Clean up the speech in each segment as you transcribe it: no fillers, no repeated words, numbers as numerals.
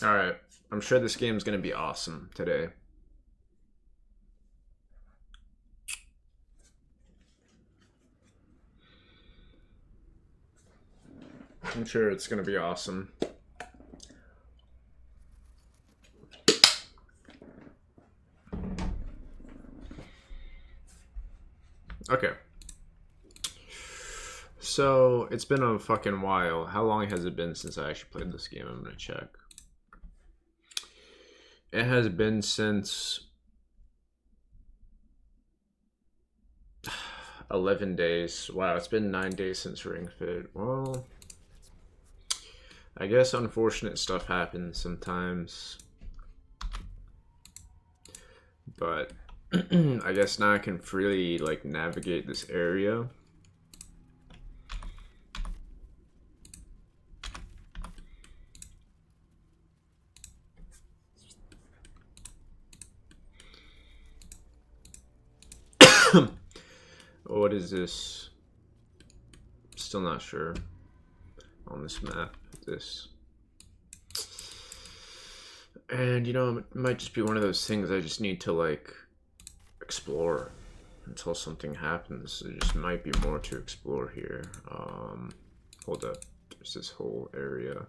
Alright. I'm sure this game's gonna be awesome today. I'm sure it's gonna be awesome. Okay. So, it's been a fucking while. How long has it been since I actually played this game? I'm gonna check. It has been since 11 days. Wow, it's been 9 days since Ring Fit. Well, I guess unfortunate stuff happens sometimes. But I guess now I can freely like navigate this area. What is this? Still not sure on this map. This. And you know, it might just be one of those things I just need to like explore until something happens. There just might be more to explore here. Hold up. There's this whole area.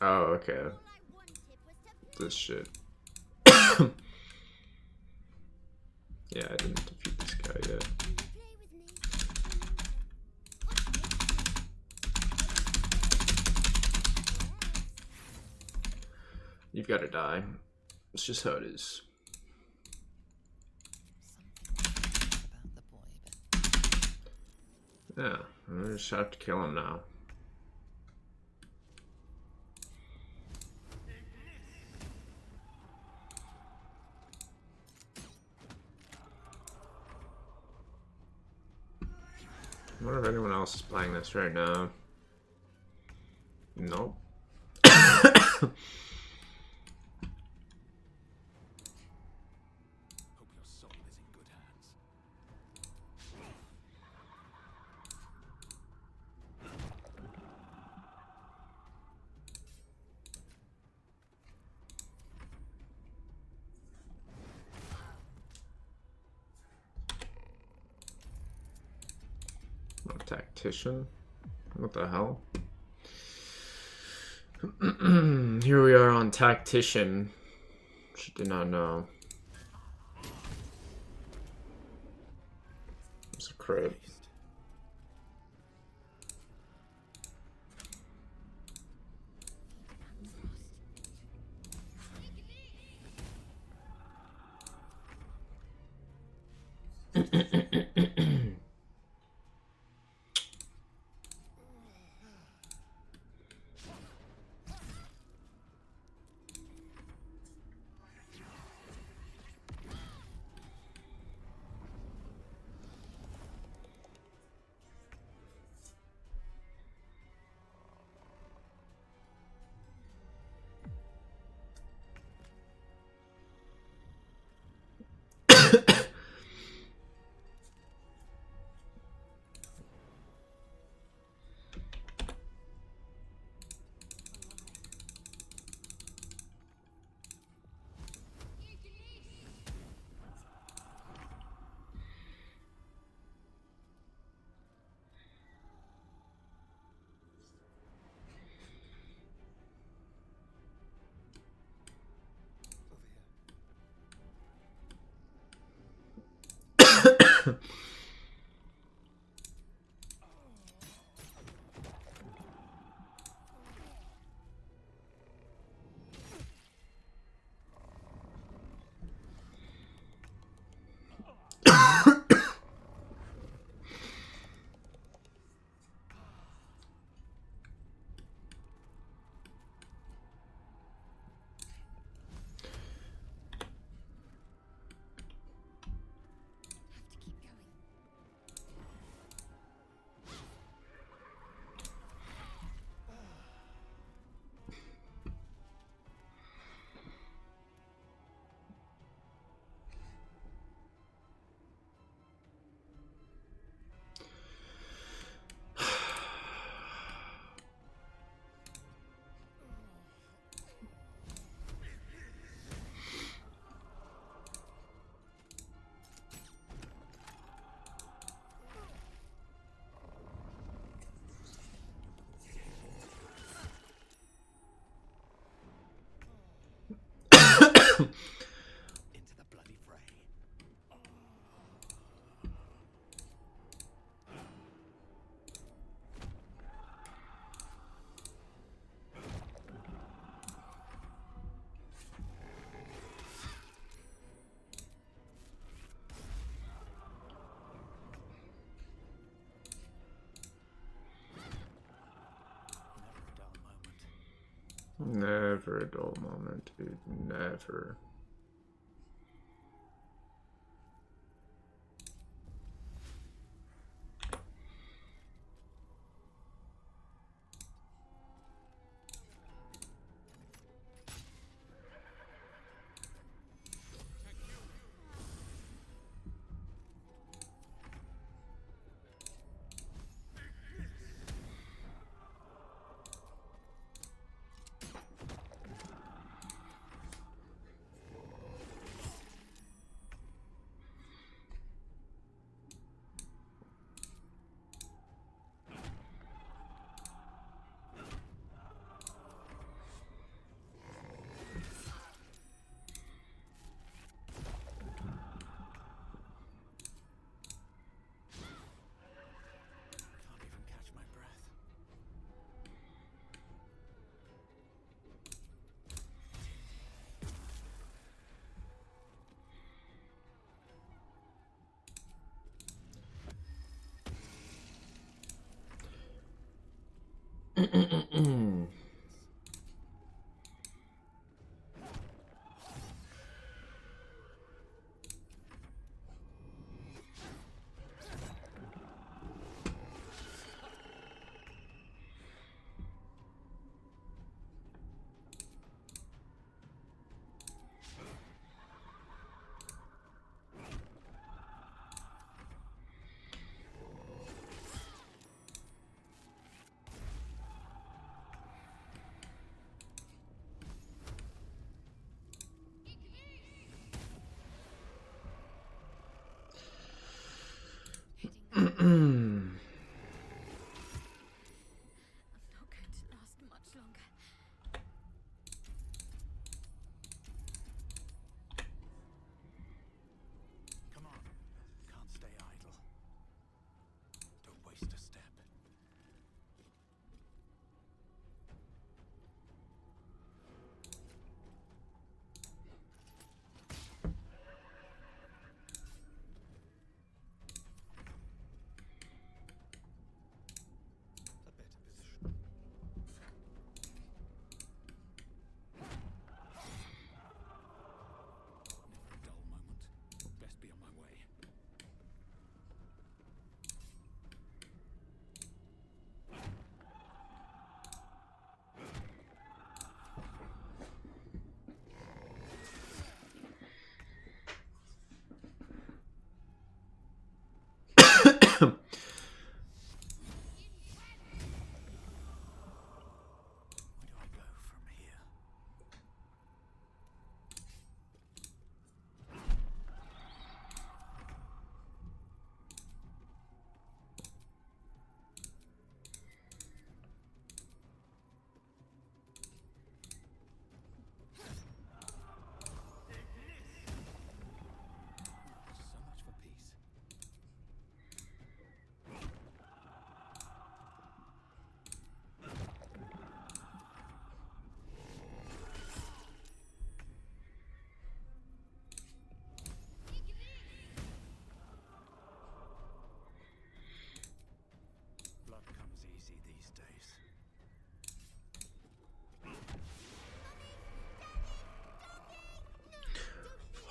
Oh, okay. This shit. Yeah, I didn't defeat this guy yet. You've got to die. It's just how it is. Yeah, I just have to kill him now. I wonder if anyone else is playing this right now. Nope. Tactician? What the hell? Here we are on Tactician. She did not know. It's a crit. Into the bloody fray. Never a dull moment, dude. Never.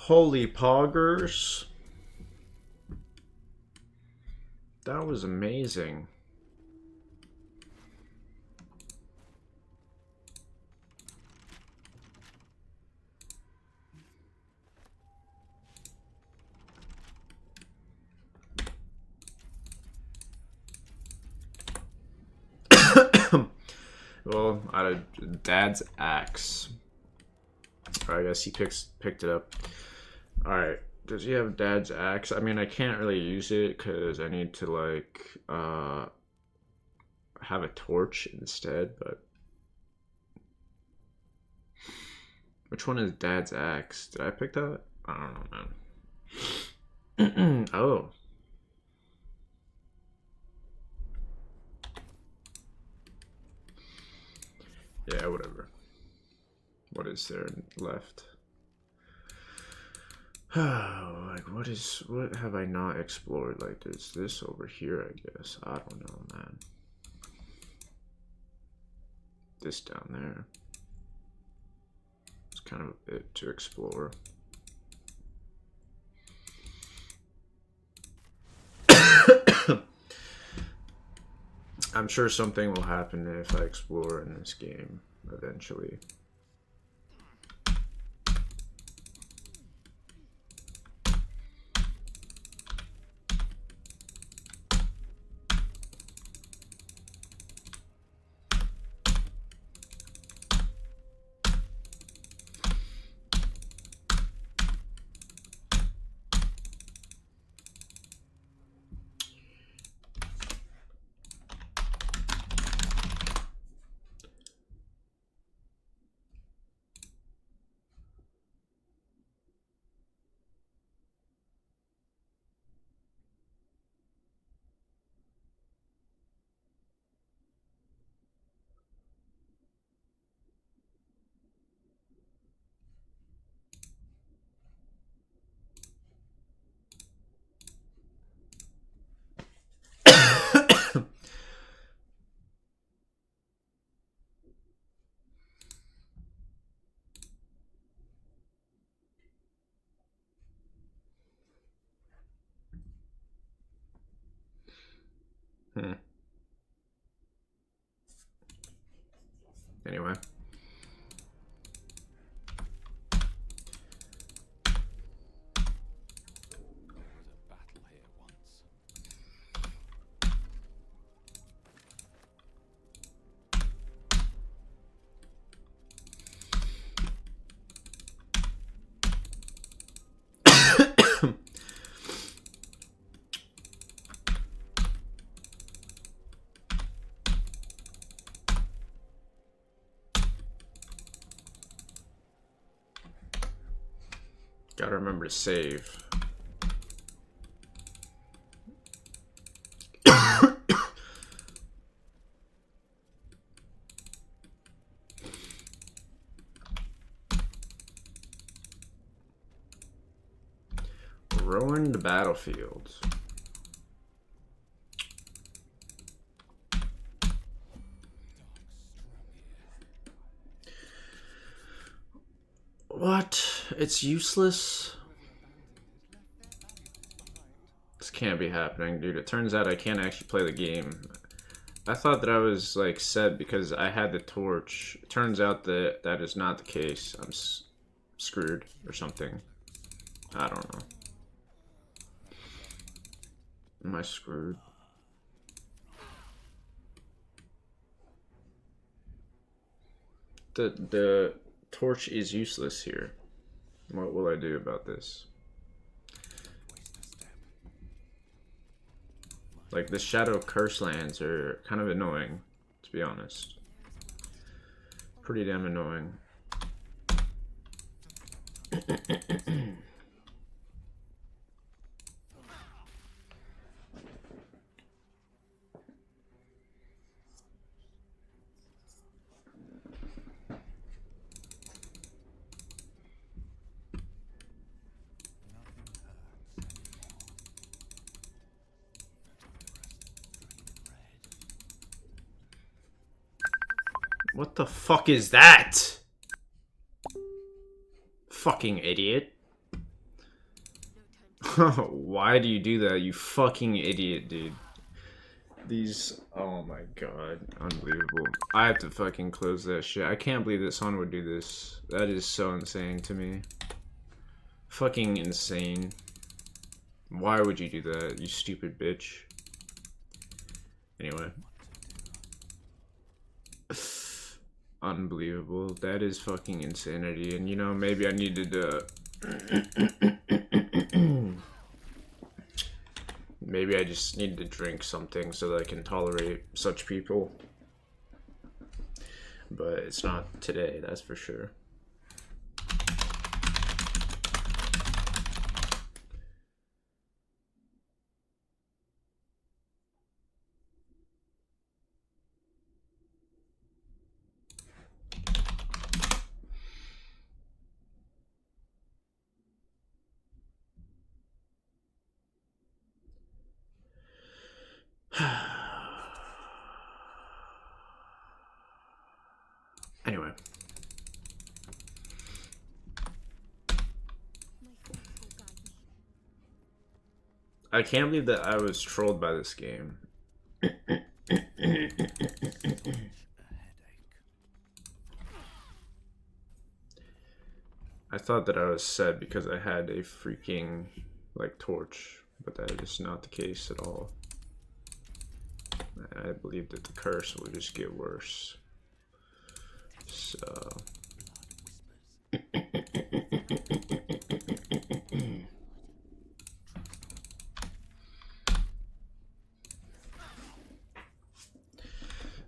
Holy poggers. That was amazing. Well, out of Dad's axe. I guess he picked it up. Alright. Does he have Dad's axe? I mean, I can't really use it because I need to, like, have a torch instead, but Which one is Dad's axe? Did I pick that? I don't know, man. Oh. Yeah, whatever. What is there left? Like, what have I not explored? Like, there's this over here, I guess. I don't know, man. This down there. It's kind of a bit to explore. I'm sure something will happen if I explore in this game eventually. Anyway. Gotta remember to save. Ruin the battlefield. What? It's useless? This can't be happening, dude. It turns out I can't actually play the game. I thought that I was, like, set because I had the torch. It turns out that that is not the case. I'm screwed or something. I don't know. Am I screwed? The torch is useless here. What will I do about this? Like, the Shadow Curse lands are kind of annoying, to be honest. Pretty damn annoying. What the fuck is that? Fucking idiot. Why do you do that, you fucking idiot, dude? These, oh my god, unbelievable. I have to fucking close that shit. I can't believe that someone would do this. That is so insane to me. Fucking insane. Why would you do that, you stupid bitch? Anyway. Unbelievable. That is fucking insanity. And you know, maybe I needed to maybe I just need to drink something so that I can tolerate such people. But it's not today, that's for sure. I can't believe that I was trolled by this game. I thought that I was sad because I had a freaking, like, torch, but that is not the case at all. I believe that the curse will just get worse. So...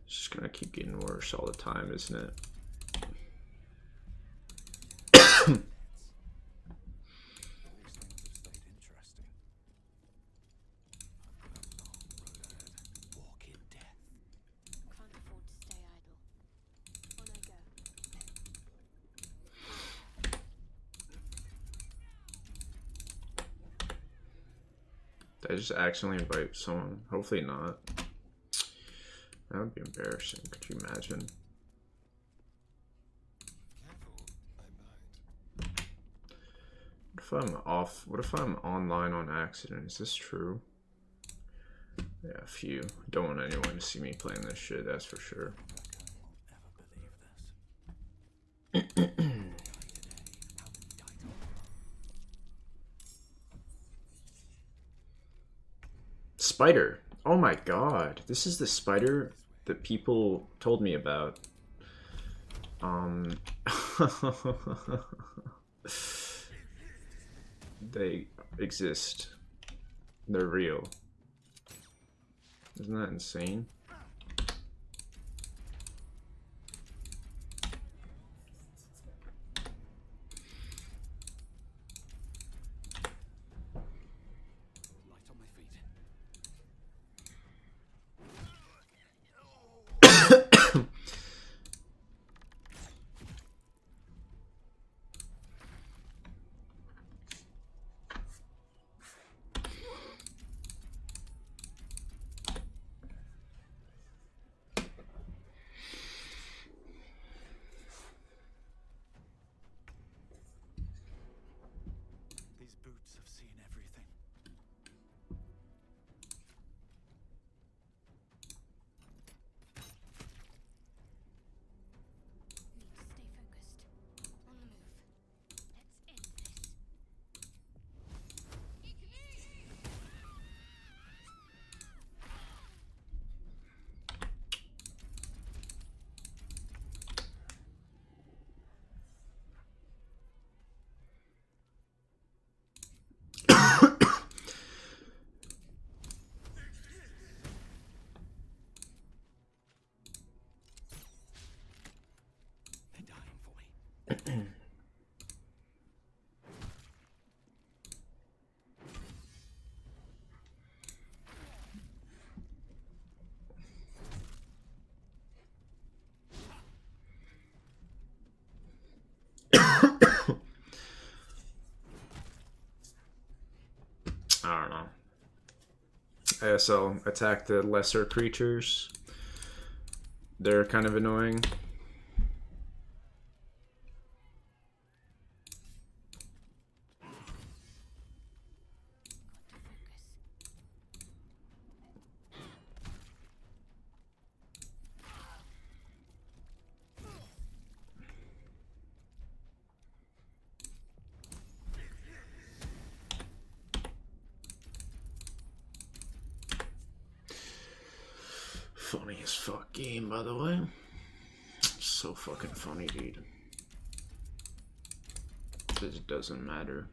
It's just gonna keep getting worse all the time, isn't it? Did I just accidentally invite someone? Hopefully not. That would be embarrassing. Could you imagine? What if I'm off? What if I'm online on accident? Is this true? Yeah, a few. Don't want anyone to see me playing this shit, that's for sure. Spider. Oh my god. This is the spider that people told me about. They exist. They're real. Isn't that insane? I don't know. ASL, attack the lesser creatures. They're kind of annoying. Funny as fuck game, by the way. So fucking funny, dude. It doesn't matter.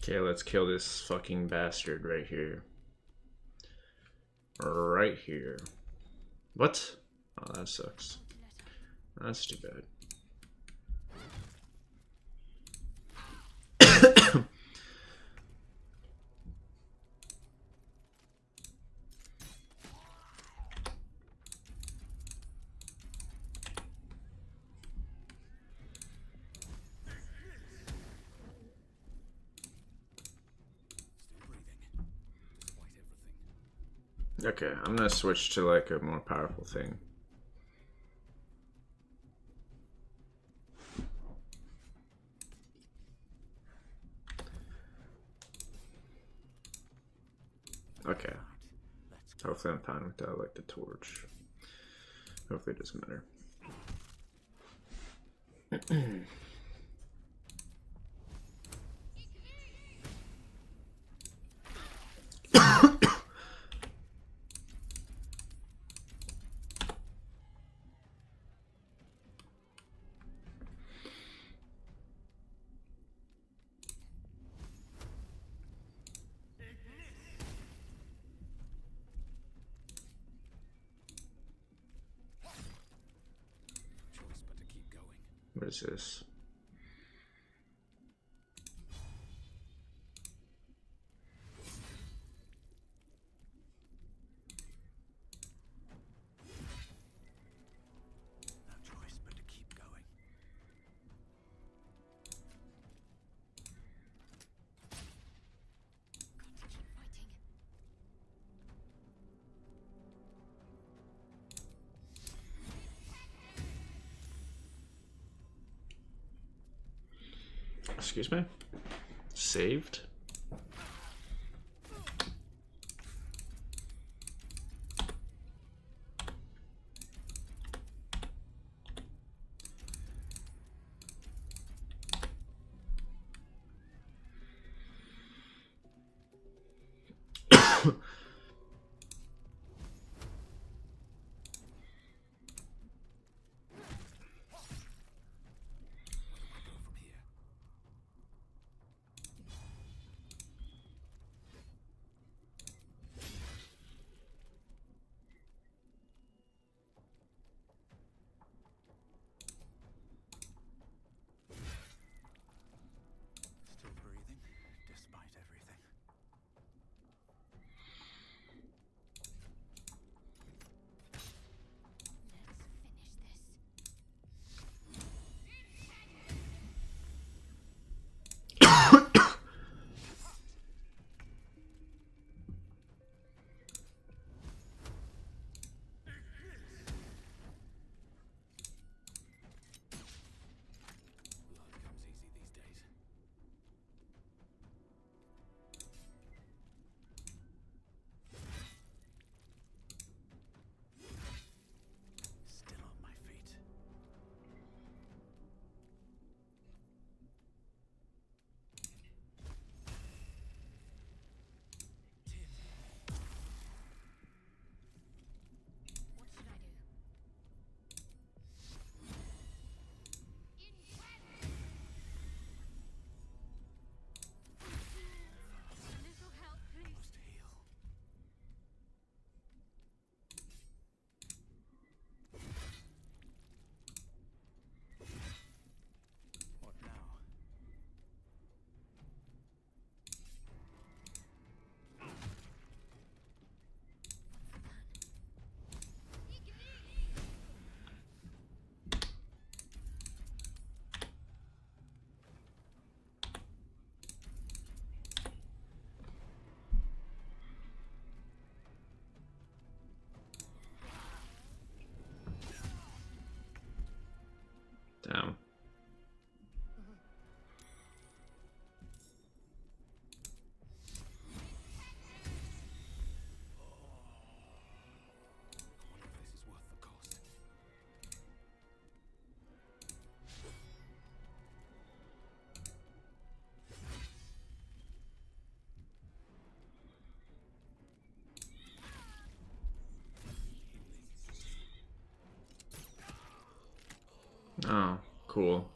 Okay, let's kill this fucking bastard right here. Right here. What? Oh, that sucks. That's too bad. Okay, I'm gonna switch to like a more powerful thing. Okay. Hopefully I'm fine with that, like the torch. Hopefully it doesn't matter. What is this? Excuse me? Saved? Damn. Oh, cool.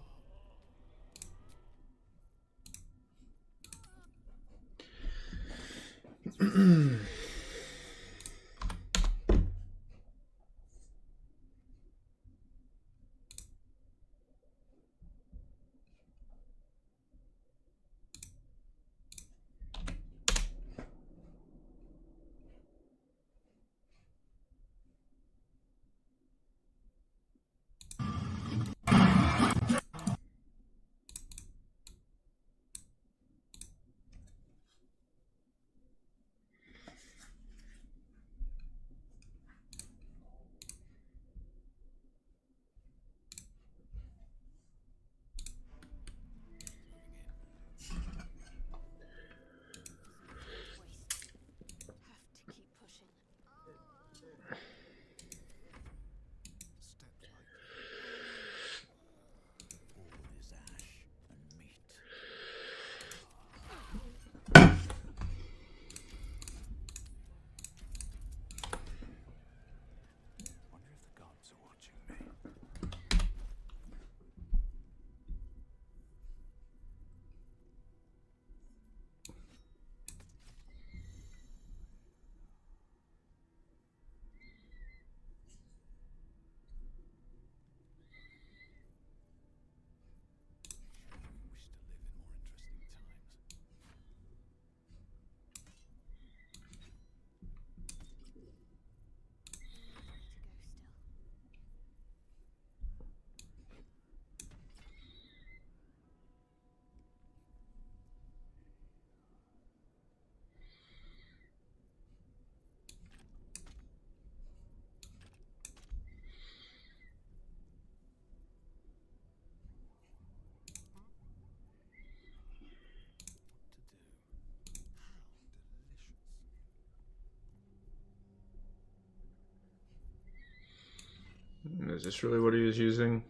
Is this really what he was using?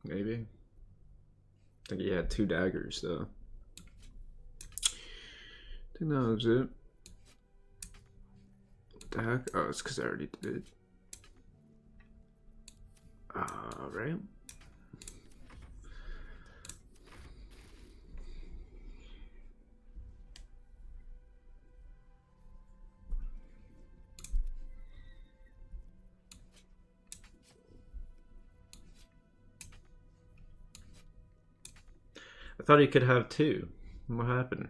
Maybe. I think he had 2 daggers though. I think that was it. What the heck? Oh, it's because I already did it. Right. I thought he could have 2. What happened?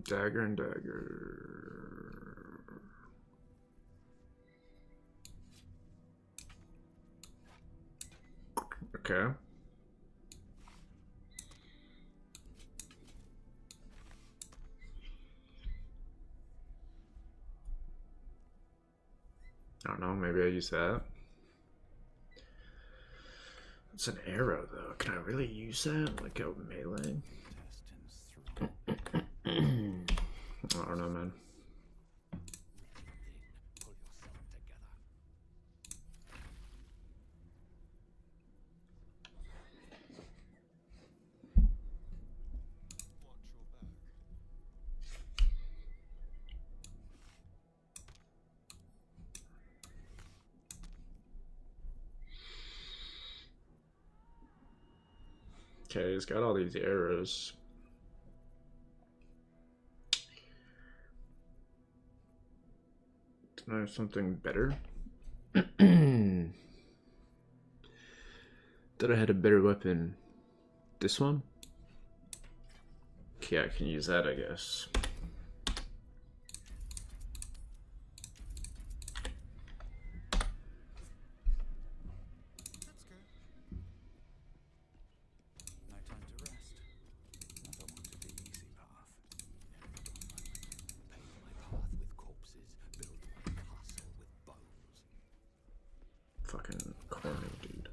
Dagger and dagger. Okay. I don't know, maybe I use that. It's an arrow though. Can I really use that? Like a melee? I don't know, man. Okay, he's got all these arrows. Can I have something better? Did I had a better weapon? This one? Okay, I can use that, I guess. Fucking corny, dude.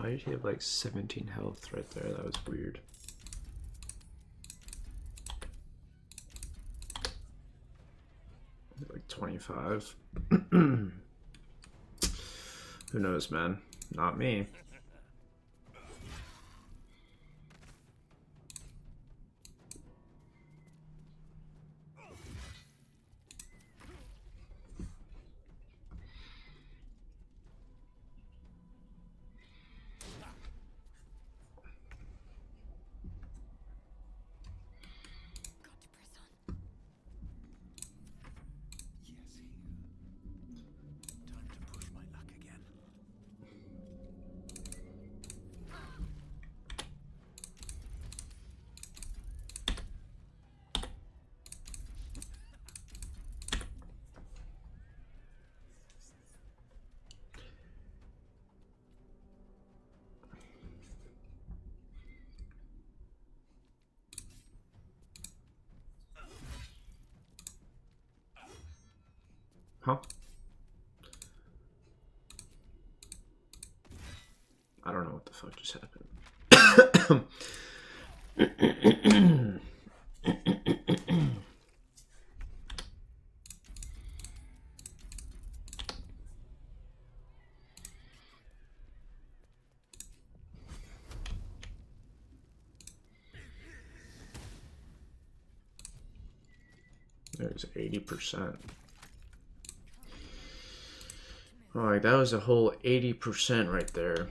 Why did he have like 17 health right there? That was weird. Like 25. Who knows, man? Not me. Huh? I don't know what the fuck just happened. There's 80%. Alright, that was a whole 80% right there.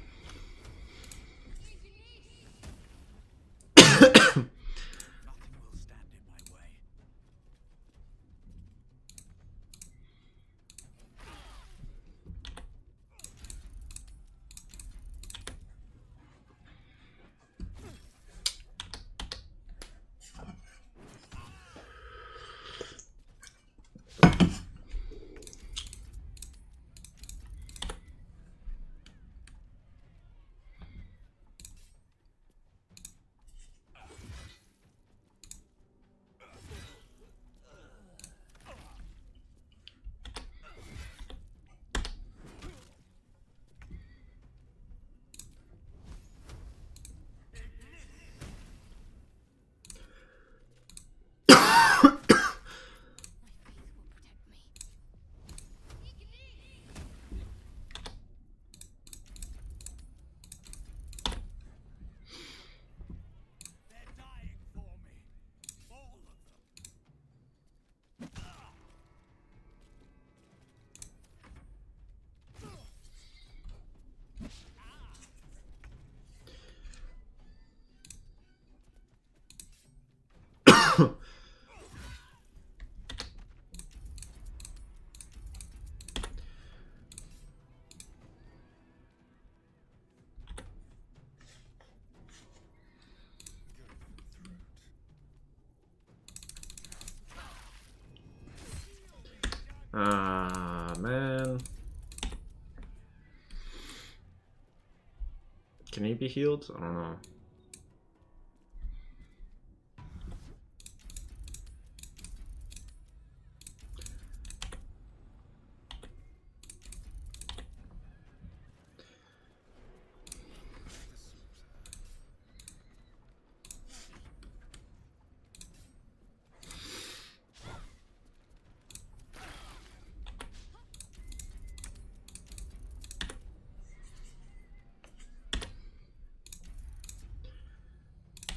Man. Can he be healed? I don't know.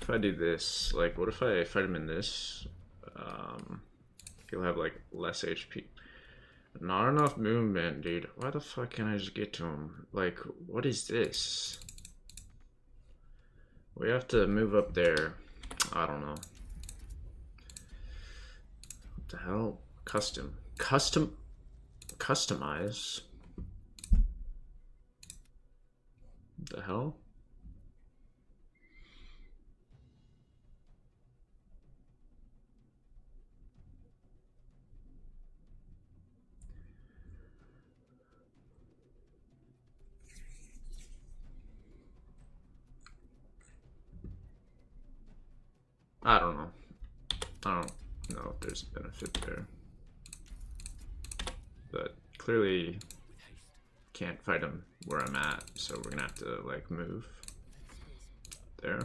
If I do this, like, what if I fight him in this? He'll have, like, less HP. Not enough movement, dude. Why the fuck can't I just get to him? Like, what is this? We have to move up there. I don't know. What the hell? Customize? What the hell? I don't know. I don't know if there's a benefit there. But clearly can't fight him where I'm at, so we're gonna have to like move there.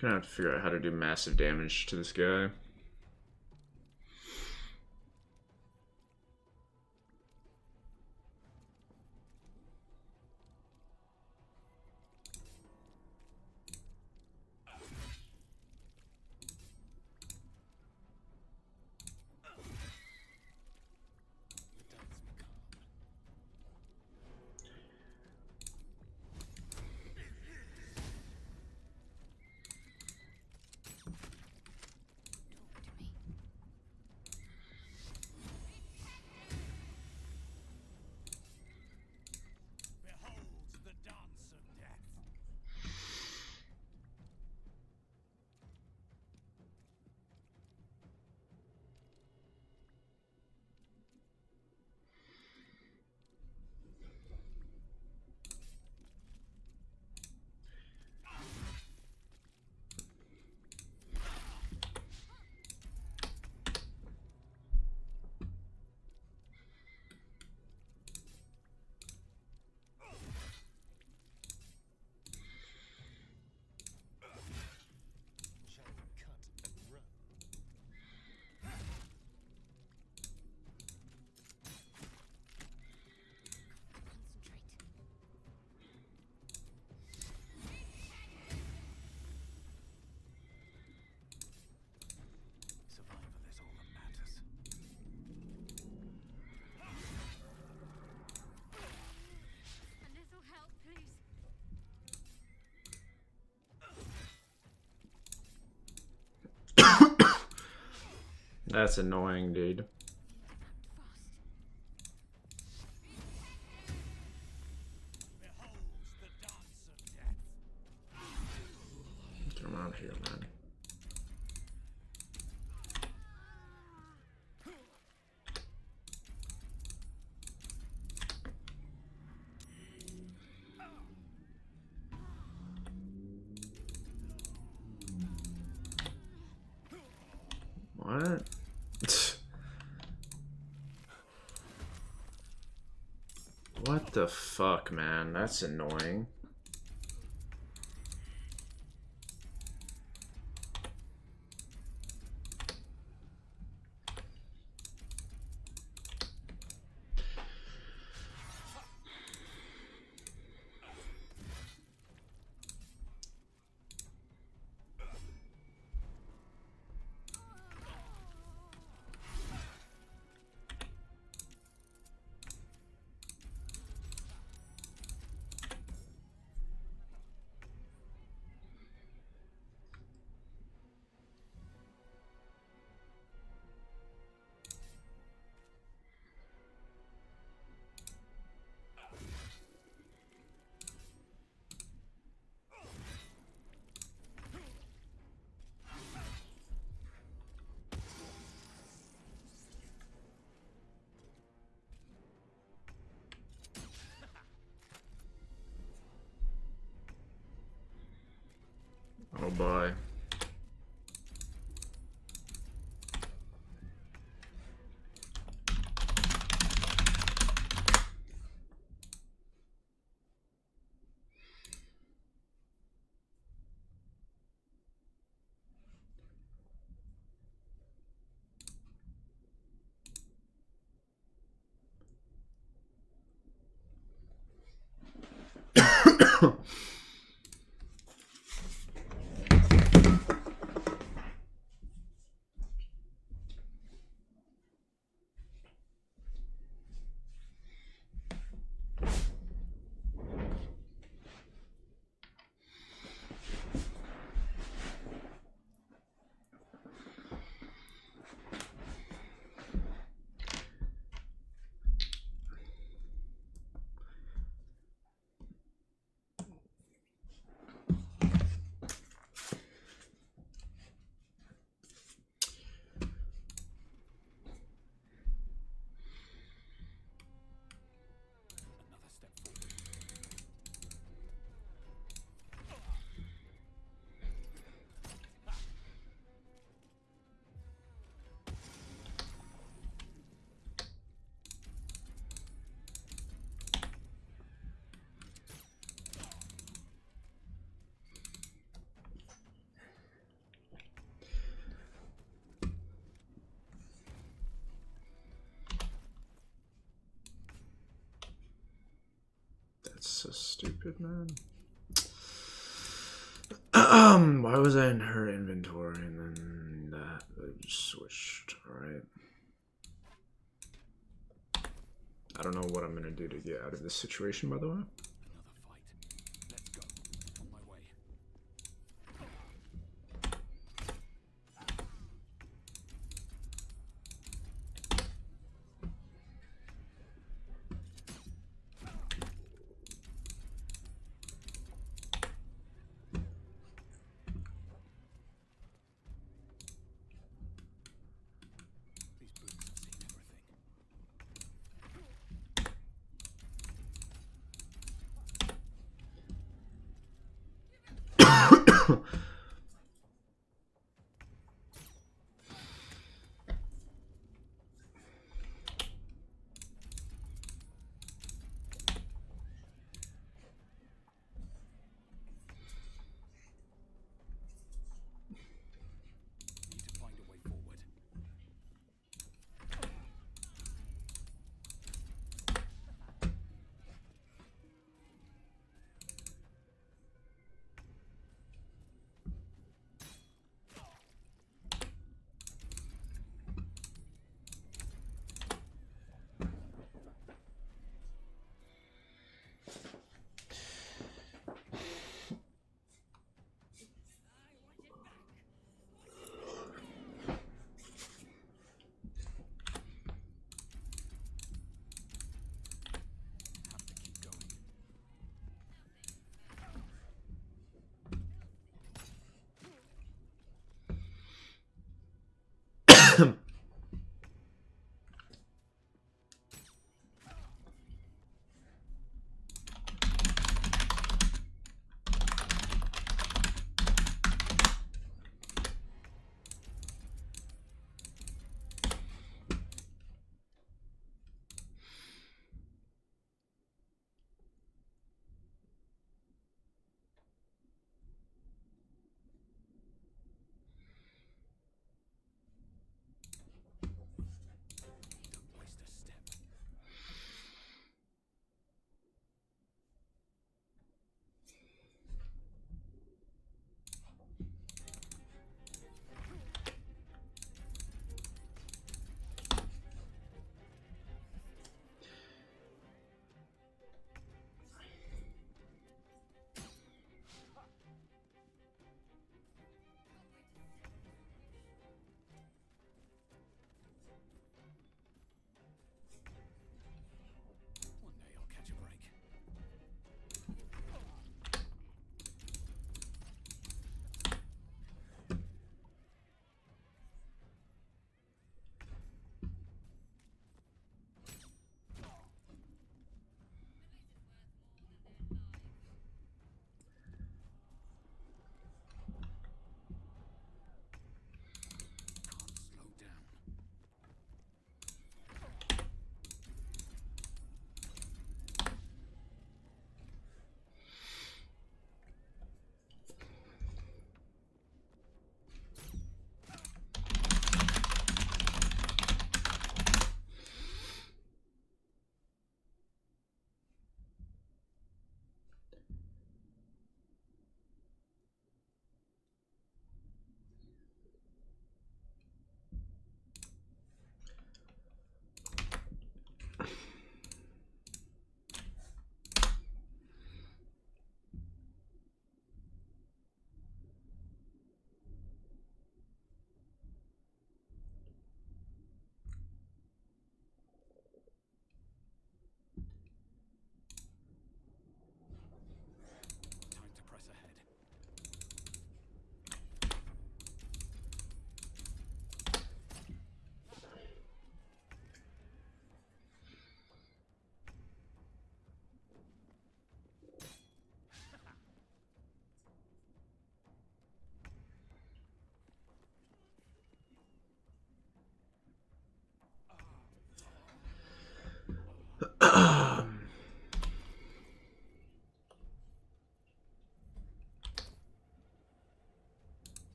Gonna have to figure out how to do massive damage to this guy. That's annoying, dude. Get him out of here, man. What? What the fuck, man? That's annoying. Oh boy. That's so stupid, man. Why was I in her inventory and then that just switched? Alright. I don't know what I'm gonna do to get out of this situation, by the way. Another fight. Let's go. On my way. These boots have seen everything.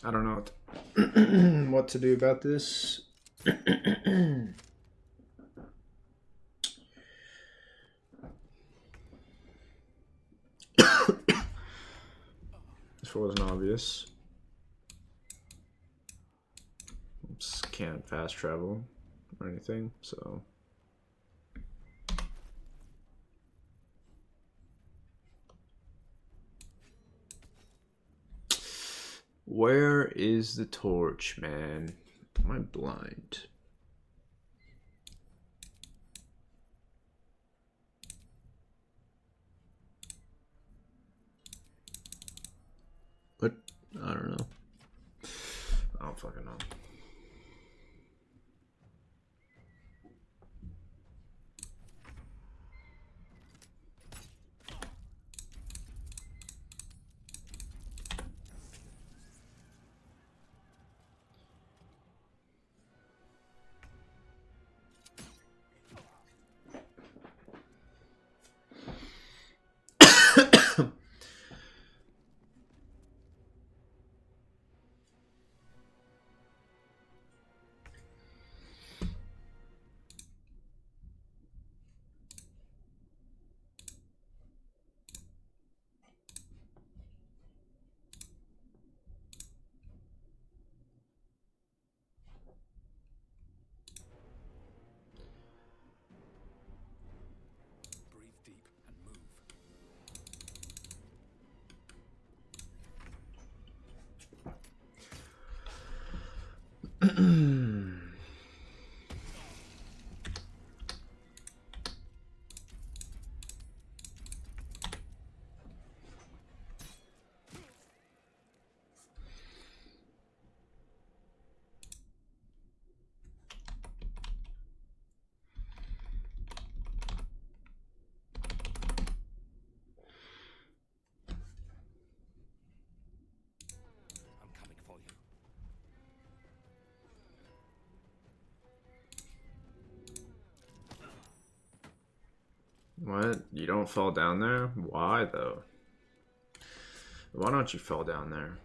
I don't know what to do about this. This wasn't obvious. Oops, can't fast travel or anything, so. Where is the torch, man? Am I blind? But I don't know. I don't fucking know. Breathe deep and move. I'm coming for you. What? You don't fall down there? Why though? Why don't you fall down there?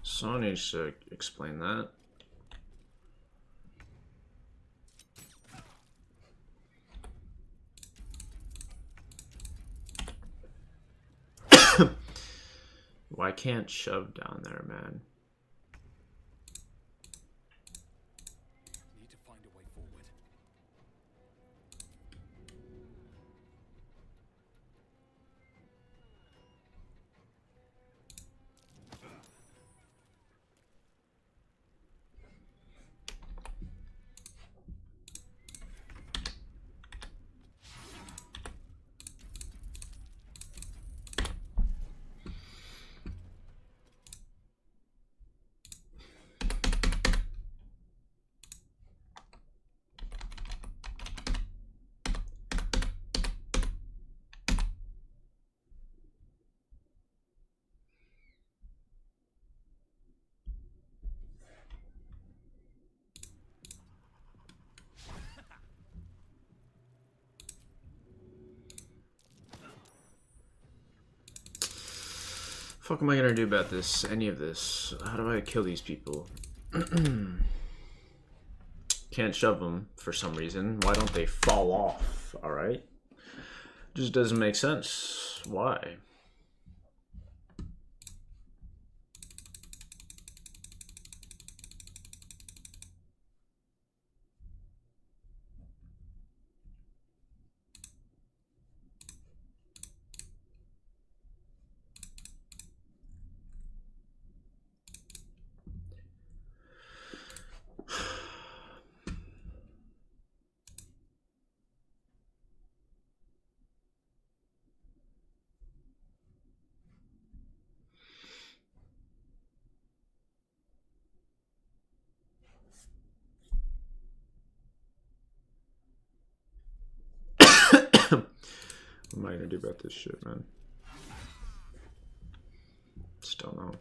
Someone needs to explain that. Why can't shove down there, man? Need to find a way forward. Fuck am I gonna do about this? Any of this? How do I kill these people? Can't shove them for some reason. Why don't they fall off? Alright. Just doesn't make sense. Why? What am I gonna do about this shit, man? Still no.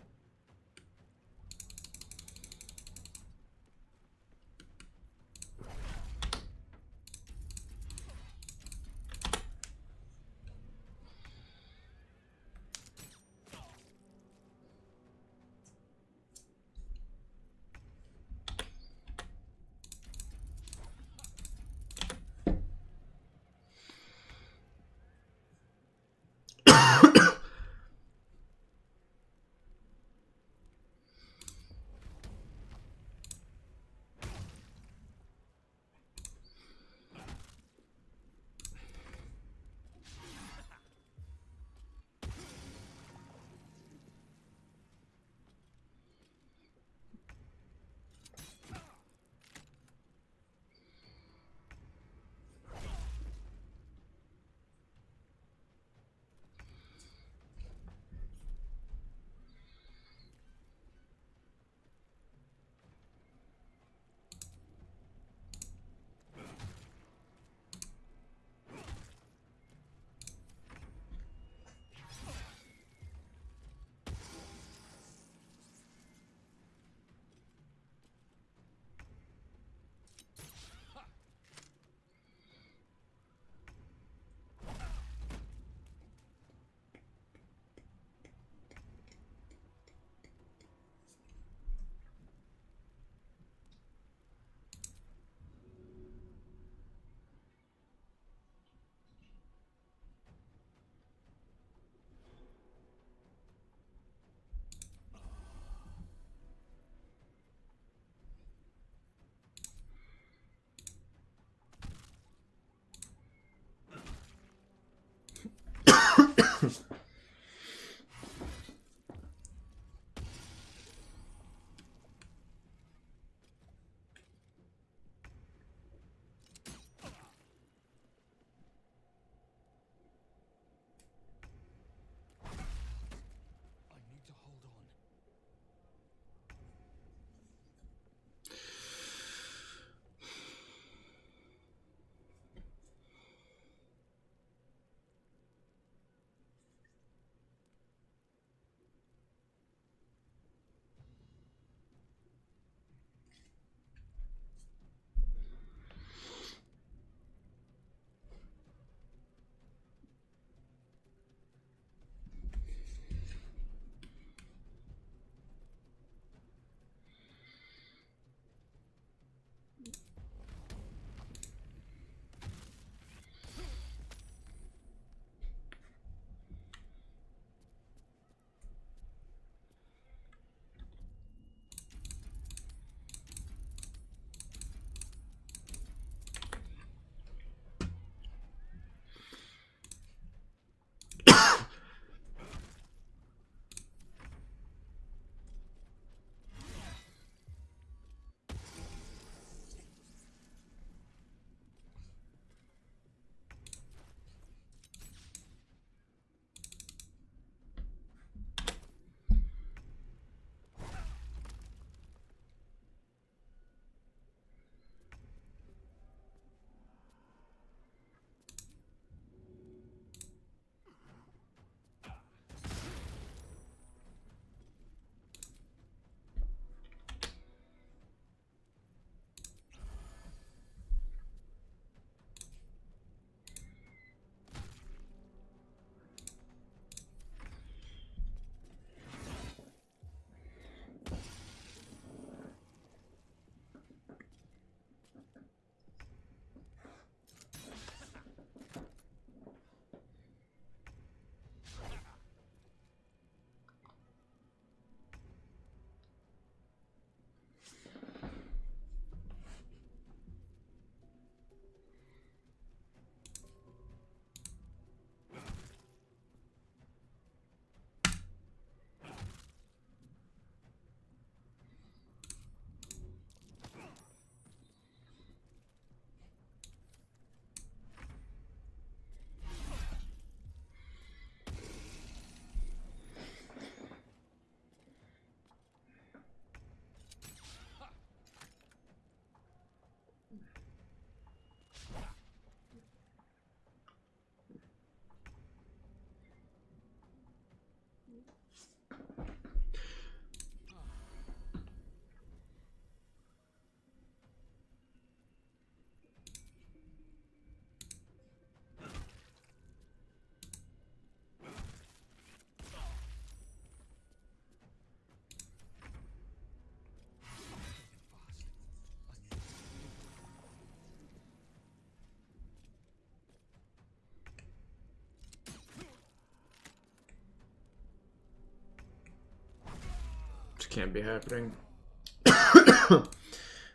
It can't be happening.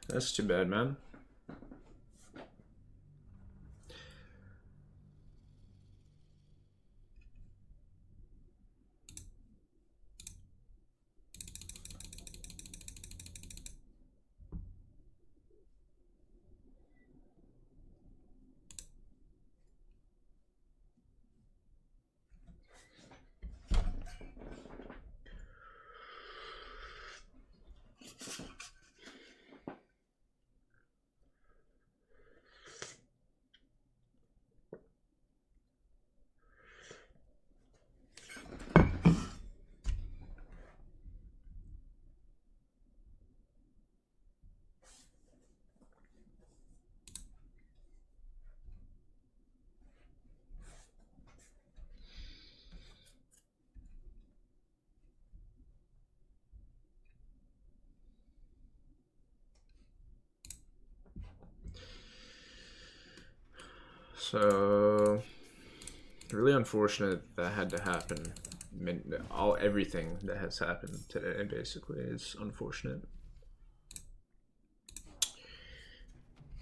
That's too bad, man. So, really unfortunate that had to happen. I mean, everything that has happened today basically is unfortunate.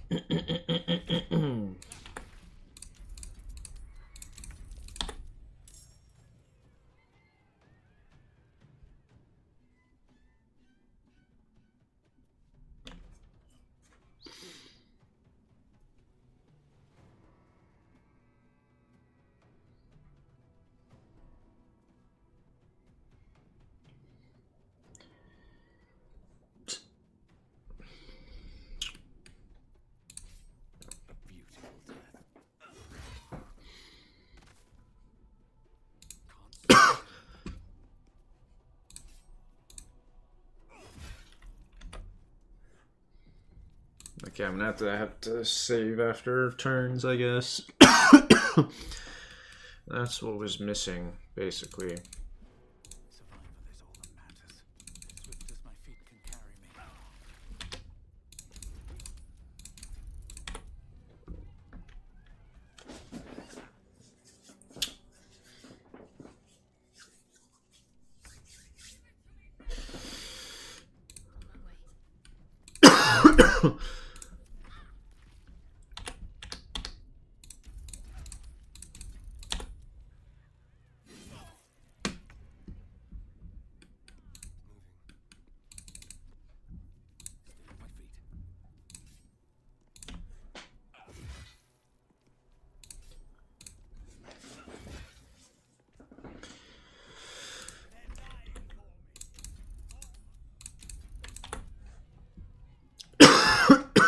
Beautiful death. Can't see. Okay, I'm gonna have to save after turns, I guess. That's what was missing, basically. Survival is all that matters. Swift as my feet can carry me. Stay on my feet.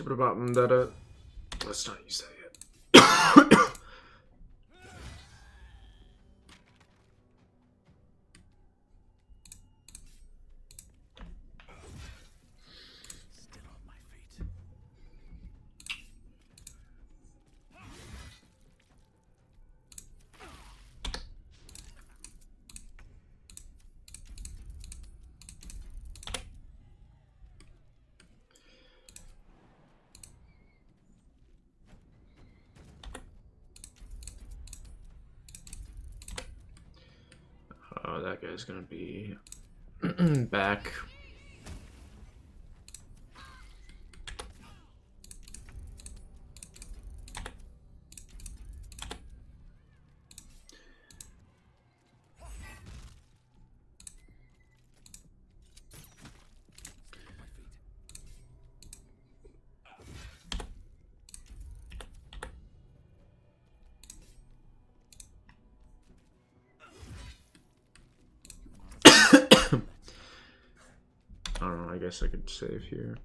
skip it about Vendetta. Let's not use that yet. Still on my feet. Oh, that guy's gonna be back. I don't know, I guess I could save here.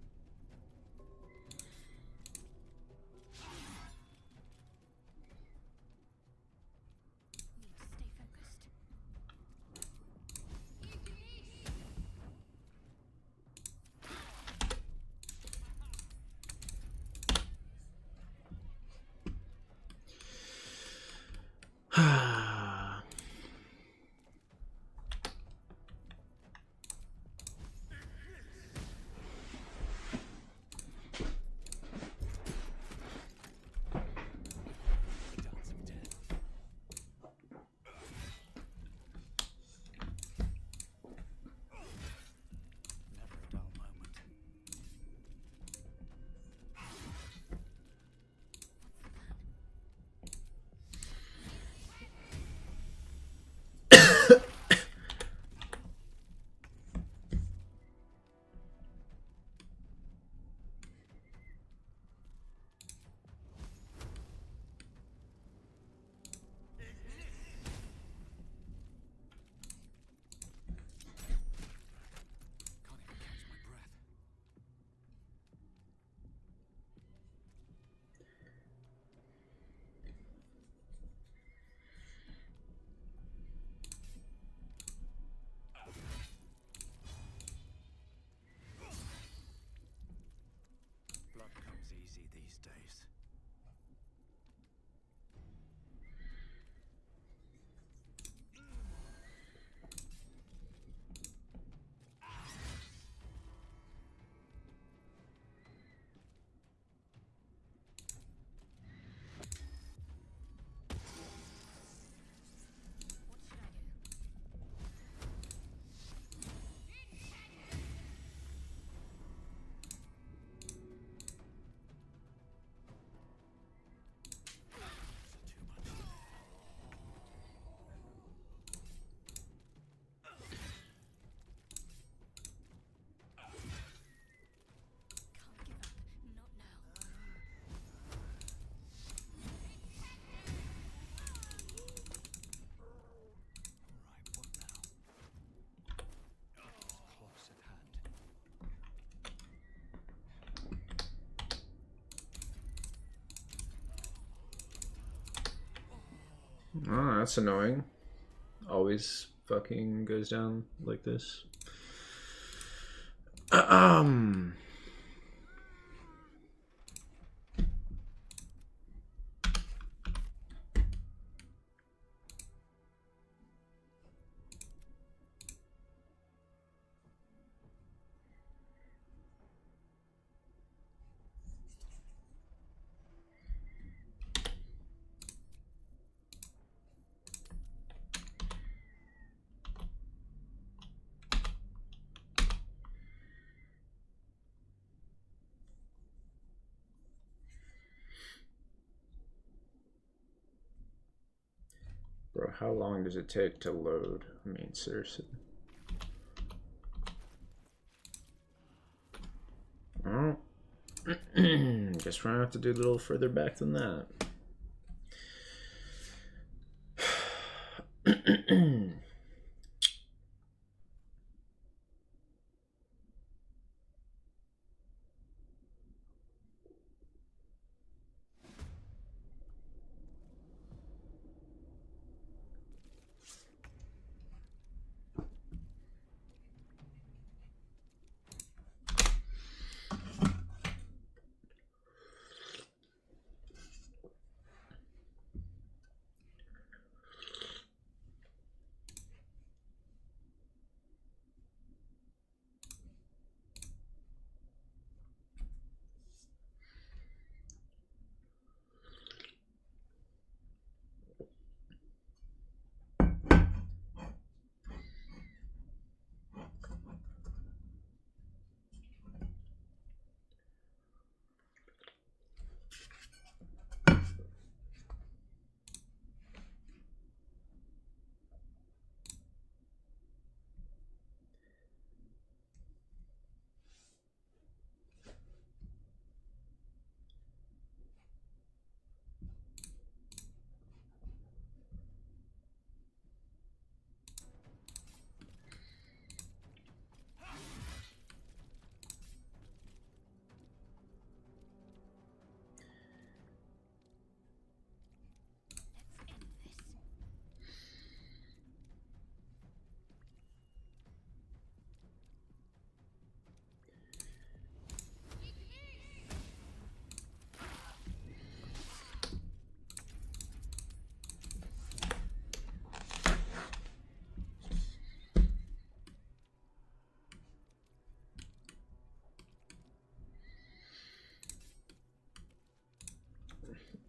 Never a dull moment. Can't even catch my breath. Blood comes easy these days. Too much. Can't give up. Not now. Right, what now? Close at hand. Oh, that's annoying. Always fucking goes down like this. Bro, how long does it take to load? I mean, seriously. Oh. Guess we're gonna have to do a little further back than that.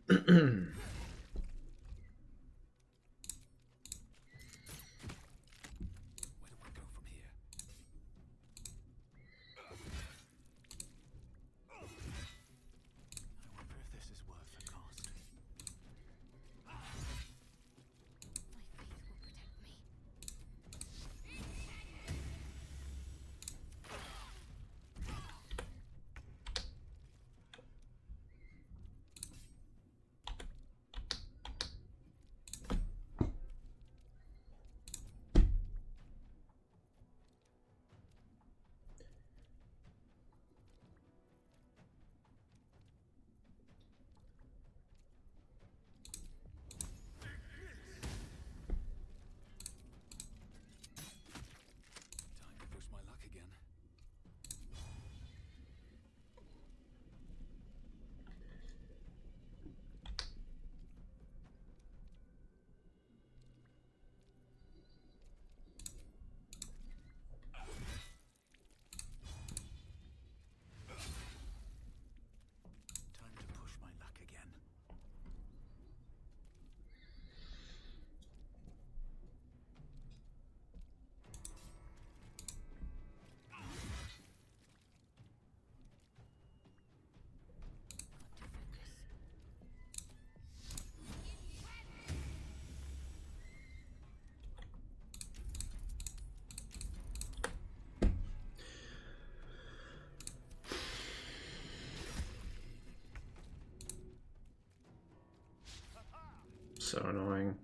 Where do I go from here? I wonder if this is worth the cost. My faith will protect me. Time to push my luck again. Time to push my luck again. So annoying.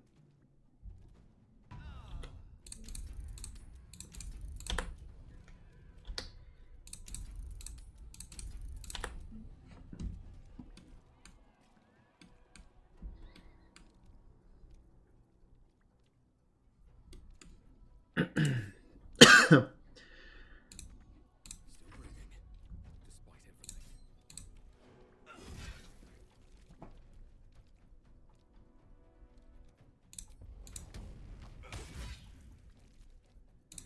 Still breathing, despite everything.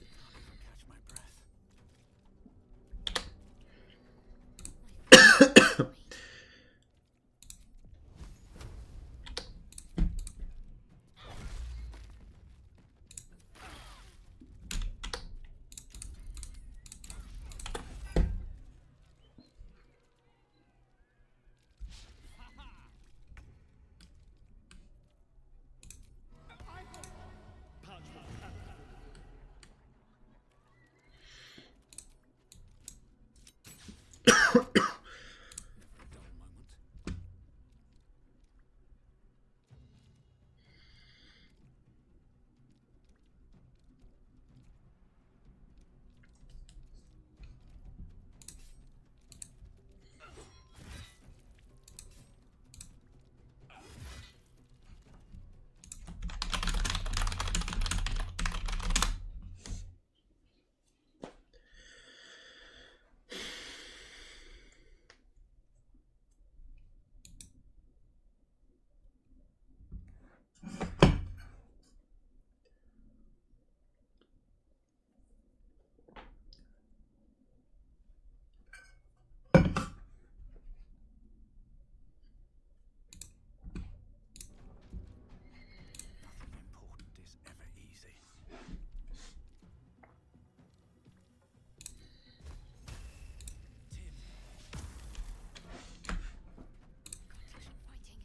Can't even catch my breath. Dull moment. Nothing important is ever easy. Tim, Continue fighting.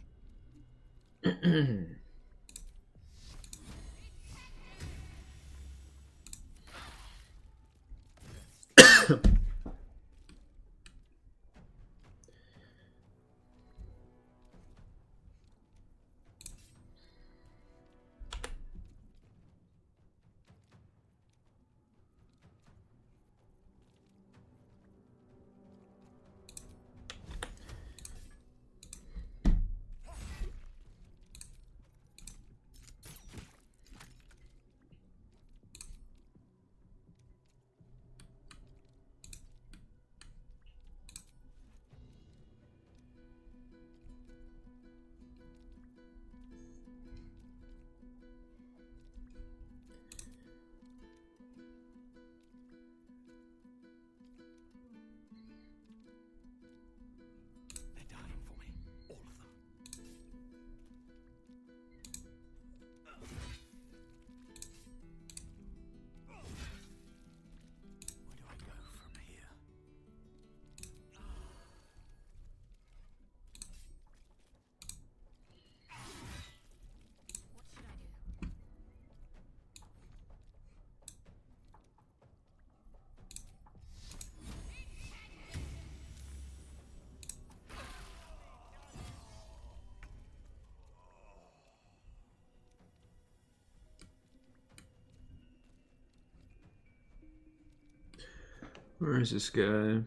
Where is this guy?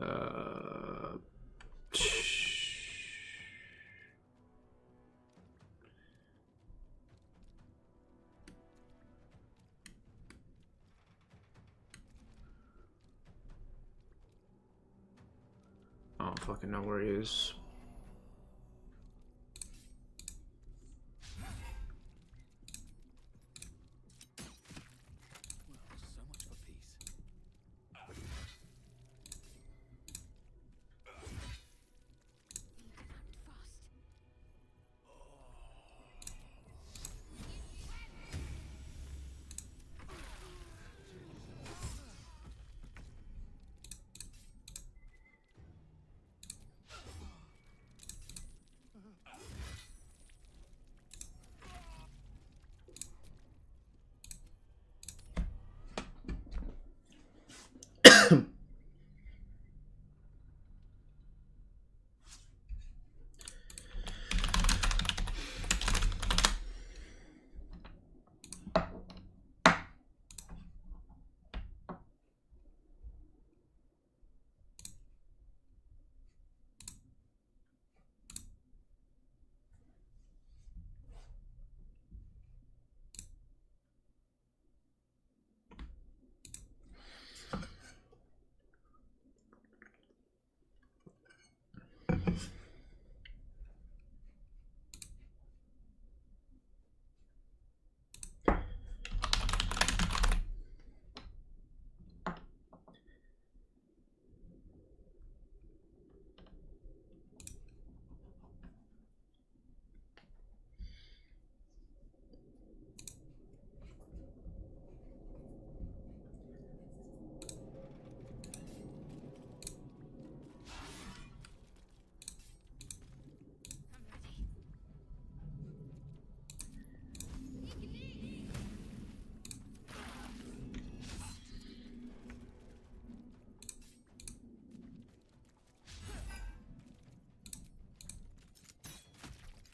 Uh, I don't fucking know where he is. Well, so much for peace. Fast. I'm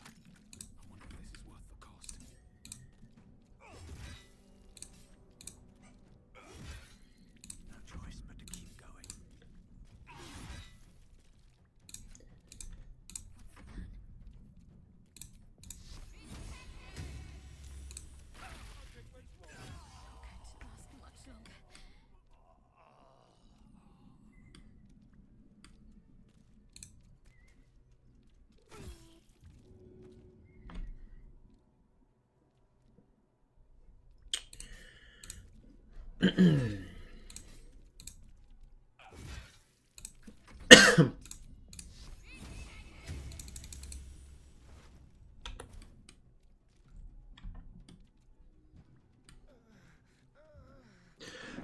ready. I wonder if this is worth the cost. No choice but to keep going. Not going to last much longer.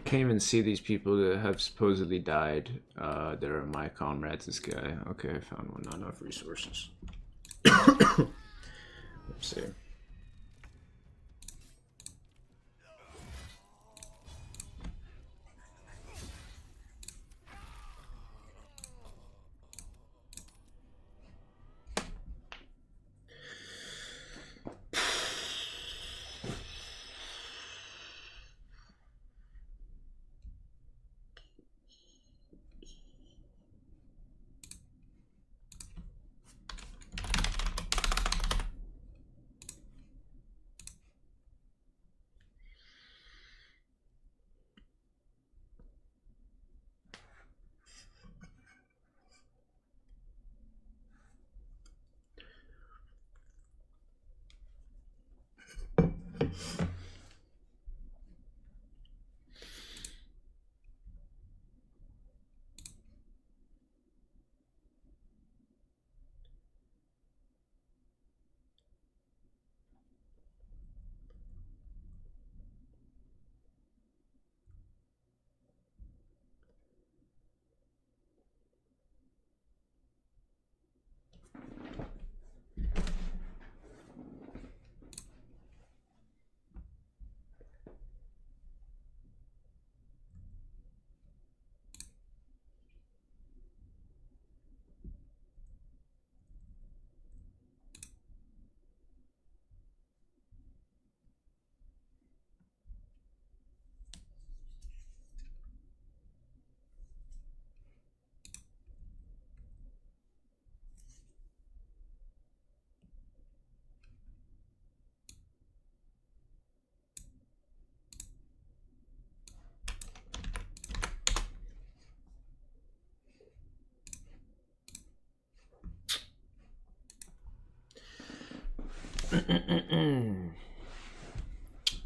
Can't even see these people that have supposedly died. That are my comrades. This guy. Okay, I found one. Not enough resources. Let's see.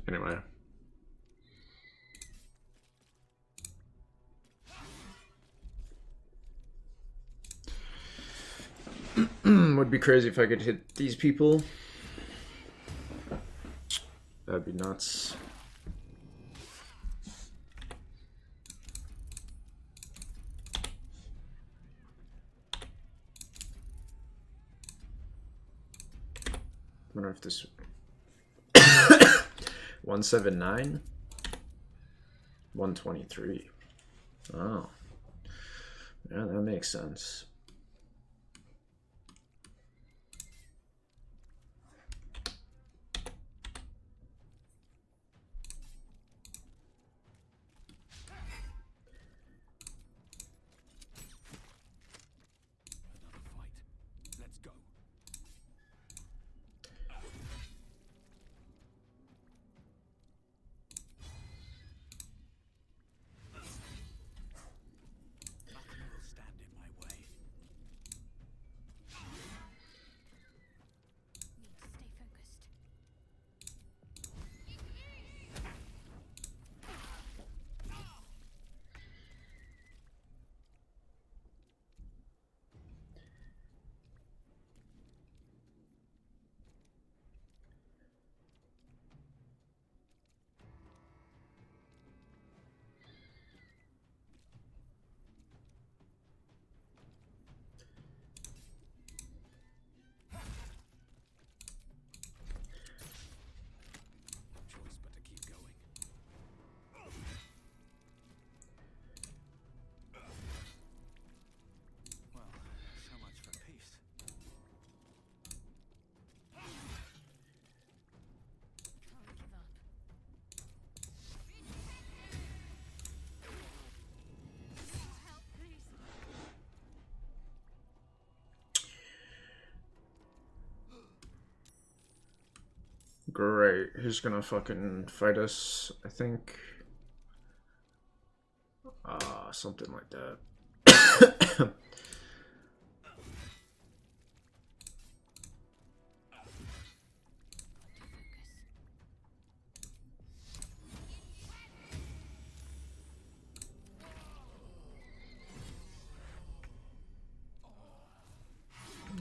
Anyway. Would be crazy if I could hit these people. That'd be nuts. I wonder if this 179 123. Oh. Yeah, that makes sense. Another fight. Let's go. Nothing will stand in my way. Need to stay focused. No choice but to keep going. Well, so much for peace. Can't give up. Help, please. Great. Who's gonna fucking fight us? I think. Something like that.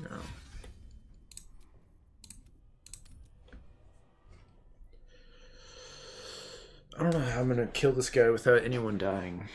No. I don't know how I'm gonna kill this guy without anyone dying.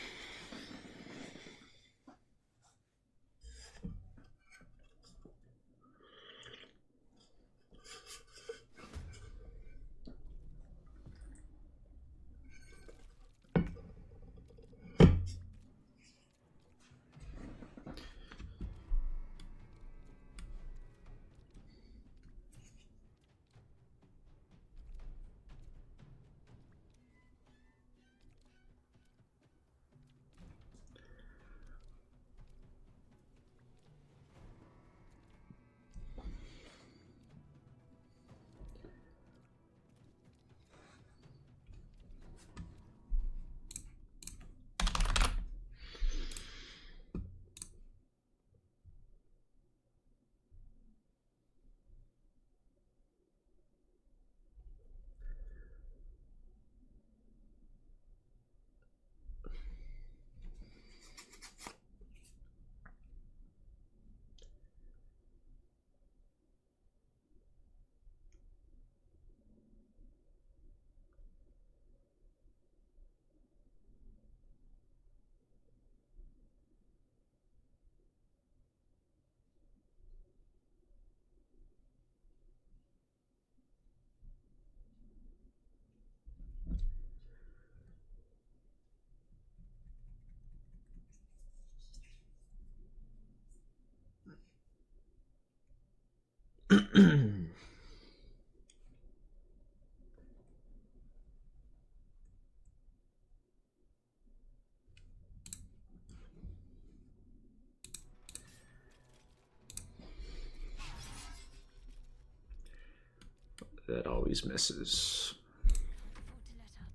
That always misses. Can't afford to let up.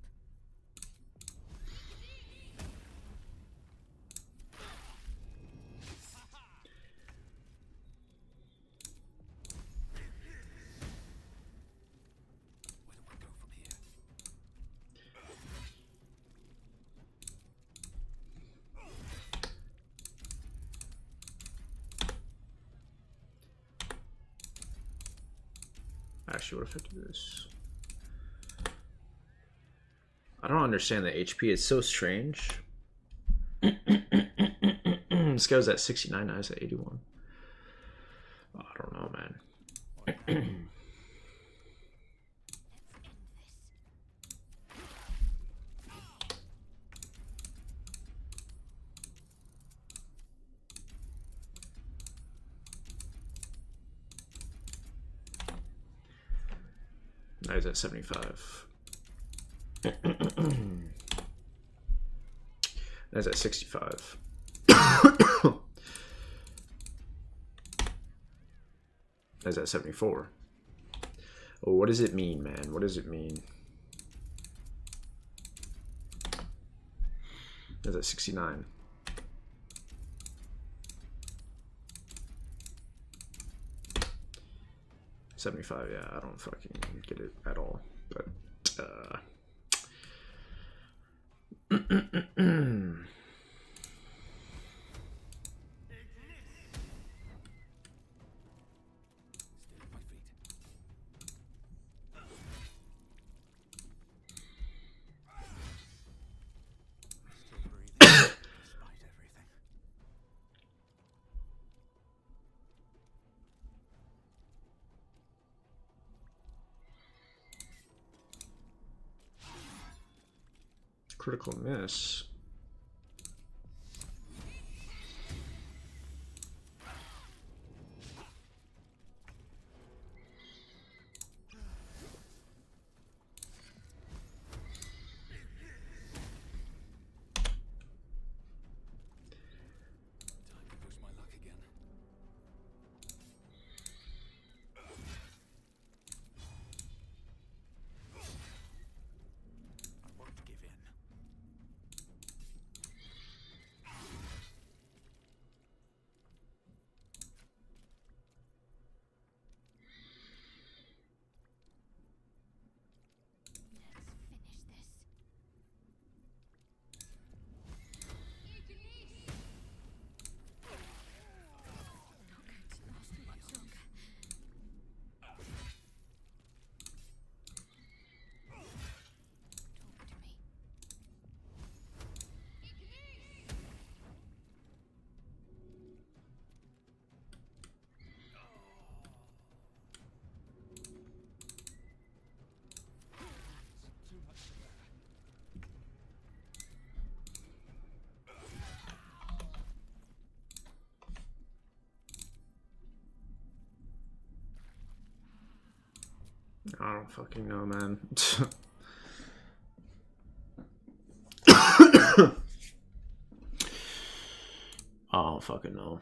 Actually, what if I do this? I don't understand the HP. It's so strange. This guy was at 69, I was at 81. I don't know, man. Now he's at 75. That's at 65. That's at 74. Oh, what does it mean, man? What does it mean? That's at 69. $75, yeah, I don't fucking get it at all. But critical miss. I don't fucking know, man. I don't fucking know.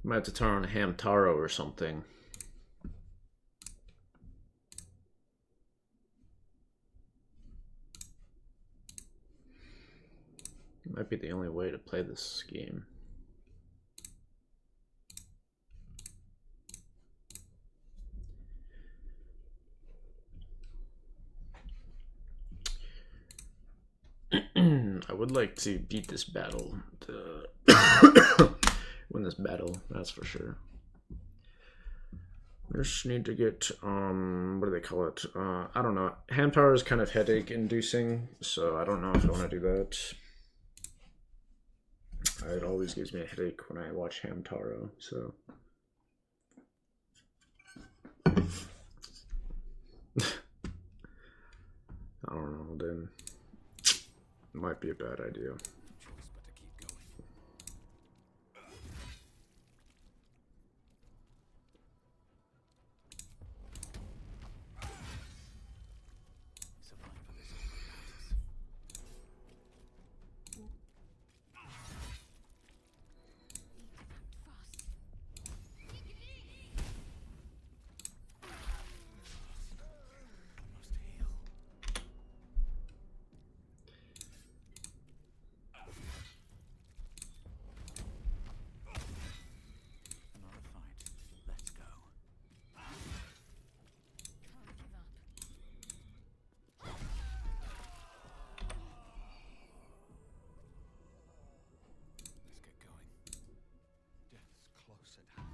Might have to turn on Hamtaro or something. Might be the only way to play this game. I would like to beat this battle, to win this battle, that's for sure. I just need to get, what do they call it? I don't know. Hand power is kind of headache inducing, so I don't know if I want to do that. It always gives me a headache when I watch Hamtaro, so. I don't know, then. Might be a bad idea. Choice but to keep going. Survive for this all that matters. I must heal. Another fight. Let's go. Can't give up. Let's get going. Death's close at hand.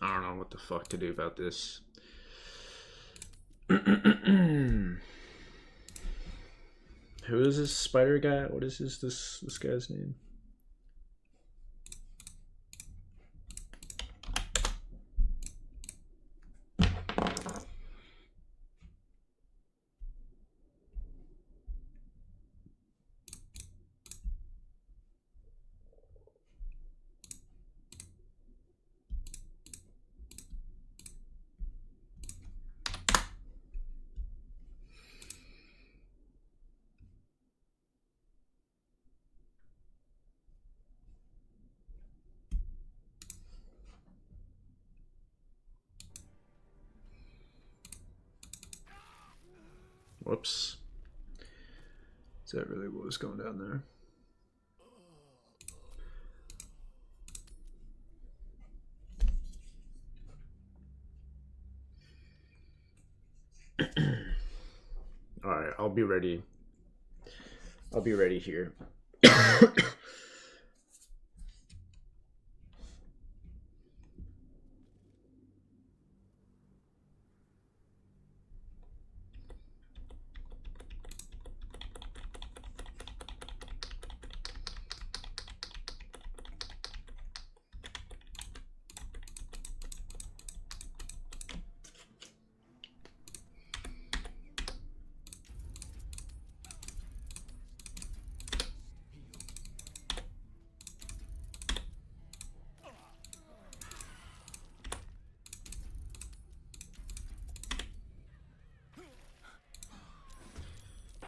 I don't know what the fuck to do about this. Who is this spider guy? What is this guy's name? Whoops. Is that really what was going down there? Alright, I'll be ready. I'll be ready here.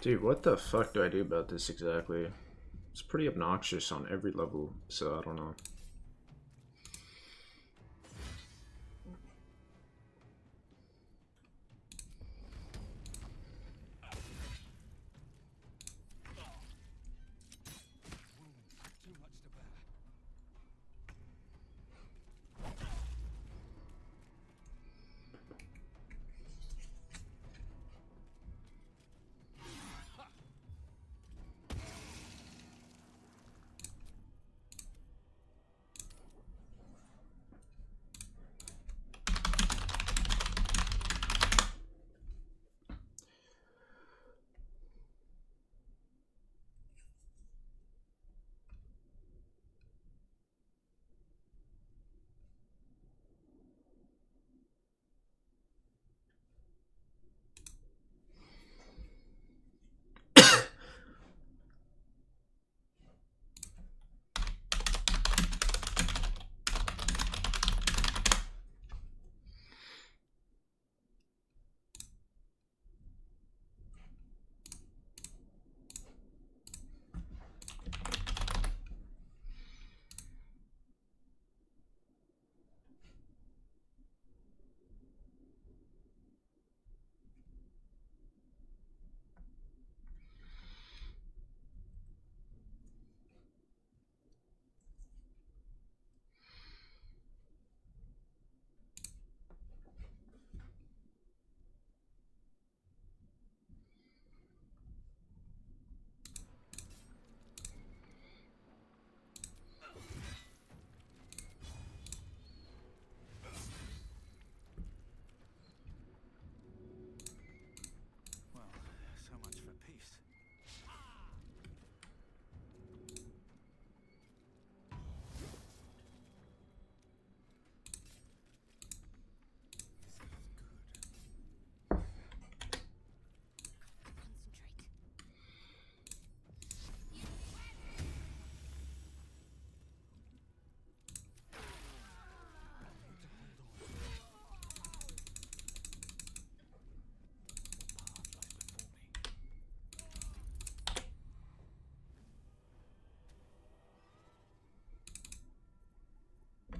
Dude, what the fuck do I do about this exactly? It's pretty obnoxious on every level, so I don't know. Too much to bear.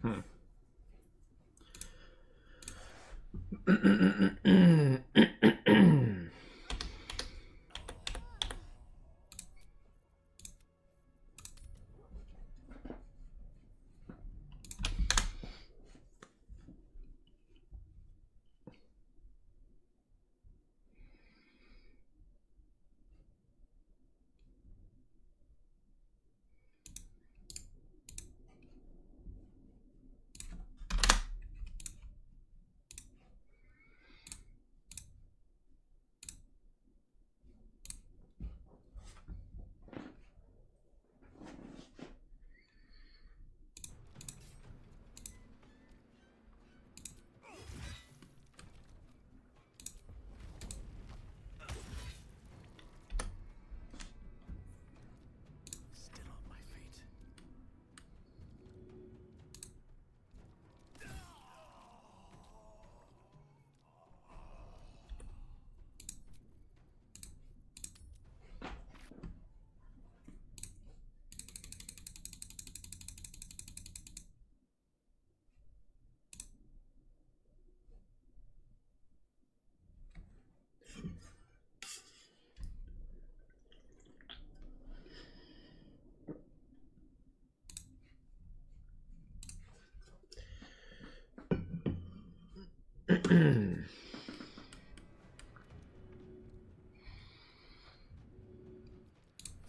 Still on my feet.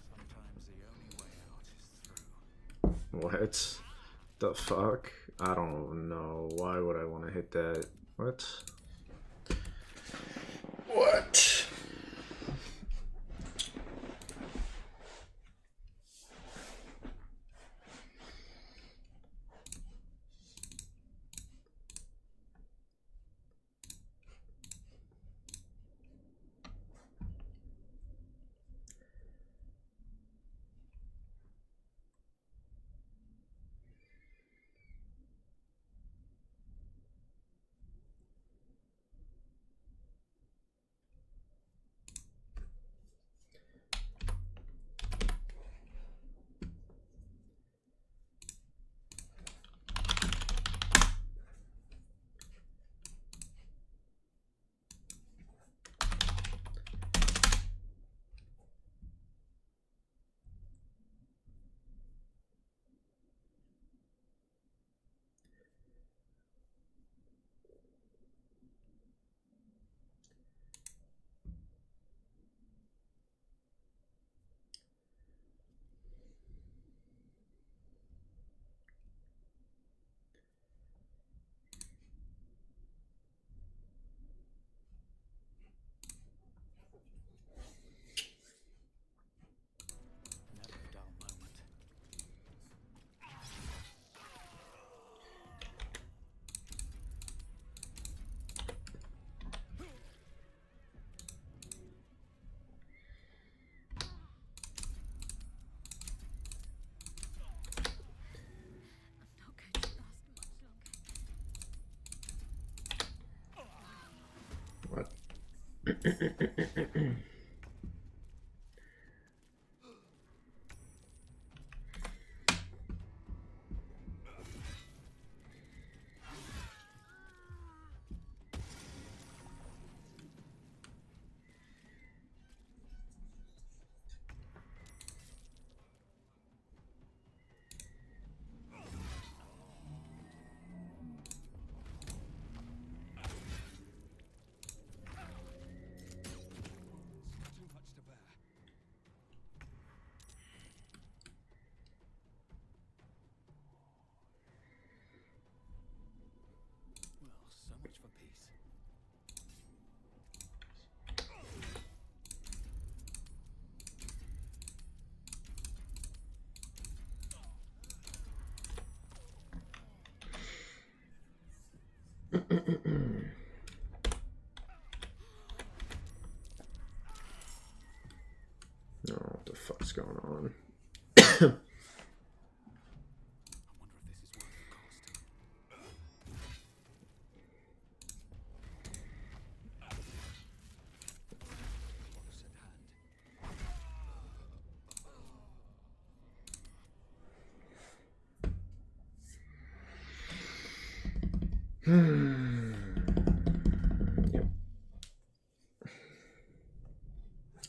Sometimes the only way out is through. What the fuck? I don't know. Why would I want to hit that? What? What? Never a dull moment. I'm not going to last much longer. What? Too much to bear. Well, so much for peace. Oh, what the fuck's going on? I wonder if this is worth the cost. Close at hand. Yep.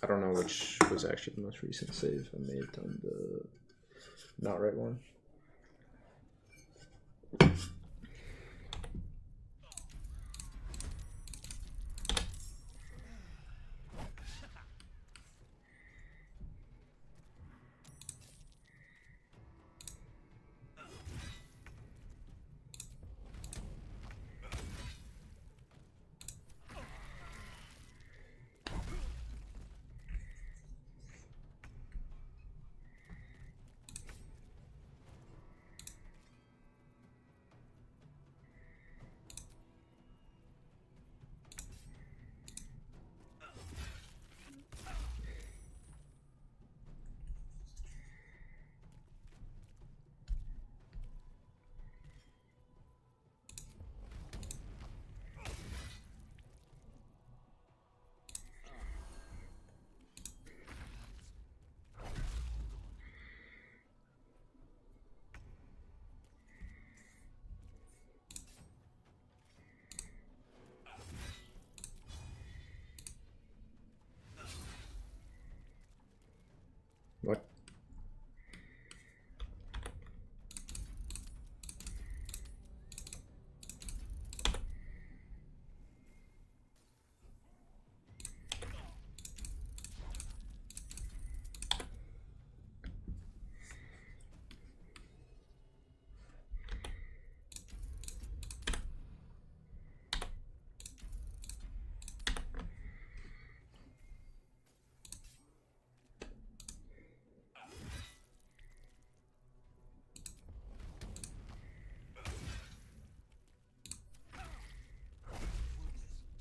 I don't know which was actually the most recent save. I may have done the not right one. What?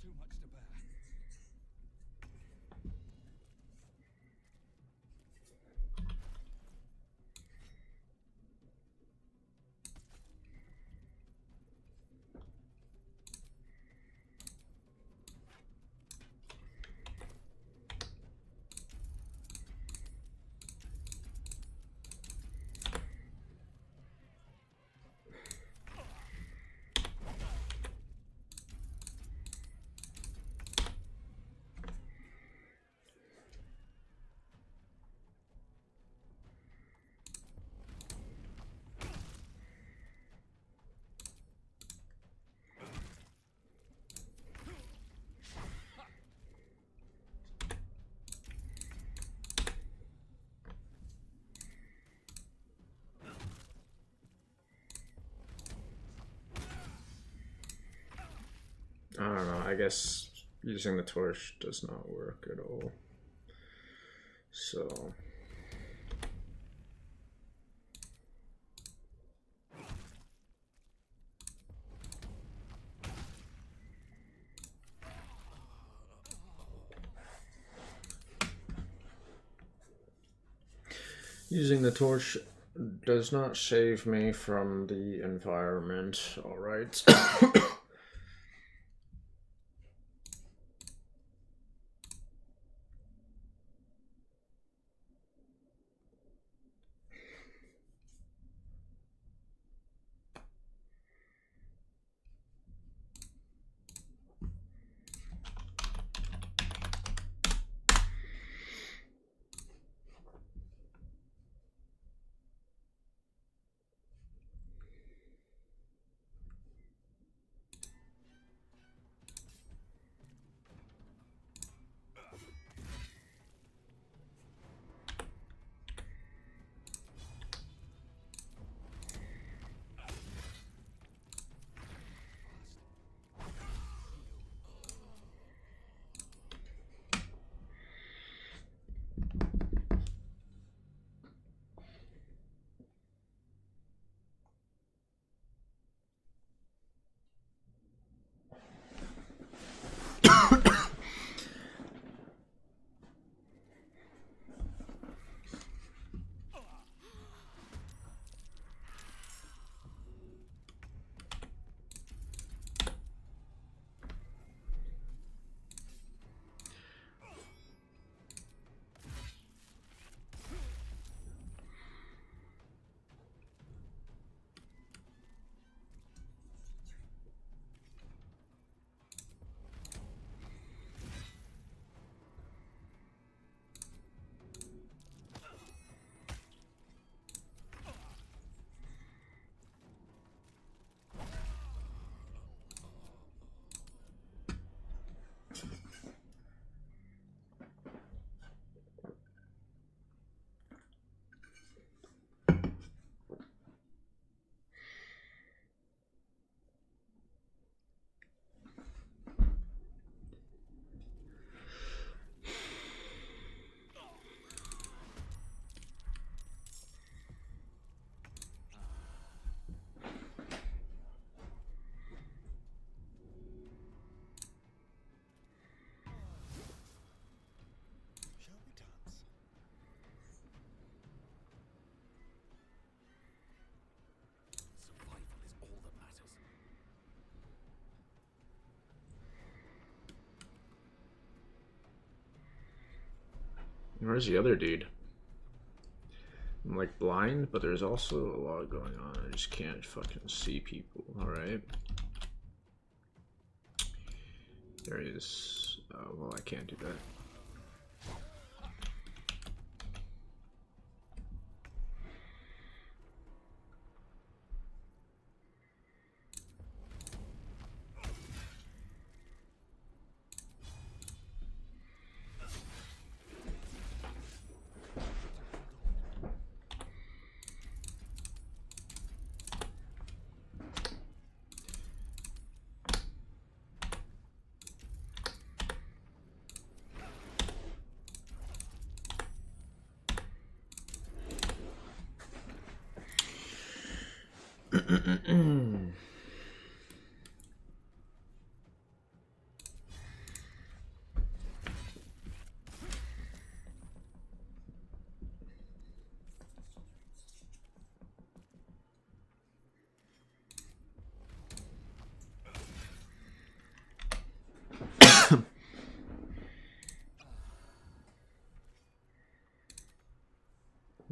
Too much to bear. I don't know. I guess using the torch does not work at all. So. Using the torch does not save me from the environment. Alright. Where's the other dude? I'm like blind, but there's also a lot going on. I just can't fucking see people. Alright. There he is. Well, I can't do that.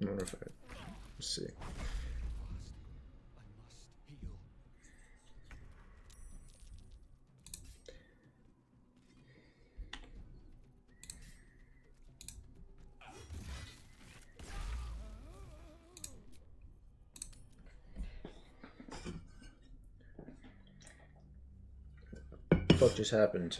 I wonder if let's see. What the fuck just happened?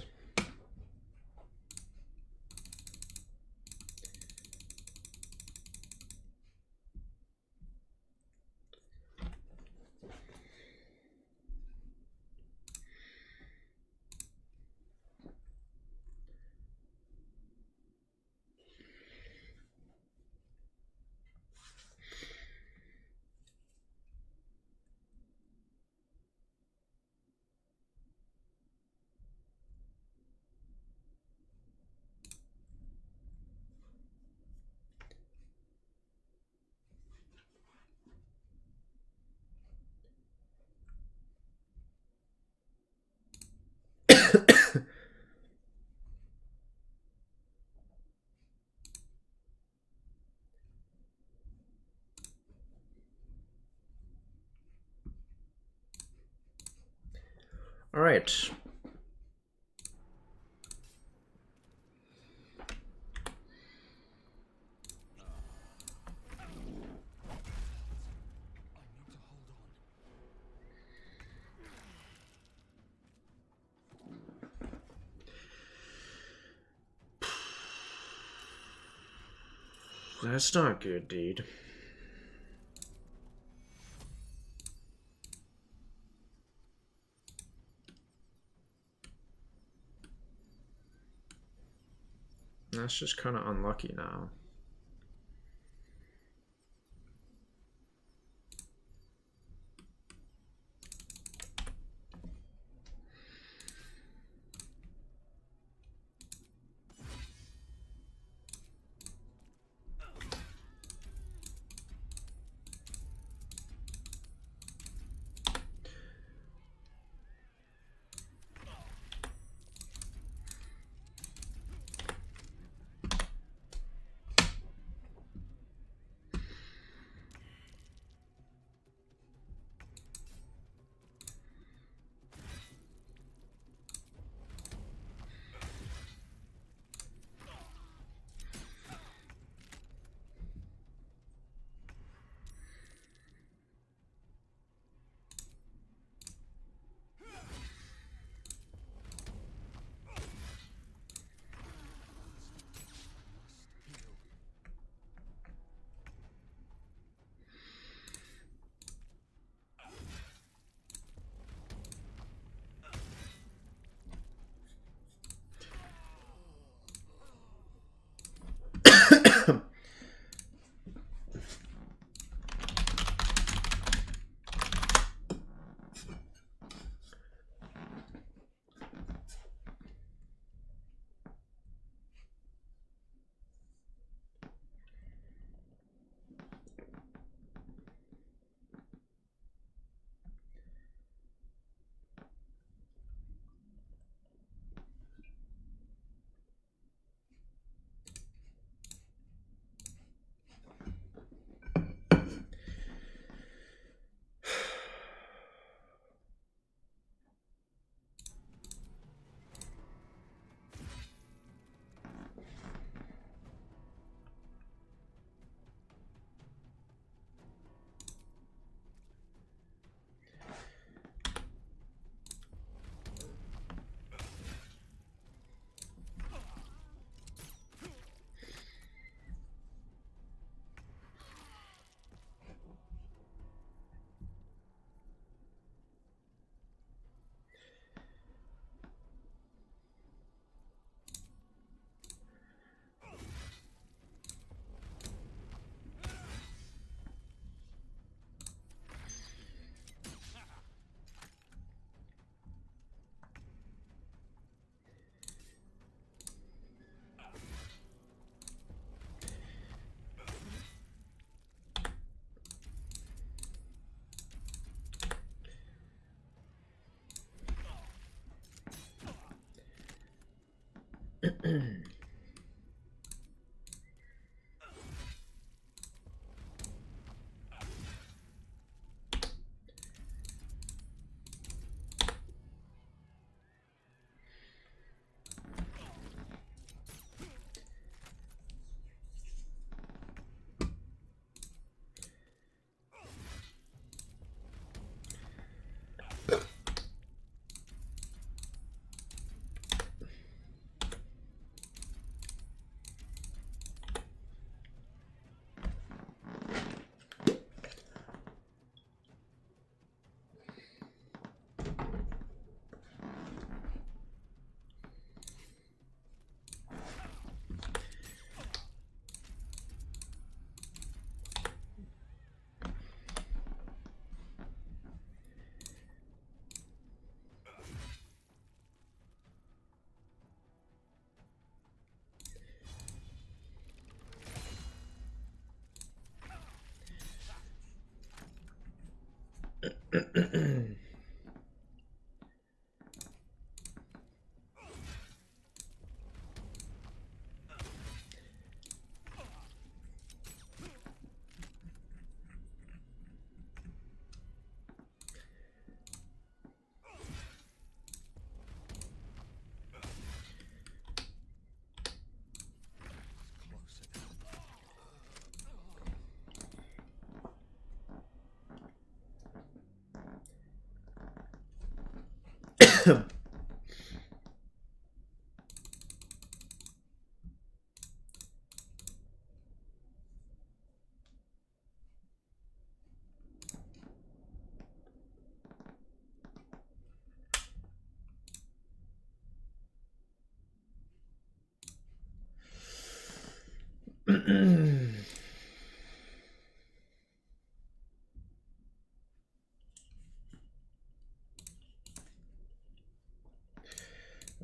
All right. That's not good, dude. That's just kind of unlucky now.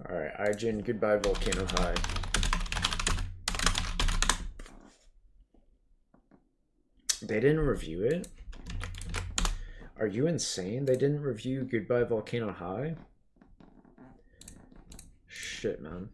Alright, Ijin, goodbye Volcano High. They didn't review it? Are you insane? They didn't review Goodbye Volcano High? Shit, man.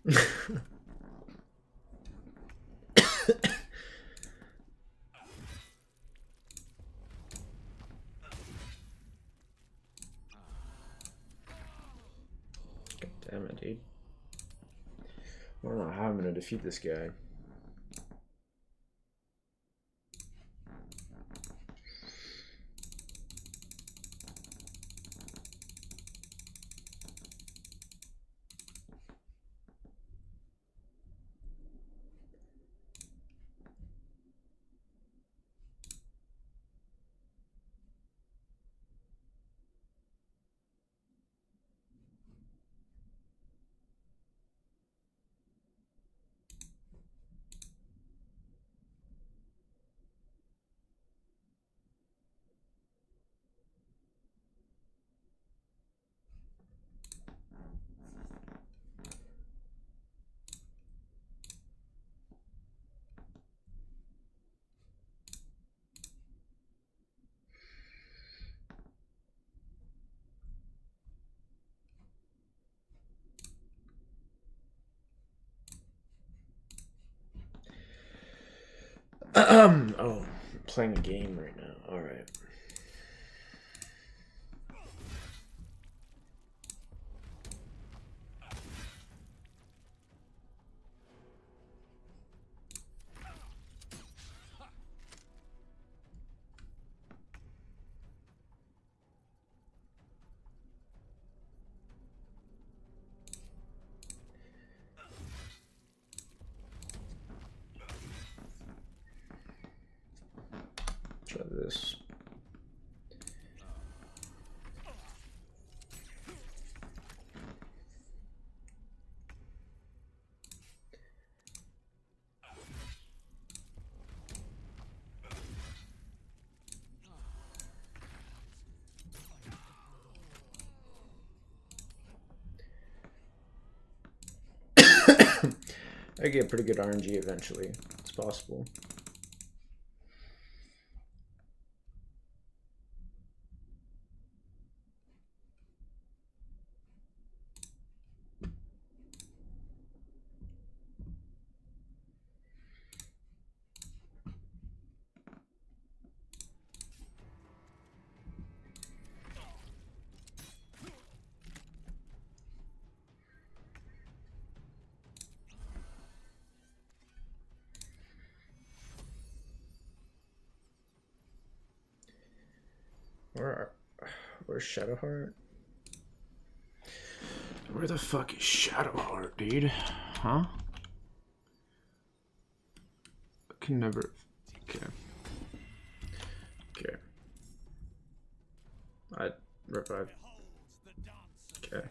God damn it, dude. I don't know how I'm gonna defeat this guy. Oh, I'm playing a game right now. Alright. Try this. I get pretty good RNG eventually. It's possible. Where's Shadowheart? Where the fuck is Shadowheart, dude? Huh? I can never. Okay. Okay. I revive. Okay.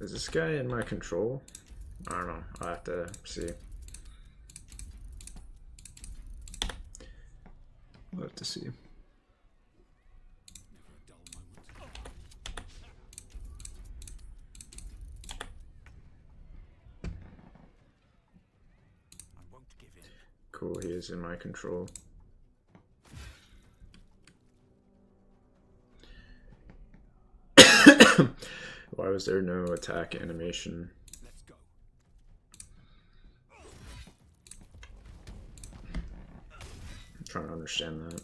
Is this guy in my control? I don't know. I'll have to see. We'll have to see. Never a dull moment. I won't give in. Cool, he is in my control. Why was there no attack animation? Let's go. I'm trying to understand that.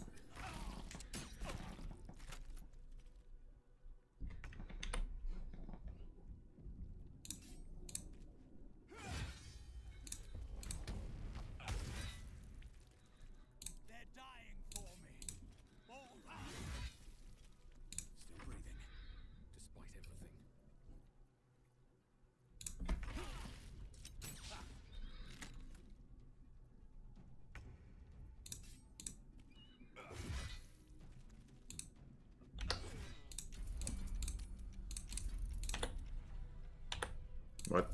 They're dying for me. All that. Still breathing, despite everything. What?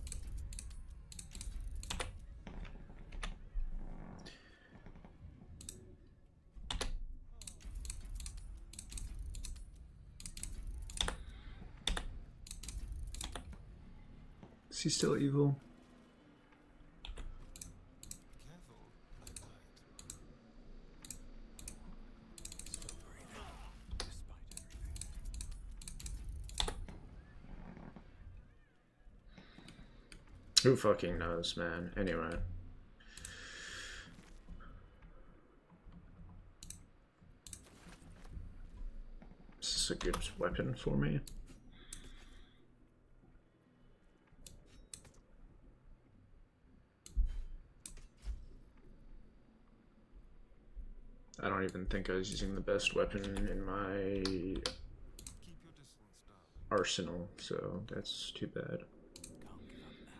Is he still evil? Still breathing, despite everything. Who fucking knows, man? Anyway. Is this a good weapon for me? I don't even think I was using the best weapon in my arsenal, so that's too bad. Can't give up now.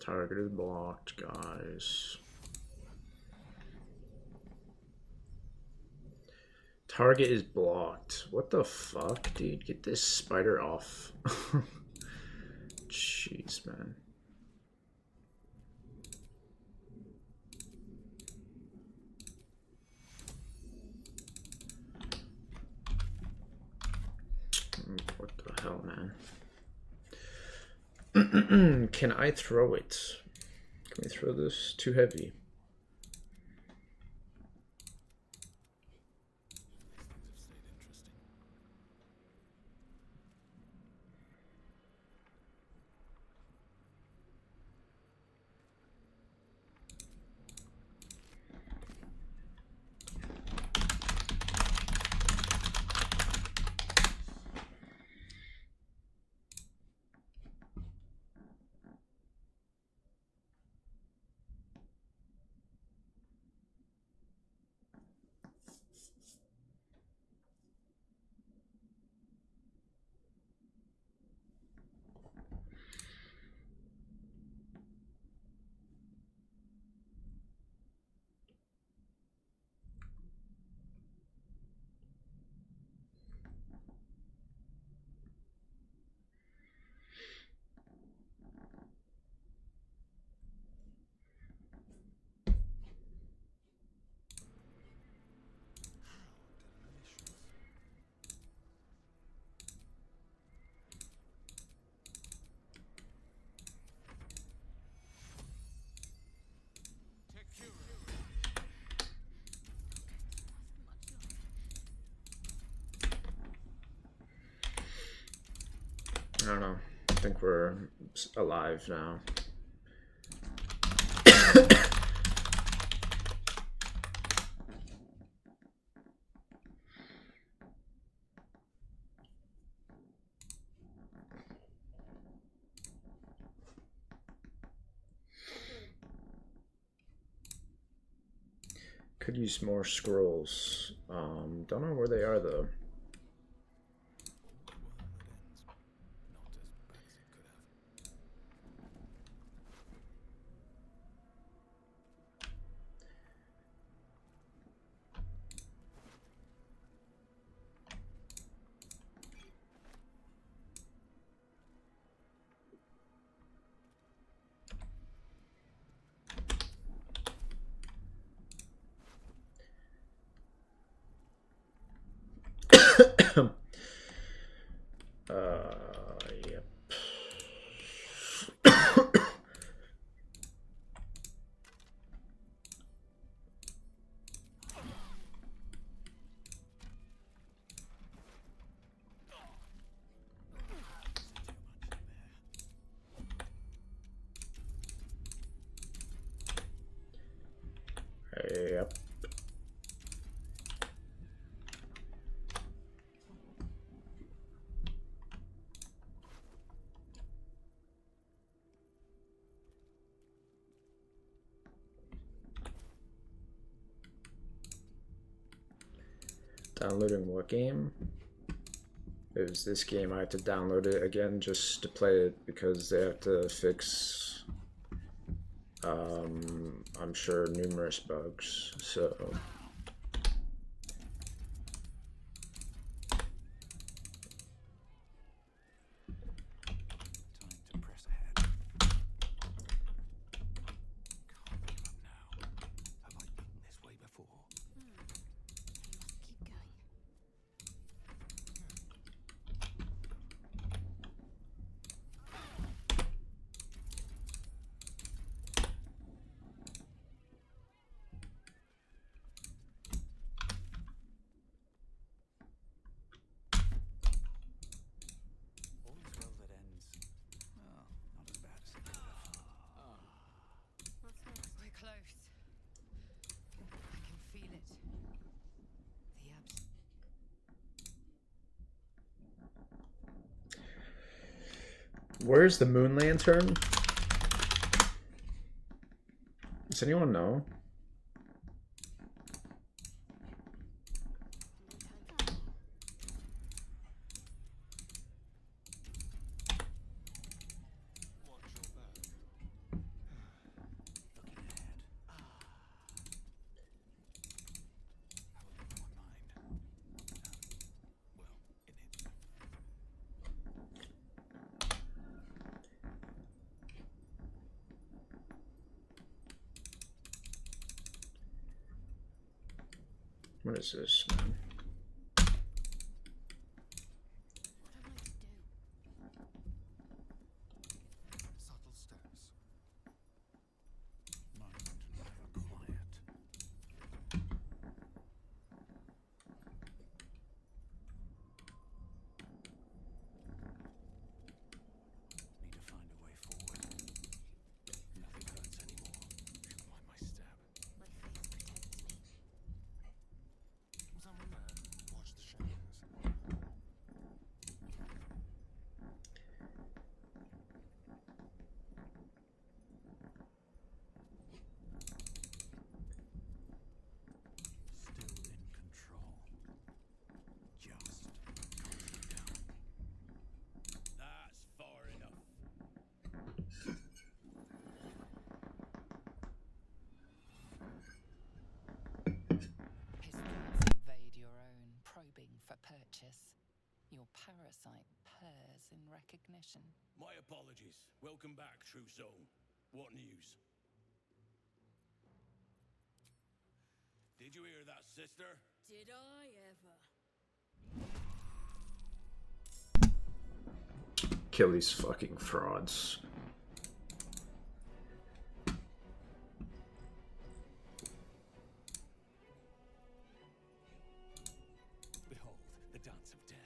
Target is blocked, guys. Target is blocked. What the fuck, dude? Get this spider off. Jeez, man. What the hell, man? Can I throw it? Can we throw this? Too heavy. These things have stayed interesting. I don't know. I think we're alive now. Could use more scrolls. Don't know where they are though. Yep. Yep. Downloading what game? It was this game. I had to download it again just to play it because they have to fix, I'm sure, numerous bugs. So Time to press ahead. Can't give up now. Have I been this way before? You must keep going. All's well that ends. Well, not as bad as it could have. What's next? We're close. I can feel it. The abs. where's the moon lantern? Does anyone know? Looking ahead. Have a look at my mind. Well, in it. What is this, man? What am I to do? Subtle steps. Moment never quiet. Need to find a way forward. Nothing hurts anymore. Feel like my stab. My face protects me. Was someone there? Watch the shadows. Still in control. Just can't slow down. That's far enough. His thoughts invade your own, probing for purchase. Your parasite purrs in recognition. My apologies. Welcome back, True Soul. What news? Did you hear that, sister? Did I ever? Kill these fucking frauds. Behold, the dance of death.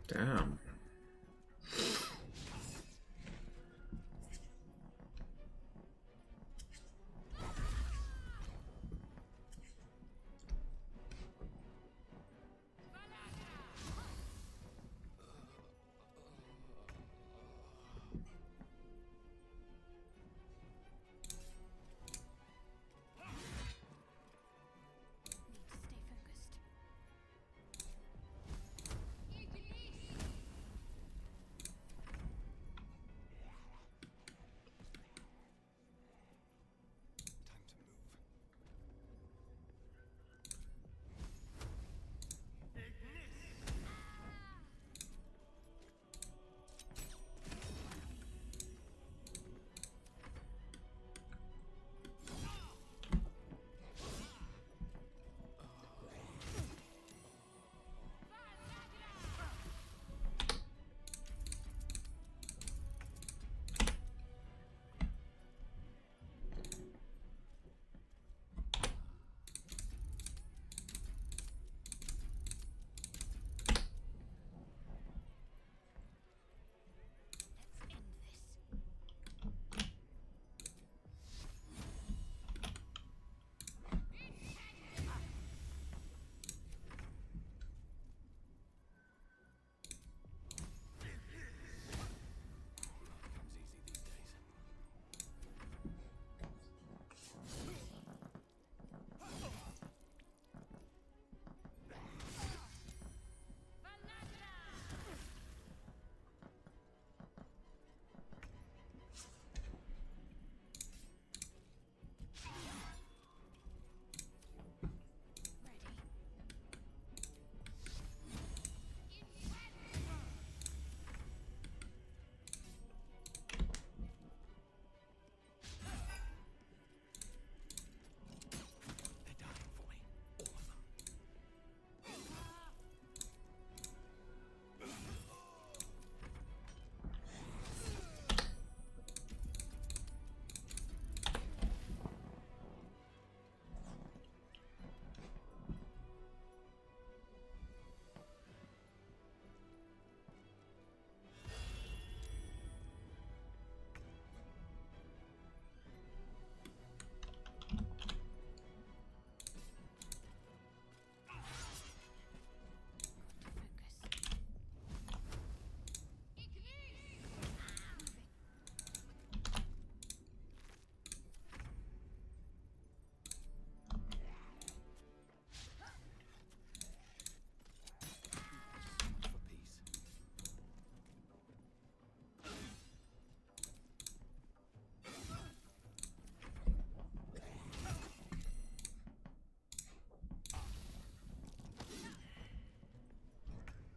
Damn.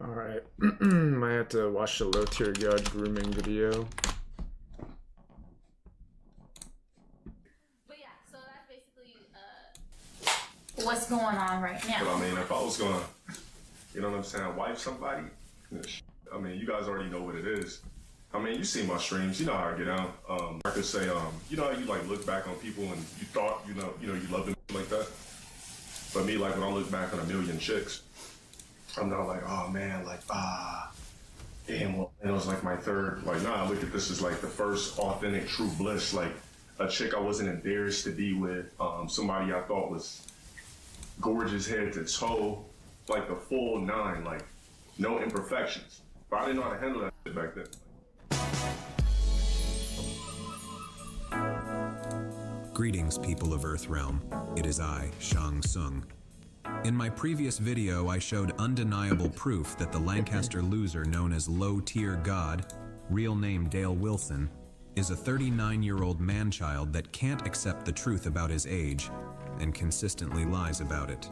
Alright. Might have to watch the low tier god grooming video. But yeah, so that's basically what's going on right now. But I mean, if I was gonna, you know what I'm saying, wife somebody, I mean, you guys already know what it is. I mean, you see my streams, you know how I get down. I could say, you know how you like look back on people and you thought, you know, you love them like that. But me, like when I look back on a million chicks, I'm not like, oh man, like, damn, well, it was like my third. Like, nah, I look at this as like the first authentic true bliss. Like a chick I wasn't embarrassed to be with, somebody I thought was gorgeous head to toe, like the full 9, like no imperfections. But I didn't know how to handle that shit back then. Greetings, people of Earthrealm. It is I, Shang Tsung. In my previous video, I showed undeniable proof that the Lancaster loser known as Low Tier God, real name Dale Wilson, is a 39-year-old man-child that can't accept the truth about his age and consistently lies about it.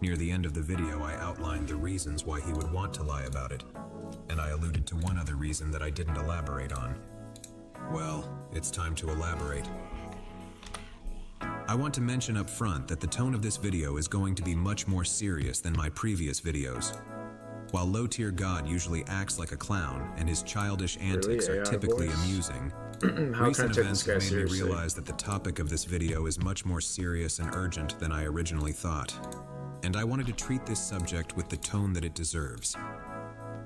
Near the end of the video, I outlined the reasons why he would want to lie about it, and I alluded to one other reason that I didn't elaborate on. Well, it's time to elaborate. I want to mention up front that the tone of this video is going to be much more serious than my previous videos. While Low Tier God usually acts like a clown and his childish antics are typically amusing, recent events have made me realize that the topic of this video is much more serious and urgent than I originally thought. And I wanted to treat this subject with the tone that it deserves.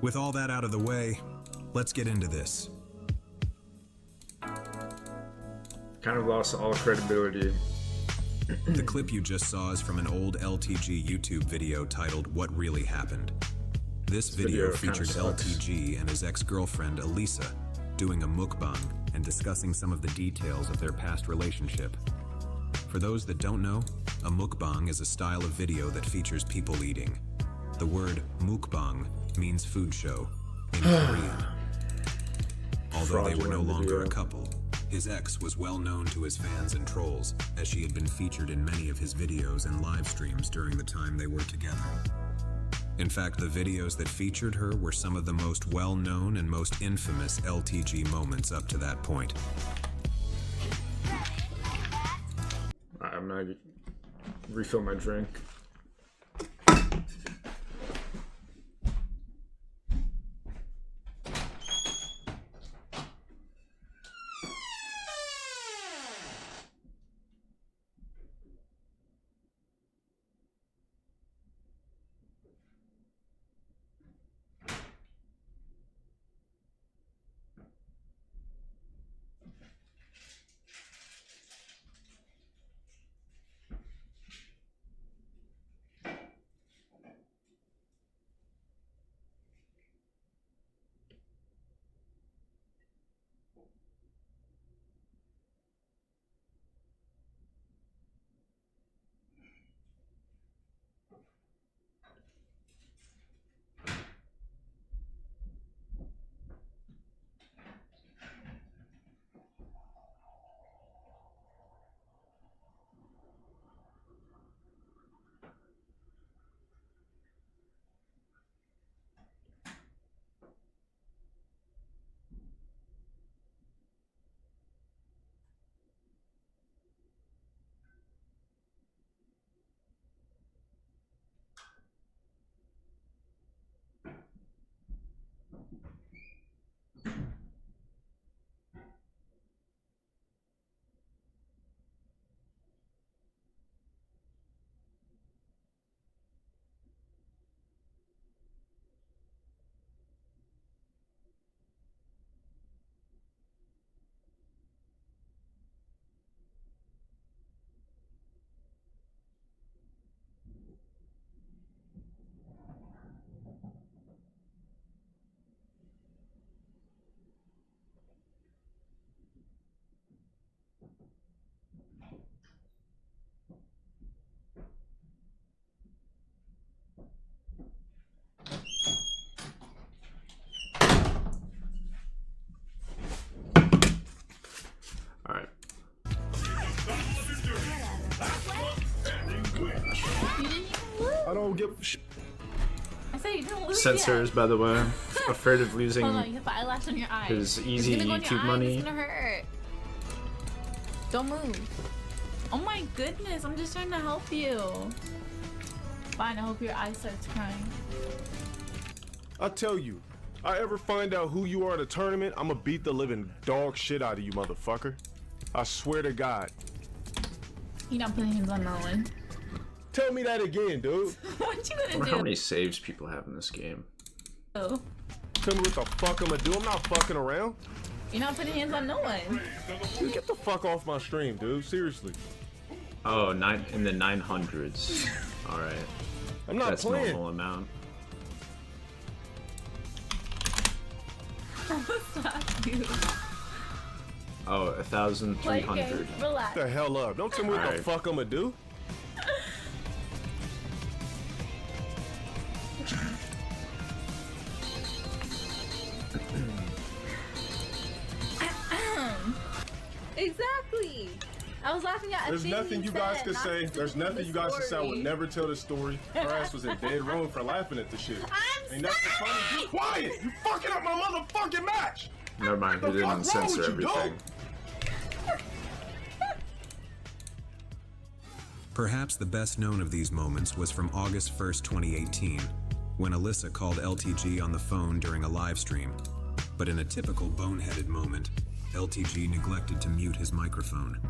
With all that out of the way, let's get into this. Kind of lost all credibility. The clip you just saw is from an old LTG YouTube video titled What Really Happened. This video video kinda featured sucks. LTG and his ex-girlfriend Elisa doing a mukbang and discussing some of the details of their past relationship. For those that don't know, a mukbang is a style of video that features people eating. The word mukbang means food show in Korean. Although they were no Fraudulent longer a video. couple, his ex was well known to his fans and trolls, as she had been featured in many of his videos and live streams during the time they were together. In fact, the videos that featured her were some of the most well-known and most infamous LTG moments up to that point. I'm gonna refill my drink. Alright. I don't give a shit. I said you didn't lose Censors, by the way. Afraid of losing yet. Hold on, you have the eyelash on your eye. his It's easy gonna go in your YouTube eye, money. It's gonna hurt. Don't move. Oh my goodness, I'm just trying to help you. Fine, I hope your eye starts crying. I tell you, I ever find out who you are at a tournament, I'ma beat the living dog shit out of you, motherfucker. I swear to God. You're not putting hands on no one. Tell me that again, dude. What you I wonder gonna how do? many saves people have in this game. Oh, Tell me what the fuck I'ma do. I'm not fucking around. you're not putting hands on no one. Dude, get the fuck off my stream, dude. Seriously. Oh, in the 900s. Alright. I'm not That's playing. normal amount. What's that, dude? Oh, Play game. 1,300. Relax. Get the hell up. Don't tell me what the Alright. fuck I'ma do. Exactly. I was laughing at. a There's thing nothing you guys could said, say. not There's the nothing you guys could say. I would story. never tell this story. Her ass was in dead wrong for laughing at the shit. I'm Ain't nothing funny. Be quiet. You fucking up my motherfucking match. Never mind, he The fuck wrong didn't censor with you, dog? everything. Perhaps the best known of these moments was from August 1st, 2018, when Alyssa called LTG on the phone during a live stream. But in a typical boneheaded moment, LTG neglected to mute his microphone.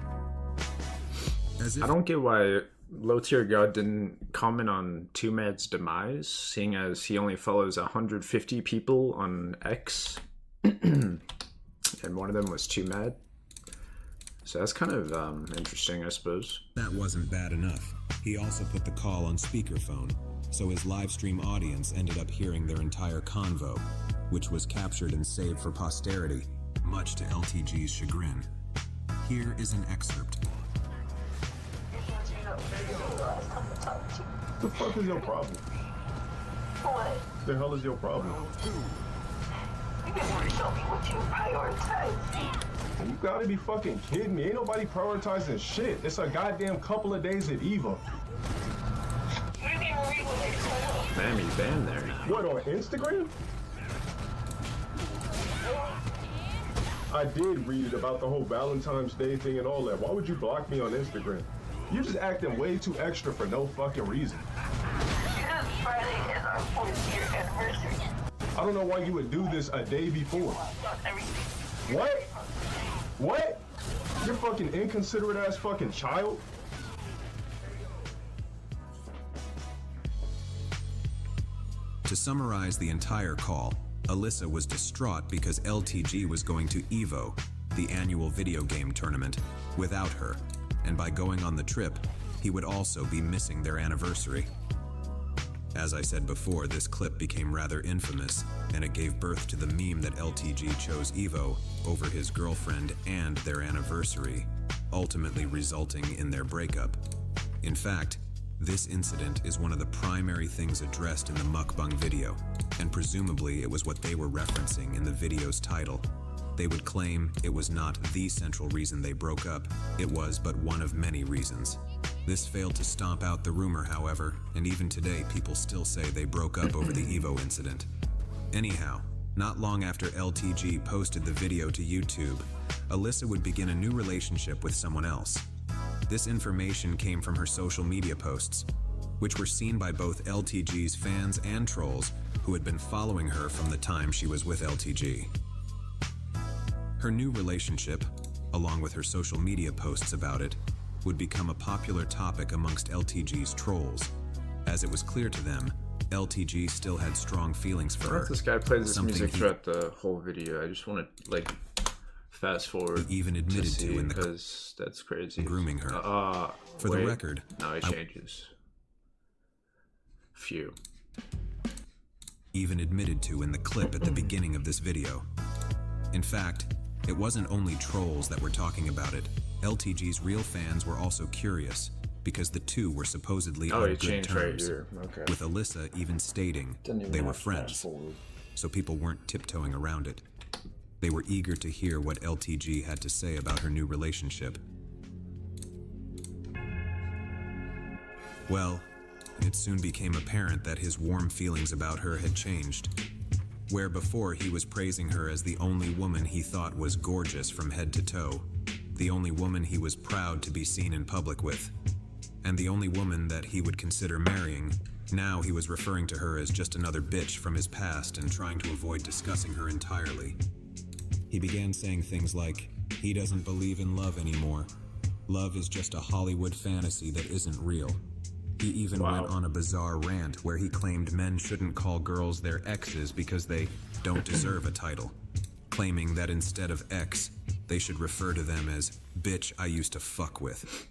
As if I don't get why Low tier god didn't comment on Two Mad's demise, seeing as he only follows 150 people on X, and one of them was Two Mad. So that's kind of interesting, I suppose. That wasn't bad enough. He also put the call on speakerphone, so his live stream audience ended up hearing their entire convo, which was captured and saved for posterity, much to LTG's chagrin. Here is an excerpt. The fuck is your problem? What? The hell is your problem? You can show me what you prioritize. You gotta be fucking kidding me. Ain't nobody prioritizing shit. It's a goddamn couple of days at EVO. You didn't even read what they said. Man, he's banned there. What, on Instagram? I did read about the whole Valentine's Day thing and all that. Why would you block me on Instagram? You're just acting way too extra for no fucking reason. Because Friday is our 4th year anniversary. I don't know why you would do this a day before. What? What? You're fucking inconsiderate ass fucking child? To summarize the entire call, Alyssa was distraught because LTG was going to EVO, the annual video game tournament, without her, and by going on the trip, he would also be missing their anniversary. As I said before, this clip became rather infamous, and it gave birth to the meme that LTG chose EVO over his girlfriend and their anniversary, ultimately resulting in their breakup. In fact, this incident is one of the primary things addressed in the mukbang video, and presumably it was what they were referencing in the video's title. They would claim it was not the central reason they broke up, it was but one of many reasons. This failed to stomp out the rumor, however, and even today people still say they broke up over the EVO incident. Anyhow, not long after LTG posted the video to YouTube, Alyssa would begin a new relationship with someone else. This information came from her social media posts, which were seen by both LTG's fans and trolls who had been following her from the time she was with LTG. Her new relationship, along with her social media posts about it, would become a popular topic amongst LTG's trolls, as it was clear to them LTG still had strong feelings for I wonder her. if this guy plays this something music he throughout the whole video. I just want to like fast forward. He even admitted to, to in the because that's crazy. grooming her. For wait. the record, No, it changes. Phew. even admitted to in the clip at the beginning of this video. In fact, it wasn't only trolls that were talking about it. LTG's real fans were also curious, because the two were supposedly on he good changed terms, right here. Okay. with Alyssa even stating they were friends, so people weren't tiptoeing around it. They were eager to hear what LTG had to say about her new relationship. Well, it soon became apparent that his warm feelings about her had changed. Where before he was praising her as the only woman he thought was gorgeous from head to toe, the only woman he was proud to be seen in public with, and the only woman that he would consider marrying, now he was referring to her as just another bitch from his past and trying to avoid discussing her entirely. He began saying things like, he doesn't believe in love anymore. Love is just a Hollywood fantasy that isn't real. He even went on a bizarre rant where he claimed men shouldn't call girls their exes because they don't deserve a title, claiming that instead of ex, they should refer to them as bitch I used to fuck with.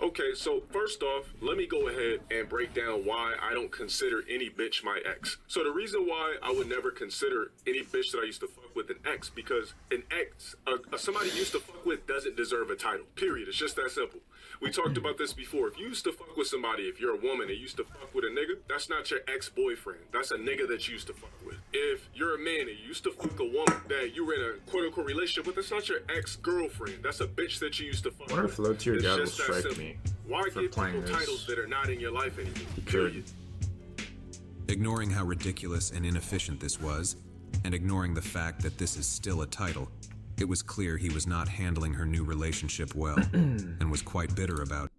Okay, so first off, let me go ahead and break down why I don't consider any bitch my ex. So the reason why I would never consider any bitch that I used to fuck with an ex, because an ex, somebody you used to fuck with doesn't deserve a title, period. It's just that simple. We talked about this before. If you used to fuck with somebody, if you're a woman and you used to fuck with a nigga, that's not your ex-boyfriend. That's a nigga that you used to fuck with. If you're a man and you used to fuck a woman that you were in a quote-unquote relationship with, that's not your ex-girlfriend. That's a bitch that you used to fuck I wonder with. if low tier It's god will just that strike simple. me Why for give playing people this. titles that are not in your life anymore? He could. Period. Ignoring how ridiculous and inefficient this was, and ignoring the fact that this is still a title, it was clear he was not handling her new relationship well, and was quite bitter about it.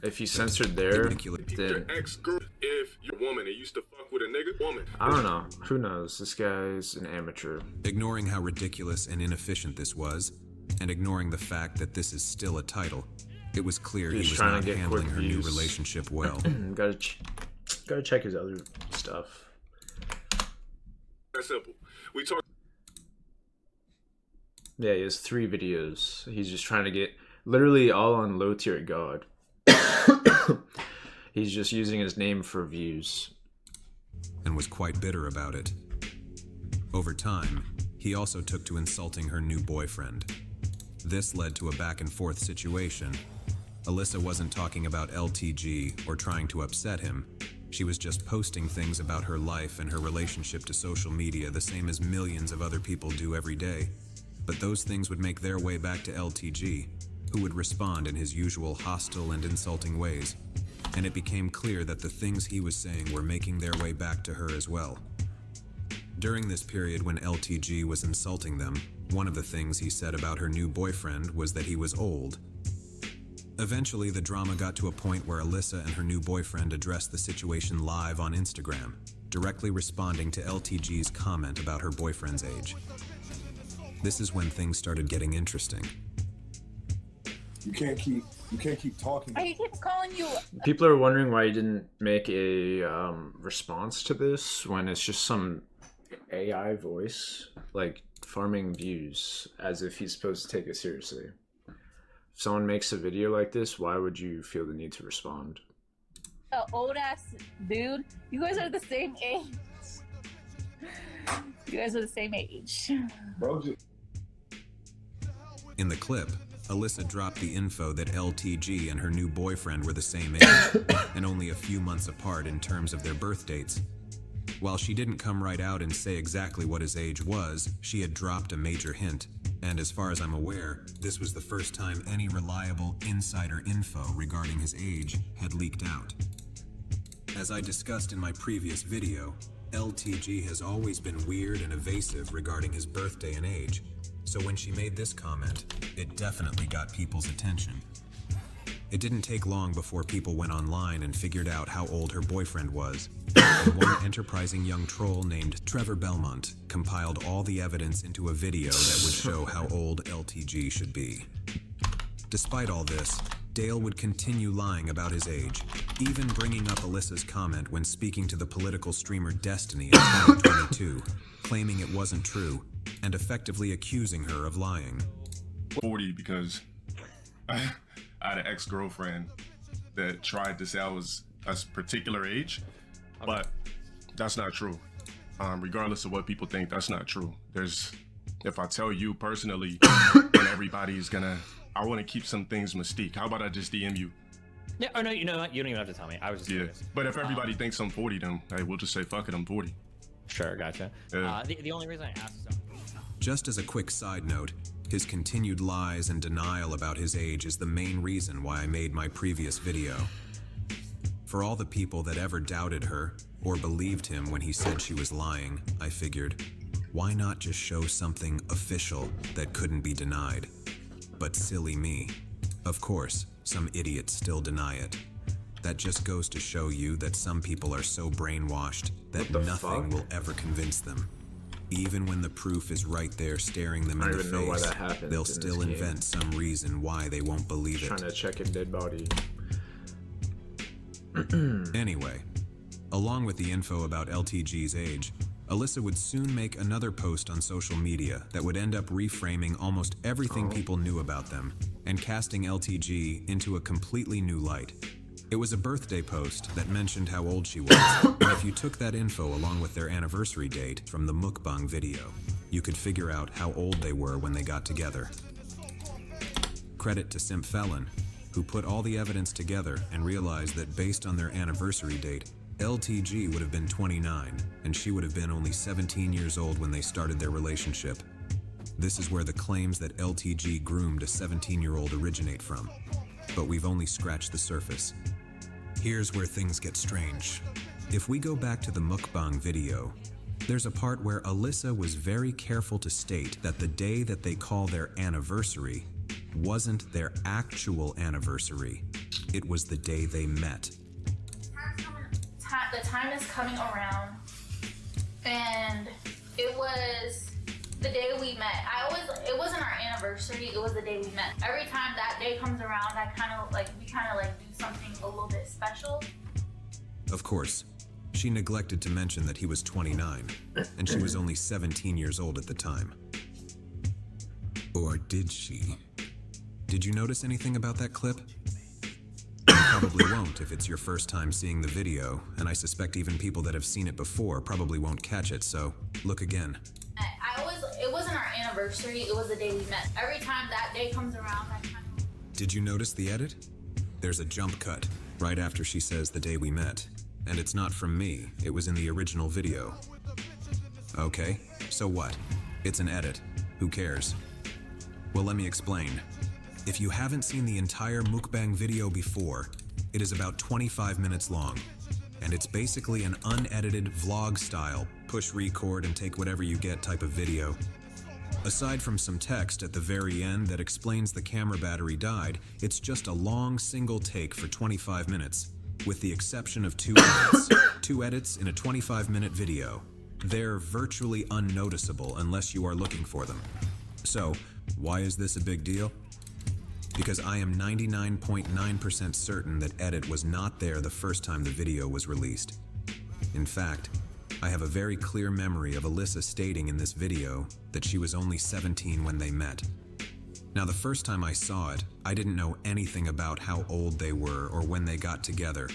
If he censored there, Ridiculous. Your then ex-girl, if you're a woman and you used to fuck with a nigga, woman. I don't know. Who knows? This guy's an amateur. Ignoring how ridiculous and inefficient this was, and ignoring the fact that this is still a title, It was clear he He's was trying not to get handling quick her new views. relationship well. Gotta check his other stuff. That's simple. We talk. Yeah, he has 3 videos. He's just trying to get literally all on low tier god. He's just using his name for views. And was quite bitter about it. Over time, he also took to insulting her new boyfriend. This led to a back and forth situation. Alyssa wasn't talking about LTG or trying to upset him. She was just posting things about her life and her relationship to social media the same as millions of other people do every day. But those things would make their way back to LTG, who would respond in his usual hostile and insulting ways. And it became clear that the things he was saying were making their way back to her as well. During this period when LTG was insulting them, one of the things he said about her new boyfriend was that he was old. Eventually, the drama got to a point where Alyssa and her new boyfriend addressed the situation live on Instagram, directly responding to LTG's comment about her boyfriend's age. This is when things started getting interesting. You can't keep talking. He keeps calling you. People are wondering why he didn't make a response to this when it's just some AI voice, like farming views, as if he's supposed to take it seriously. If someone makes a video like this, why would you feel the need to respond? Old ass dude. You guys are the same age. You guys are the same age. Bro, just... In the clip, Alyssa dropped the info that LTG and her new boyfriend were the same age, and only a few months apart in terms of their birth dates. While she didn't come right out and say exactly what his age was, she had dropped a major hint, and as far as I'm aware, this was the first time any reliable insider info regarding his age had leaked out. As I discussed in my previous video, LTG has always been weird and evasive regarding his birthday and age, so when she made this comment, it definitely got people's attention. It didn't take long before people went online and figured out how old her boyfriend was, and one enterprising young troll named Trevor Belmont compiled all the evidence into a video that would show how old LTG should be. Despite all this, Dale would continue lying about his age, even bringing up Alyssa's comment when speaking to the political streamer Destiny in 2022, claiming it wasn't true, and effectively accusing her of lying. 40 because I had an ex-girlfriend that tried to say I was a particular age, but that's not true. Regardless of what people think, that's not true. If I tell you personally, then everybody's gonna, I want to keep some things mystique. How about I just DM you? Yeah, oh no, you know what? You don't even have to tell me. I was just curious. But if everybody thinks I'm 40, then hey, we'll just say, fuck it, I'm 40. Sure, gotcha. The only reason I asked is... Just as a quick side note, his continued lies and denial about his age is the main reason why I made my previous video. For all the people that ever doubted her or believed him when he said she was lying, I figured, why not just show something official that couldn't be denied? But silly me. Of course, some idiots still deny it. That just goes to show you that some people are so brainwashed that nothing will ever convince them. Even when the proof is right there staring them in the face, they'll still invent some reason why they won't believe it. Trying to check a dead body. Anyway, along with the info about LTG's age, Alyssa would soon make another post on social media that would end up reframing almost everything people knew about them and casting LTG into a completely new light. It was a birthday post that mentioned how old she was, and if you took that info along with their anniversary date from the mukbang video, you could figure out how old they were when they got together. Credit to Simp Felon, who put all the evidence together and realized that based on their anniversary date, LTG would have been 29, and she would have been only 17 years old when they started their relationship. This is where the claims that LTG groomed a 17-year-old originate from, but we've only scratched the surface. Here's where things get strange. If we go back to the mukbang video, there's a part where Alyssa was very careful to state that the day that they call their anniversary wasn't their actual anniversary. It was the day they met. The time is coming around, and it was The day we met. It wasn't our anniversary, it was the day we met. Every time that day comes around, we kind of like do something a little bit special. Of course, she neglected to mention that he was 29, and she was only 17 years old at the time. Or did she? Did you notice anything about that clip? You probably won't if it's your first time seeing the video, and I suspect even people that have seen it before probably won't catch it, so look again. It wasn't our anniversary, it was the day we met. Every time that day comes around, I kind of... Did you notice the edit? There's a jump cut right after she says the day we met. And it's not from me, it was in the original video. Okay, so what? It's an edit. Who cares? Well, let me explain. If you haven't seen the entire mukbang video before, it is about 25 minutes long. And it's basically an unedited vlog style, push record and take whatever you get type of video. Aside from some text at the very end that explains the camera battery died, it's just a long single take for 25 minutes, with the exception of 2 edits. 2 edits in a 25-minute video. They're virtually unnoticeable unless you are looking for them. So, why is this a big deal? Because I am 99.9% certain that edit was not there the first time the video was released. In fact, I have a very clear memory of Alyssa stating in this video that she was only 17 when they met. Now, the first time I saw it, I didn't know anything about how old they were or when they got together.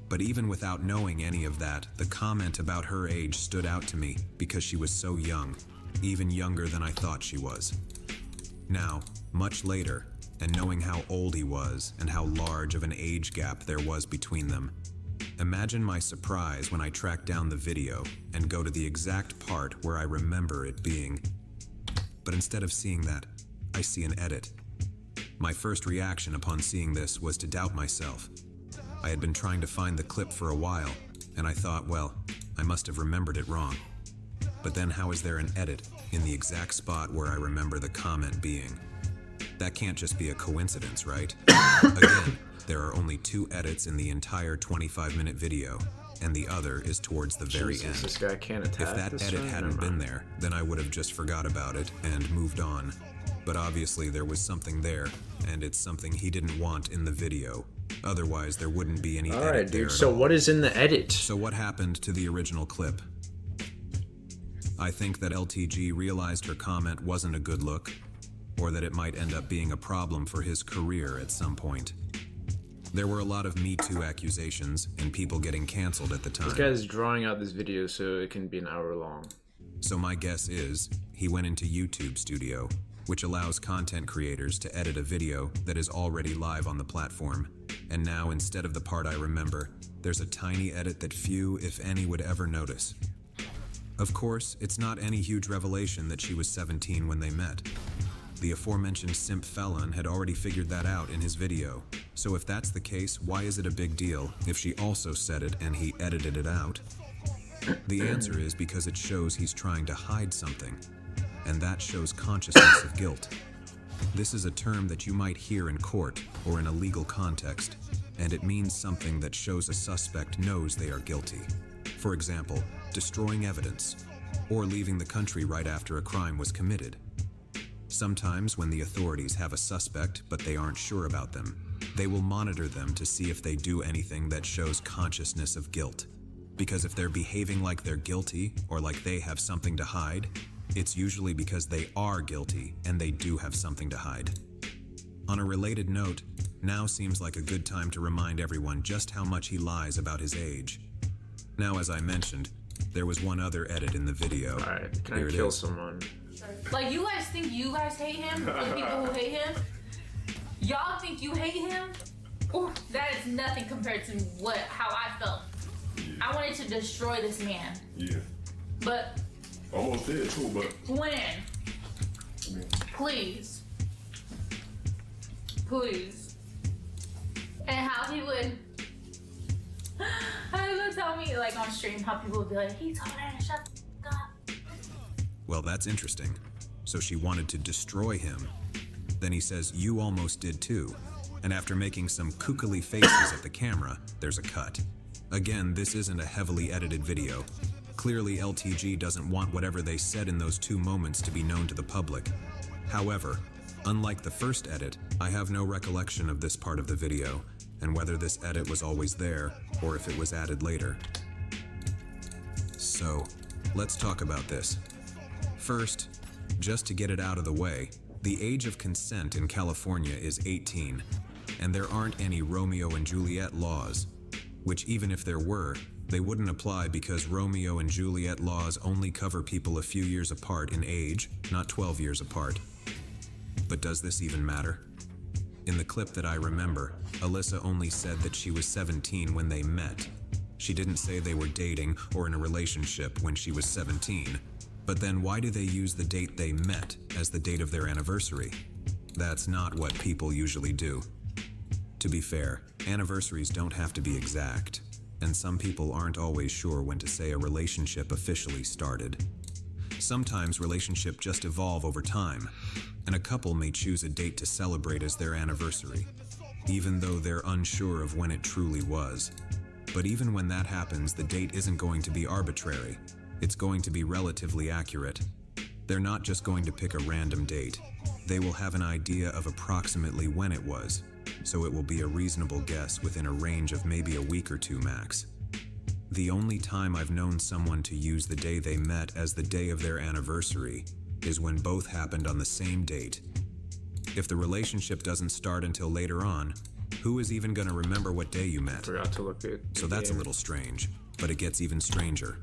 But even without knowing any of that, the comment about her age stood out to me because she was so young, even younger than I thought she was. Now, much later, and knowing how old he was and how large of an age gap there was between them, imagine my surprise when I track down the video and go to the exact part where I remember it being. But instead of seeing that, I see an edit. My first reaction upon seeing this was to doubt myself. I had been trying to find the clip for a while, and I thought, well, I must have remembered it wrong. But then how is there an edit in the exact spot where I remember the comment being? That can't just be a coincidence, right? Again, there are only 2 edits in the entire 25-minute video, and the other is towards the very end. This guy can't attack. If that edit hadn't been there, then I would have just forgot about it and moved on. But obviously there was something there, and it's something he didn't want in the video. Otherwise, there wouldn't be any edit Alright, there dude, at so all. what is in the edit? So what happened to the original clip? I think that LTG realized her comment wasn't a good look, or that it might end up being a problem for his career at some point. There were a lot of Me Too accusations and people getting canceled at the time. This guy's drawing out this video so it can be an hour long. So my guess is, he went into YouTube Studio, which allows content creators to edit a video that is already live on the platform. And now, instead of the part I remember, there's a tiny edit that few, if any, would ever notice. Of course, it's not any huge revelation that she was 17 when they met. The aforementioned simp felon had already figured that out in his video. So if that's the case, why is it a big deal if she also said it and he edited it out? The answer is because it shows he's trying to hide something, and that shows consciousness of guilt. This is a term that you might hear in court or in a legal context, and it means something that shows a suspect knows they are guilty. For example, destroying evidence, or leaving the country right after a crime was committed. Sometimes when the authorities have a suspect but they aren't sure about them, they will monitor them to see if they do anything that shows consciousness of guilt. Because if they're behaving like they're guilty or like they have something to hide, it's usually because they are guilty and they do have something to hide. On a related note, now seems like a good time to remind everyone just how much he lies about his age. Now, as I mentioned, there was one other edit in the video. Alright, can Here I it kill is. someone? Like, you guys think you guys hate him? The people who hate him? Y'all think you hate him? Ooh, that is nothing compared to how I felt. I wanted to destroy this man. Yeah. But Almost did too, but when? Please. Please. And how he would tell me, like, on stream, how people would be like, he told her to shut the fuck up. Well, that's interesting. So she wanted to destroy him. Then he says, you almost did too. And after making some kookily faces at the camera, there's a cut. Again, this isn't a heavily edited video. Clearly, LTG doesn't want whatever they said in those 2 moments to be known to the public. However, unlike the first edit, I have no recollection of this part of the video, and whether this edit was always there, or if it was added later. So, let's talk about this. First, just to get it out of the way, the age of consent in California is 18, and there aren't any Romeo and Juliet laws, which even if there were, they wouldn't apply because Romeo and Juliet laws only cover people a few years apart in age, not 12 years apart. But does this even matter? In the clip that I remember, Alyssa only said that she was 17 when they met. She didn't say they were dating or in a relationship when she was 17. But then why do they use the date they met as the date of their anniversary? That's not what people usually do. To be fair, anniversaries don't have to be exact, and some people aren't always sure when to say a relationship officially started. Sometimes relationships just evolve over time, and a couple may choose a date to celebrate as their anniversary, even though they're unsure of when it truly was. But even when that happens, the date isn't going to be arbitrary. It's going to be relatively accurate. They're not just going to pick a random date. They will have an idea of approximately when it was, so it will be a reasonable guess within a range of maybe a week or 2 max. The only time I've known someone to use the day they met as the day of their anniversary is when both happened on the same date. If the relationship doesn't start until later on, who is even going to remember what day you met? Forgot to look at So that's a little strange, but it gets even stranger.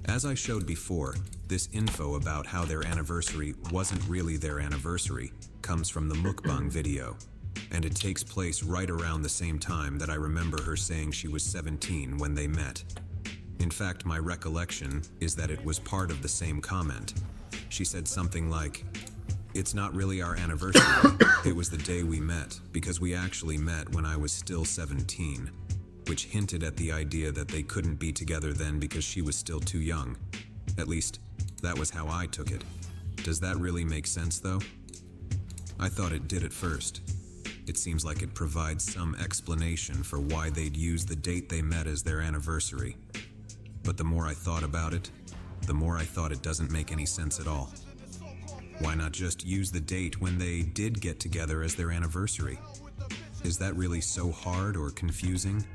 As I showed before, this info about how their anniversary wasn't really their anniversary comes from the mukbang video, and it takes place right around the same time that I remember her saying she was 17 when they met. In fact, my recollection is that it was part of the same comment. She said something like, "It's not really our anniversary, it was the day we met, because we actually met when I was still 17. Which hinted at the idea that they couldn't be together then because she was still too young. At least, that was how I took it. Does that really make sense, though? I thought it did at first. It seems like it provides some explanation for why they'd use the date they met as their anniversary. But the more I thought about it, the more I thought it doesn't make any sense at all. Why not just use the date when they did get together as their anniversary? Is that really so hard or confusing?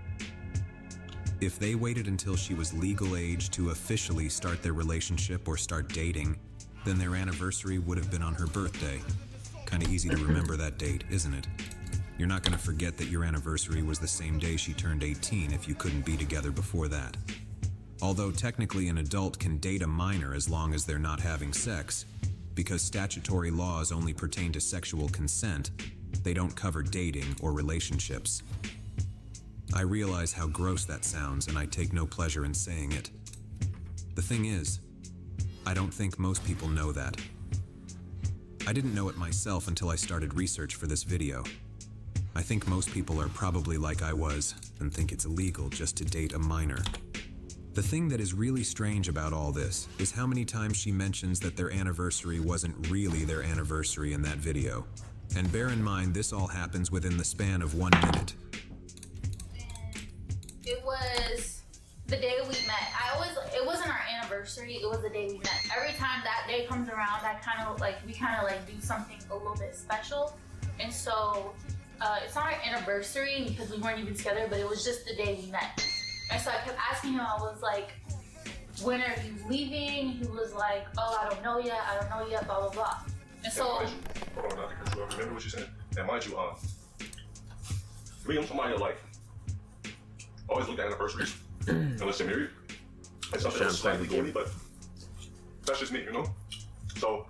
If they waited until she was legal age to officially start their relationship or start dating, then their anniversary would have been on her birthday. Kinda easy to remember that date, isn't it? You're not gonna forget that your anniversary was the same day she turned 18 if you couldn't be together before that. Although technically an adult can date a minor as long as they're not having sex, because statutory laws only pertain to sexual consent, they don't cover dating or relationships. I realize how gross that sounds, and I take no pleasure in saying it. The thing is, I don't think most people know that. I didn't know it myself until I started research for this video. I think most people are probably like I was, and think it's illegal just to date a minor. The thing that is really strange about all this is how many times she mentions that their anniversary wasn't really their anniversary in that video. And bear in mind, this all happens within the span of 1 minute. It was the day we met. It wasn't our anniversary, it was the day we met. Every time that day comes around, we kind of do something a little bit special. And so it's not our anniversary because we weren't even together, but it was just the day we met. And so I kept asking him, I was like, when are you leaving? He was like, oh, I don't know yet, blah, blah, blah. And so... Hold on, not to cut you off. Remember what you said? And mind you, me and somebody always look at anniversaries unless they're married. It's something that's slightly corny, but that's just me, you know? So,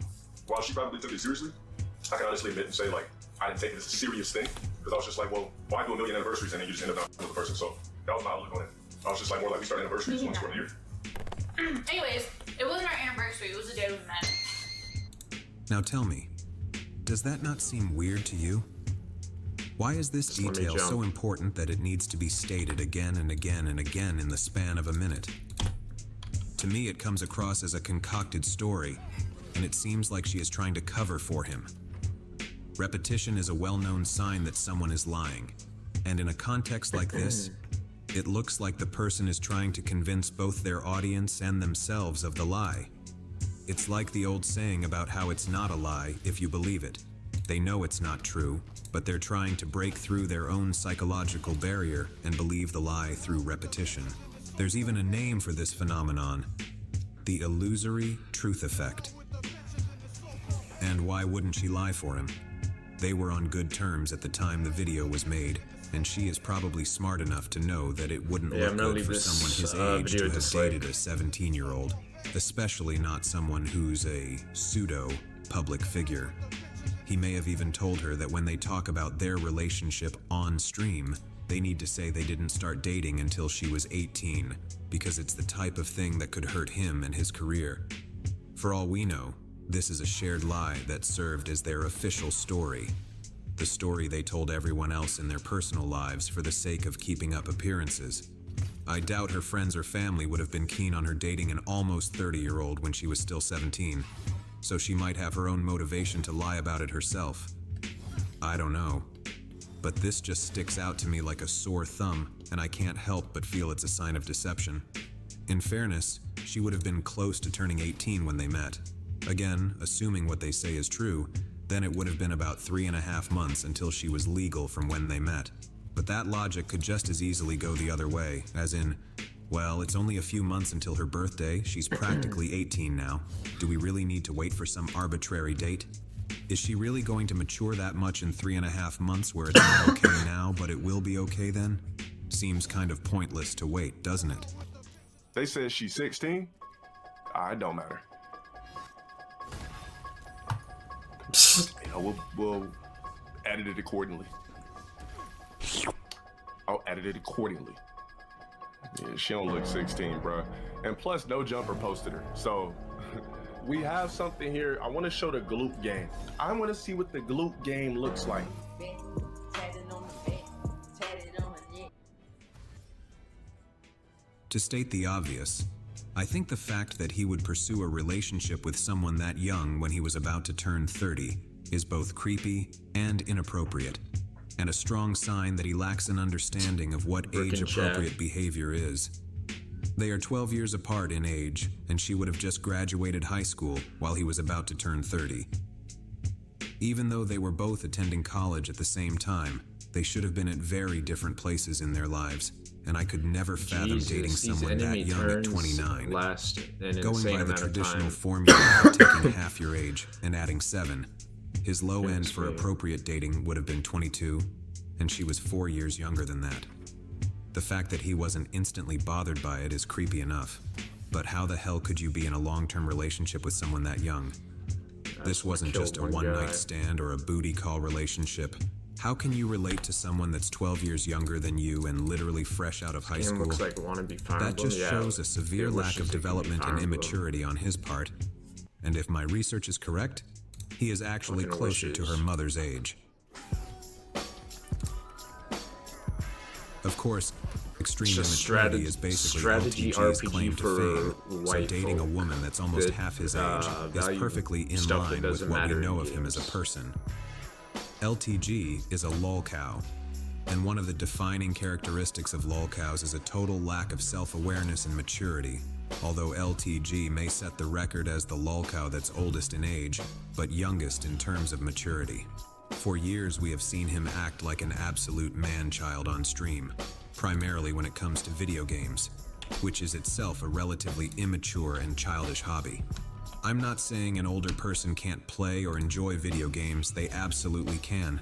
while she probably took it seriously, I can honestly admit and say, I didn't take it as a serious thing, because I was just like, well, why do a million anniversaries and then you just end up with a person? So, that was my outlook on it. I was just like, more like we start anniversaries once a year. Anyways, it wasn't our anniversary, it was the day we met. Now tell me, does that not seem weird to you? Why is this detail so important that it needs to be stated again and again and again in the span of a minute? To me, it comes across as a concocted story, and it seems like she is trying to cover for him. Repetition is a well-known sign that someone is lying, and in a context like this, It looks like the person is trying to convince both their audience and themselves of the lie. It's like the old saying about how it's not a lie if you believe it. They know it's not true, but they're trying to break through their own psychological barrier and believe the lie through repetition. There's even a name for this phenomenon: the illusory truth effect. And why wouldn't she lie for him? They were on good terms at the time the video was made, and she is probably smart enough to know that it wouldn't look good for someone his age to have dated a 17-year-old, especially not someone who's a pseudo-public figure. He may have even told her that when they talk about their relationship on stream, they need to say they didn't start dating until she was 18, because it's the type of thing that could hurt him and his career. For all we know, this is a shared lie that served as their official story. The story they told everyone else in their personal lives for the sake of keeping up appearances. I doubt her friends or family would have been keen on her dating an almost 30-year-old when she was still 17, so she might have her own motivation to lie about it herself. I don't know. But this just sticks out to me like a sore thumb, and I can't help but feel it's a sign of deception. In fairness, she would have been close to turning 18 when they met. Again, assuming what they say is true, then it would have been about 3.5 months until she was legal from when they met. But that logic could just as easily go the other way, as in, well, it's only a few months until her birthday, she's practically 18 now. Do we really need to wait for some arbitrary date? Is she really going to mature that much in 3.5 months where it's not okay now, but it will be okay then? Seems kind of pointless to wait, doesn't it? They said she's 16? It don't matter. We'll edit it accordingly. I'll edit it accordingly. Yeah, she don't look 16, bro. And plus, no jumper posted her. So, we have something here. I want to show the glute game. I want to see what the glute game looks like. To state the obvious, I think the fact that he would pursue a relationship with someone that young when he was about to turn 30 is both creepy and inappropriate, and a strong sign that he lacks an understanding of what age-appropriate behavior is. They are 12 years apart in age, and she would have just graduated high school while he was about to turn 30. Even though they were both attending college at the same time, they should have been at very different places in their lives, and I could never fathom dating someone that young at 29. Going by the traditional formula of taking half your age and adding 7, his low end for appropriate dating would have been 22, and she was 4 years younger than that. The fact that he wasn't instantly bothered by it is creepy enough, but how the hell could you be in a long-term relationship with someone that young? This wasn't just a one-night stand or a booty call relationship. How can you relate to someone that's 12 years younger than you and literally fresh out of high school? Looks like wannabe Fire That Emblem. just shows a severe lack of development and Fire Emblem. immaturity on his part. And if my research is correct, he is actually closer to her mother's age. Of course, extreme immaturity is basically LTG's claim to fame, so dating a woman that's almost half his age is perfectly in line with what we know of him as a person. LTG is a lolcow, and one of the defining characteristics of lolcows is a total lack of self-awareness and maturity. Although LTG may set the record as the lolcow that's oldest in age, but youngest in terms of maturity. For years we have seen him act like an absolute man-child on stream, primarily when it comes to video games, which is itself a relatively immature and childish hobby. I'm not saying an older person can't play or enjoy video games, they absolutely can,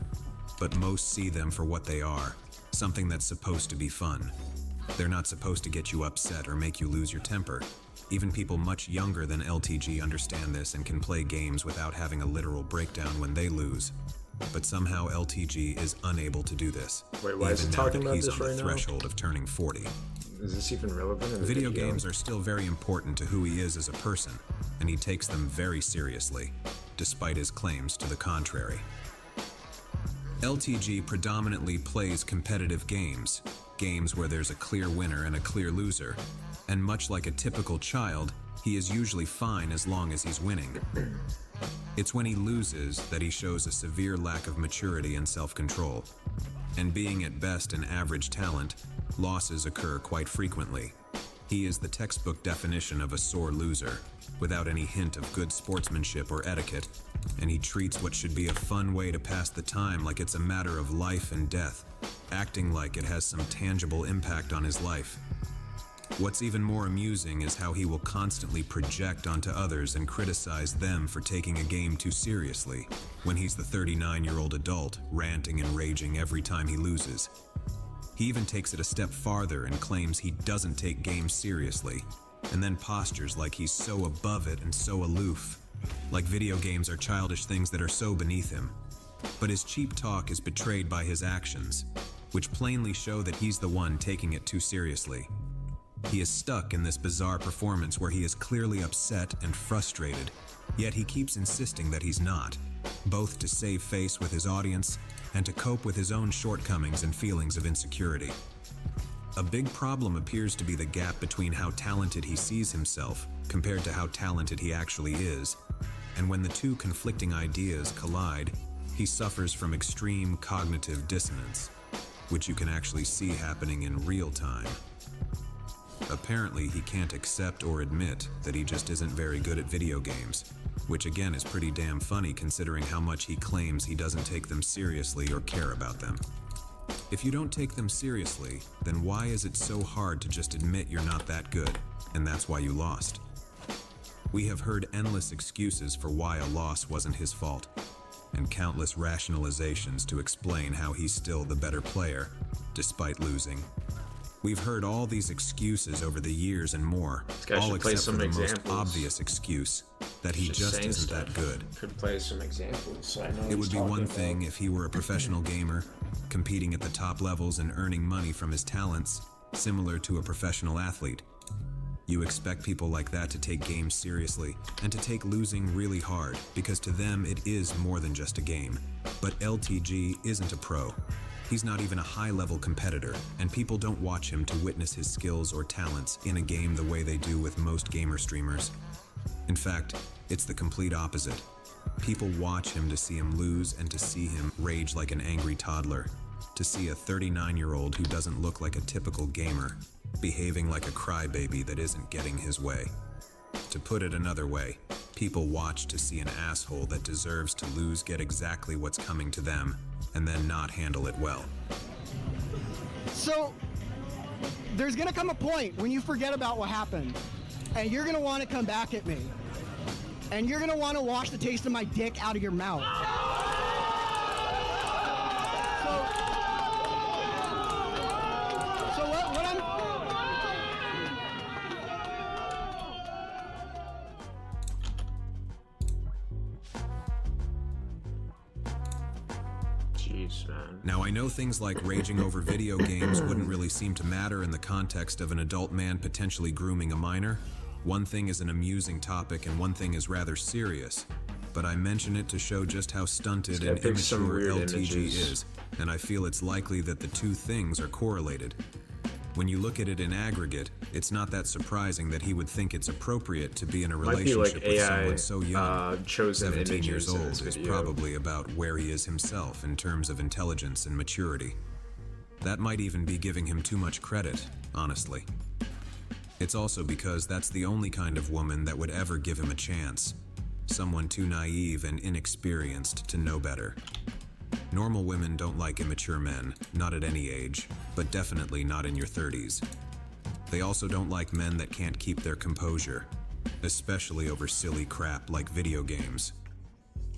but most see them for what they are, something that's supposed to be fun. They're not supposed to get you upset or make you lose your temper. Even people much younger than LTG understand this and can play games without having a literal breakdown when they lose. But somehow LTG is unable to do this, Wait, why is he even now talking that about he's this on the right now? threshold of turning 40. Is this even relevant in the Video games are still very important to who he is as a person, and he takes them very seriously, despite his claims to the contrary. LTG predominantly plays competitive games, games where there's a clear winner and a clear loser, and much like a typical child, he is usually fine as long as he's winning. It's when he loses that he shows a severe lack of maturity and self-control. And being at best an average talent, losses occur quite frequently. He is the textbook definition of a sore loser, without any hint of good sportsmanship or etiquette, and he treats what should be a fun way to pass the time like it's a matter of life and death, acting like it has some tangible impact on his life. What's even more amusing is how he will constantly project onto others and criticize them for taking a game too seriously, when he's the 39-year-old adult, ranting and raging every time he loses. He even takes it a step farther and claims he doesn't take games seriously, and then postures like he's so above it and so aloof, like video games are childish things that are so beneath him. But his cheap talk is betrayed by his actions, which plainly show that he's the one taking it too seriously. He is stuck in this bizarre performance where he is clearly upset and frustrated, yet he keeps insisting that he's not, both to save face with his audience and to cope with his own shortcomings and feelings of insecurity. A big problem appears to be the gap between how talented he sees himself compared to how talented he actually is, and when the two conflicting ideas collide, he suffers from extreme cognitive dissonance, which you can actually see happening in real time. Apparently, he can't accept or admit that he just isn't very good at video games, which again is pretty damn funny considering how much he claims he doesn't take them seriously or care about them. If you don't take them seriously, then why is it so hard to just admit you're not that good, and that's why you lost? We have heard endless excuses for why a loss wasn't his fault, and countless rationalizations to explain how he's still the better player, despite losing. We've heard all these excuses over the years and more, all except for the most obvious excuse, that he just isn't that good. Could play some examples, so I know it would be one thing if he were a professional gamer, competing at the top levels and earning money from his talents, similar to a professional athlete. You expect people like that to take games seriously and to take losing really hard, because to them it is more than just a game. But LTG isn't a pro. He's not even a high-level competitor, and people don't watch him to witness his skills or talents in a game the way they do with most gamer streamers. In fact, it's the complete opposite. People watch him to see him lose and to see him rage like an angry toddler, to see a 39-year-old who doesn't look like a typical gamer, behaving like a crybaby that isn't getting his way. To put it another way, people watch to see an asshole that deserves to lose get exactly what's coming to them, and then not handle it well. So, there's gonna come a point when you forget about what happened, and you're gonna want to come back at me, and you're gonna want to wash the taste of my dick out of your mouth. So what I'm... Jeez, man. Now, I know things like raging over video games wouldn't really seem to matter in the context of an adult man potentially grooming a minor. One thing is an amusing topic and one thing is rather serious, but I mention it to show just how stunted and immature LTG is, and I feel it's likely that the two things are correlated. When you look at it in aggregate, it's not that surprising that he would think it's appropriate to be in a relationship with someone so young. 17 years old is probably about where he is himself in terms of intelligence and maturity. That might even be giving him too much credit, honestly. It's also because that's the only kind of woman that would ever give him a chance. Someone too naive and inexperienced to know better. Normal women don't like immature men, not at any age, but definitely not in your 30s. They also don't like men that can't keep their composure, especially over silly crap like video games.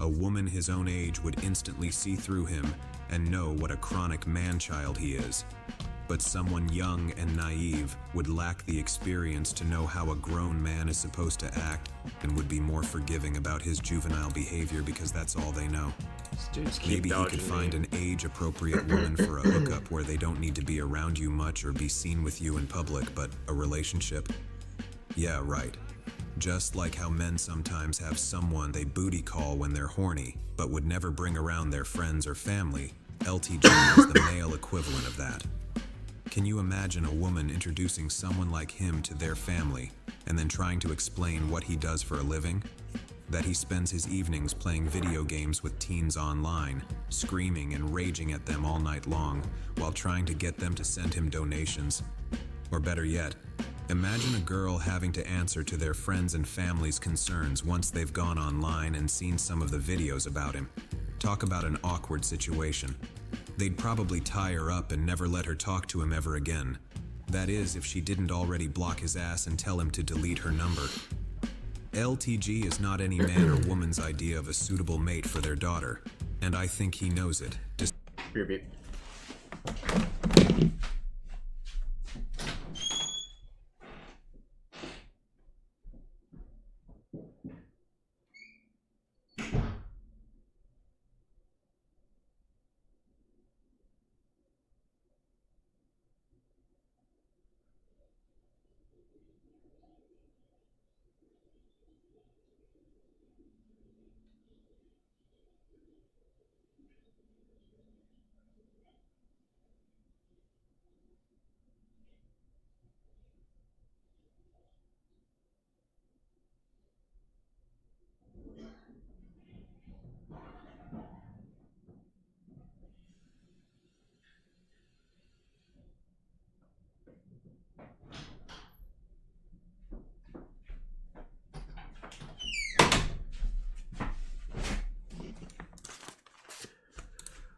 A woman his own age would instantly see through him and know what a chronic man-child he is. But someone young and naive would lack the experience to know how a grown man is supposed to act and would be more forgiving about his juvenile behavior because that's all they know. Maybe he could find an age-appropriate woman for a hookup where they don't need to be around you much or be seen with you in public, but a relationship? Yeah, right. Just like how men sometimes have someone they booty call when they're horny, but would never bring around their friends or family, LTG is the male equivalent of that. Can you imagine a woman introducing someone like him to their family and then trying to explain what he does for a living? that he spends his evenings playing video games with teens online, screaming and raging at them all night long while trying to get them to send him donations. Or better yet, imagine a girl having to answer to their friends and family's concerns once they've gone online and seen some of the videos about him. Talk about an awkward situation. They'd probably tie her up and never let her talk to him ever again. That is, if she didn't already block his ass and tell him to delete her number. LTG is not any man or woman's idea of a suitable mate for their daughter, and I think he knows it. Beep, beep.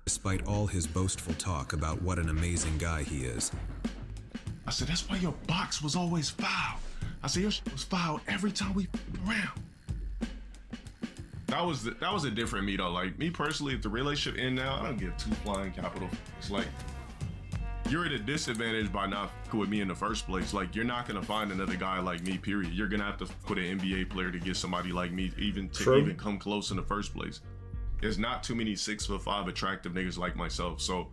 Despite all his boastful talk about what an amazing guy he is. I said, that's why your box was always foul. I said, your shit was foul every time we around. That was a different me though. Like me personally, if the relationship end now, I don't give two flying capital. It's like, you're at a disadvantage by not fucking with me in the first place. Like you're not gonna find another guy like me, period. You're gonna have to put an NBA player to get somebody like me even come close in the first place. There's not too many 6'5" attractive niggas like myself. So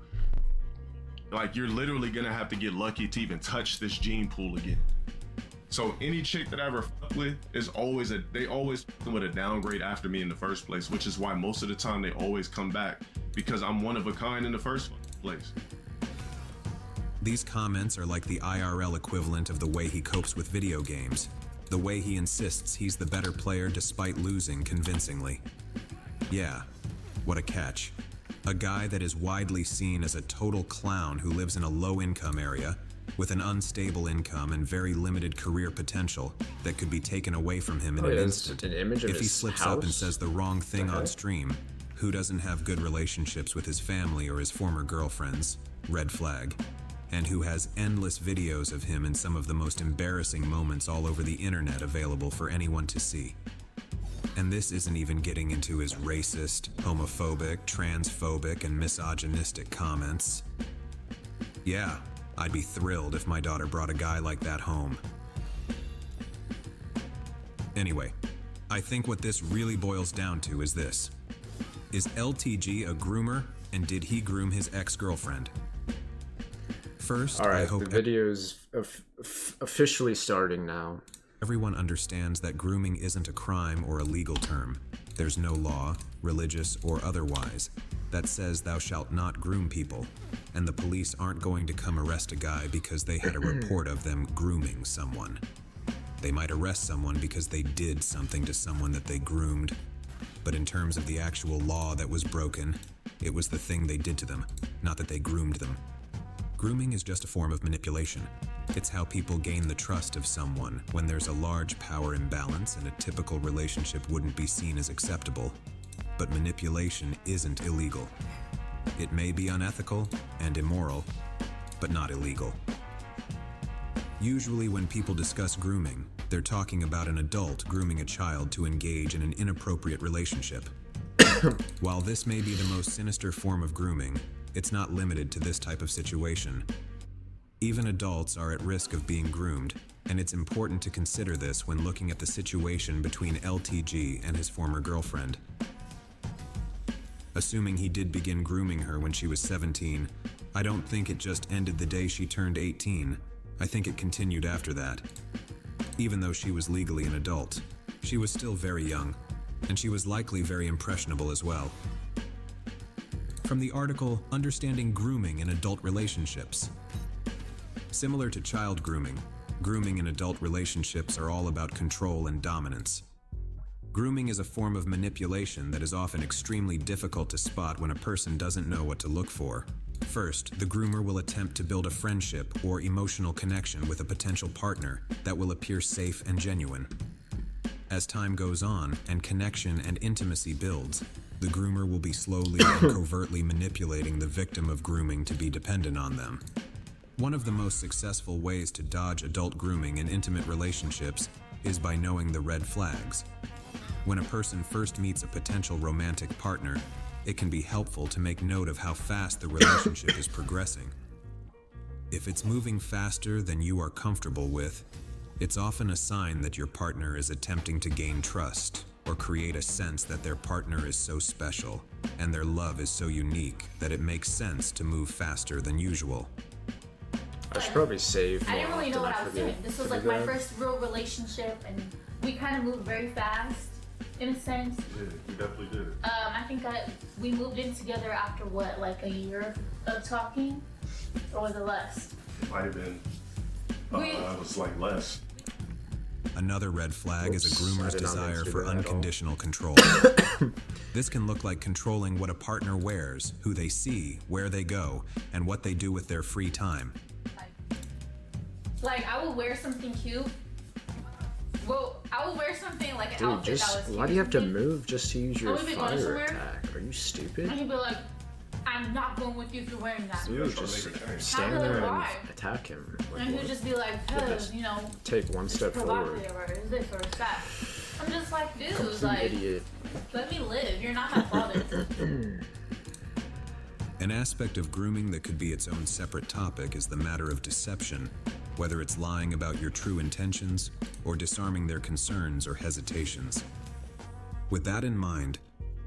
like you're literally gonna have to get lucky to even touch this gene pool again. So any chick that I ever fuck with is always they always fucking with a downgrade after me in the first place, which is why most of the time they always come back, because I'm one of a kind in the first place. These comments are like the IRL equivalent of the way he copes with video games. The way he insists he's the better player despite losing convincingly. Yeah, what a catch. A guy that is widely seen as a total clown who lives in a low-income area with an unstable income and very limited career potential that could be taken away from him in an instant. An image of if he slips up and says the wrong thing on stream, who doesn't have good relationships with his family or his former girlfriends? Red flag. And who has endless videos of him in some of the most embarrassing moments all over the internet available for anyone to see. And this isn't even getting into his racist, homophobic, transphobic, and misogynistic comments. Yeah, I'd be thrilled if my daughter brought a guy like that home. Anyway, I think what this really boils down to is this. Is LTG a groomer, and did he groom his ex-girlfriend? First, all right, I hope the video's officially starting now. Everyone understands that grooming isn't a crime or a legal term. There's no law, religious or otherwise, that says thou shalt not groom people, and the police aren't going to come arrest a guy because they had a report of them grooming someone. They might arrest someone because they did something to someone that they groomed, but in terms of the actual law that was broken, it was the thing they did to them, not that they groomed them. Grooming is just a form of manipulation. It's how people gain the trust of someone when there's a large power imbalance and a typical relationship wouldn't be seen as acceptable. But manipulation isn't illegal. It may be unethical and immoral, but not illegal. Usually when people discuss grooming, they're talking about an adult grooming a child to engage in an inappropriate relationship. While this may be the most sinister form of grooming, it's not limited to this type of situation. Even adults are at risk of being groomed, and it's important to consider this when looking at the situation between LTG and his former girlfriend. Assuming he did begin grooming her when she was 17, I don't think it just ended the day she turned 18. I think it continued after that. Even though she was legally an adult, she was still very young, and she was likely very impressionable as well. From the article, Understanding Grooming in Adult Relationships. Similar to child grooming, grooming in adult relationships are all about control and dominance. Grooming is a form of manipulation that is often extremely difficult to spot when a person doesn't know what to look for. First, the groomer will attempt to build a friendship or emotional connection with a potential partner that will appear safe and genuine. As time goes on and connection and intimacy builds, the groomer will be slowly and covertly manipulating the victim of grooming to be dependent on them. One of the most successful ways to dodge adult grooming in intimate relationships is by knowing the red flags. When a person first meets a potential romantic partner, it can be helpful to make note of how fast the relationship is progressing. If it's moving faster than you are comfortable with, it's often a sign that your partner is attempting to gain trust or create a sense that their partner is so special and their love is so unique that it makes sense to move faster than usual. I should probably save. I didn't really know what I was doing. forget- This was like my first real relationship, and we kind of moved very fast, in a sense. Yeah, we definitely did. I think we moved in together after what, like a year of talking, or was it less? Might have been. It was like less. Another red flag is a groomer's desire for unconditional control. This can look like controlling what a partner wears, who they see, where they go, and what they do with their free time. Like, I would wear something cute. Well, I would wear something like an Dude, outfit that was just cute. why do you have to move just to use your would be going fire somewhere. attack? Are you stupid? And he'd be like, I'm not going with you if you're wearing that. Dude, just stand I'd be there like, and why? attack him. Like, And he'd what? just be like, cause, you know, Take one step forward. provocative, or is this or is that. I'm just like, dude, Complete like, idiot. let me live. You're not my father. An aspect of grooming that could be its own separate topic is the matter of deception, whether it's lying about your true intentions or disarming their concerns or hesitations. With that in mind,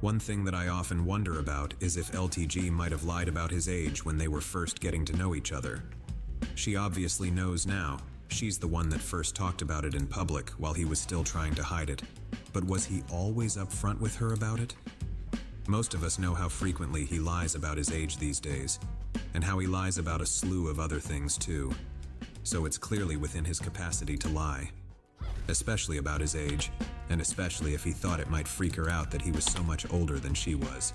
one thing that I often wonder about is if LTG might have lied about his age when they were first getting to know each other. She obviously knows now. She's the one that first talked about it in public while he was still trying to hide it. But was he always upfront with her about it? Most of us know how frequently he lies about his age these days, and how he lies about a slew of other things too. So it's clearly within his capacity to lie, especially about his age, and especially if he thought it might freak her out that he was so much older than she was.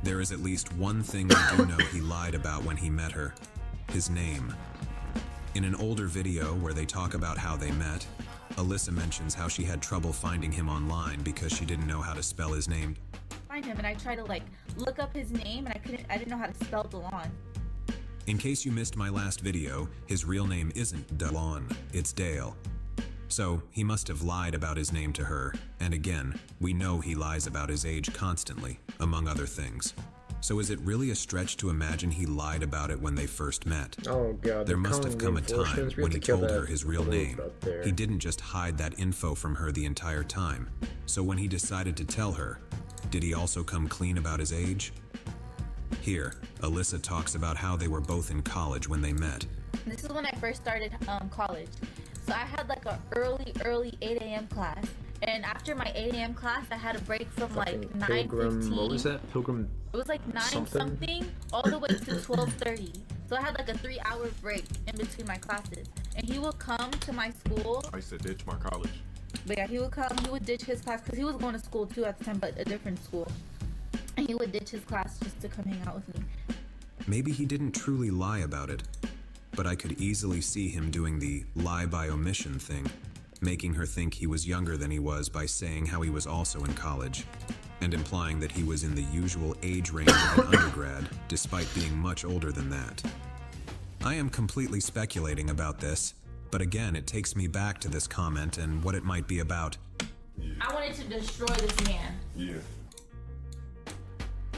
There is at least one thing we do know he lied about when he met her: his name. In an older video where they talk about how they met, Alyssa mentions how she had trouble finding him online because she didn't know how to spell his name. Find him, and I tried to like look up his name, and I didn't know how to spell Delon. In case you missed my last video, his real name isn't Delon, it's Dale. So he must have lied about his name to her, and again, we know he lies about his age constantly, among other things. So is it really a stretch to imagine he lied about it when they first met? Oh god, There must have come a time when he told her his real name. there. He didn't just hide that info from her the entire time. So when he decided to tell her, did he also come clean about his age? Here, Alyssa talks about how they were both in college when they met. This is when I first started college. So I had like a early 8 a.m. class. And after my 8 a.m. class, I had a break from like 9:15. What was that? Pilgrim. It was like 9 something all the way to 12:30. So I had like a 3-hour break in between my classes. And he would come to my school. I used to ditch my college. But yeah, he would ditch his class because he was going to school too at the time, but a different school. And he would ditch his class just to come hang out with me. Maybe he didn't truly lie about it, but I could easily see him doing the lie by omission thing, making her think he was younger than he was by saying how he was also in college, and implying that he was in the usual age range of an undergrad, despite being much older than that. I am completely speculating about this, but again, it takes me back to this comment and what it might be about. I wanted to destroy this man. Yeah.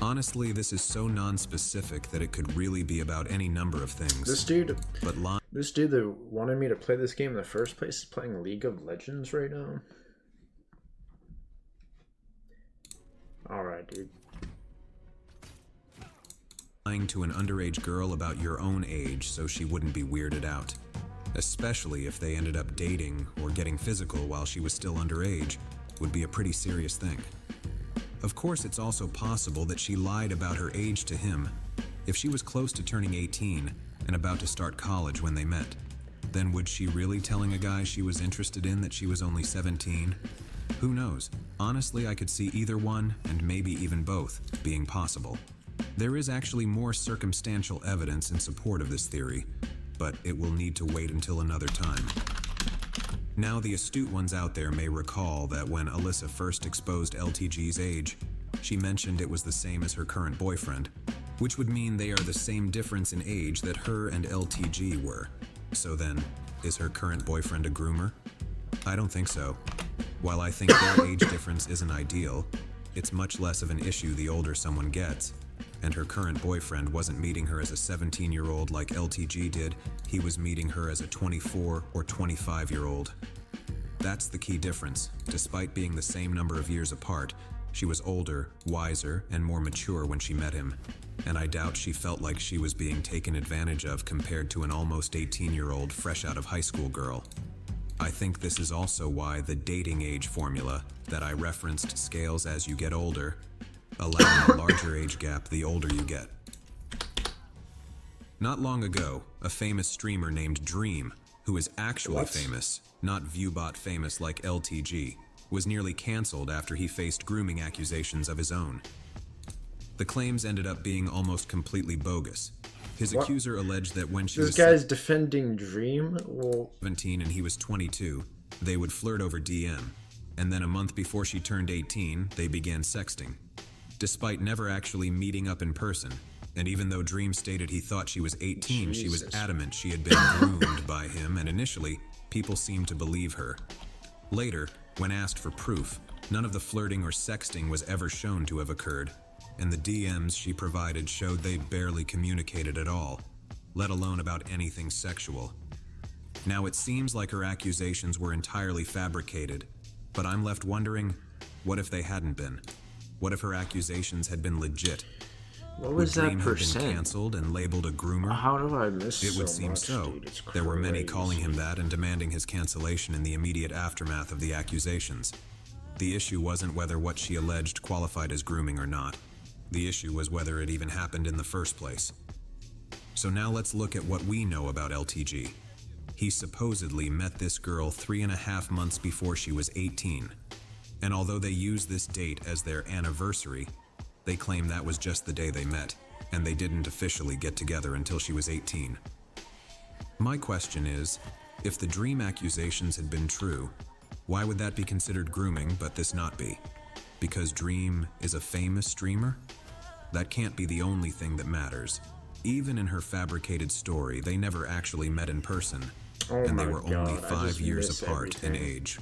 Honestly, this is so non-specific that it could really be about any number of things. This dude that wanted me to play this game in the first place is playing League of Legends right now. Alright, dude. Lying to an underage girl about your own age so she wouldn't be weirded out. Especially if they ended up dating or getting physical while she was still underage, would be a pretty serious thing. Of course, it's also possible that she lied about her age to him. If she was close to turning 18 and about to start college when they met, then would she really telling a guy she was interested in that she was only 17? Who knows? Honestly, I could see either one, and maybe even both, being possible. There is actually more circumstantial evidence in support of this theory, but it will need to wait until another time. Now, the astute ones out there may recall that when Alyssa first exposed LTG's age, she mentioned it was the same as her current boyfriend, which would mean they are the same difference in age that her and LTG were. So then, is her current boyfriend a groomer? I don't think so. While I think their age difference isn't ideal, it's much less of an issue the older someone gets, and her current boyfriend wasn't meeting her as a 17-year-old like LTG did, he was meeting her as a 24 or 25-year-old. That's the key difference. Despite being the same number of years apart, she was older, wiser, and more mature when she met him, and I doubt she felt like she was being taken advantage of compared to an almost 18-year-old fresh out of high school girl. I think this is also why the dating age formula that I referenced scales as you get older, allowing a larger age gap the older you get. Not long ago, a famous streamer named Dream, who is actually famous, not Viewbot famous like LTG, was nearly cancelled after he faced grooming accusations of his own. The claims ended up being almost completely bogus. His accuser alleged that when she was This guy's defending Dream? Well, 17 and he was 22, they would flirt over DM, and then a month before she turned 18, they began sexting. Despite never actually meeting up in person, and even though Dream stated he thought she was 18, she was adamant she had been groomed by him, and initially, people seemed to believe her. Later, when asked for proof, none of the flirting or sexting was ever shown to have occurred, and the DMs she provided showed they barely communicated at all, let alone about anything sexual. Now it seems like her accusations were entirely fabricated, but I'm left wondering, what if they hadn't been? What if her accusations had been legit? what was Would that Dream have been percent? canceled and labeled a groomer? How do I miss It would so seem much, so. dude? It's There were many crazy. calling him that and demanding his cancellation in the immediate aftermath of the accusations. The issue wasn't whether what she alleged qualified as grooming or not. The issue was whether it even happened in the first place. So now let's look at what we know about LTG. He supposedly met this girl 3.5 months before she was 18. And although they use this date as their anniversary, they claim that was just the day they met, and they didn't officially get together until she was 18. My question is, if the Dream accusations had been true, why would that be considered grooming but this not be? Because Dream is a famous streamer? That can't be the only thing that matters. Even in her fabricated story, they never actually met in person, and they were only 5 years apart in age.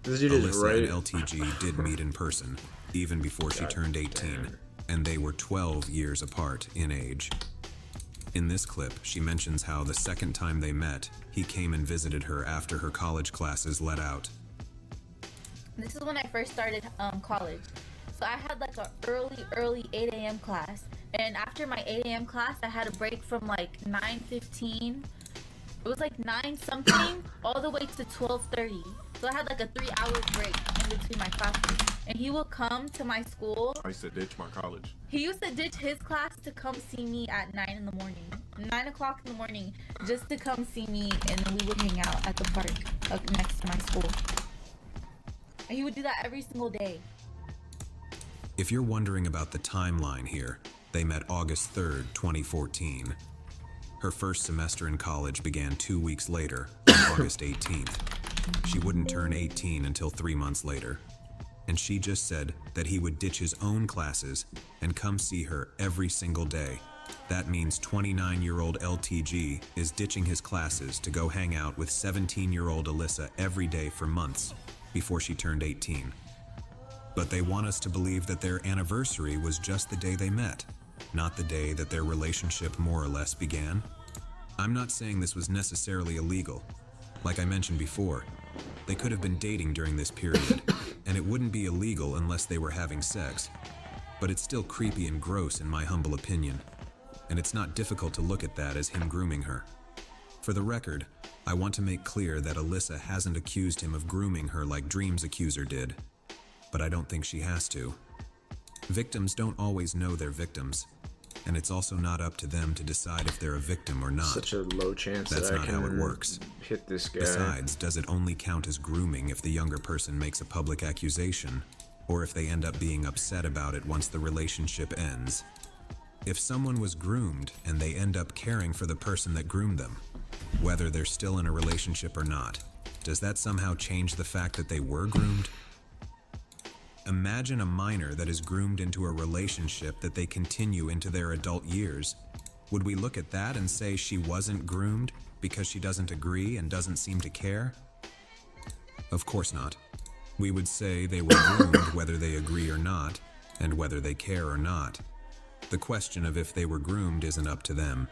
This dude is Alyssa right. and LTG did meet in person, even before she turned 18, and they were 12 years apart in age. In this clip, she mentions how the second time they met, he came and visited her after her college classes let out. This is when I first started college. So I had like a early 8 a.m. class. And after my 8 a.m. class, I had a break from like 9:15. It was like 9 something all the way to 12:30. So I had like a 3-hour break in between my classes. And he would come to my school. I used to ditch my college. He used to ditch his class to come see me at 9 in the morning. 9 o'clock in the morning just to come see me, and then we would hang out at the park next to my school. And he would do that every single day. If you're wondering about the timeline here, they met August 3rd, 2014. Her first semester in college began 2 weeks later, on August 18th. She wouldn't turn 18 until 3 months later. And she just said that he would ditch his own classes and come see her every single day. That means 29-year-old LTG is ditching his classes to go hang out with 17-year-old Alyssa every day for months before she turned 18. But they want us to believe that their anniversary was just the day they met, not the day that their relationship more or less began. I'm not saying this was necessarily illegal. Like I mentioned before, they could have been dating during this period, and it wouldn't be illegal unless they were having sex. But it's still creepy and gross in my humble opinion, and it's not difficult to look at that as him grooming her. For the record, I want to make clear that Alyssa hasn't accused him of grooming her like Dream's accuser did, but I don't think she has to. Victims don't always know they're victims. and it's also not up to them to decide if they're a victim or not. Such a low chance That's that not I how can it works. hit this guy. Besides, does it only count as grooming if the younger person makes a public accusation, or if they end up being upset about it once the relationship ends? If someone was groomed and they end up caring for the person that groomed them, whether they're still in a relationship or not, does that somehow change the fact that they were groomed? Imagine a minor that is groomed into a relationship that they continue into their adult years. Would we look at that and say she wasn't groomed because she doesn't agree and doesn't seem to care? Of course not. We would say they were groomed whether they agree or not, and whether they care or not. The question of if they were groomed isn't up to them.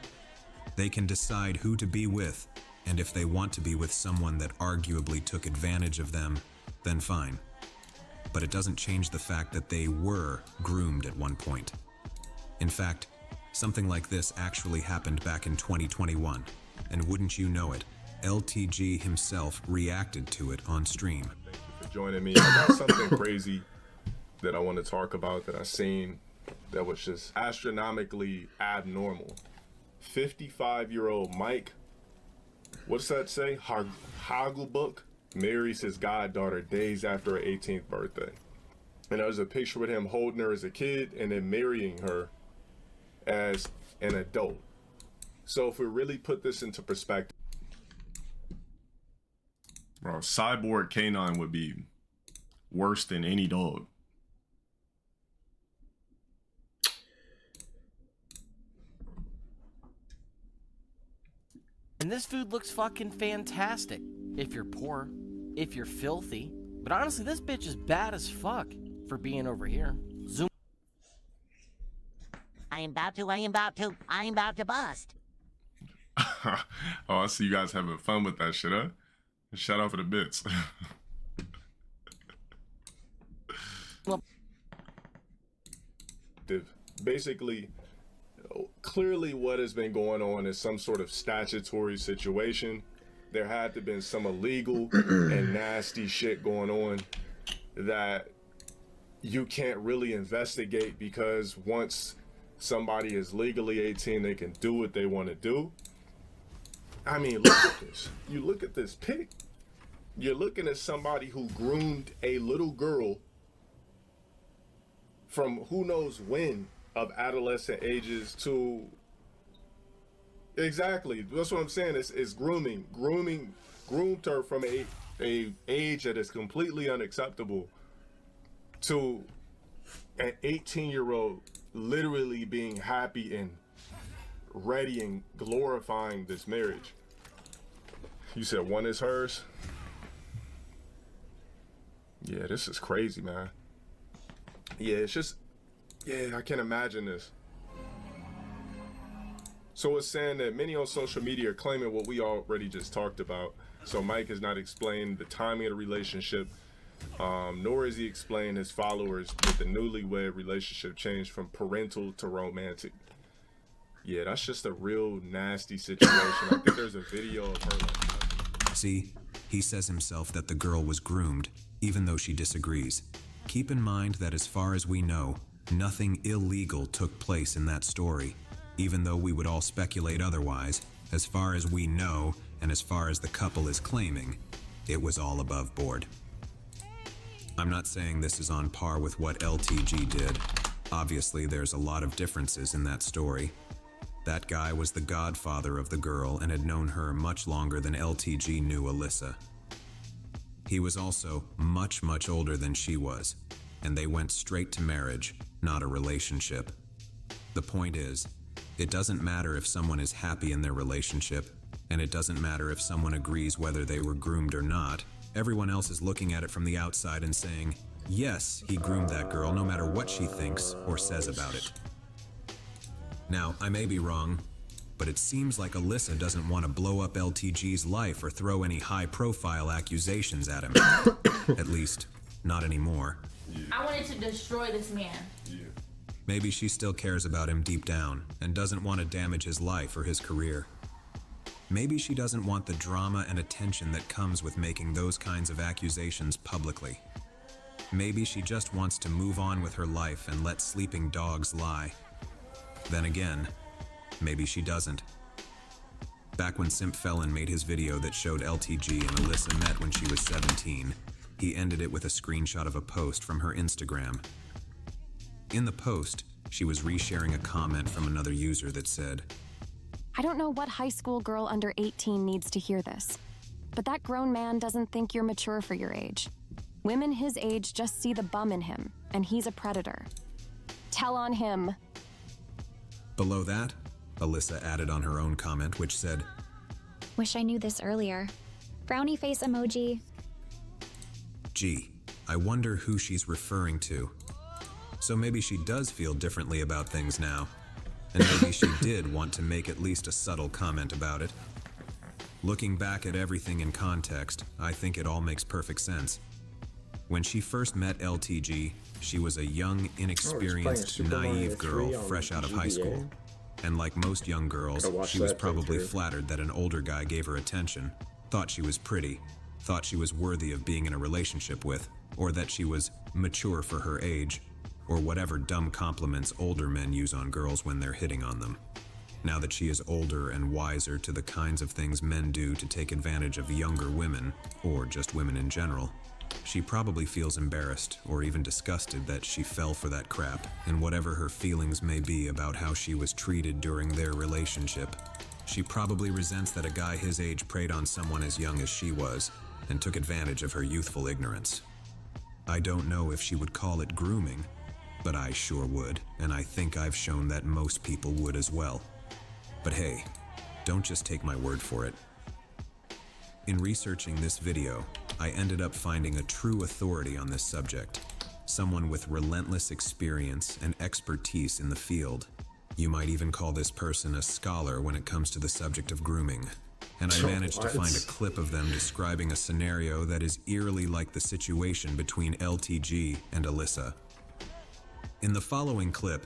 They can decide who to be with, and if they want to be with someone that arguably took advantage of them, then fine. But it doesn't change the fact that they were groomed at one point. In fact, something like this actually happened back in 2021, and wouldn't you know it, LTG himself reacted to it on stream. Thank you for joining me. I got something crazy that I want to talk about that I seen that was just astronomically abnormal. 55-year-old Mike, what's that say? Hagelbuck marries his goddaughter days after her 18th birthday. And there's a picture with him holding her as a kid and then marrying her as an adult. So if we really put this into perspective, bro, cyborg canine would be worse than any dog. And this food looks fucking fantastic. If you're poor, if you're filthy. But honestly, this bitch is bad as fuck for being over here. Zoom. I am about to bust. Oh, I see you guys having fun with that shit, huh? Shout out for the bits. Basically, clearly what has been going on is some sort of statutory situation. There had to have been some illegal and nasty shit going on that you can't really investigate, because once somebody is legally 18, they can do what they want to do. I mean, look at this. You look at this pic. You're looking at somebody who groomed a little girl from who knows when, of adolescent ages to... Exactly. That's what I'm saying. It's grooming. Groomed her from a age that is completely unacceptable to an 18-year-old literally being happy and ready and glorifying this marriage. You said one is hers? Yeah, this is crazy, man. Yeah, it's just... Yeah, I can't imagine this. So it's saying that many on social media are claiming what we already just talked about. So Mike has not explained the timing of the relationship, nor has he explained his followers that the newlywed relationship changed from parental to romantic. Yeah, that's just a real nasty situation. I think there's a video of her. See, he says himself that the girl was groomed, even though she disagrees. Keep in mind that as far as we know, nothing illegal took place in that story. Even though we would all speculate otherwise, as far as we know, and as far as the couple is claiming, it was all above board. I'm not saying this is on par with what LTG did. Obviously, there's a lot of differences in that story. That guy was the godfather of the girl and had known her much longer than LTG knew Alyssa. He was also much, much older than she was, and they went straight to marriage, not a relationship. The point is, it doesn't matter if someone is happy in their relationship, and it doesn't matter if someone agrees whether they were groomed or not. Everyone else is looking at it from the outside and saying, yes, he groomed that girl no matter what she thinks or says about it. Now, I may be wrong, but it seems like Alyssa doesn't want to blow up LTG's life or throw any high-profile accusations at him. At least, not anymore. I wanted to destroy this man. Maybe she still cares about him deep down and doesn't want to damage his life or his career. Maybe she doesn't want the drama and attention that comes with making those kinds of accusations publicly. Maybe she just wants to move on with her life and let sleeping dogs lie. Then again, maybe she doesn't. Back when Simp Felon made his video that showed LTG and Alyssa met when she was 17, he ended it with a screenshot of a post from her Instagram. In the post, she was resharing a comment from another user that said, I don't know what high school girl under 18 needs to hear this, but that grown man doesn't think you're mature for your age. Women his age just see the bum in him, and he's a predator. Tell on him. Below that, Alyssa added on her own comment, which said, Wish I knew this earlier. Frowny face emoji. Gee, I wonder who she's referring to. So maybe she does feel differently about things now, and maybe she did want to make at least a subtle comment about it. Looking back at everything in context, I think it all makes perfect sense. When she first met LTG, she was a young, inexperienced, naive girl fresh out of high school. And like most young girls, she was probably flattered that an older guy gave her attention, thought she was pretty, thought she was worthy of being in a relationship with, or that she was mature for her age, or whatever dumb compliments older men use on girls when they're hitting on them. Now that she is older and wiser to the kinds of things men do to take advantage of younger women, or just women in general, she probably feels embarrassed or even disgusted that she fell for that crap, and whatever her feelings may be about how she was treated during their relationship, she probably resents that a guy his age preyed on someone as young as she was and took advantage of her youthful ignorance. I don't know if she would call it grooming, but I sure would, and I think I've shown that most people would as well. But hey, don't just take my word for it. In researching this video, I ended up finding a true authority on this subject, someone with relentless experience and expertise in the field. You might even call this person a scholar when it comes to the subject of grooming. And I managed to find a clip of them describing a scenario that is eerily like the situation between LTG and Alyssa. In the following clip,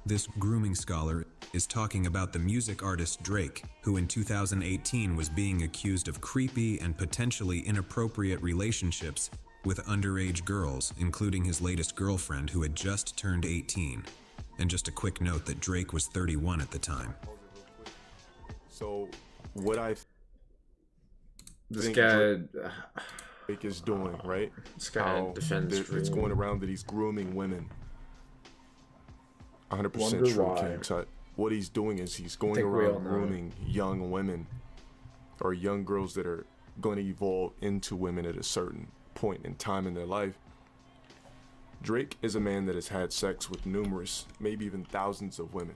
this grooming scholar is talking about the music artist Drake, who in 2018 was being accused of creepy and potentially inappropriate relationships with underage girls, including his latest girlfriend who had just turned 18. And just a quick note that Drake was 31 at the time. So, what I This think guy Drake is doing, right? This guy defends it's going around that he's grooming women. 100% Wonder true, why. King Tut. What he's doing is he's going think we all around know. grooming young women or young girls that are going to evolve into women at a certain point in time in their life. Drake is a man that has had sex with numerous, maybe even thousands of women.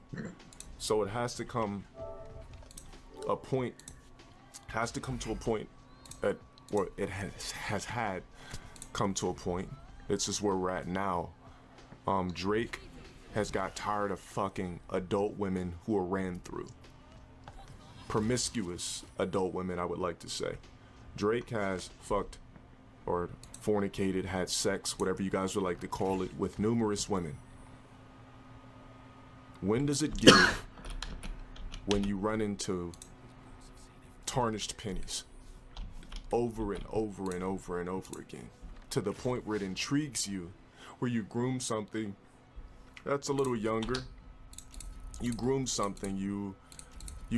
So it has to come to a point at where it has had come to a point. It's just where we're at now. Drake has got tired of fucking adult women who are ran through. Promiscuous adult women, I would like to say. Drake has fucked or fornicated, had sex, whatever you guys would like to call it, with numerous women. When does it give when you run into tarnished pennies over and over and over and over again, to the point where it intrigues you, where you groom something that's a little younger, you groom something, you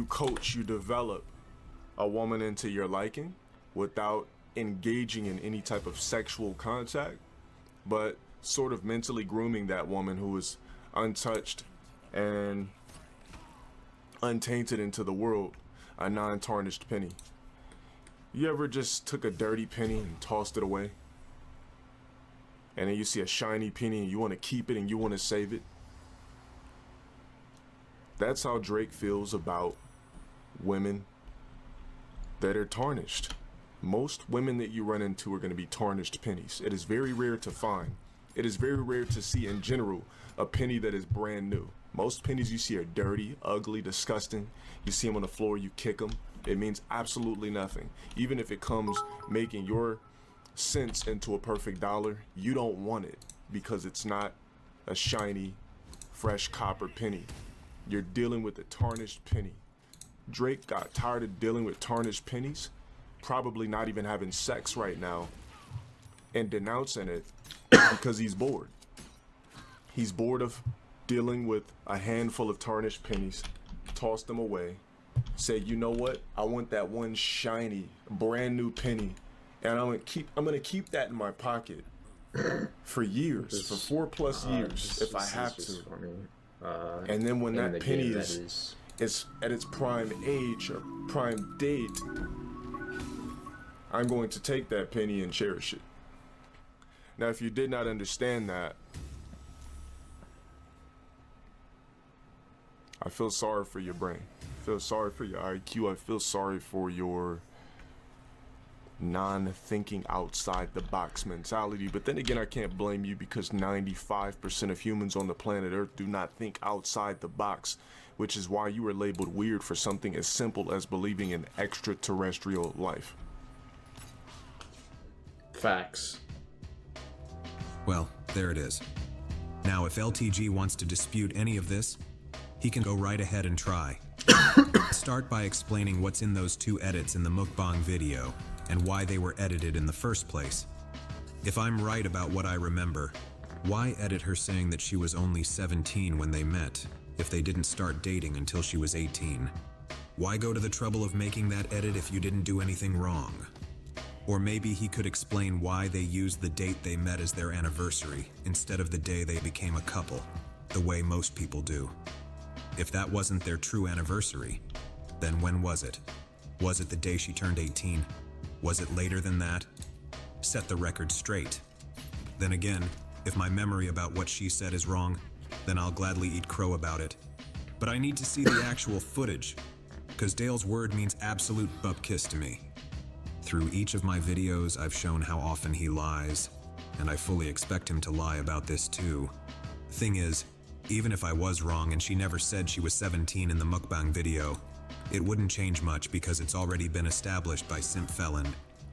coach, you develop a woman into your liking without engaging in any type of sexual contact, but sort of mentally grooming that woman who is untouched and untainted into the world, a non-tarnished penny. You ever just took a dirty penny and tossed it away? And then you see a shiny penny and you want to keep it and you want to save it? That's how Drake feels about women that are tarnished. Most women that you run into are going to be tarnished pennies. It is very rare to find. It is very rare to see in general a penny that is brand new. Most pennies you see are dirty, ugly, disgusting. You see them on the floor, you kick them. It means absolutely nothing. Even if it comes making your cents into a perfect dollar, you don't want it because it's not a shiny, fresh copper penny. You're dealing with a tarnished penny. Drake got tired of dealing with tarnished pennies, probably not even having sex right now, and denouncing it because he's bored. He's bored of dealing with a handful of tarnished pennies, toss them away, say, you know what? I want that one shiny, brand new penny, and I'm gonna keep that in my pocket for years, for 4+ years, if I have to. And then when that penny is at its prime age or prime date, I'm going to take that penny and cherish it. Now, if you did not understand that, I feel sorry for your brain. I feel sorry for your IQ. I feel sorry for your non-thinking outside the box mentality. But then again, I can't blame you because 95% of humans on the planet Earth do not think outside the box, which is why you were labeled weird for something as simple as believing in extraterrestrial life. Facts. Well, there it is. Now, if LTG wants to dispute any of this, he can go right ahead and try. Start by explaining what's in those 2 edits in the mukbang video and why they were edited in the first place. If I'm right about what I remember, why edit her saying that she was only 17 when they met if they didn't start dating until she was 18? Why go to the trouble of making that edit if you didn't do anything wrong? Or maybe he could explain why they used the date they met as their anniversary instead of the day they became a couple, the way most people do. If that wasn't their true anniversary, then when was it? Was it the day she turned 18? Was it later than that? Set the record straight. Then again, if my memory about what she said is wrong, then I'll gladly eat crow about it. But I need to see the actual footage, because Dale's word means absolute bupkiss to me. Through each of my videos, I've shown how often he lies, and I fully expect him to lie about this too. Thing is, even if I was wrong and she never said she was 17 in the mukbang video, it wouldn't change much because it's already been established by Simp Felon.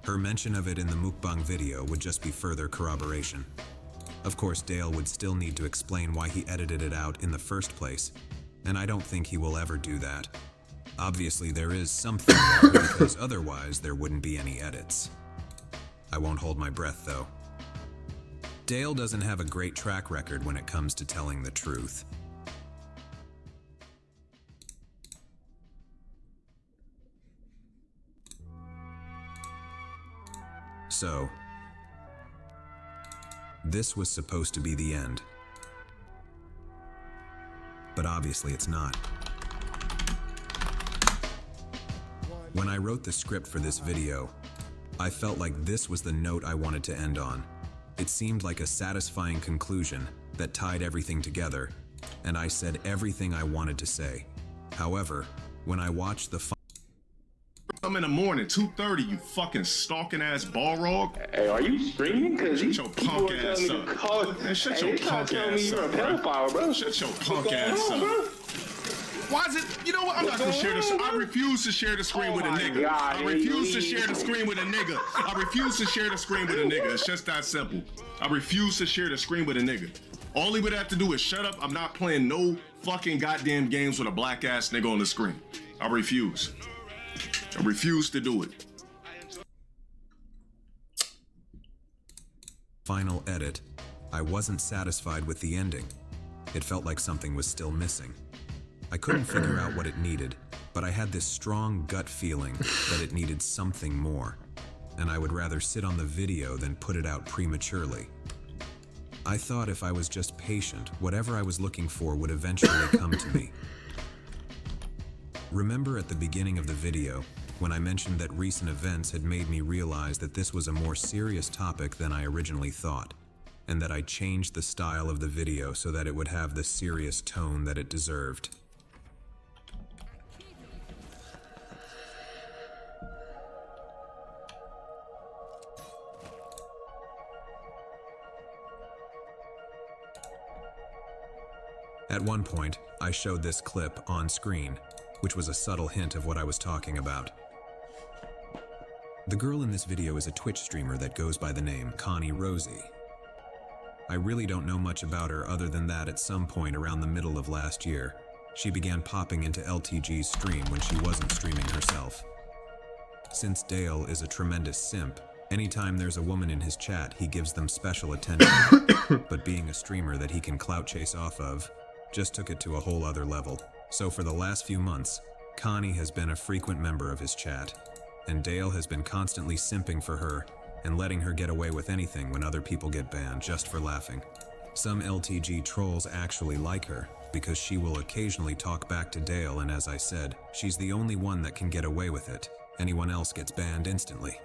Her mention of it in the mukbang video would just be further corroboration. Of course, Dale would still need to explain why he edited it out in the first place, and I don't think he will ever do that. Obviously, there is something there because otherwise there wouldn't be any edits. I won't hold my breath, though. Dale doesn't have a great track record when it comes to telling the truth. So, this was supposed to be the end. But obviously it's not. When I wrote the script for this video, I felt like this was the note I wanted to end on. It seemed like a satisfying conclusion that tied everything together, and I said everything I wanted to say. However, when I watched the I'm in the morning, 2:30, you fucking stalking ass Balrog. Hey, are you streaming? Cause shut your punk ass up. Man, shut your punk ass up, bro. Shut your punk ass up. Why is it? You know what? I'm not gonna share this. I refuse to share the screen with a nigga. I refuse to share the screen with a nigga. I refuse to share the screen with a nigga. It's just that simple. I refuse to share the screen with a nigga. All he would have to do is shut up. I'm not playing no fucking goddamn games with a black ass nigga on the screen. I refuse. I refuse to do it. final edit, I wasn't satisfied with the ending. It felt like something was still missing. I couldn't figure out what it needed, but I had this strong gut feeling that it needed something more, and I would rather sit on the video than put it out prematurely. I thought if I was just patient, whatever I was looking for would eventually come to me. Remember at the beginning of the video, when I mentioned that recent events had made me realize that this was a more serious topic than I originally thought, and that I changed the style of the video so that it would have the serious tone that it deserved. At one point, I showed this clip on screen, which was a subtle hint of what I was talking about. The girl in this video is a Twitch streamer that goes by the name Connie Rosie. I really don't know much about her other than that at some point around the middle of last year, she began popping into LTG's stream when she wasn't streaming herself. Since Dale is a tremendous simp, anytime there's a woman in his chat, he gives them special attention, but being a streamer that he can clout chase off of, just took it to a whole other level. So for the last few months, Connie has been a frequent member of his chat, and Dale has been constantly simping for her and letting her get away with anything when other people get banned just for laughing. Some LTG trolls actually like her because she will occasionally talk back to Dale, and as I said, she's the only one that can get away with it. Anyone else gets banned instantly.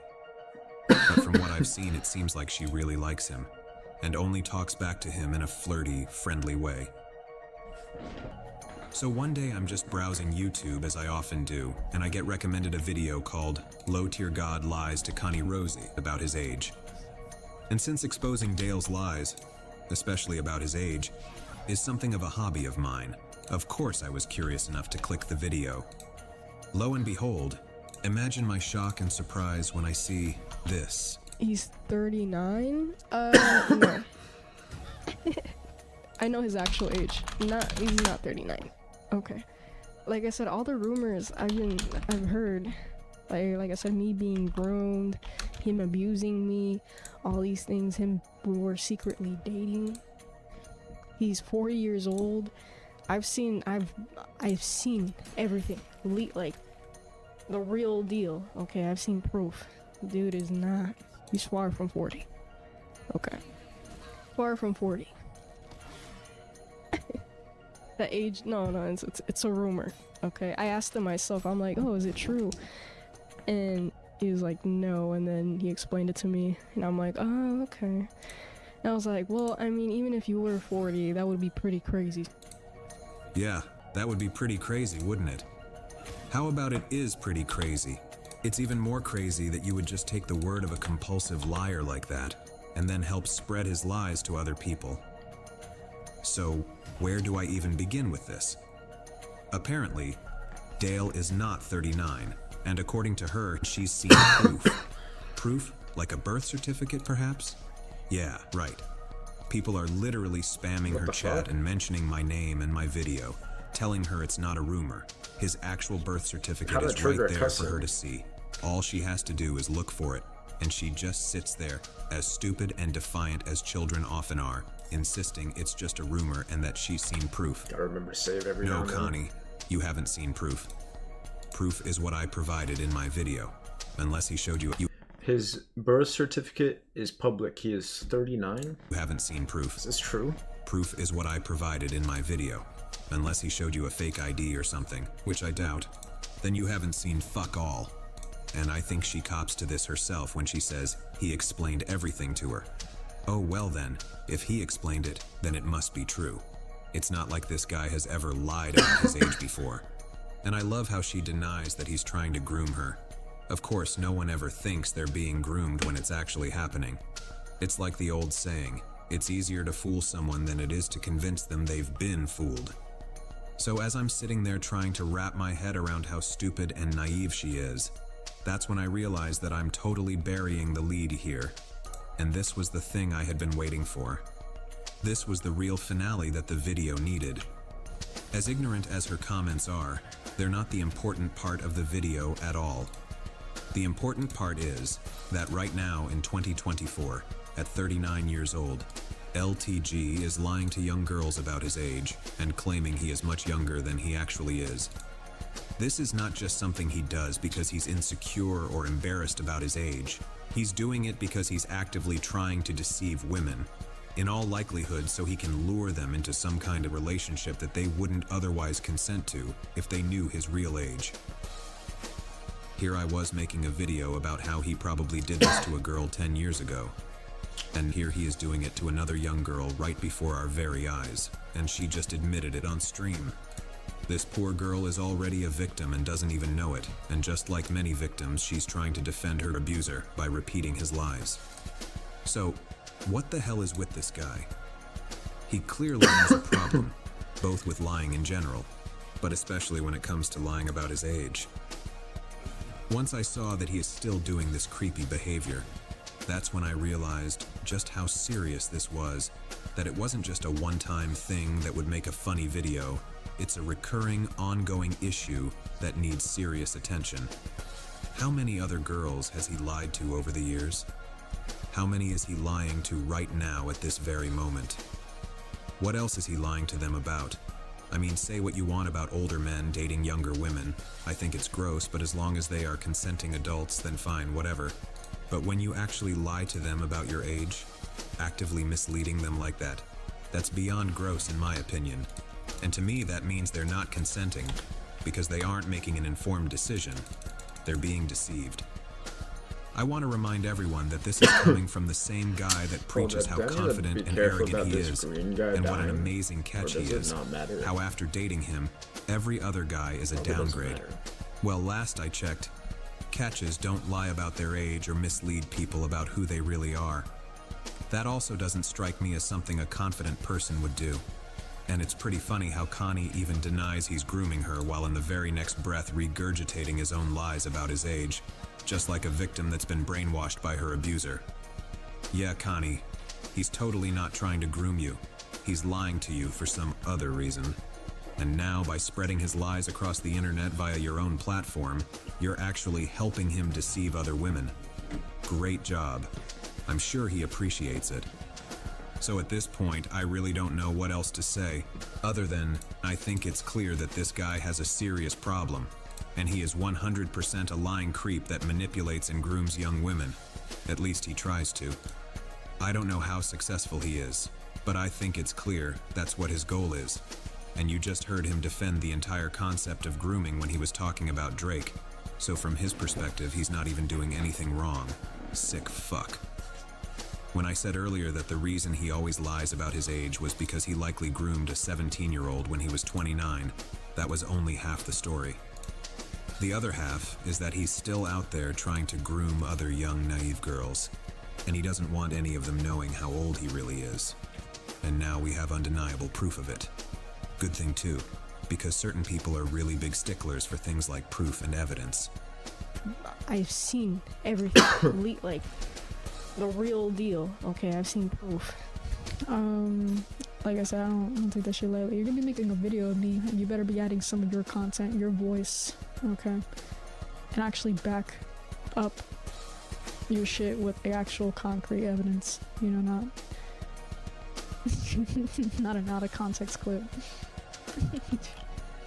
But from what I've seen, it seems like she really likes him and only talks back to him in a flirty, friendly way. So one day I'm just browsing YouTube, as I often do, and I get recommended a video called Low Tier God Lies to Connie Rosie about his age. And since exposing Dale's lies, especially about his age, is something of a hobby of mine, of course I was curious enough to click the video. Lo and behold, imagine my shock and surprise when I see this. He's 39? No. I know his actual age. He's not 39. Okay. Like I said, all the rumors I've heard, like I said, me being groomed, him abusing me, all these things, we're secretly dating. He's 40 years old. I've seen everything. Like the real deal. Okay, I've seen proof. Dude is not. He's far from 40. Okay. Far from 40. That age, no, it's a rumor. Okay, I asked him myself. I'm like, oh, is it true? And he was like, no. And then he explained it to me, and I'm like, oh, okay. And I was like, well, I mean, even if you were 40, that would be pretty crazy. Yeah, that would be pretty crazy, wouldn't it? How about it is pretty crazy? It's even more crazy that you would just take the word of a compulsive liar like that and then help spread his lies to other people. So, where do I even begin with this? Apparently, Dale is not 39, and according to her, she's seen proof. Proof? Like a birth certificate, perhaps? Yeah, right. People are literally spamming her chat and mentioning my name and my video, telling her it's not a rumor. His actual birth certificate is right there for her to see. All she has to do is look for it, and she just sits there, as stupid and defiant as children often are, insisting it's just a rumor and that she's seen proof. Gotta remember to save every No, now and then. Connie, you haven't seen proof. Proof is what I provided in my video, unless he showed you. His birth certificate is public. He is 39. You haven't seen proof. Is this true? Proof is what I provided in my video, unless he showed you a fake ID or something, which I doubt. Then you haven't seen fuck all. And I think she cops to this herself when she says he explained everything to her. Oh well then, if he explained it, then it must be true. It's not like this guy has ever lied about his age before. And I love how she denies that he's trying to groom her. Of course, no one ever thinks they're being groomed when it's actually happening. It's like the old saying, it's easier to fool someone than it is to convince them they've been fooled. So as I'm sitting there trying to wrap my head around how stupid and naive she is, that's when I realized that I'm totally burying the lead here. And this was the thing I had been waiting for. This was the real finale that the video needed. As ignorant as her comments are, they're not the important part of the video at all. The important part is that right now in 2024, at 39 years old, LTG is lying to young girls about his age and claiming he is much younger than he actually is. This is not just something he does because he's insecure or embarrassed about his age. He's doing it because he's actively trying to deceive women, in all likelihood so he can lure them into some kind of relationship that they wouldn't otherwise consent to if they knew his real age. Here I was making a video about how he probably did this to a girl 10 years ago. And here he is doing it to another young girl right before our very eyes, and she just admitted it on stream. This poor girl is already a victim and doesn't even know it, and just like many victims, she's trying to defend her abuser by repeating his lies. So, what the hell is with this guy? He clearly has a problem, both with lying in general, but especially when it comes to lying about his age. Once I saw that he is still doing this creepy behavior, that's when I realized just how serious this was, that it wasn't just a one-time thing that would make a funny video. It's a recurring, ongoing issue that needs serious attention. How many other girls has he lied to over the years? How many is he lying to right now at this very moment? What else is he lying to them about? I mean, say what you want about older men dating younger women. I think it's gross, but as long as they are consenting adults, then fine, whatever. But when you actually lie to them about your age, actively misleading them like that, that's beyond gross in my opinion. And to me, that means they're not consenting, because they aren't making an informed decision. They're being deceived. I want to remind everyone that this is coming from the same guy that preaches how confident and arrogant he is, and what an amazing catch he is, how after dating him, every other guy is a downgrade. Well, last I checked, catches don't lie about their age or mislead people about who they really are. That also doesn't strike me as something a confident person would do. And it's pretty funny how Connie even denies he's grooming her while in the very next breath regurgitating his own lies about his age, just like a victim that's been brainwashed by her abuser. Yeah, Connie, he's totally not trying to groom you. He's lying to you for some other reason. And now, by spreading his lies across the internet via your own platform, you're actually helping him deceive other women. Great job. I'm sure he appreciates it. So at this point, I really don't know what else to say, other than I think it's clear that this guy has a serious problem, and he is 100% a lying creep that manipulates and grooms young women. At least he tries to. I don't know how successful he is, but I think it's clear that's what his goal is. And you just heard him defend the entire concept of grooming when he was talking about Drake. So from his perspective, he's not even doing anything wrong. Sick fuck. When I said earlier that the reason he always lies about his age was because he likely groomed a 17-year-old when he was 29, that was only half the story. The other half is that he's still out there trying to groom other young, naive girls, and he doesn't want any of them knowing how old he really is. And now we have undeniable proof of it. Good thing too, because certain people are really big sticklers for things like proof and evidence. I've seen everything, like the real deal. Okay, I've seen proof. Like I said, I don't take that shit lightly. You're gonna be making a video of me, and you better be adding some of your content, your voice, okay, and actually back up your shit with the actual concrete evidence. You know, not an out of context clip.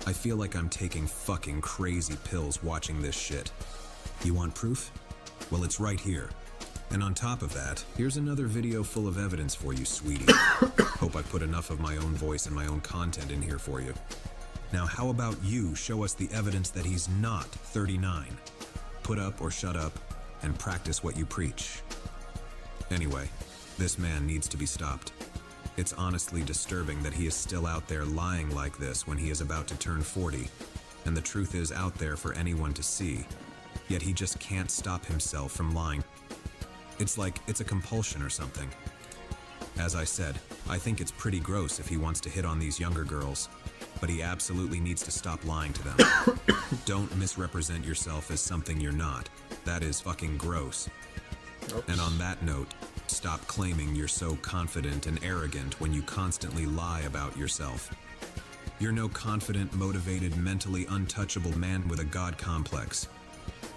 I feel like I'm taking fucking crazy pills watching this shit. You want proof? Well, it's right here. And on top of that, here's another video full of evidence for you, sweetie. Hope I put enough of my own voice and my own content in here for you. Now, how about you show us the evidence that he's not 39? Put up or shut up, and practice what you preach. Anyway, this man needs to be stopped. It's honestly disturbing that he is still out there lying like this when he is about to turn 40, and the truth is out there for anyone to see, yet he just can't stop himself from lying. It's like it's a compulsion or something. As I said, I think it's pretty gross if he wants to hit on these younger girls, but he absolutely needs to stop lying to them. Don't misrepresent yourself as something you're not. That is fucking gross. Oops. And on that note, stop claiming you're so confident and arrogant when you constantly lie about yourself. You're no confident, motivated, mentally untouchable man with a god complex.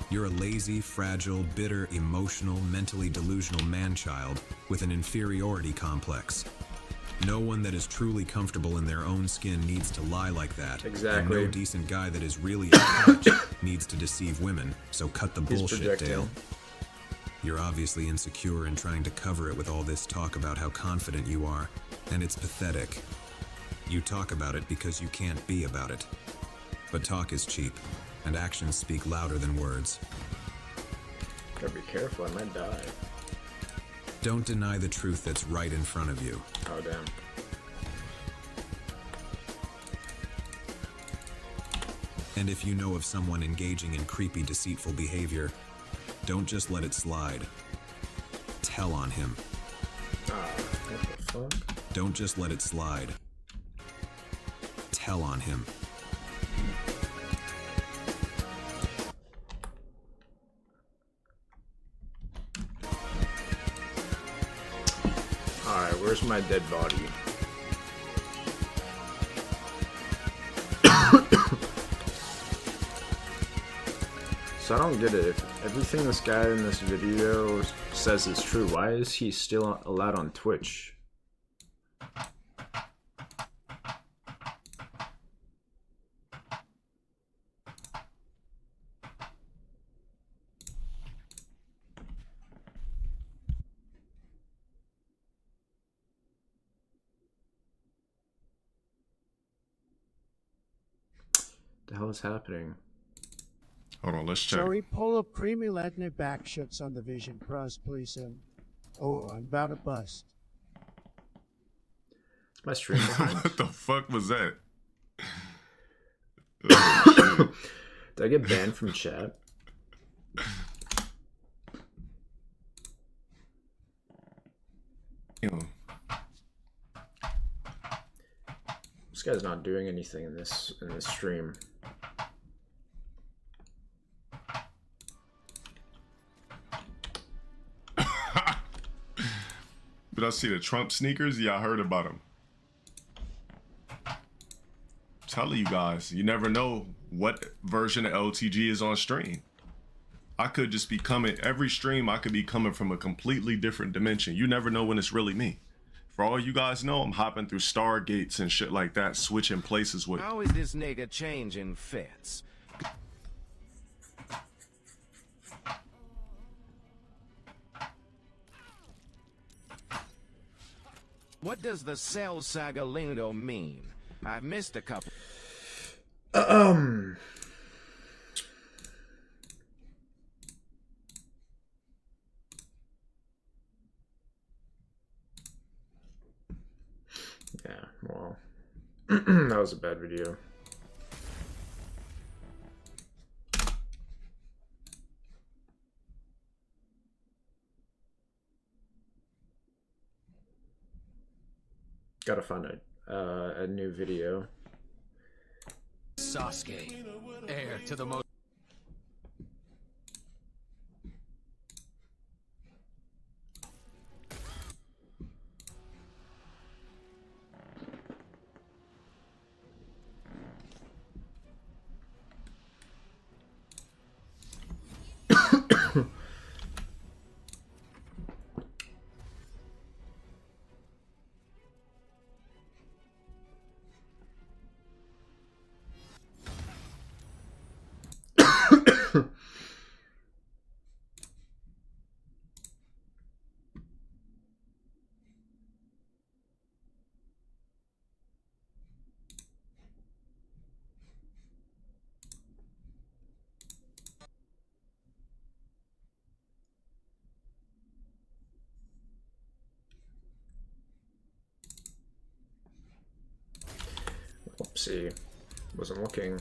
You're a lazy, fragile, bitter, emotional, mentally delusional man-child with an inferiority complex. No one that is truly comfortable in their own skin needs to lie like that. Exactly. And no decent guy that is really a touch needs to deceive women, so cut the bullshit, Dale. You're obviously insecure and trying to cover it with all this talk about how confident you are, and it's pathetic. You talk about it because you can't be about it. But talk is cheap, and actions speak louder than words. Gotta be careful, I might die. Don't deny the truth that's right in front of you. Oh, damn. And if you know of someone engaging in creepy, deceitful behavior, don't just let it slide. Tell on him. What the fuck? Don't just let it slide. Tell on him. Alright, where's my dead body? So I don't get it. If everything this guy in this video says is true, why is he still allowed on Twitch? The hell is happening? Hold on, let's check. Sorry, pull up creamy letne backshots on the vision cross, please. Oh, I'm about to bust. It's my stream behind. What the fuck was that? Did I get banned from chat? This guy's not doing anything in this stream. Did I see the Trump sneakers? Yeah, I heard about them. Telling you guys, you never know what version of LTG is on stream. I could just be coming, every stream I could be coming from a completely different dimension. You never know when it's really me. For all you guys know, I'm hopping through stargates and shit like that, switching places with. How is this nigga changing fits? What does the Cell Saga lingo mean? I've missed a couple. Yeah, well, that was a bad video. Gotta find a new video. Sasuke, heir to the most. Oopsie, wasn't looking.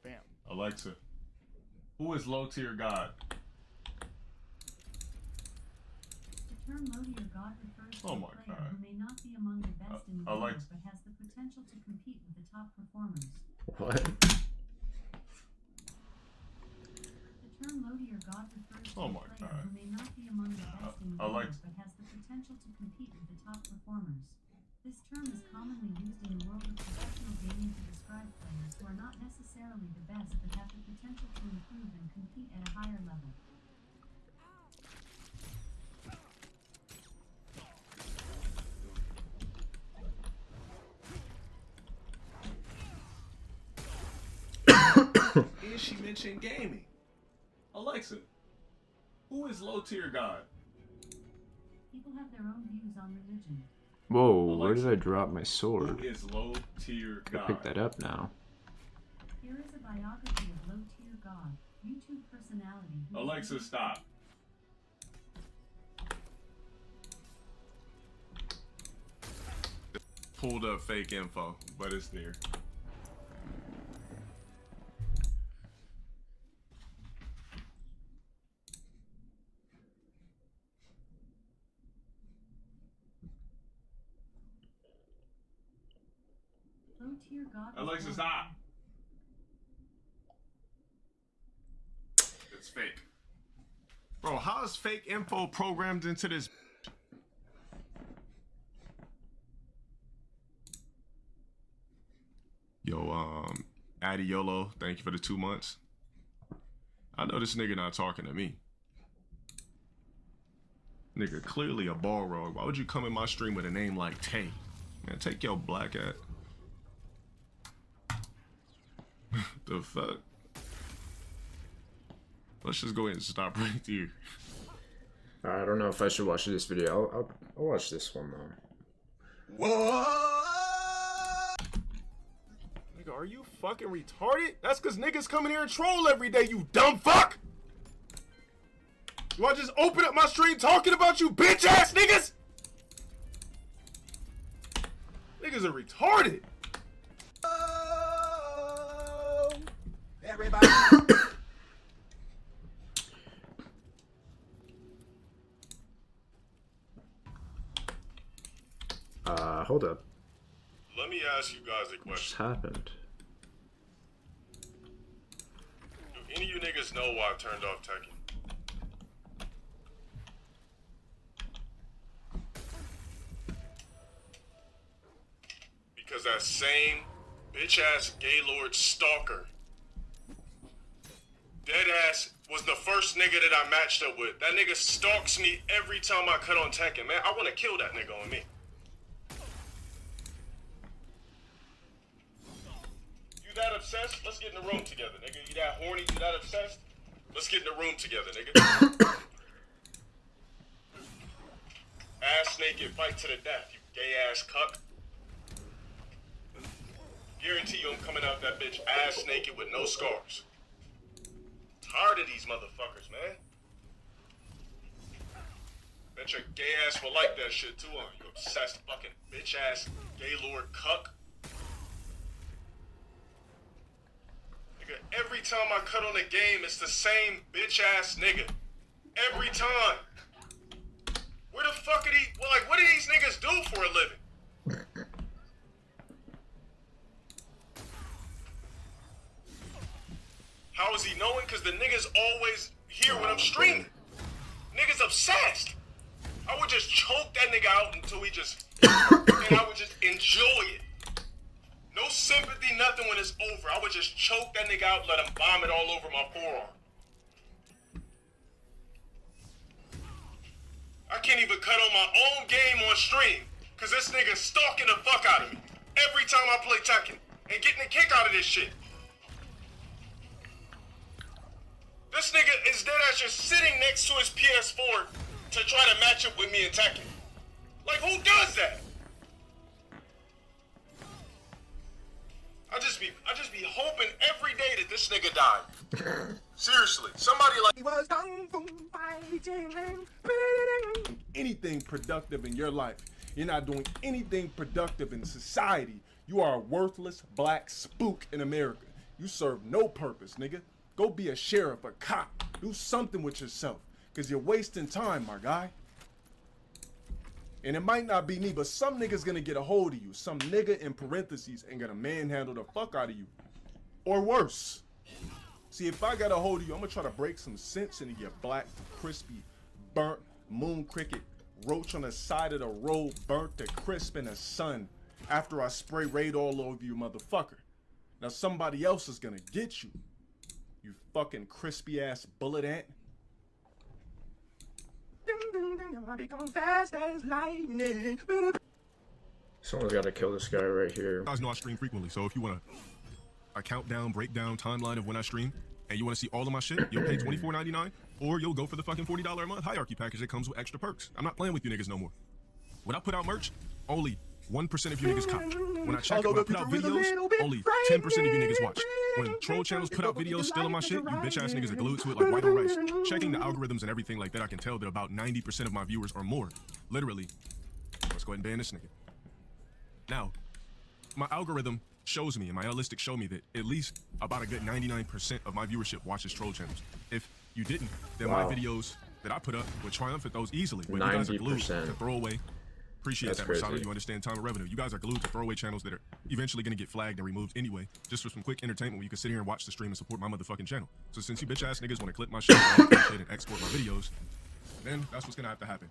Bam. Alexa, who is low tier god? The term low tier god refers to Oh a my player God. who may not be among the best in the Alexa. world, but has the potential to compete with the top performers. What? The term low tier god refers to Oh a my player God. who may not be among the best in the world, Alexa. but has the potential to compete with the top performers. This term is commonly used in the world of professional gaming to describe players who are not necessarily the best, but have the potential to improve and compete at a higher level. Is she mentioned gaming? Alexa, who is low tier god? People have their own views on religion. Whoa, where did I drop my Who sword? is low tier Gotta god? pick that up now. Here is a biography of low tier god, YouTube personality. who- Alexa, stop. Pulled up fake info, but it's there. Low tier god. Alexa, stop. It's fake. Bro, how is fake info programmed into this? Yo, Adiolo, thank you for the 2 months. I know this nigga not talking to me. Nigga, clearly a ball rogue. Why would you come in my stream with a name like Tay? Man, take your black ass. The fuck? Let's just go ahead and stop right here. I don't know if I should watch this video. I'll watch this one though. Whoa! Nigga, are you fucking retarded? That's cause niggas come in here and troll every day, you dumb fuck! Do I just open up my stream talking about you bitch ass niggas? Niggas are retarded. Oh, everybody. Hold up. Let me ask you guys a What question. just happened? Do any of you niggas know why I turned off Tekken? Because that same bitch-ass Gaylord stalker, dead-ass, was the first nigga that I matched up with. That nigga stalks me every time I cut on Tekken, man. I want to kill that nigga on me. You that obsessed? Let's get in the room together, nigga. You that horny? You that obsessed? Let's get in the room together, nigga. Ass naked, fight to the death, you gay-ass cuck. Guarantee you I'm coming out that bitch ass naked with no scars. Tired of these motherfuckers, man. Bet your gay ass will like that shit too, huh? You obsessed fucking bitch ass Gaylord cuck. Nigga, every time I cut on the game, it's the same bitch ass nigga. Every time. Where the fuck are these, well, like, what do these niggas do for a living? How is he knowing? Because the nigga's always here when I'm streaming. Nigga's obsessed. I would just choke that nigga out until he just, and I would just enjoy it. No sympathy, nothing when it's over. I would just choke that nigga out and let him vomit all over my forearm. I can't even cut on my own game on stream because this nigga's stalking the fuck out of me every time I play Tekken and getting a kick out of this shit. This nigga is dead ass just sitting next to his PS4 to try to match up with me in Tekken. Like, who does that? I just be hoping every day that this nigga died. Seriously, somebody like he was kung fu fighting. Anything productive in your life. You're not doing anything productive in society. You are a worthless black spook in America. You serve no purpose, nigga. Go be a sheriff, a cop. Do something with yourself. Because you're wasting time, my guy. And it might not be me, but some nigga's gonna get a hold of you. Some nigga in parentheses ain't gonna manhandle the fuck out of you. Or worse. See, if I got a hold of you, I'm gonna try to break some sense into your black, crispy, burnt moon cricket roach on the side of the road, burnt to crisp in the sun after I spray raid all over you, motherfucker. Now somebody else is gonna get you. You fucking crispy ass bullet ant. Someone's got to kill this guy right here. You guys know I stream frequently, so if you want a countdown, breakdown, timeline of when I stream, and you want to see all of my shit, you'll pay $24.99, or you'll go for the fucking $40 a month hierarchy package that comes with extra perks. I'm not playing with you niggas no more. When I put out merch, only 1% of you niggas cop. When I check it, when I put out videos, only 10% of you niggas watch. When troll channels put out videos stealing my shit, you bitch ass niggas are glued to it like white on rice. Checking the algorithms and everything like that, I can tell that about 90% of my viewers or more. Literally. Let's go ahead and ban this nigga. Now, my algorithm shows me, and my analytics show me that at least about a good 99% of my viewership watches troll channels. If you didn't, then my videos that I put up would triumph at those easily. But you guys are glued to throwaway. Appreciate that, Rosado. You understand time of revenue. You guys are glued to throwaway channels that are eventually going to get flagged and removed anyway, just for some quick entertainment where you can sit here and watch the stream and support my motherfucking channel. So since you bitch ass niggas want to clip my shit and export my videos, then that's what's going to have to happen.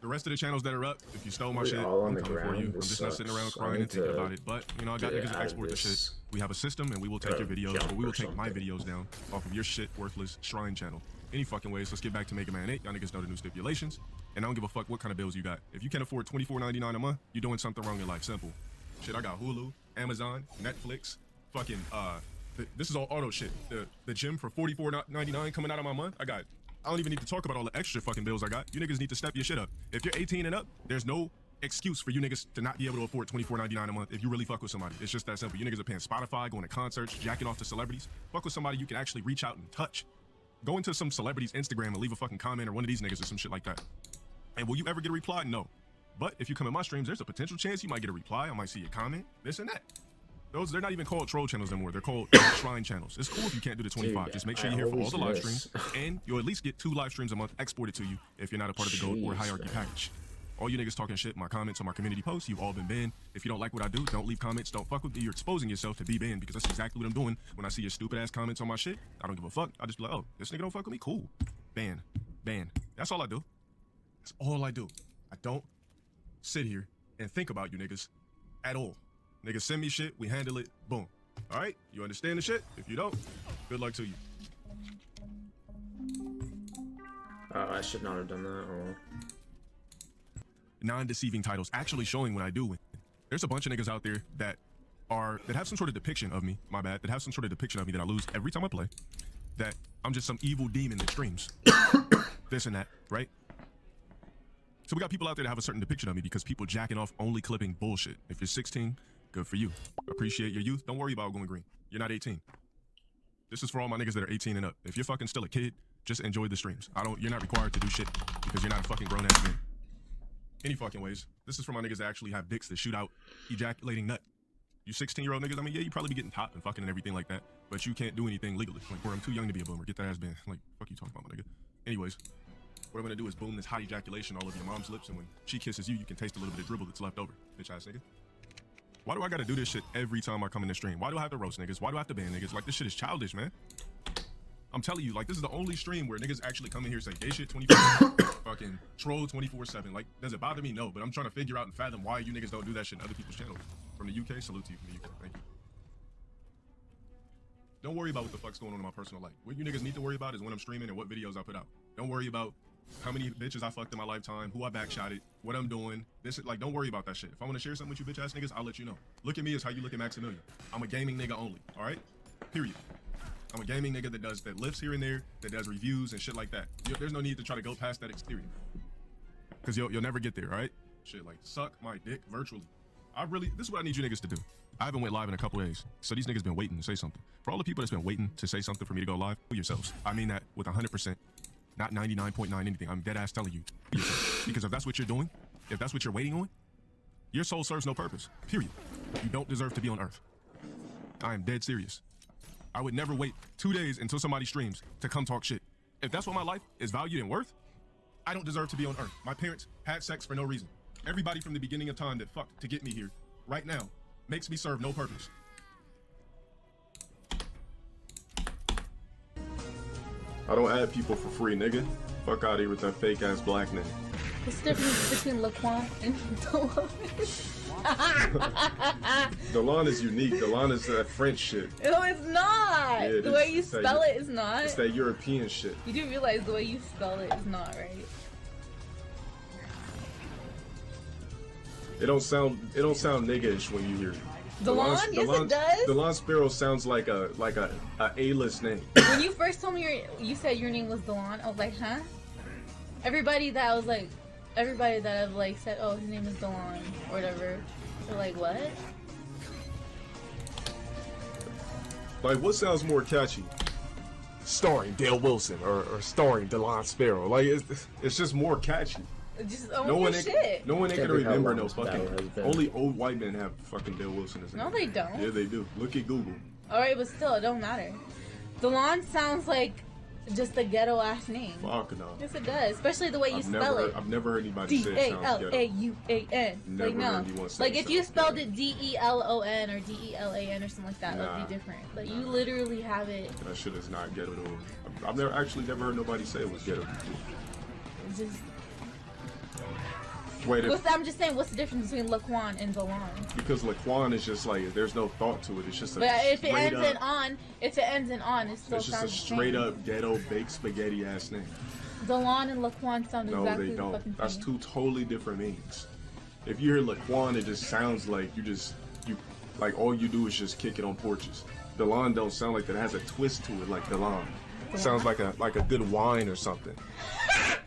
The rest of the channels that are up, if you stole my shit, I'm coming for you. I'm just not sitting around crying and thinking about it. But, you know, I got niggas that export the shit. We have a system, and we will take your videos, or we will take my videos down off of your shit worthless shrine channel. Any fucking ways, let's get back to Mega Man 8. Y'all niggas know the new stipulations. And I don't give a fuck what kind of bills you got. If you can't afford $24.99 a month, you're doing something wrong in life. Simple. Shit, I got Hulu, Amazon, Netflix, fucking This is all auto shit. The gym for $44.99 coming out of my month. I don't even need to talk about all the extra fucking bills I got. You niggas need to step your shit up. If you're 18 and up, there's no excuse for you niggas to not be able to afford $24.99 a month if you really fuck with somebody. It's just that simple. You niggas are paying Spotify, going to concerts, jacking off to celebrities. Fuck with somebody you can actually reach out and touch. Go into some celebrity's Instagram and leave a fucking comment or one of these niggas or some shit like that. And will you ever get a reply? No. But if you come in my streams, there's a potential chance you might get a reply. I might see a comment, this and that. They're not even called troll channels anymore. They're called shrine channels. It's cool if you can't do the 25. Dude, just make sure you're here for all the live streams, and you'll at least get 2 live streams a month exported to you if you're not a part of the GOAT or hierarchy package. All you niggas talking shit, my comments on my community posts, you've all been banned. If you don't like what I do, don't leave comments, don't fuck with me. You're exposing yourself to be banned, because that's exactly what I'm doing. When I see your stupid ass comments on my shit, I don't give a fuck. I just be like, oh, this nigga don't fuck with me? Cool. Ban. Ban. That's all I do. That's all I do. I don't sit here and think about you niggas at all. Niggas send me shit, we handle it, boom. All right, you understand the shit? If you don't, good luck to you. I should not have done that. Oh. Non-deceiving titles actually showing what I do. There's a bunch of niggas out there that have some sort of depiction of me, my bad, that have some sort of depiction of me that I lose every time I play, that I'm just some evil demon that streams. This and that, right? So we got people out there that have a certain depiction of me because people jacking off only clipping bullshit. If you're 16, good for you. Appreciate your youth. Don't worry about going green. You're not 18. This is for all my niggas that are 18 and up. If you're fucking still a kid, just enjoy the streams. You're not required to do shit because you're not a fucking grown ass man. Any fucking ways. This is for my niggas that actually have dicks that shoot out ejaculating nut. You 16-year-old niggas, I mean, yeah, you probably be getting top and fucking and everything like that, but you can't do anything legally. Like, where I'm too young to be a boomer. Get that ass banned. Like, fuck you talking about, my nigga. Anyways, what I'm gonna do is boom this hot ejaculation all over your mom's lips, and when she kisses you, you can taste a little bit of dribble that's left over. Bitch ass nigga. Why do I gotta do this shit every time I come in the stream? Why do I have to roast niggas? Why do I have to ban niggas? Like, this shit is childish, man. I'm telling you, like, this is the only stream where niggas actually come in here and say gay shit 24 fucking troll 24/7. Like, does it bother me? No, but I'm trying to figure out and fathom why you niggas don't do that shit in other people's channels. From the UK, salute to you from the UK. Thank you. Don't worry about what the fuck's going on in my personal life. What you niggas need to worry about is when I'm streaming and what videos I put out. Don't worry about how many bitches I fucked in my lifetime, who I backshotted, what I'm doing. Like, don't worry about that shit. If I want to share something with you bitch ass niggas, I'll let you know. Look at me as how you look at Maximilian. I'm a gaming nigga only, all right? Period. I'm a gaming nigga that lives here and there, that does reviews and shit like that. There's no need to try to go past that exterior, because you'll never get there, all right? Shit, like, suck my dick virtually. This is what I need you niggas to do. I haven't went live in a couple days, so these niggas been waiting to say something. For all the people that's been waiting to say something for me to go live, do yourselves. I mean that with 100%, not 99.9 anything. I'm dead ass telling you, because if that's what you're doing, if that's what you're waiting on, your soul serves no purpose, period. You don't deserve to be on Earth. I am dead serious. I would never wait 2 days until somebody streams to come talk shit. If that's what my life is valued and worth, I don't deserve to be on Earth. My parents had sex for no reason. Everybody from the beginning of time that fucked to get me here, right now, makes me serve no purpose. I don't add people for free, nigga. Fuck out of here with that fake ass black name. What's the difference between Laquan and Delon? Delon is unique. Delon is that French shit. No, it's not. Yeah, the way you spell it is not. It's that European shit. You do realize the way you spell it is not right. It don't sound nigga-ish when you hear it. Delon? Yes, it does. Delon Sparrow sounds like a A-list name. When you first told me you said your name was Delon, I was like, huh? Everybody that I've said, oh, his name is Delon or whatever, they're like, what? Like, what sounds more catchy? Starring Dale Wilson or starring Delon Sparrow. Like, it's just more catchy. Just no one shit. No one ain't gonna remember no fucking. Only old white men have fucking Dale Wilson as a name. No, they don't. Yeah, they do. Look at Google. Alright, but still, it don't matter. Delon sounds like just a ghetto ass name. Fuck no. Yes, it does. Especially the way you spell it. I've never heard anybody say it sounds ghetto. D-A-L-A-U-A-N. Like, no. Like, if you spelled it D-E-L-O-N or D-E-L-A-N or something like that, that would be different. But you literally have it. That shit is not ghetto at all. I've never heard nobody say it was ghetto. It's just... Wait, I'm just saying, what's the difference between Laquan and Delon? Because Laquan is just like, there's no thought to it. It's just a but if it ends up, in on, it still it's just a straight up ghetto baked spaghetti ass name. Delon and Laquan sound exactly the don't. fucking That's same. two totally different meanings. If you hear Laquan, it just sounds like you like all you do is just kick it on porches. Delon don't sound like that. It has a twist to it, like Delon. It sounds like a good wine or something.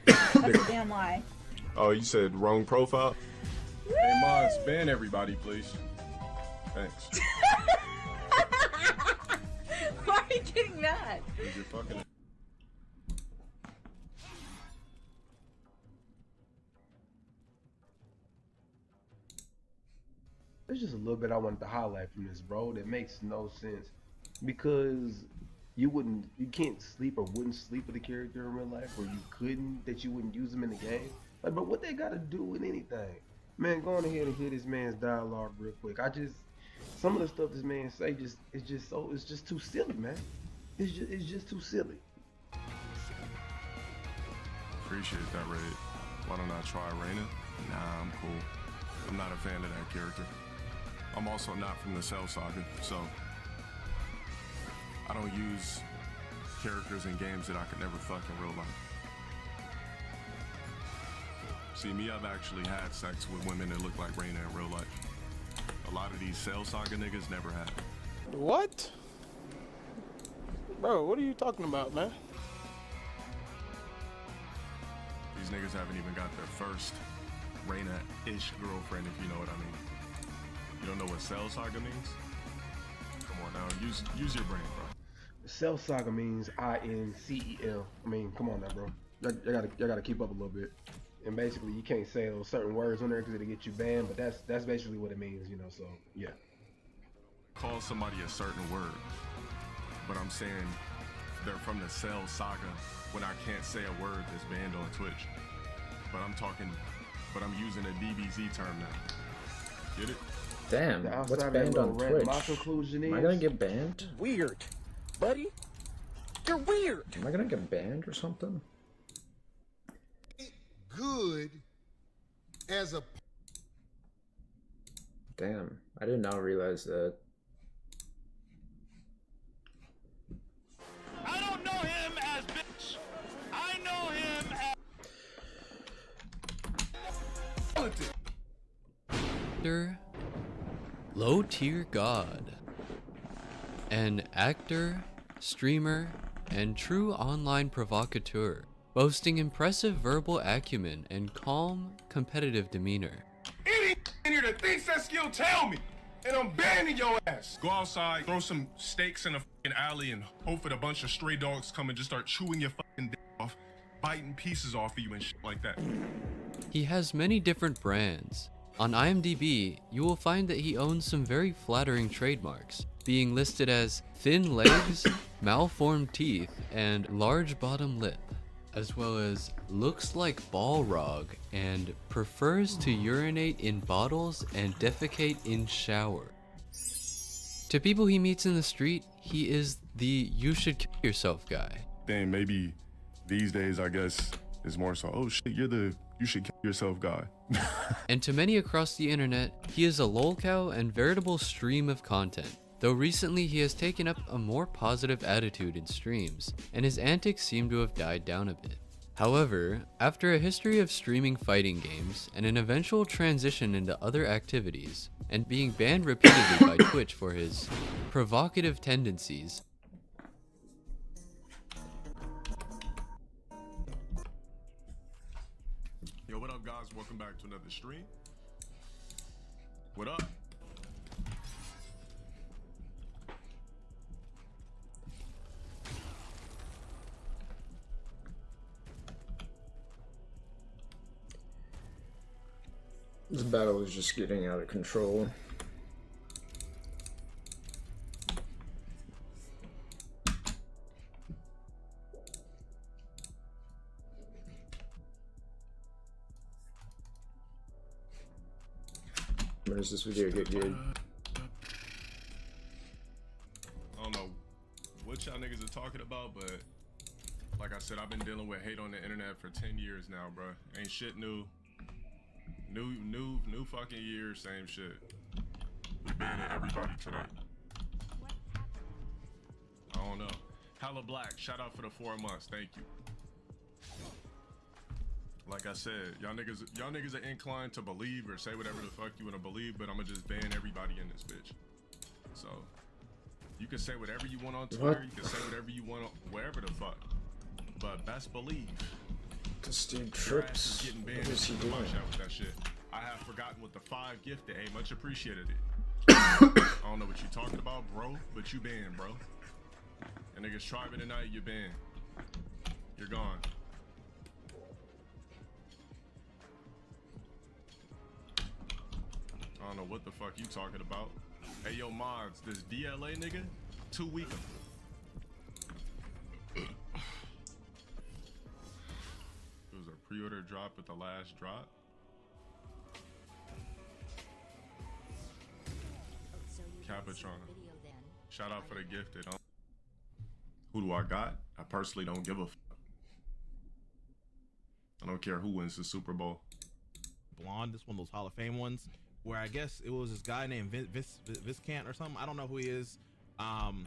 That's a damn lie. Oh, you said wrong profile? Hey, mods, ban everybody, please. Thanks. Why are you getting mad? Because you're fucking... There's just a little bit I wanted to highlight from this, bro, that makes no sense. Because you can't sleep or wouldn't sleep with a character in real life, or you couldn't, that you wouldn't use them in the game. Like, bro, what they gotta do with anything? Man, go on ahead and hear this man's dialogue real quick. Some of the stuff this man say it's just too silly, man. It's just too silly. Appreciate that, Red. Why don't I try Reyna? Nah, I'm cool. I'm not a fan of that character. I'm also not from the Cell Saga, so I don't use characters in games that I could never fuck in real life. See, me, I've actually had sex with women that look like Reyna in real life. A lot of these Cell Saga niggas never had. What? Bro, what are you talking about, man? These niggas haven't even got their first Reyna-ish girlfriend, if you know what I mean. You don't know what Cell Saga means? Come on now, use your brain, bro. Cell Saga means INCEL. I mean, come on now, bro. Y'all gotta keep up a little bit. And basically, you can't say those certain words on there because it'll get you banned. But that's basically what it means, you know. So yeah. Call somebody a certain word, but I'm saying they're from the Cell Saga when I can't say a word that's banned on Twitch. But I'm using a DBZ term now. Get it? Damn, what's banned on Twitch? My conclusion is, am I gonna get banned? Weird, buddy. You're weird. Am I gonna get banned or something? Good as a... Damn, I did not realize that. I don't know him as bitch. I know him as... Low tier god. An actor, streamer, and true online provocateur, boasting impressive verbal acumen and calm, competitive demeanor. Any in here that thinks that skill, tell me, and I'm banning your ass. Go outside, throw some steaks in a fucking alley, and hope that a bunch of stray dogs come and just start chewing your fucking dick off, biting pieces off of you and shit like that. He has many different brands. On IMDb, you will find that he owns some very flattering trademarks, being listed as thin legs, malformed teeth, and large bottom lip, as well as looks like Balrog and prefers to urinate in bottles and defecate in shower. To people he meets in the street, he is the you should kill yourself guy. Then maybe these days, I guess, is more so, oh shit, you're the you should kill yourself guy. And to many across the internet, he is a lolcow and veritable stream of content. Though recently he has taken up a more positive attitude in streams, and his antics seem to have died down a bit. However, after a history of streaming fighting games and an eventual transition into other activities, and being banned repeatedly by Twitch for his provocative tendencies, Yo, what up guys? Welcome back to another stream. What up? This battle is just getting out of control. When does this video get good? I don't know what y'all niggas are talking about, but like I said, I've been dealing with hate on the internet for 10 years now, bro. Ain't shit new. New fucking year, same shit. We banning everybody today. I don't know. Hella Black, shout out for the 4 months, thank you. Like I said, y'all niggas are inclined to believe or say whatever the fuck you wanna believe, but I'ma just ban everybody in this bitch. So, You can say whatever you want on Twitter. What? You can say whatever you want wherever the fuck. But best believe, This dude your ass is trips. getting What banned is he in doing? my chat with that shit. I have forgotten what the 5 gifted. Hey, much appreciated it. I don't know what you talking about, bro, but you banned, bro. And niggas try me tonight, you banned. You're gone. I don't know what the fuck you talking about. Hey, yo, mods, this DLA nigga, 2 week. It was a pre-order drop at the last drop. Capitron. Shout out for the gifted. Who do I got? I personally don't give a fuck. I don't care who wins the Super Bowl. Blonde, this one of those Hall of Fame ones, where I guess it was this guy named Viscant or something. I don't know who he is. And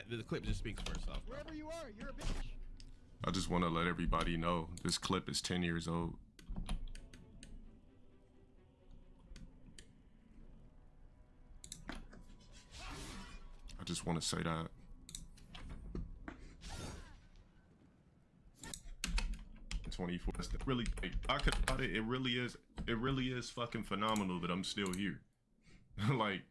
the clip just speaks for itself. Wherever you are, you're a bitch. I just want to let everybody know this clip is 10 years old. I just want to say that. '24. Really, I could about it. It really is fucking phenomenal that I'm still here. Like,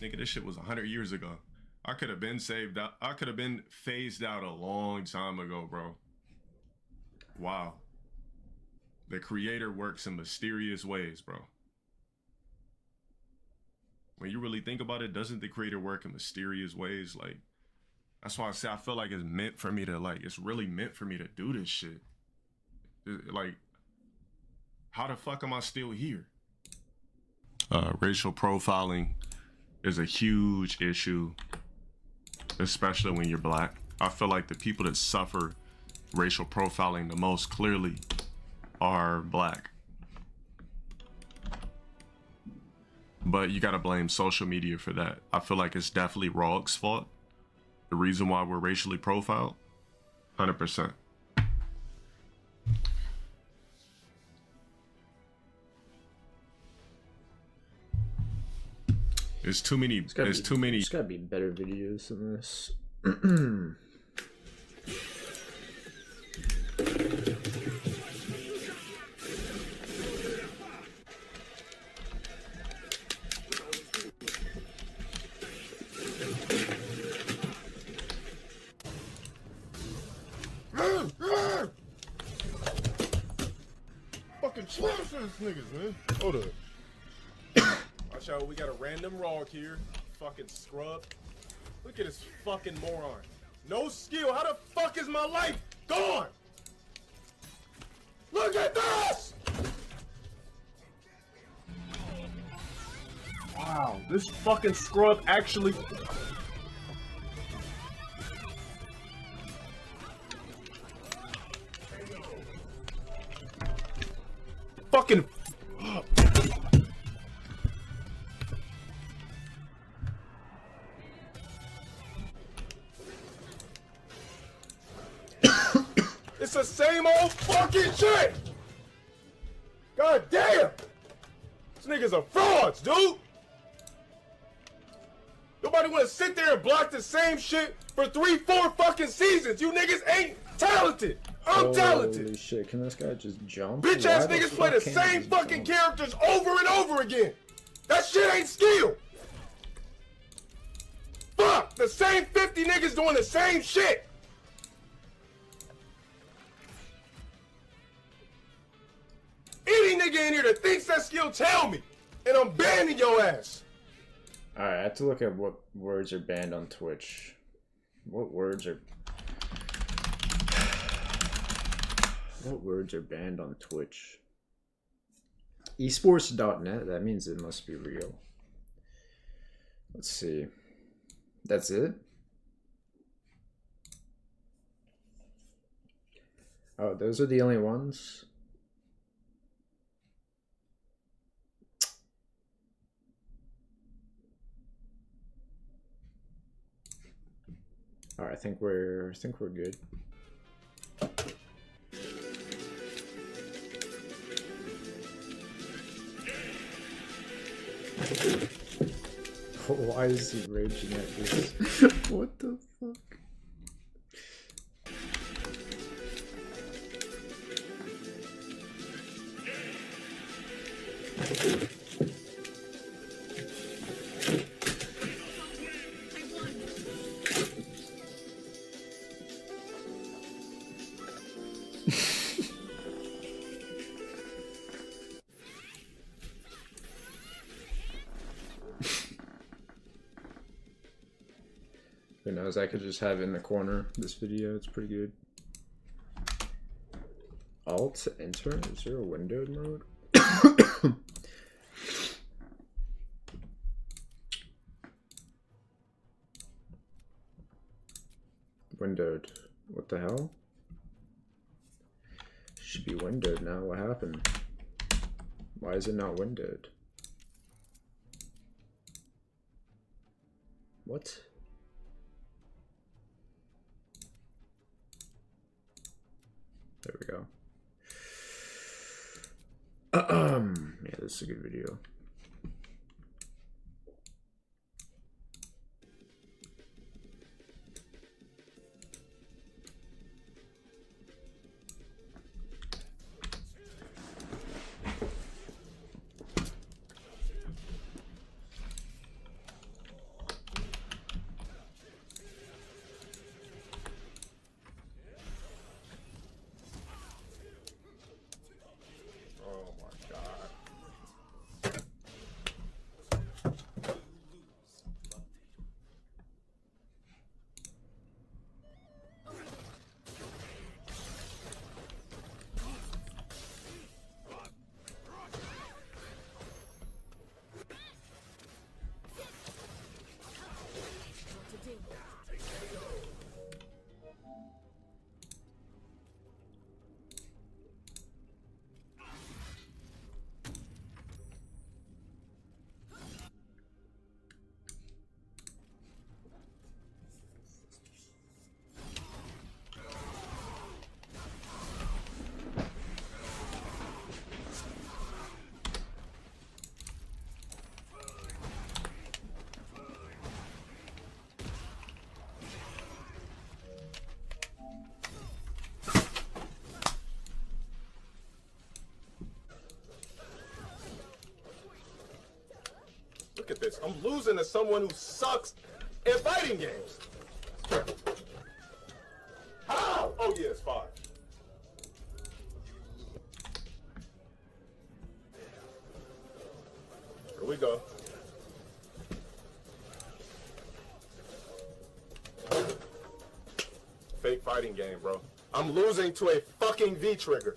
nigga, this shit was 100 years ago. I could have been saved out. I could have been phased out a long time ago, bro. Wow. The creator works in mysterious ways, bro. When you really think about it, doesn't the creator work in mysterious ways? Like, that's why I say I feel like it's meant for me to, like, it's really meant for me to do this shit. Like, how the fuck am I still here? Racial profiling is a huge issue, especially when you're black. I feel like the people that suffer racial profiling the most clearly are black. But you gotta blame social media for that. I feel like it's definitely Rog's fault. The reason why we're racially profiled, 100%. There's too many. There's too many. There's gotta be better videos than this. Fucking trash ass niggas, man. Hold up. Watch out, we got a random Rog here. Fucking scrub. Look at this fucking moron. No skill. How the fuck is my life gone? Look at this! Wow, this fucking scrub actually. Fucking. It's the same old fucking shit! God damn! These niggas are frauds, dude! Nobody wanna sit there and block the same shit for 3-4 fucking seasons. You niggas ain't talented! I'm talented! Holy shit, can this guy just jump? Bitch ass Why the niggas play fuck the can't he same just fucking jump? characters over and over again! That shit ain't skill! Fuck! The same 50 niggas doing the same shit! Any nigga in here that thinks that skill, tell me! And I'm banning your ass! Alright, I have to look at what words are banned on Twitch. What words are... What words are banned on Twitch? Esports.net? That means it must be real. Let's see. That's it? Oh, those are the only ones? Alright, I think we're good. Why is he raging at this? What the fuck? Who knows, I could just have it in the corner this video, it's pretty good. Alt, enter? Is there a windowed mode? Windowed. What the hell? Should be windowed now, what happened? Why is it not windowed? What? There we go. Yeah, this is a good video. Look at this. I'm losing to someone who sucks at fighting games. How? Oh, yeah, it's 5. Here we go. Fake fighting game, bro. I'm losing to a fucking V-trigger.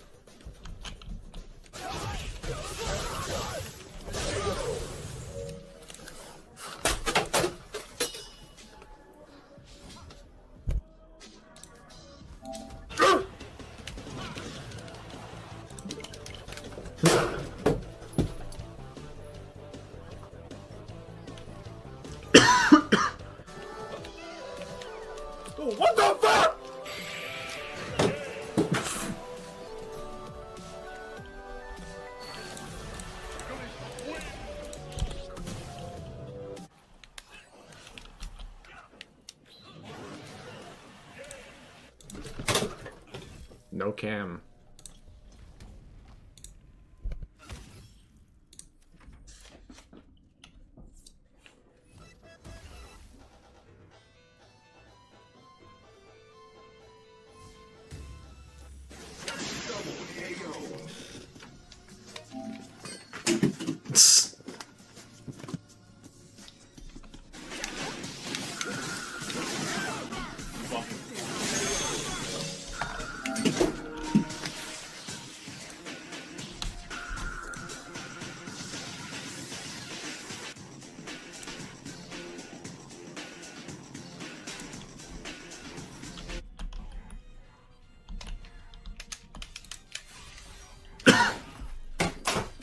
Dude, what the fuck? No cam.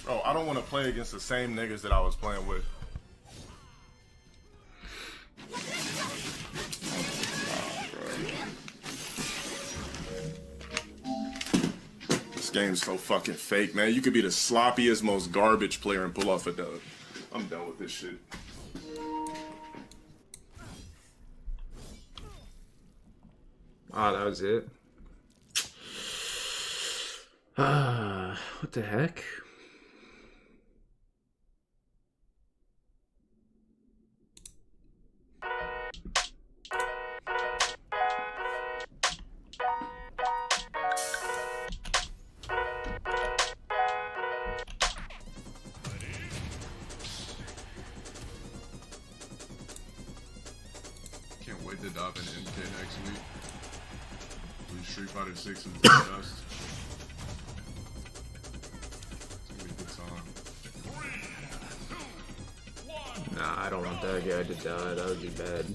Bro, I don't want to play against the same niggas that I was playing with. This game's so fucking fake, man. You could be the sloppiest, most garbage player and pull off a dub. I'm done with this shit. Oh, that was it. What the heck? Can't wait to dive in MK next week. When Street Fighter 6 is the best. It's gonna be a good time. Nah, I don't want that guy to die. That would be bad.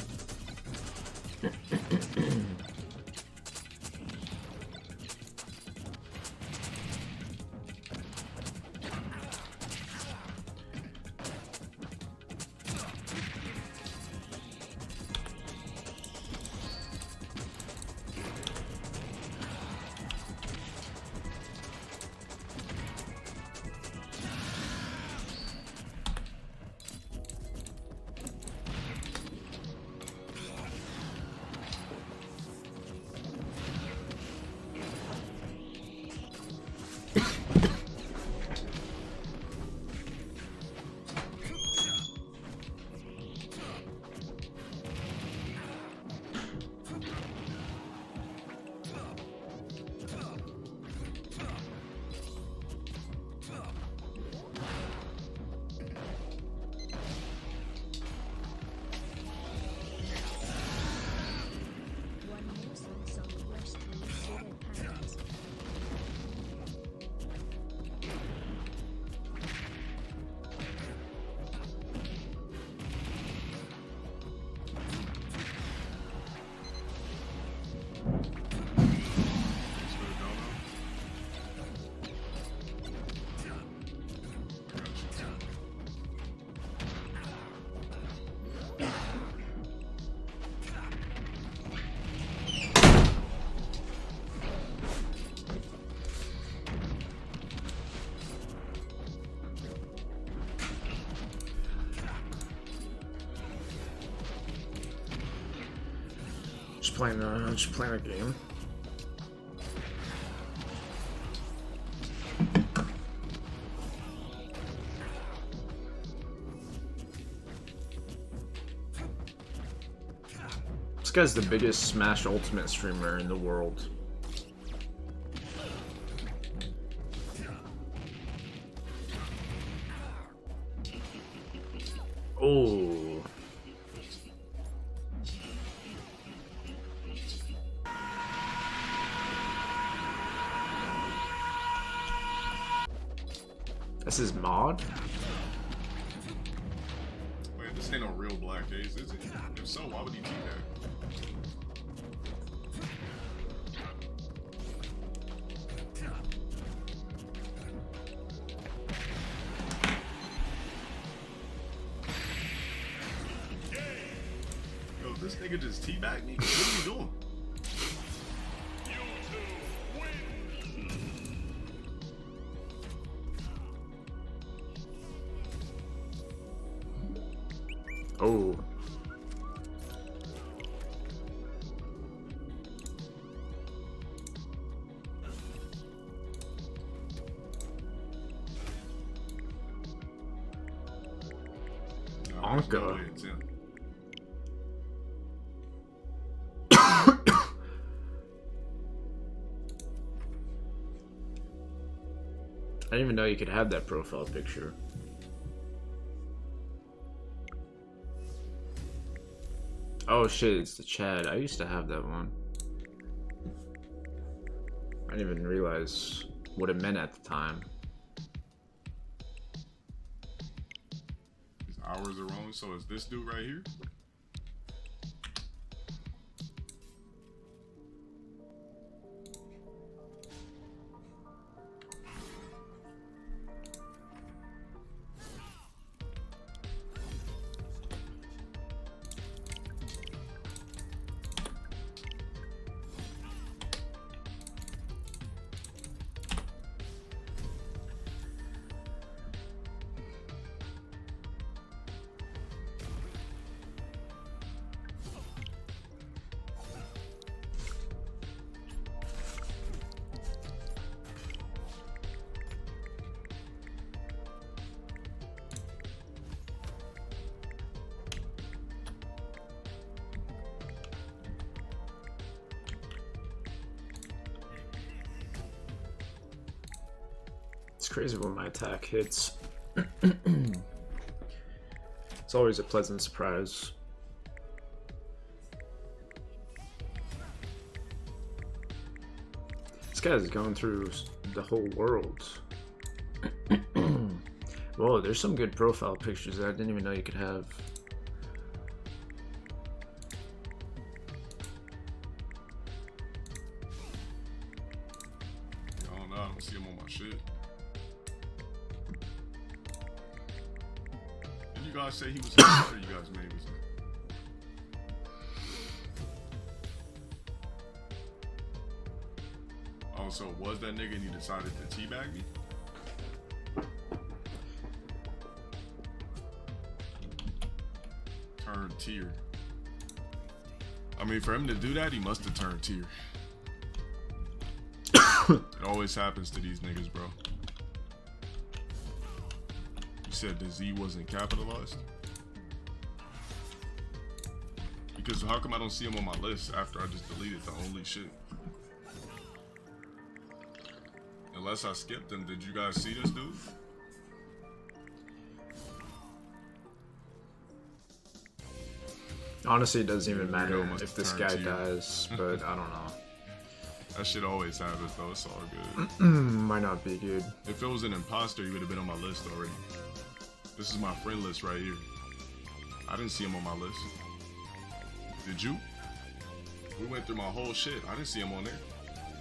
Just playing a game. This guy's the biggest Smash Ultimate streamer in the world. Oh. This is mod? Wait, this ain't no real Black Ace, is it? If so, why would he do that? Yo, this nigga just teabagged me? What are you doing? Oh. Anka. I didn't even know you could have that profile picture. Oh shit, it's the Chad. I used to have that one. I didn't even realize what it meant at the time. His hours are wrong, so is this dude right here? It's crazy when my attack hits. It's always a pleasant surprise. This guy's going through the whole world. Whoa, there's some good profile pictures that I didn't even know you could have. I don't know, I don't see him on my shit. Did you guys say he was here or you guys made was Oh, so was that nigga and he decided to teabag me? Turn tier. I mean, for him to do that, he must have turned tier. It always happens to these niggas, bro. You said the Z wasn't capitalized? Because how come I don't see him on my list after I just deleted the only shit? Unless I skipped him, did you guys see this dude? Honestly, it doesn't even matter if this guy tier. dies, but I don't know. That shit always happens though, it's all good. Might not be, dude. If it was an imposter, he would have been on my list already. This is my friend list right here. I didn't see him on my list. Did you? We went through my whole shit. I didn't see him on there.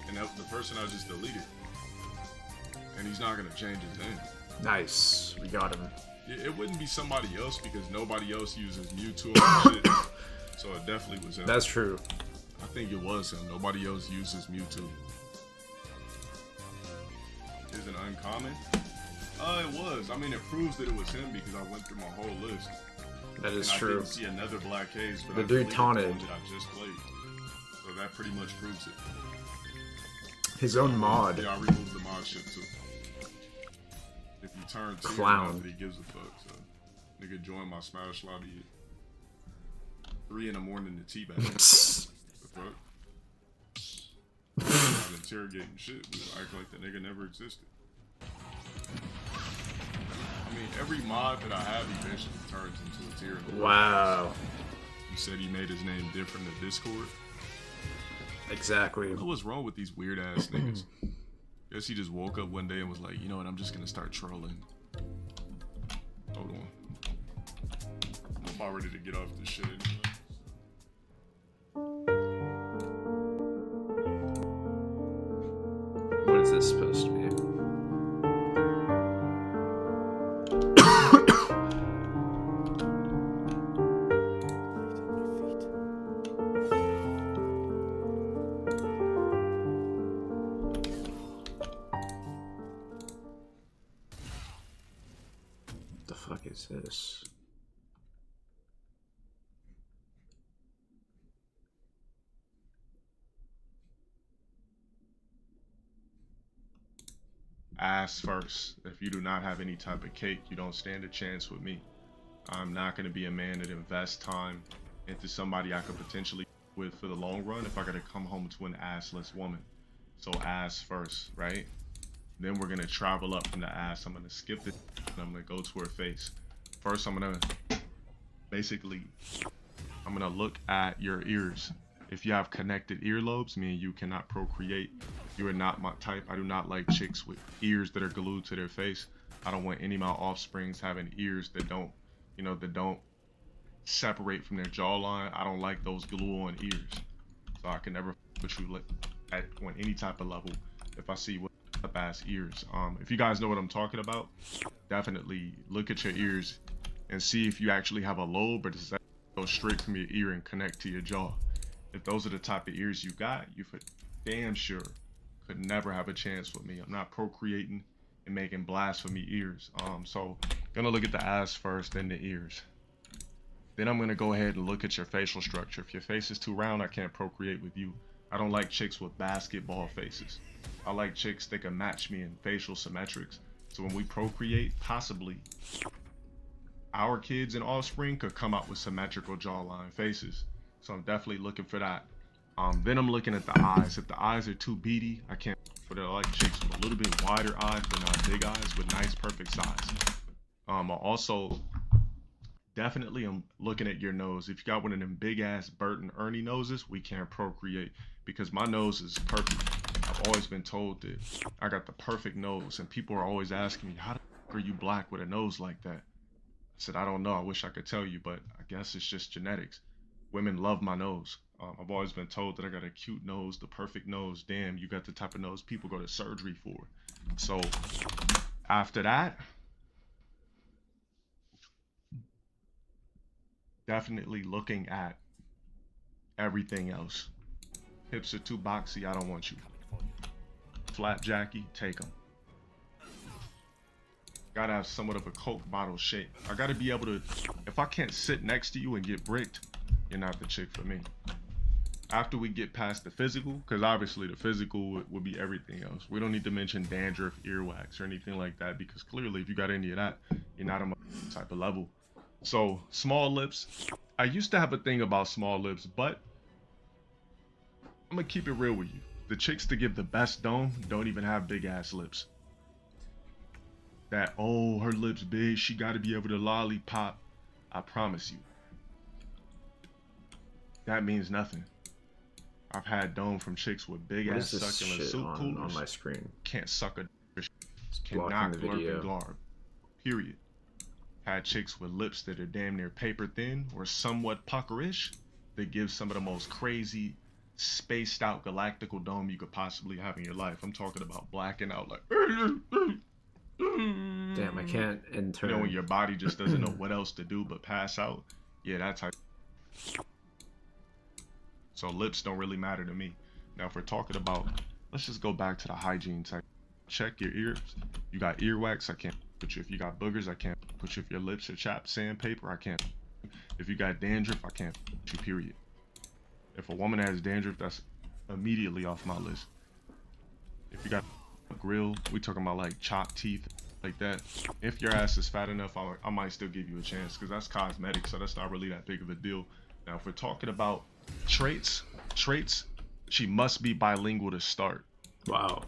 And that was the person I just deleted. And he's not gonna change his name. Nice, we got him. It wouldn't be somebody else because nobody else uses Mewtwo and shit. So it definitely was him. That's true. I think it was him. Nobody else uses Mewtwo. Is it uncommon? It was. I mean, it proves that it was him because I went through my whole list. That is and true. I didn't see another black haze, but The I dude deleted taunted. the one that I just played. So that pretty much proves it. His own mod. Yeah, I removed the mod shit too. If you turn tier, Clown. nobody gives a fuck. So, nigga, join my Smash lobby at 3 in the morning to teabag. The fuck? I'm not interrogating shit. We act like the nigga never existed. I mean, every mod that I have eventually turns into a tier. Wow. He said he made his name different in Discord. Exactly. I don't know what's wrrong with these weird ass niggas. Guess he just woke up one day and was like, you know what, I'm just gonna start trolling. Hold on. I'm about ready to get off this shit. What is this supposed to be? What the fuck is this? Ass first. If you do not have any type of cake, you don't stand a chance with me. I'm not going to be a man that invests time into somebody I could potentially with for the long run if I got to come home to an assless woman. So ass first, right? Then we're going to travel up from the ass. I'm going to skip the and I'm going to go to her face. First, I'm going to basically, I'm going to look at your ears. If you have connected earlobes, me and you cannot procreate. You are not my type. I do not like chicks with ears that are glued to their face. I don't want any of my offsprings having ears that don't, you know, that don't separate from their jawline. I don't like those glue-on ears. So I can never put you at on any type of level if I see what up-ass ears. If you guys know what I'm talking about, definitely look at your ears and see if you actually have a lobe or does that go straight from your ear and connect to your jaw. If those are the type of ears you got, you for damn sure could never have a chance with me. I'm not procreating and making blasphemy ears. So gonna look at the ass first, then the ears. Then I'm gonna go ahead and look at your facial structure. If your face is too round, I can't procreate with you. I don't like chicks with basketball faces. I like chicks that can match me in facial symmetrics. So when we procreate, possibly our kids and offspring could come out with symmetrical jawline faces. So I'm definitely looking for that. Then I'm looking at the eyes. If the eyes are too beady, I can't but I like chicks with a little bit wider eyes, but not big eyes, with nice, perfect size. Also, definitely I'm looking at your nose. If you got one of them big ass Bert and Ernie noses, we can't procreate because my nose is perfect. I've always been told that I got the perfect nose, and people are always asking me, how the fuck are you black with a nose like that? I said, I don't know. I wish I could tell you, but I guess it's just genetics. Women love my nose. I've always been told that I got a cute nose, the perfect nose. Damn, you got the type of nose people go to surgery for. So after that, definitely looking at everything else. Hips are too boxy, I don't want you. Flapjacky, take them. Gotta have somewhat of a Coke bottle shape. I gotta be able to, if I can't sit next to you and get bricked, you're not the chick for me. After we get past the physical, because obviously the physical would be everything else. We don't need to mention dandruff, earwax, or anything like that, because clearly if you got any of that, you're not on my type of level. So, small lips. I used to have a thing about small lips, but I'm gonna keep it real with you. The chicks that give the best dome don't even have big ass lips. That, oh, her lips big, she gotta be able to lollipop. I promise you, that means nothing. I've had dome from chicks with big ass succulent soup coolers. On my screen? Can't suck a cannot glurp and glarb. Period. Had chicks with lips that are damn near paper thin or somewhat puckerish that give some of the most crazy, spaced out galactical dome you could possibly have in your life. I'm talking about blacking out like damn, I can't enter. You know, when your body just doesn't know what else to do but pass out. Yeah, that type. So lips don't really matter to me. Now if we're talking about, let's just go back to the hygiene type. Check your ears. You got earwax, I can't put you. If you got boogers, I can't put you. If your lips are chapped sandpaper, I can't. If you got dandruff, I can't put you, period. If a woman has dandruff, that's immediately off my list. If you got a grill, we talking about like chopped teeth, like that. If your ass is fat enough, I might still give you a chance, because that's cosmetic, so that's not really that big of a deal. Now if we're talking about traits, she must be bilingual to start. Wow.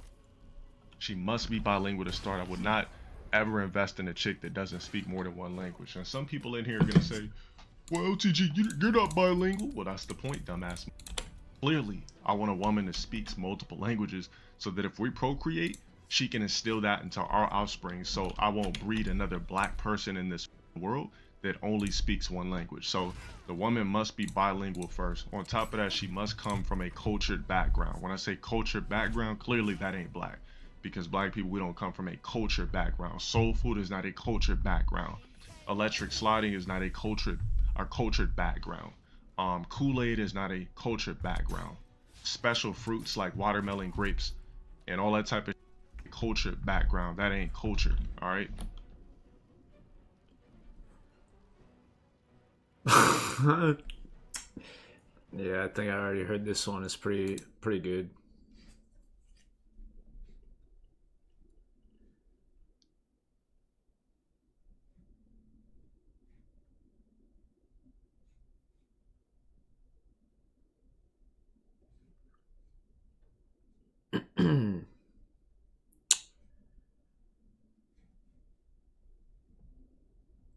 She must be bilingual to start. I would not ever invest in a chick that doesn't speak more than one language. And some people in here are gonna say, well, LTG, you're not bilingual. Well, that's the point, dumbass. Clearly, I want a woman that speaks multiple languages so that if we procreate, she can instill that into our offspring, so I won't breed another black person in this world that only speaks one language. So the woman must be bilingual first. On top of that, she must come from a cultured background. When I say cultured background, clearly that ain't black, because black people, we don't come from a cultured background. Soul food is not a cultured background. Electric sliding is not a cultured background. Kool-Aid is not a cultured background. Special fruits like watermelon, grapes, and all that type of cultured background, that ain't culture. All right. Yeah, I think I already heard this one. It's pretty good.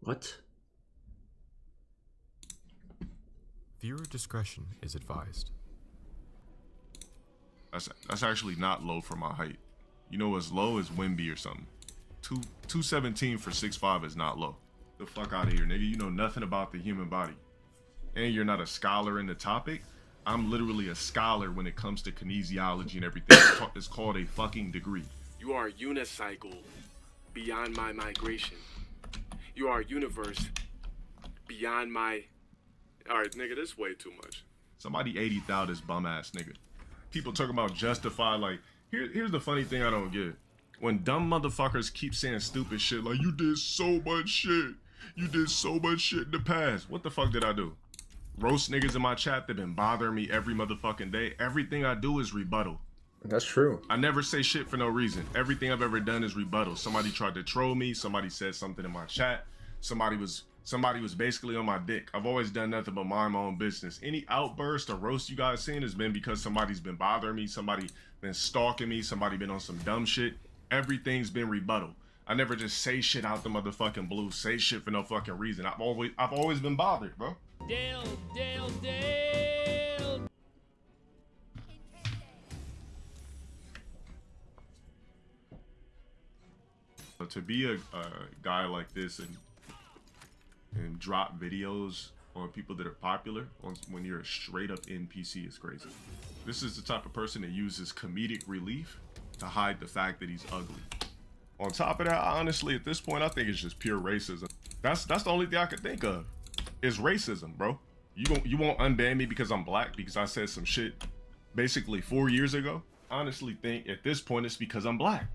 What? Viewer discretion is advised. That's actually not low for my height. You know what's low is Wimby or something. 217 for 6'5" is not low. The fuck out of here, nigga. You know nothing about the human body. And you're not a scholar in the topic. I'm literally a scholar when it comes to kinesiology and everything. It's called a fucking degree. You are unicycle beyond my migration. You are universe beyond my... Alright, nigga, this is way too much. Somebody 80'd out this bum ass nigga. People talking about justify, like, here's the funny thing I don't get. When dumb motherfuckers keep saying stupid shit like, you did so much shit. You did so much shit in the past. What the fuck did I do? Roast niggas in my chat that been bothering me every motherfucking day. Everything I do is rebuttal. That's true. I never say shit for no reason. Everything I've ever done is rebuttal. Somebody tried to troll me. Somebody said something in my chat. Somebody was somebody was basically on my dick. I've always done nothing but mind my own business. Any outburst or roast you guys seen has been because somebody's been bothering me, somebody been stalking me, somebody been on some dumb shit. Everything's been rebuttal. I never just say shit out the motherfucking blue, say shit for no fucking reason. I've always been bothered, bro. Dale. To be a guy like this and drop videos on people that are popular when you're a straight up NPC is crazy. This is the type of person that uses comedic relief to hide the fact that he's ugly. On top of that, honestly, at this point, I think it's just pure racism. That's the only thing I could think of is racism, bro. You won't unban me because I'm black because I said some shit basically 4 years ago. Honestly, think at this point it's because I'm black.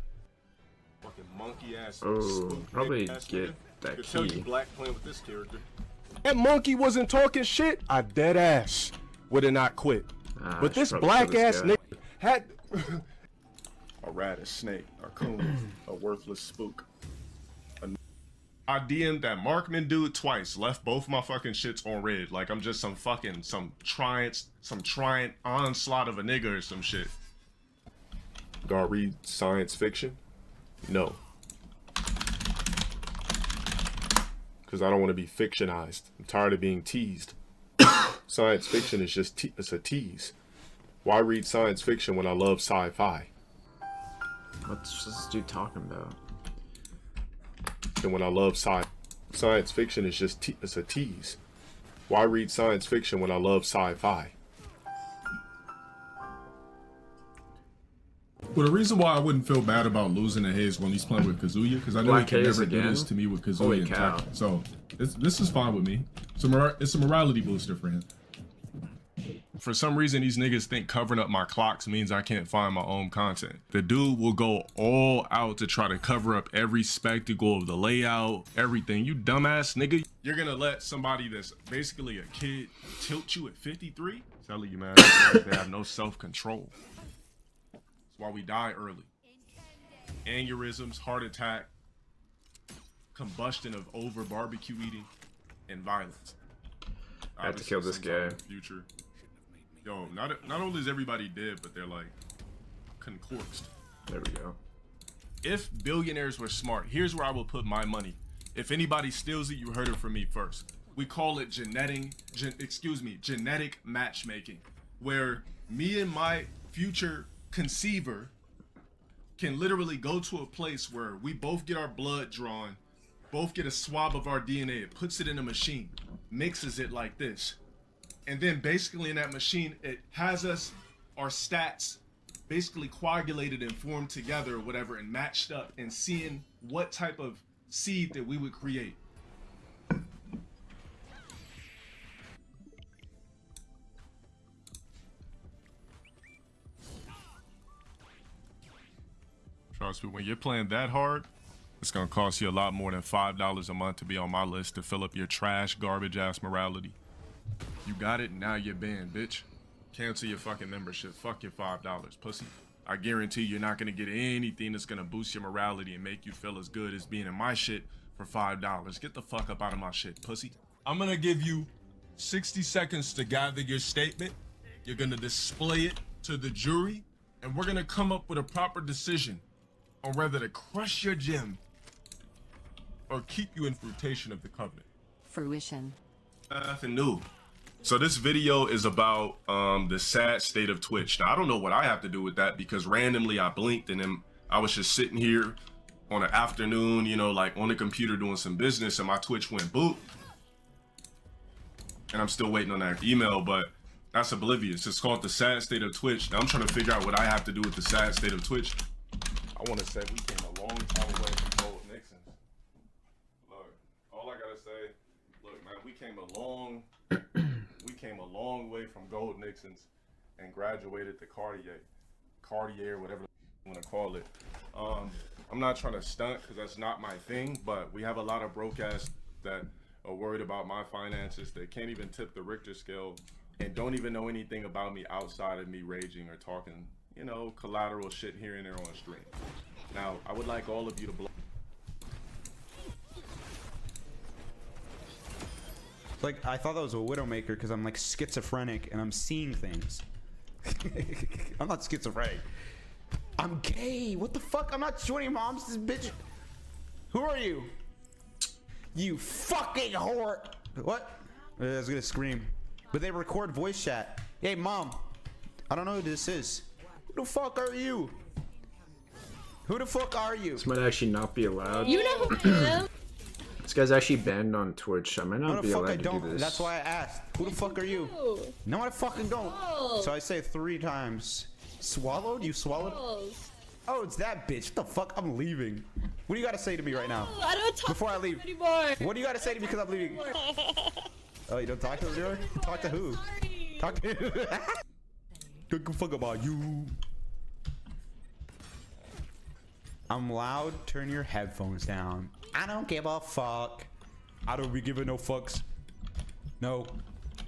Fucking monkey ass. Oh, probably get that I could tell you key. black playing with this character. That monkey wasn't talking shit. I dead ass would have not quit. But this black ass nigga had a rat, a snake, a coon, a worthless spook. I DM'd that Markman dude twice, left both my fucking shits on red, like I'm just some Triant onslaught of a nigga or some shit. Do I read science fiction? No. Because I don't want to be fictionized. I'm tired of being teased. Science fiction is just it's a tease. Why read science fiction when I love sci-fi? What's this dude talking about? And when I love science fiction is just it's a tease. Why read science fiction when I love sci-fi? Well, the reason why I wouldn't feel bad about losing to Hayes when he's playing with Kazuya, because I know he can never do this to me with Kazuya and Tekken. So this is fine with me. It's a morality booster for him. For some reason, these niggas think covering up my clocks means I can't find my own content. The dude will go all out to try to cover up every spectacle of the layout, everything. You dumbass nigga. You're gonna let somebody that's basically a kid tilt you at 53? Telling you, man, they have no self-control. That's why we die early. Aneurysms, heart attack, combustion of over barbecue eating, and violence. I have to kill this guy. Future. Yo, not only is everybody dead, but they're like concordsed. There we go. If billionaires were smart, here's where I will put my money. If anybody steals it, you heard it from me first. We call it genetic matchmaking, where me and my future conceiver can literally go to a place where we both get our blood drawn, both get a swab of our DNA, it puts it in a machine, mixes it like this. And then basically in that machine, it has us, our stats, basically coagulated and formed together or whatever and matched up and seeing what type of seed that we would create. Trust me, when you're playing that hard, it's gonna cost you a lot more than $5 a month to be on my list to fill up your trash, garbage ass morality. You got it, now you're banned, bitch. Cancel your fucking membership. Fuck your $5, pussy. I guarantee you're not gonna get anything that's gonna boost your morality and make you feel as good as being in my shit for $5. Get the fuck up out of my shit, pussy. I'm gonna give you 60 seconds to gather your statement. You're gonna display it to the jury, and we're gonna come up with a proper decision on whether to crush your gem or keep you in fruition of the covenant. Fruition. Nothing new. So this video is about the sad state of Twitch. Now, I don't know what I have to do with that because randomly I blinked and then I was just sitting here on an afternoon, you know, like on the computer doing some business and my Twitch went boop. And I'm still waiting on that email, but that's oblivious. It's called the sad state of Twitch. Now I'm trying to figure out what I have to do with the sad state of Twitch. I want to say we came a long time away from Gold Nixon's. Look, all I gotta say, look, man, we came a long way from Gold Nixon's and graduated to Cartier, whatever you want to call it. I'm not trying to stunt because that's not my thing, but we have a lot of broke ass that are worried about my finances. They can't even tip the Richter scale and don't even know anything about me outside of me raging or talking, you know, collateral shit here and there on stream. Now, I would like all of you to blow. Like, I thought that was a Widowmaker because I'm like schizophrenic and I'm seeing things. I'm not schizophrenic. I'm gay. What the fuck? I'm not joining moms. This bitch. Who are you? You fucking whore. What? I was gonna scream. But they record voice chat. Hey, mom. I don't know who this is. Who the fuck are you? Who the fuck are you? This might actually not be allowed. You know who I am? This guy's actually banned on Twitch. I might not be allowed to do this. That's why I asked. Who the fuck are you? No, I fucking don't. Oh. So I say 3 times. Swallowed? You swallowed? Oh, it's that bitch. What the fuck? I'm leaving. What do you gotta say to me right now? I don't talk before I leave anymore. What do you gotta say to me because I'm leaving? Oh, you don't talk to her? Talk to who? Talk to who? Don't give a fuck about you. I'm loud. Turn your headphones down. I don't give a fuck. I don't be giving no fucks. No.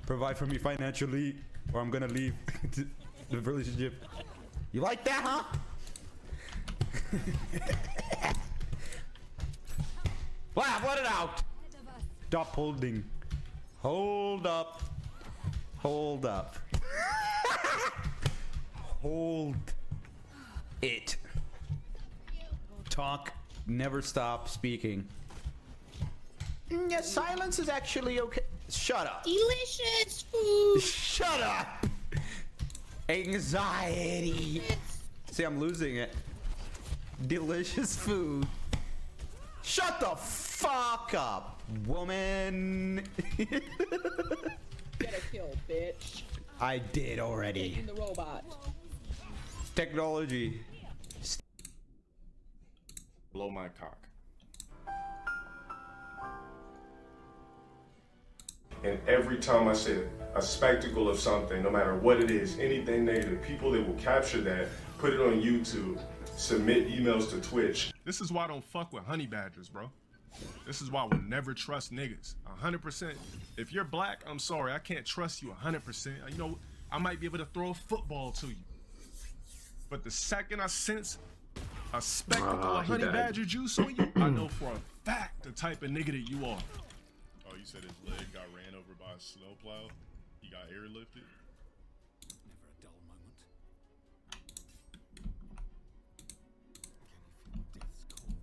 Provide for me financially, or I'm gonna leave the relationship. You like that, huh? Laugh, let it out. Stop holding. Hold up. Hold up. Hold it. Talk. Never stop speaking. Yeah, silence is actually okay. Shut up. Delicious food. Shut up. Anxiety. See, I'm losing it. Delicious food. Shut the fuck up, woman. Get a kill, bitch. I did already. Taking the robot. Technology. Blow my cock. And every time I say a spectacle of something, no matter what it is, anything negative, people that will capture that, put it on YouTube, submit emails to Twitch. This is why I don't fuck with honey badgers, bro. This is why I would never trust niggas. 100%. If you're black, I'm sorry, I can't trust you 100%. You know, I might be able to throw a football to you. But the second I sense a spectacle of honey badger juice on you, I know for a fact the type of nigga that you are. Oh, you said his leg got ran over by a snowplow? He got airlifted? Never a dull moment.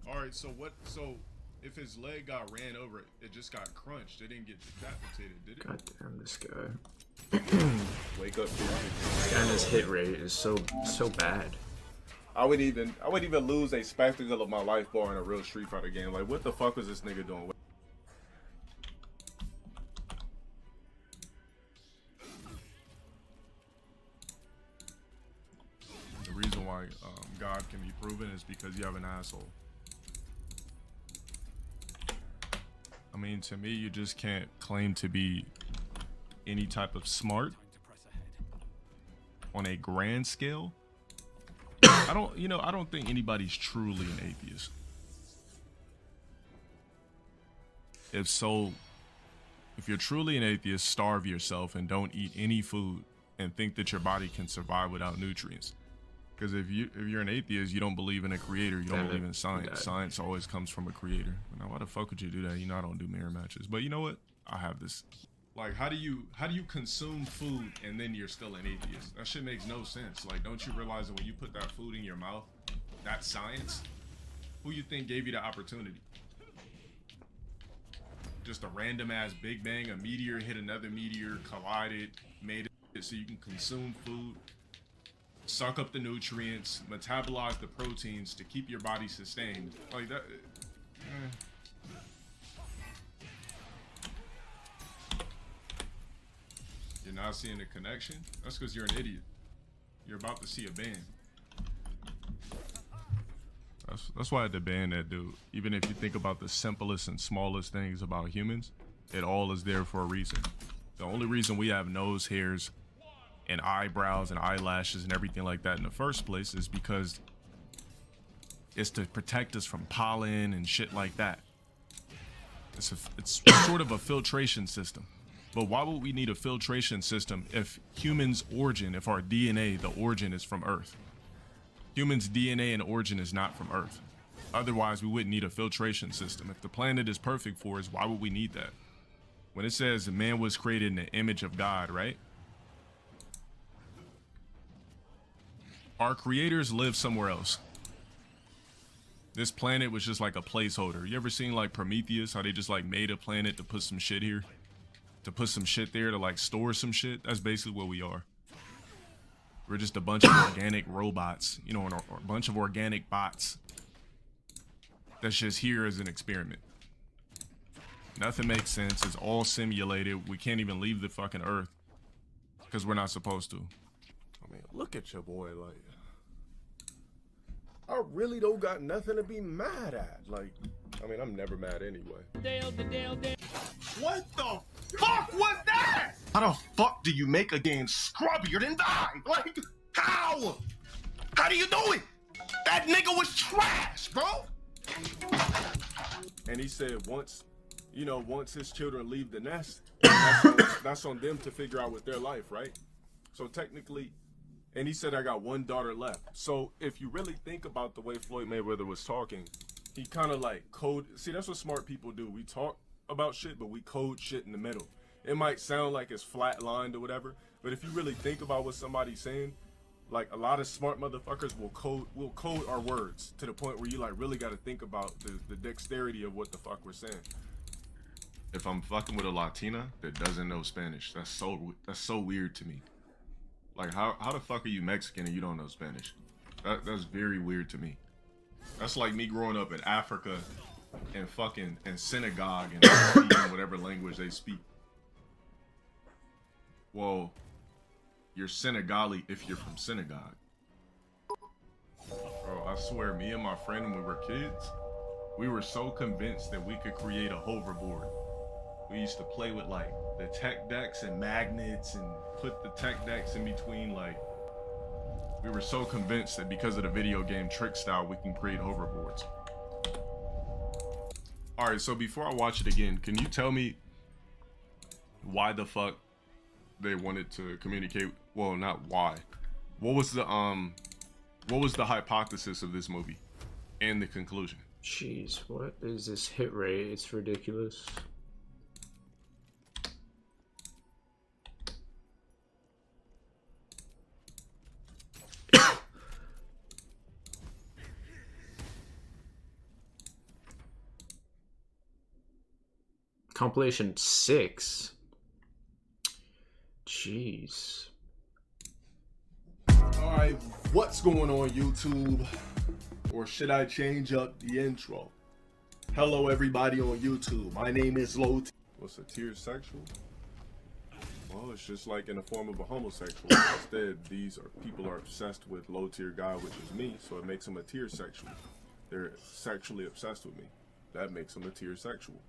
Alright, so what, so if his leg got ran over, it just got crunched. It didn't get decapitated, did it? God damn, this guy. Wake up, dude. This guy and his hit rate is so bad. I would even lose a spectacle of my life bar in a real Street Fighter game. Like, what the fuck was this nigga doing? The reason why God can be proven is because you have an asshole. I mean, to me, you just can't claim to be any type of smart on a grand scale. I don't think anybody's truly an atheist. If you're truly an atheist, starve yourself and don't eat any food and think that your body can survive without nutrients. Because if you're an atheist, you don't believe in a creator, you don't believe in science. Science always comes from a creator. Now, why the fuck would you do that? You know I don't do mirror matches. But you know what? I have this. Like, how do you consume food and then you're still an atheist? That shit makes no sense. Like, don't you realize that when you put that food in your mouth, that's science? Who you think gave you the opportunity? Just a random ass Big Bang, a meteor hit another meteor, collided, made it so you can consume food, suck up the nutrients, metabolize the proteins to keep your body sustained. Like that. You're not seeing the connection? That's because you're an idiot. You're about to see a ban. That's why I had to ban that dude. Even if you think about the simplest and smallest things about humans, it all is there for a reason. The only reason we have nose hairs and eyebrows and eyelashes and everything like that in the first place is because it's to protect us from pollen and shit like that. It's sort of a filtration system. But why would we need a filtration system if humans' origin, if our DNA, the origin is from Earth? Humans' DNA and origin is not from Earth. Otherwise, we wouldn't need a filtration system. If the planet is perfect for us, why would we need that? when it says man was created in the image of God, right? Our creators live somewhere else. This planet was just like a placeholder. You ever seen like Prometheus, how they just like made a planet to put some shit here? To put some shit there to like store some shit? That's basically what we are. We're just a bunch of organic robots, you know, and a bunch of organic bots that's just here as an experiment. Nothing makes sense. It's all simulated. We can't even leave the fucking Earth because we're not supposed to. I mean, look at your boy. Like, I really don't got nothing to be mad at. Like, I mean, I'm never mad anyway. What the fuck was that? How the fuck do you make a game scrubbier than Dive? Like, how? How do you do it? That nigga was trash, bro. And he said once, you know, once his children leave the nest, that's on them to figure out with their life, right? So technically, and he said I got one daughter left. So if you really think about the way Floyd Mayweather was talking, he kind of like see, that's what smart people do. We talk about shit, but we code shit in the middle. It might sound like it's flatlined or whatever, but if you really think about what somebody's saying, like a lot of smart motherfuckers will code our words to the point where you like really got to think about the dexterity of what the fuck we're saying. If I'm fucking with a Latina that doesn't know Spanish, that's so weird to me. Like how the fuck are you Mexican and you don't know Spanish? That's very weird to me. That's like me growing up in Africa and fucking in synagogue and speaking whatever language they speak. Well, you're Senegali if you're from synagogue. Bro, I swear, me and my friend when we were kids, we were so convinced that we could create a hoverboard. We used to play with like the tech decks and magnets and put the tech decks in between. Like, we were so convinced that because of the video game trick style, we can create hoverboards. All right, so before I watch it again, can you tell me why the fuck they wanted to communicate? Well, not why. What was the hypothesis of this movie and the conclusion? Jeez, what is this hit rate? It's ridiculous. Compilation 6. Jeez. Alright, what's going on YouTube? Or should I change up the intro? Hello everybody on YouTube. My name is Low T. What's a tier sexual? Well, it's just like in the form of a homosexual. Instead, people are obsessed with low tier guy, which is me, so it makes them a tier sexual. They're sexually obsessed with me. That makes them a tier sexual.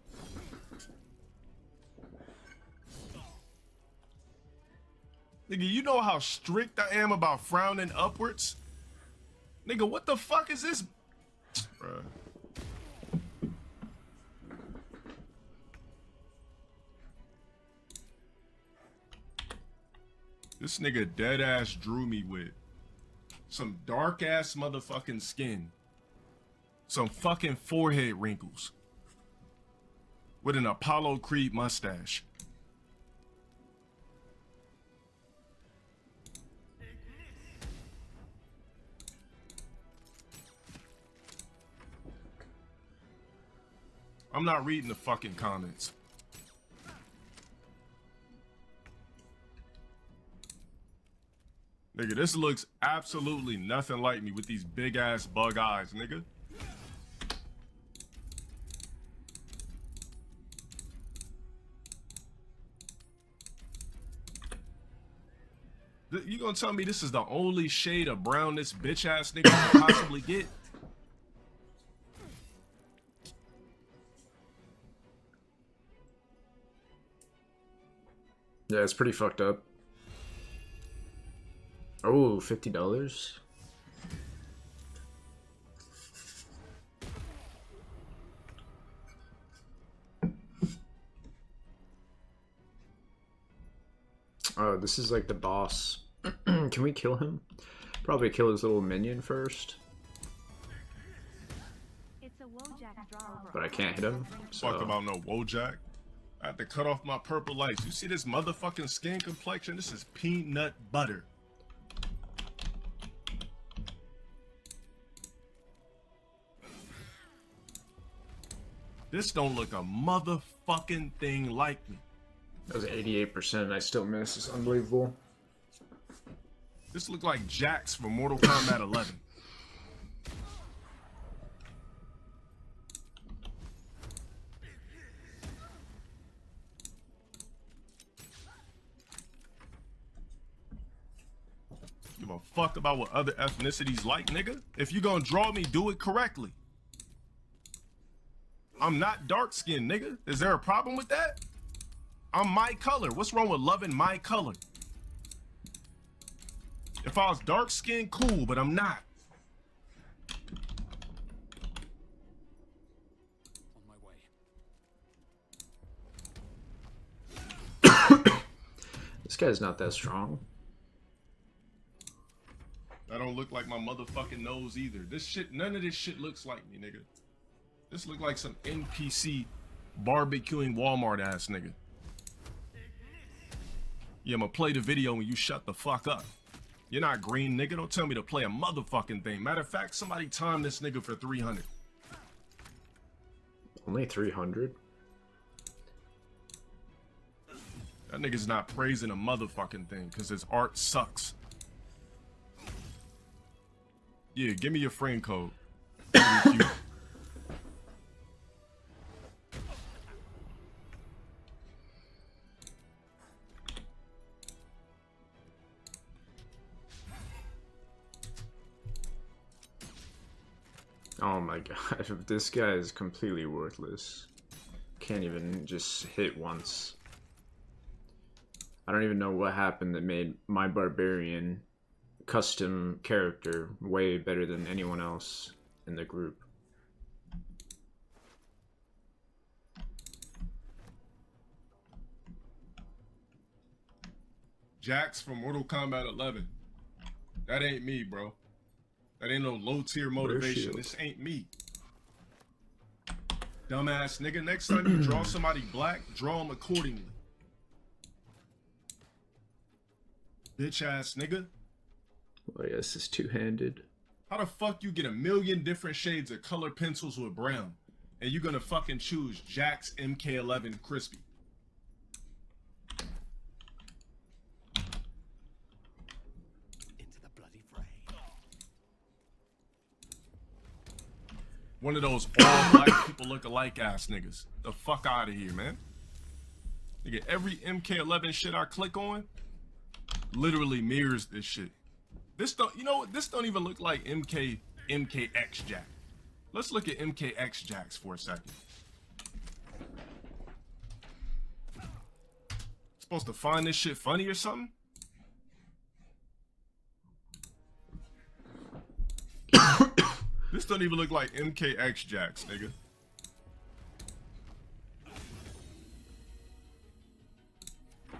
Nigga, you know how strict I am about frowning upwards? Nigga, what the fuck is this? Bruh. This nigga dead ass drew me with some dark ass motherfucking skin, some fucking forehead wrinkles, with an Apollo Creed mustache. I'm not reading the fucking comments. Nigga, this looks absolutely nothing like me with these big ass bug eyes, nigga. You gonna tell me this is the only shade of brown this bitch ass nigga can possibly get? Yeah, it's pretty fucked up. Oh, $50? Oh, this is like the boss. Can we kill him? Probably kill his little minion first. But I can't hit him. So. Fuck about no Wojak. I had to cut off my purple lights. You see this motherfucking skin complexion? This is peanut butter. This don't look a motherfucking thing like me. That was 88% and I still missed. It's unbelievable. This look like Jax from Mortal Kombat 11. Give a fuck about what other ethnicities like, nigga. If you gonna draw me, do it correctly. I'm not dark skinned, nigga. Is there a problem with that? I'm my color. What's wrong with loving my color? If I was dark skinned, cool, but I'm not. This guy's not that strong. That don't look like my motherfucking nose either. This shit, none of this shit looks like me, nigga. This look like some NPC barbecuing Walmart ass nigga. Yeah, I'ma play the video when you shut the fuck up. You're not green, nigga. Don't tell me to play a motherfucking thing. Matter of fact, somebody time this nigga for 300. Only 300? That nigga's not praising a motherfucking thing because his art sucks. Yeah, give me your friend code. Cute. Oh my god, this guy is completely worthless. Can't even just hit once. I don't even know what happened that made my barbarian custom character way better than anyone else in the group. Jax from Mortal Kombat 11. That ain't me, bro. That ain't no low tier motivation. This ain't me. Dumbass nigga. Next time you draw somebody black, draw them accordingly. Bitch ass nigga. Oh yes, it's two-handed. How the fuck you get a million different shades of color pencils with brown and you gonna fucking choose Jax MK11 Crispy? One of those all black people look alike ass niggas. The fuck out of here, man. Nigga, every MK11 shit I click on literally mirrors this shit. This don't, you know what? This don't even look like MKX Jack. Let's look at MKX Jax for a second. Supposed to find this shit funny or something? This don't even look like MKX Jax, nigga.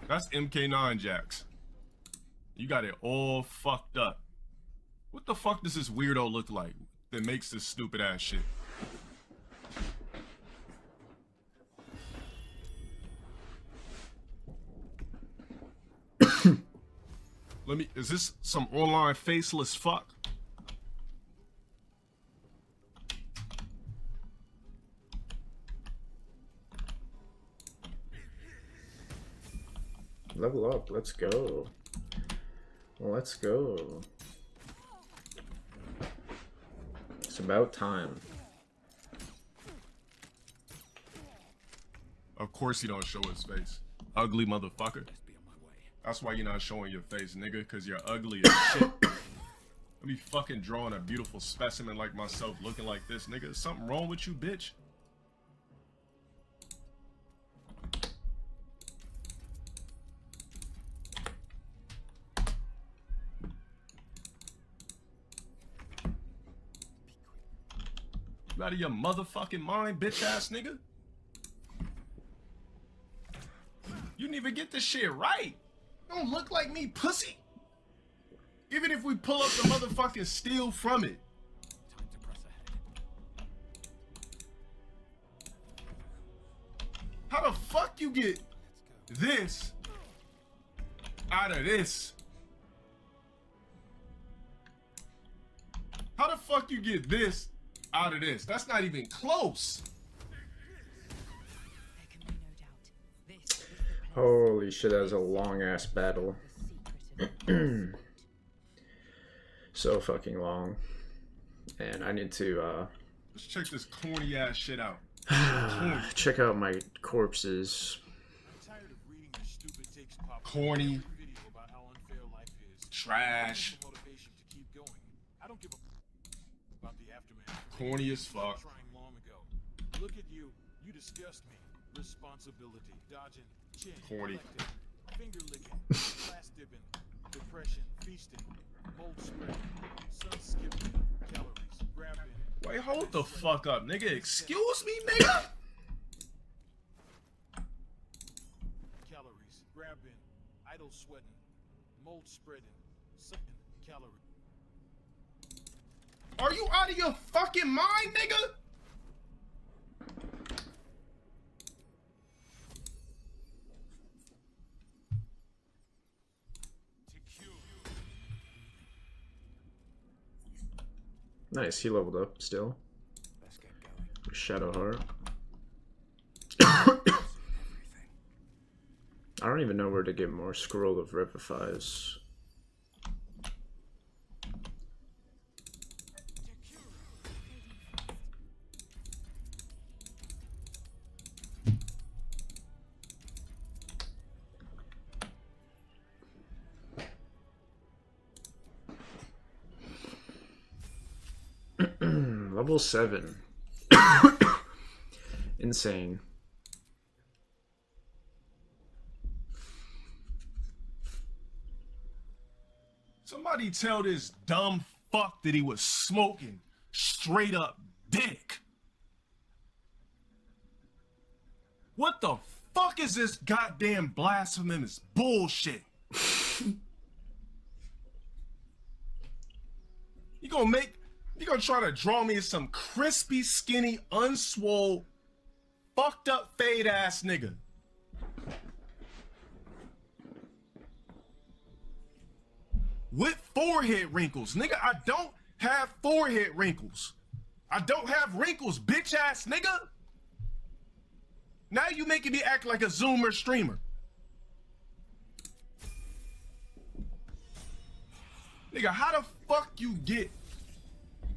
That's MK9 Jax. You got it all fucked up. What the fuck does this weirdo look like that makes this stupid ass shit? Is this some online faceless fuck? Level up, let's go. Let's go. It's about time. Of course he don't show his face. Ugly motherfucker. That's why you're not showing your face, nigga, cause you're ugly as shit. Let me fucking drawing a beautiful specimen like myself looking like this, nigga. Is something wrong with you, bitch? You out of your motherfucking mind, bitch ass nigga? You didn't even get this shit right. Don't look like me, pussy. Even if we pull up the motherfucking steel from it. How the fuck you get this out of this? How the fuck you get this out of this? That's not even close. Holy shit, that was a long ass battle. So fucking long. And I need to Let's check this corny ass shit out. check out my corpses. Corny. Trash. Corny as fuck. Look at you. You disgust me. Responsibility. Dodging. Chin. Corny. Finger licking. Glass dipping. Depression. Feasting. Mold spreading. Sun skipping. Calories. Grabbing. Wait, hold the fuck up, nigga. Excuse me, nigga? Calories. Grabbing. Idle sweating. Mold spreading. Sucking. Calories. Are you out of your fucking mind, nigga? Nice, he leveled up still. Shadow Heart. I don't even know where to get more Scroll of Revivifies. Level 7. Insane. Somebody tell this dumb fuck that he was smoking straight up dick. What the fuck is this goddamn blasphemous bullshit? You gonna try to draw me as some crispy, skinny, unswole, fucked up, fade ass nigga. With forehead wrinkles. Nigga, I don't have forehead wrinkles. I don't have wrinkles, bitch ass nigga. Now you making me act like a Zoomer streamer. Nigga, how the fuck you get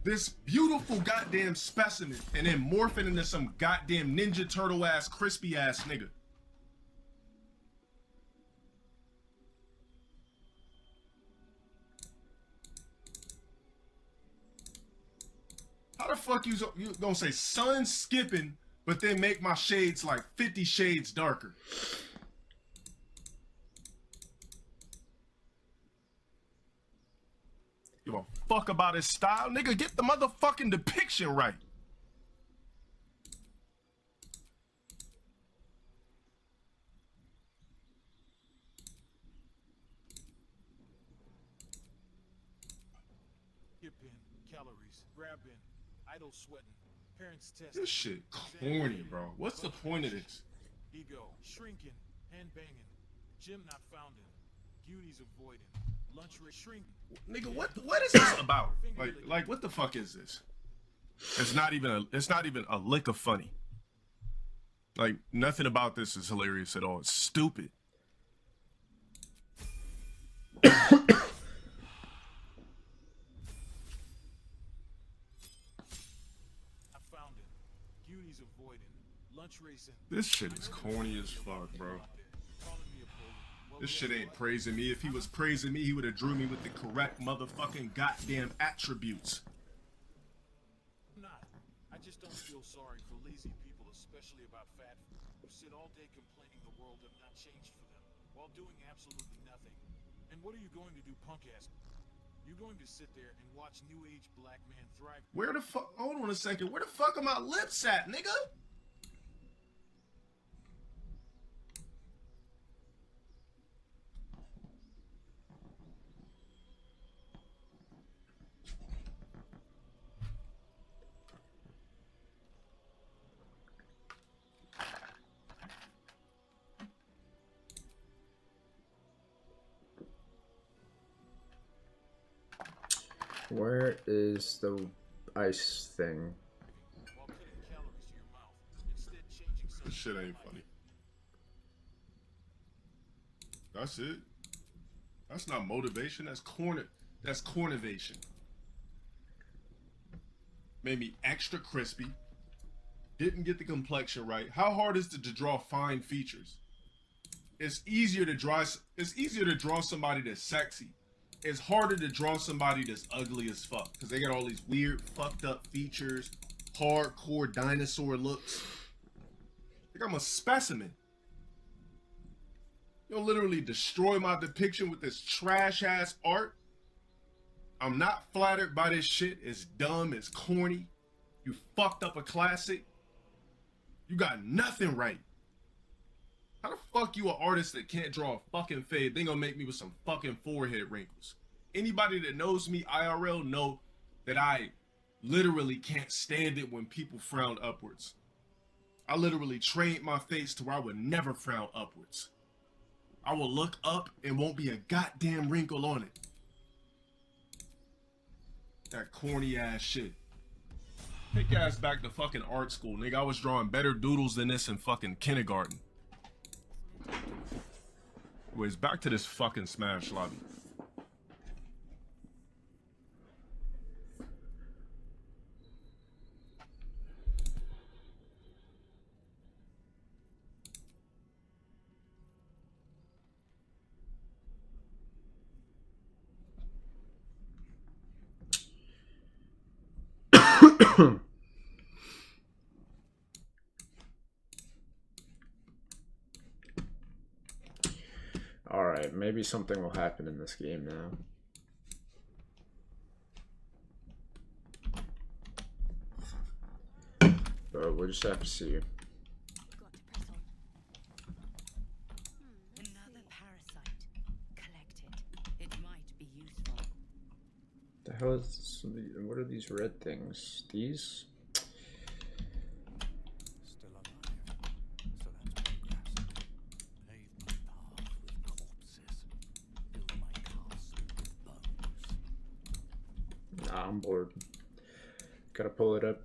this beautiful goddamn specimen and then morph it into some goddamn Ninja Turtle ass, crispy ass nigga? How the fuck you gonna say sun skipping, but then make my shades like 50 shades darker? You give a fuck about his style? Nigga, get the motherfucking depiction right. Skipping. Calories. Grabbing. Idle sweating. Parents testing. This shit corny, bro. What's the point of this? Ego. Shrinking. Hand banging. Gym not founding. Beauties avoiding. Lunch rate shrinking. Nigga, what is this about? Like what the fuck is this? It's not even a lick of funny. Like nothing about this is hilarious at all. It's stupid. This shit is corny as fuck, bro. This shit ain't praising me. If he was praising me, he would have drew me with the correct motherfucking goddamn attributes. I'm not. I just don't feel sorry for lazy people, especially about fat who sit all day complaining the world have not changed for them while doing absolutely nothing. And what are you going to do, punk ass? You're going to sit there and watch new age black man thrive. Where the fuck? Hold on a second. Where the fuck are my lips at, nigga? Where is the ice thing? This shit ain't funny. That's it. That's not motivation. That's corner. That's cornivation. Made me extra crispy. Didn't get the complexion right. How hard is it to draw fine features? It's easier to draw. It's easier to draw somebody that's sexy. It's harder to draw somebody that's ugly as fuck because they got all these weird, fucked up features, hardcore dinosaur looks. I think I'm a specimen. You'll literally destroy my depiction with this trash ass art. I'm not flattered by this shit. It's dumb. It's corny. You fucked up a classic. You got nothing right. How the fuck you an artist that can't draw a fucking fade? They gonna make me with some fucking forehead wrinkles. Anybody that knows me IRL know that I literally can't stand it when people frown upwards. I literally trained my face to where I would never frown upwards. I will look up and won't be a goddamn wrinkle on it. That corny ass shit. Take your ass back to fucking art school, nigga. I was drawing better doodles than this in fucking kindergarten. Anyways, back to this fucking Smash lobby. Alright, maybe something will happen in this game now. But we'll just have to see. Another parasite. Collect it. It might be useful. The hell is this? What are these red things? These? Nah, I'm bored. Gotta pull it up.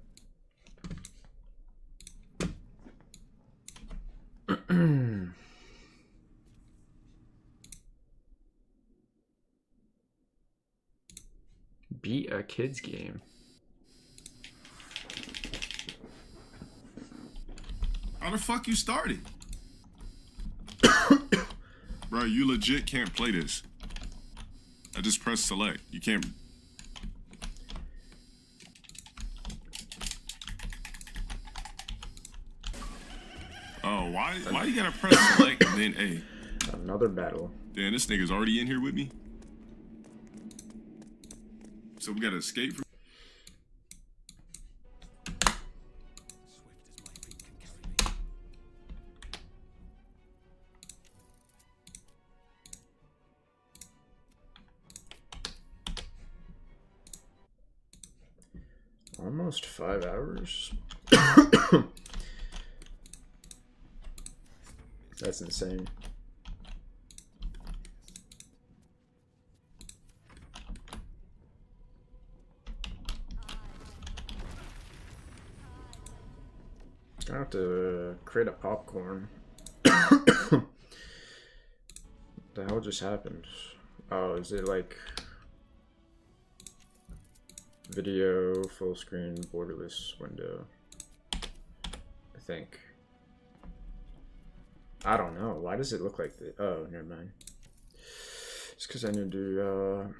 Beat a kid's game. How the fuck you started? Bro, you legit can't play this. I just pressed select. You can't. Oh, why you gotta press select and then A? Another battle. Damn, this nigga's already in here with me. So we gotta escape from. Almost 5 hours. That's insane. I have to create a popcorn. What the hell just happened? Oh, is it like video, full screen, borderless window? I think. I don't know. Why does it look like this? Oh, never mind. It's because I need to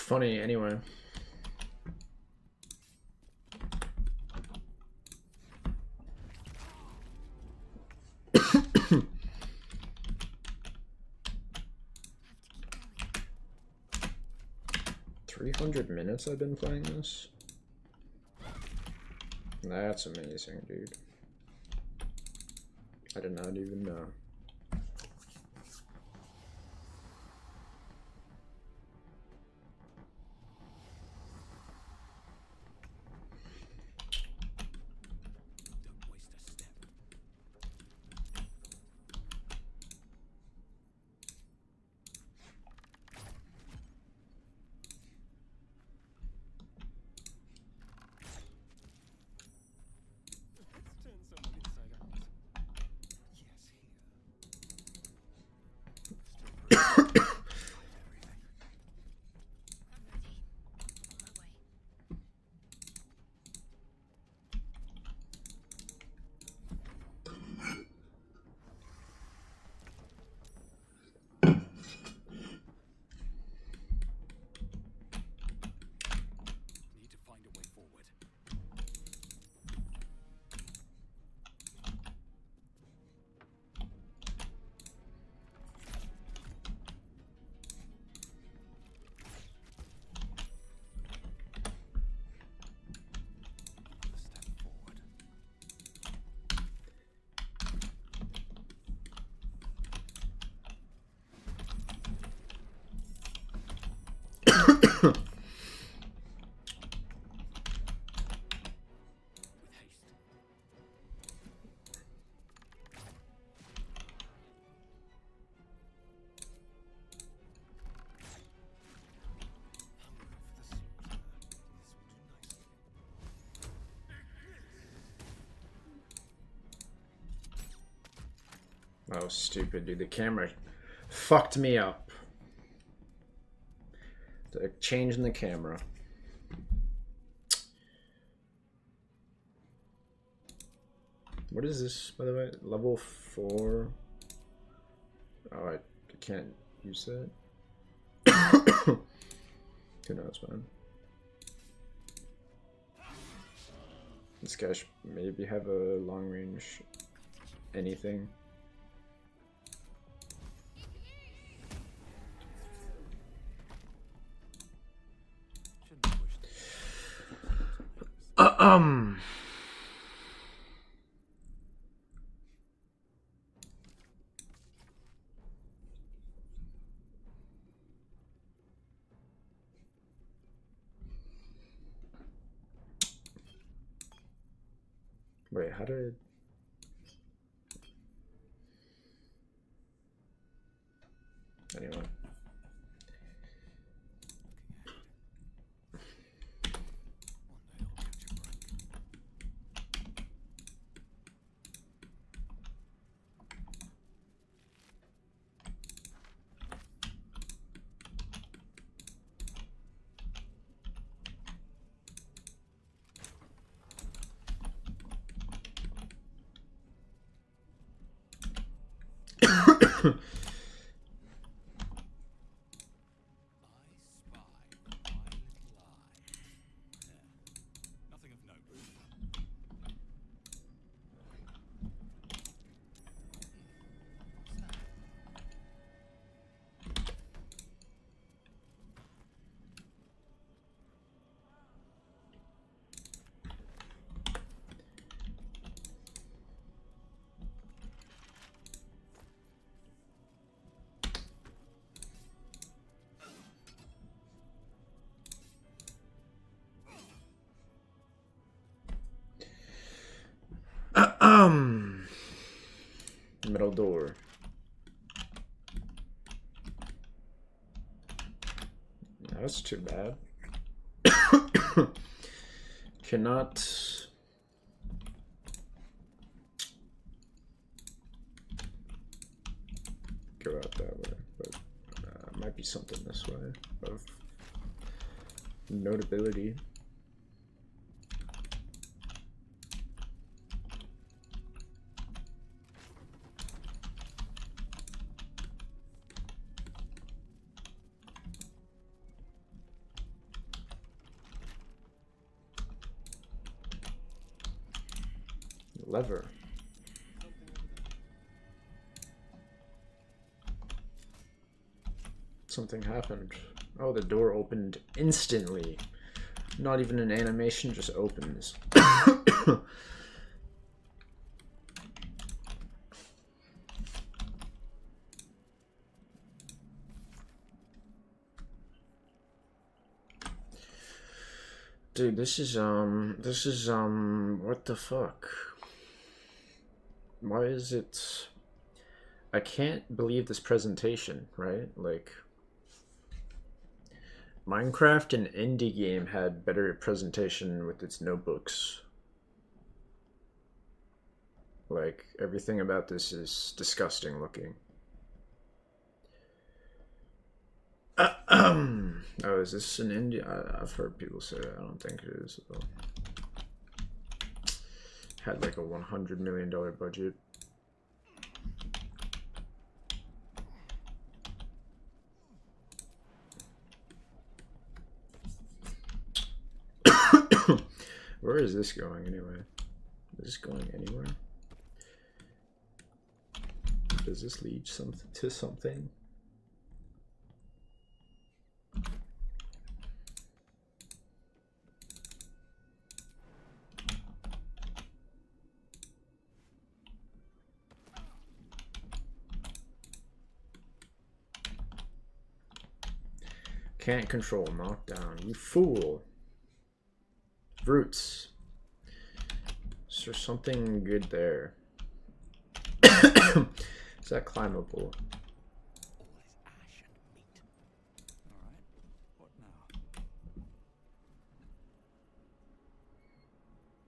Funny anyway. 300 minutes I've been playing this? That's amazing, dude. I did not even know. That was stupid, dude. The camera fucked me up. The change in the camera. What is this, by the way? Level 4? Oh, I can't use that. Who knows, man? This guy should maybe have a long range anything. Wait, how did... Anyway. Metal door. That's too bad. Cannot. Go out that way, but might be something this way of notability. Lever. Something happened. Oh, the door opened instantly. Not even an animation, just opens. Dude, this is what the fuck? Why is it... I can't believe this presentation, right? Like, Minecraft, an indie game, had better presentation with its notebooks. Like, everything about this is disgusting looking. Oh, is this an indie? I've heard people say that. I don't think it is, though. Had like a $100 million budget. Where is this going anyway? Is this going anywhere? Does this lead to something? Can't control knockdown, you fool. Roots. Is there something good there? Is that climbable?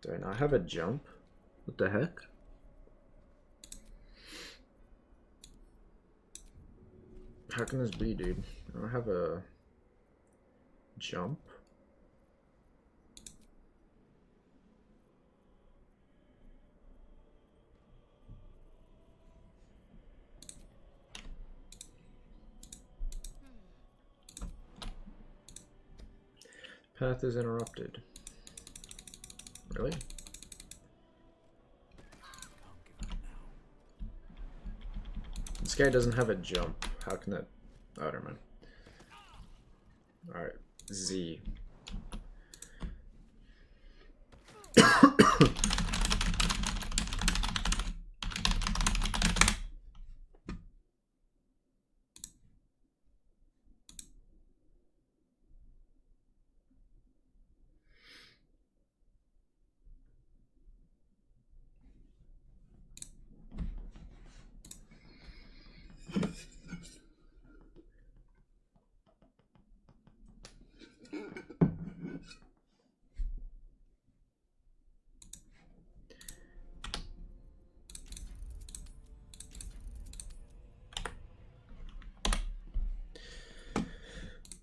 Do I not have a jump? What the heck? How can this be, dude? I don't have a jump. Path is interrupted. Really? This guy doesn't have a jump. How can that... Oh, never mind. Alright. Z.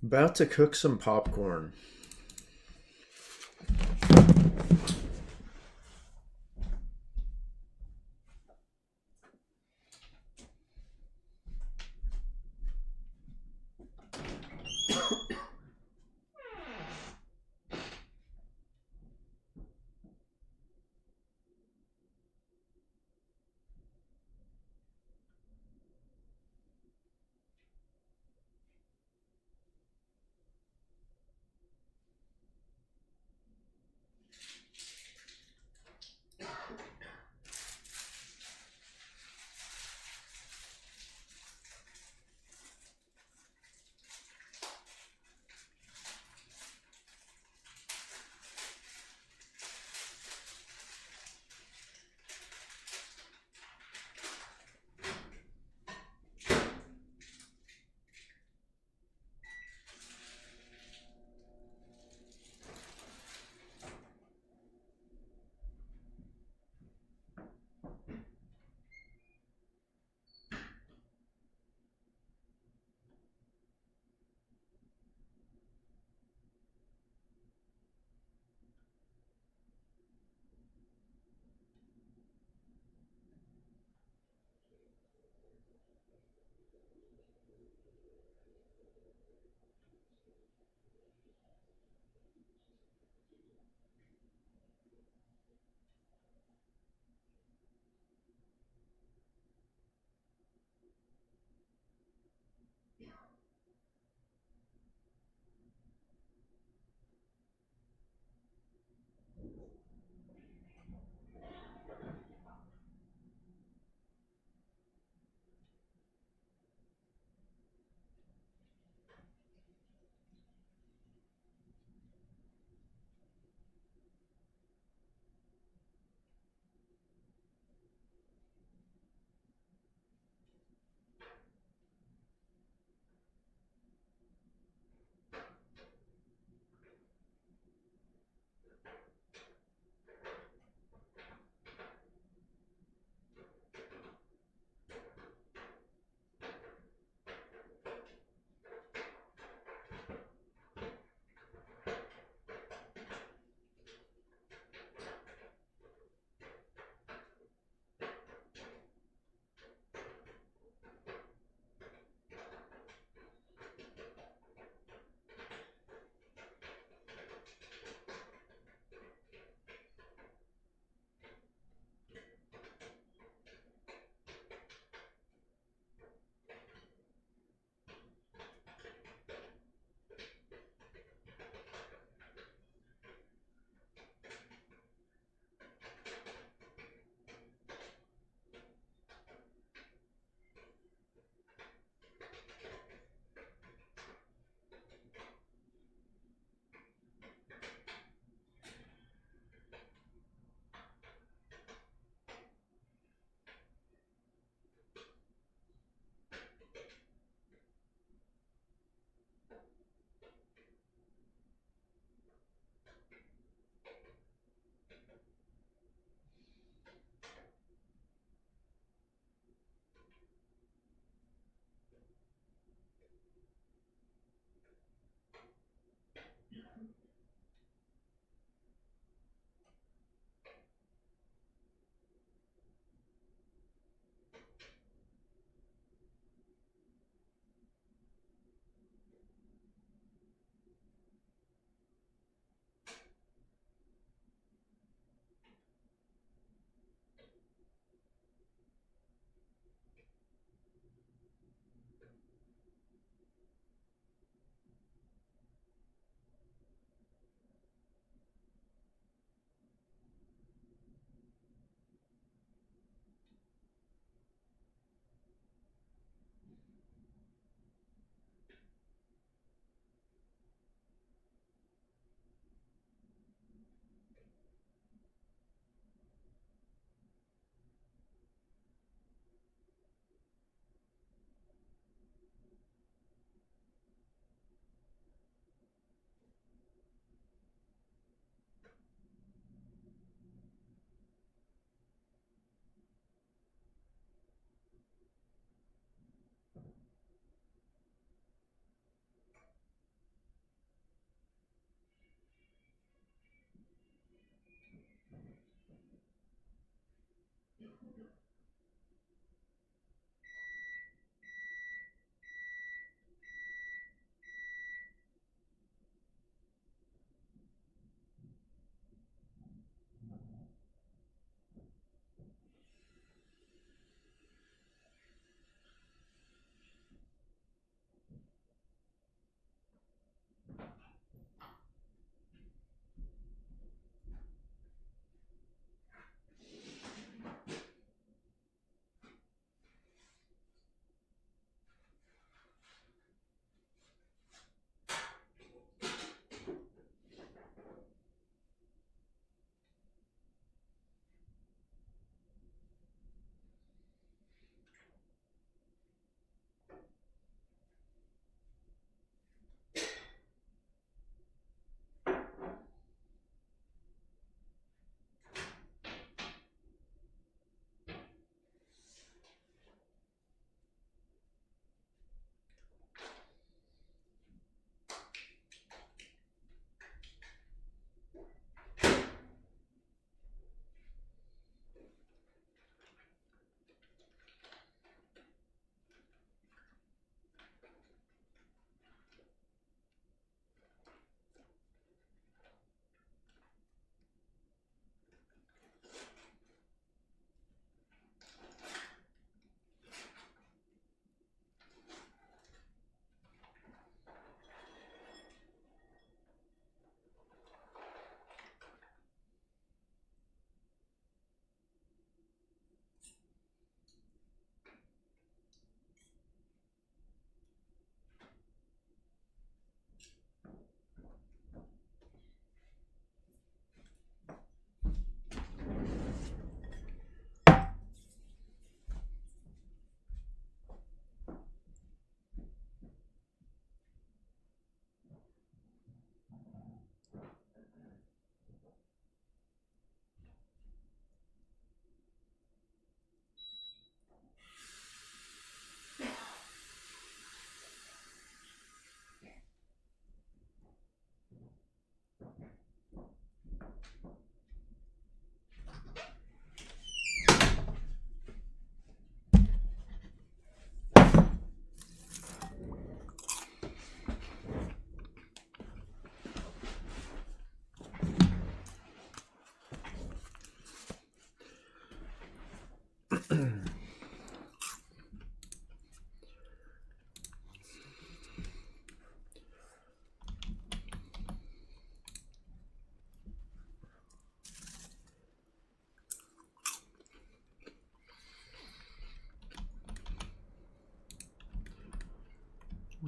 About to cook some popcorn.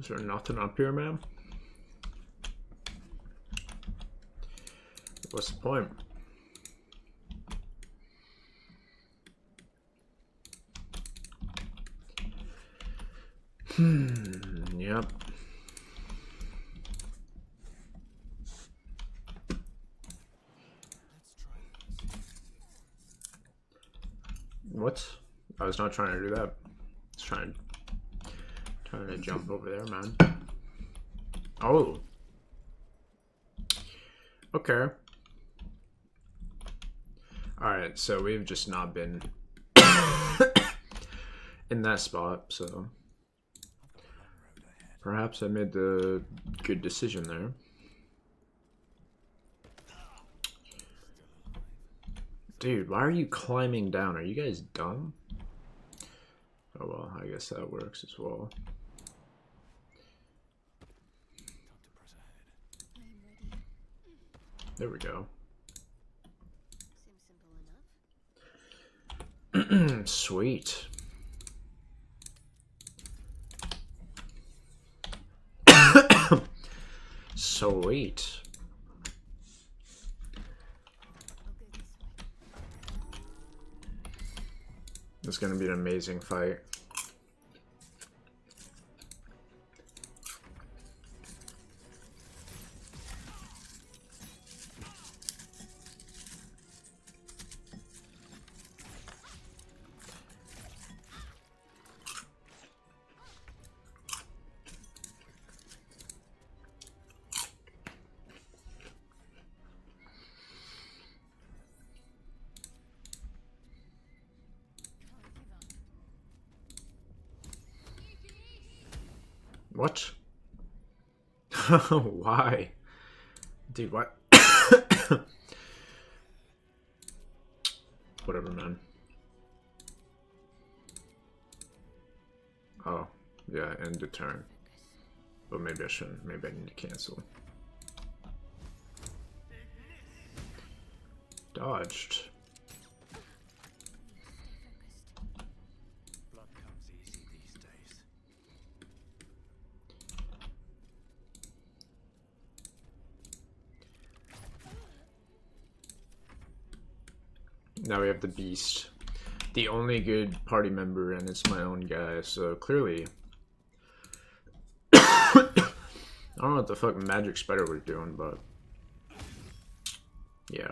Is there nothing up here, man? What's the point? Yep. What? I was not trying to do that. I was trying to jump over there, man. Oh. Okay. Alright, so we've just not been in that spot, so perhaps I made the good decision there. Dude, why are you climbing down? Are you guys dumb? Oh well, I guess that works as well. There we go. Sweet. Sweet. It's gonna be an amazing fight. What? Why? Dude, what? Whatever, man. Oh, yeah, end the turn. But maybe I shouldn't. Maybe I need to cancel. Dodged. Now we have the beast. The only good party member, and it's my own guy, so clearly... I don't know what the fuck Magic Spider was doing, but... yeah.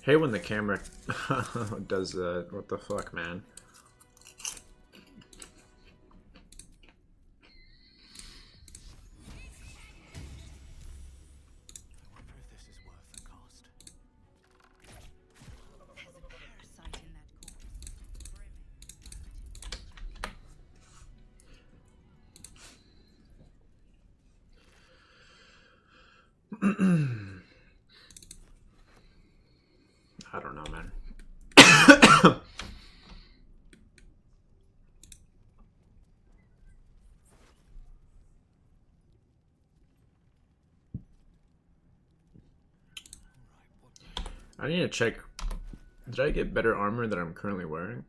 Hate when the camera does that. What the fuck, man? I don't know, man. I need to check. Did I get better armor than I'm currently wearing?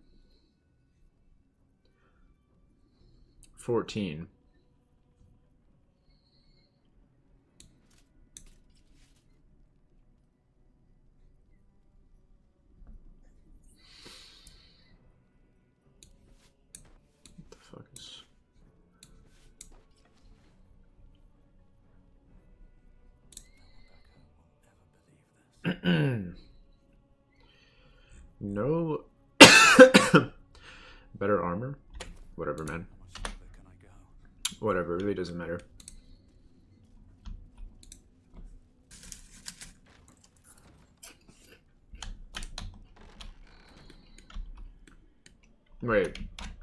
14. No better armor? Whatever, man. Whatever, it really doesn't matter. Wait,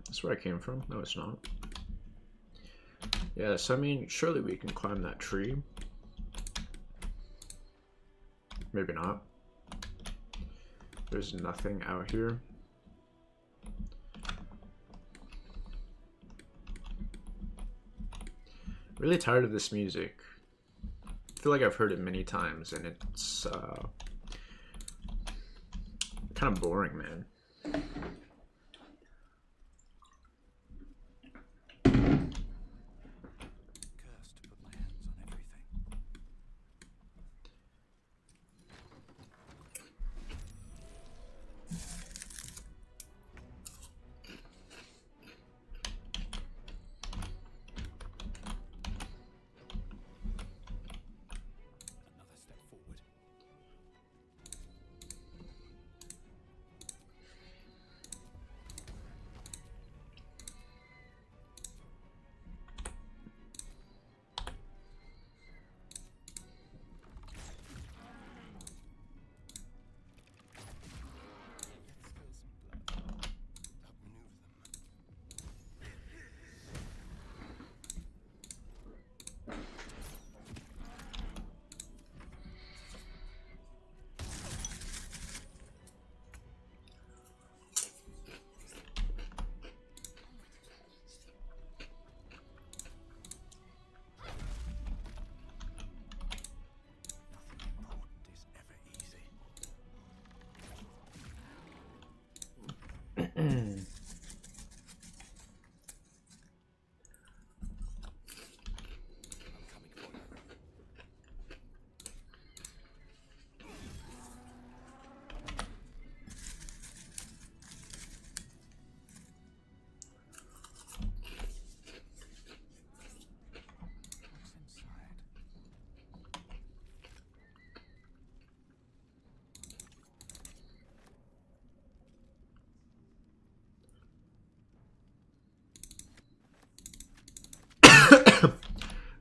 that's where I came from? No, it's not. Yes, I mean, surely we can climb that tree. Maybe not. There's nothing out here. Really tired of this music. I feel like I've heard it many times and it's kind of boring, man.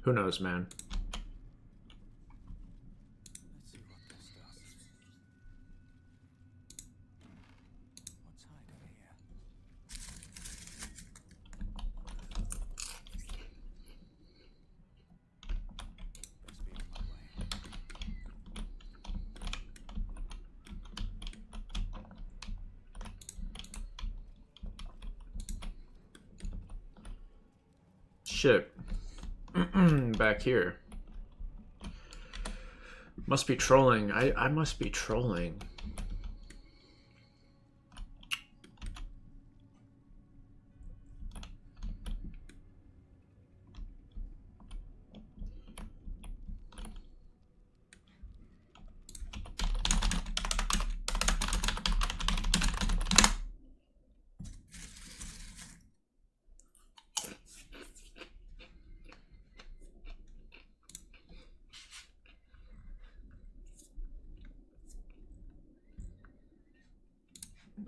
Who knows, man? Shit. Back here. Must be trolling. I must be trolling.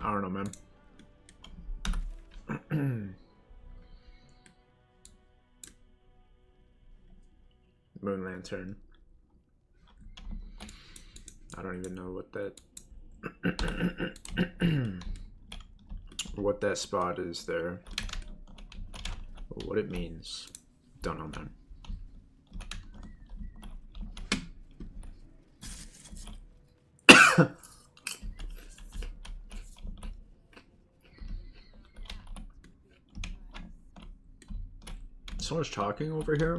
I don't know, man. Moon lantern. I don't even know what that what that spot is there. Or what it means. Don't know, man. Someone's talking over here?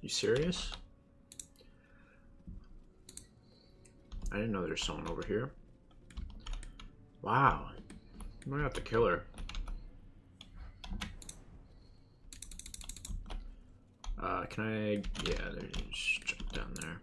You serious? I didn't know there's someone over here. Wow. I'm gonna have to kill her. Can I? Yeah, there's just jump down there.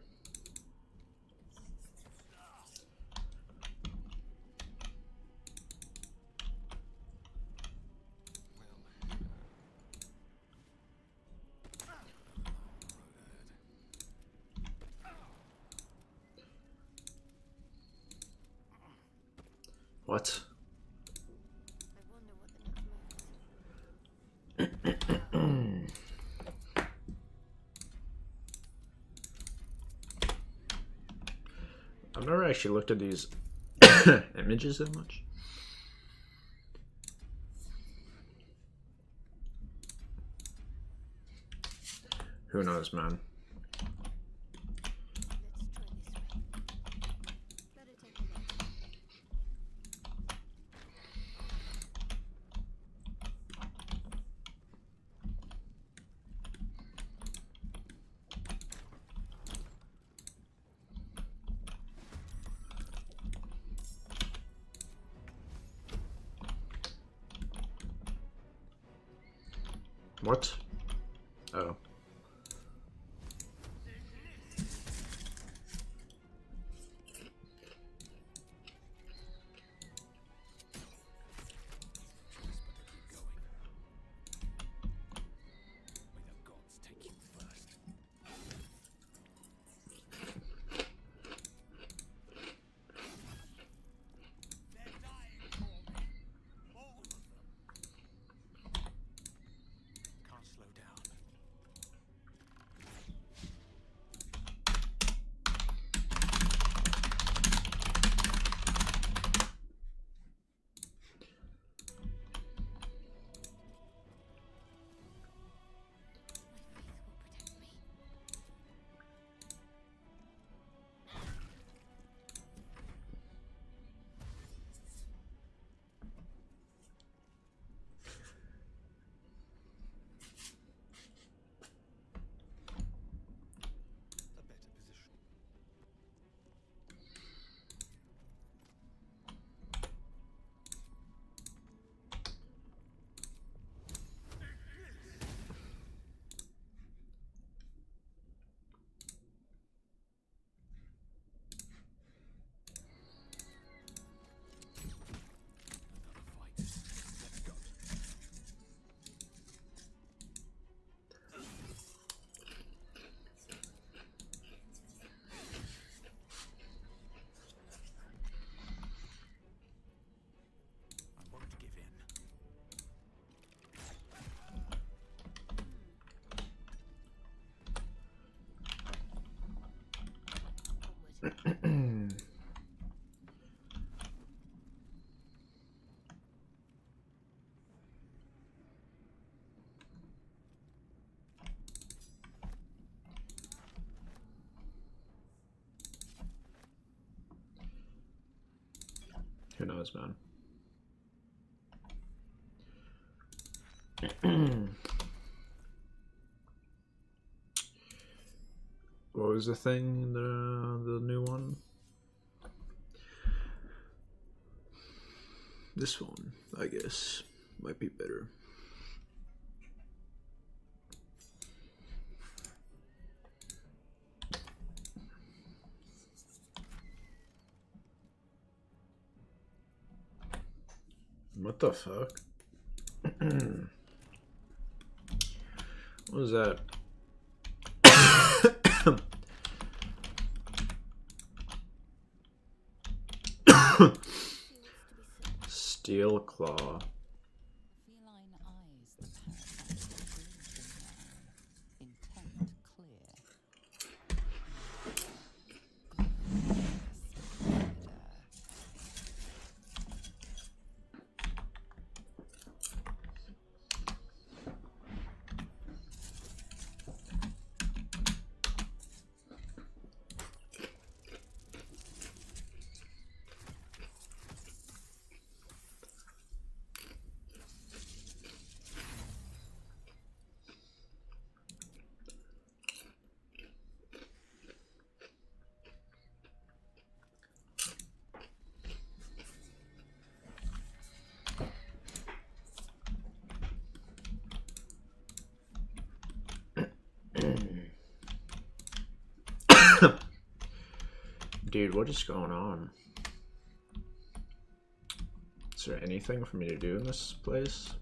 What? I've never actually looked at these images that much. Who knows, man? What? Oh. Who knows, man? What was the thing? The new one? This one, I guess, might be better. What the fuck? What was that? Steel claw. Dude, what is going on? Is there anything for me to do in this place?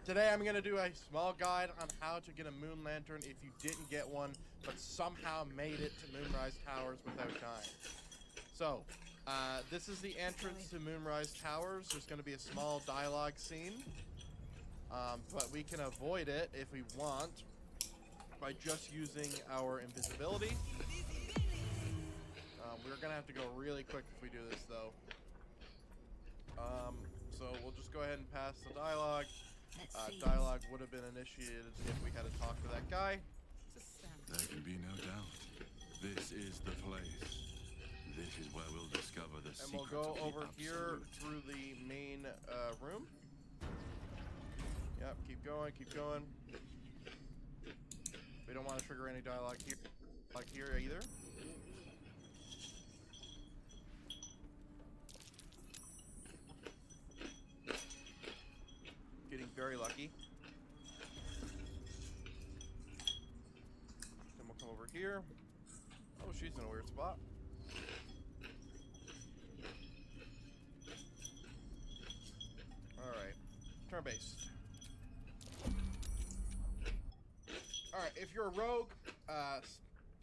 Today I'm going to do a small guide on how to get a moon lantern if you didn't get one, but somehow made it to Moonrise Towers without dying. So, this is the entrance to Moonrise Towers. There's going to be a small dialogue scene, but we can avoid it if we want by just using our invisibility. We're going to have to go really quick if we do this, though. So we'll just go ahead and pass the dialogue. Dialogue would have been initiated if we had to talk to that guy. There can be no doubt. This is the place. This is where we'll discover the secret. And we'll go over here through the main room. Yep, keep going, keep going. We don't want to trigger any dialogue here, either. Getting very lucky. Then we'll come over here. Oh, she's in a weird spot. Alright. Turn-based. Alright, if you're a rogue,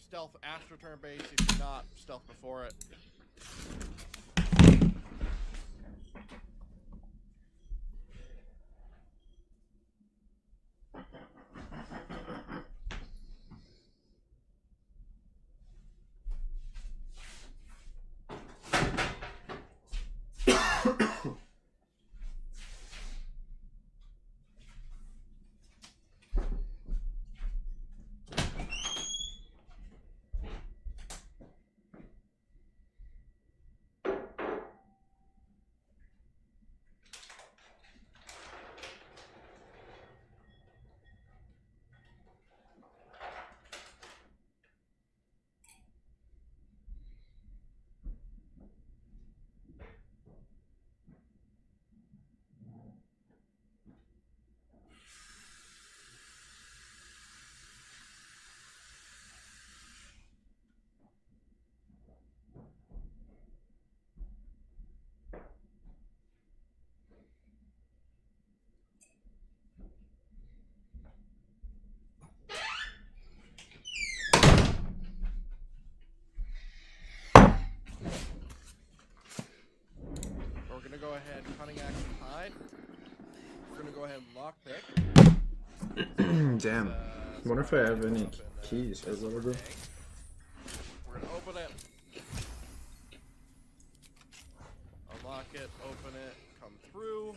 stealth after turn-based. If you're not, stealth before it. We're gonna go ahead, cunning action hide. We're gonna go ahead and lockpick. Damn. I wonder if I have any keys or whatever. We're gonna open it. Unlock it, open it, come through.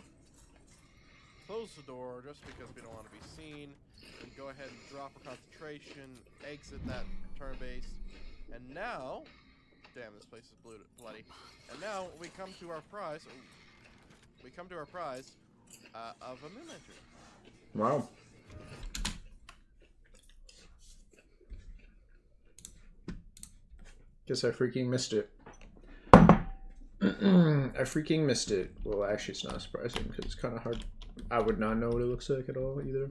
Close the door just because we don't want to be seen. And go ahead and drop our concentration, exit that turn base. And now, damn, this place is bloody. And now we come to our prize. We come to our prize of a moon lantern. Wow. Guess I freaking missed it. I freaking missed it. Well, actually, it's not surprising because it's kind of hard. I would not know what it looks like at all either.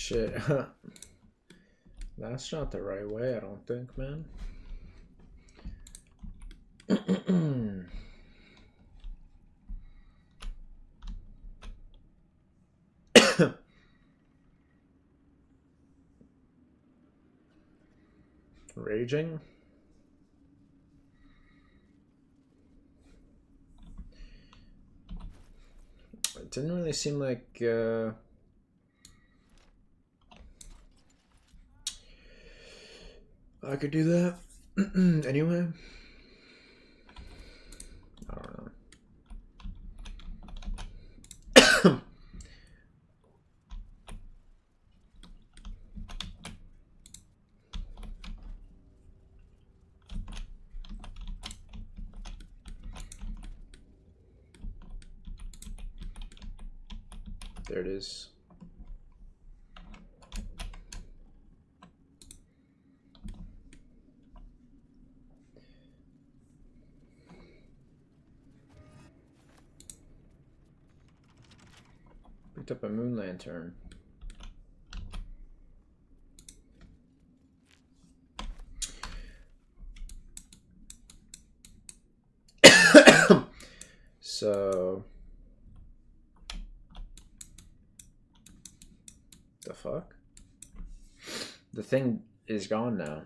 shit. That's not the right way, I don't think, man. Raging? It didn't really seem like I could do that. Anyway, I don't know. There it is. Picked up a moon lantern. So the fuck? The thing is gone now.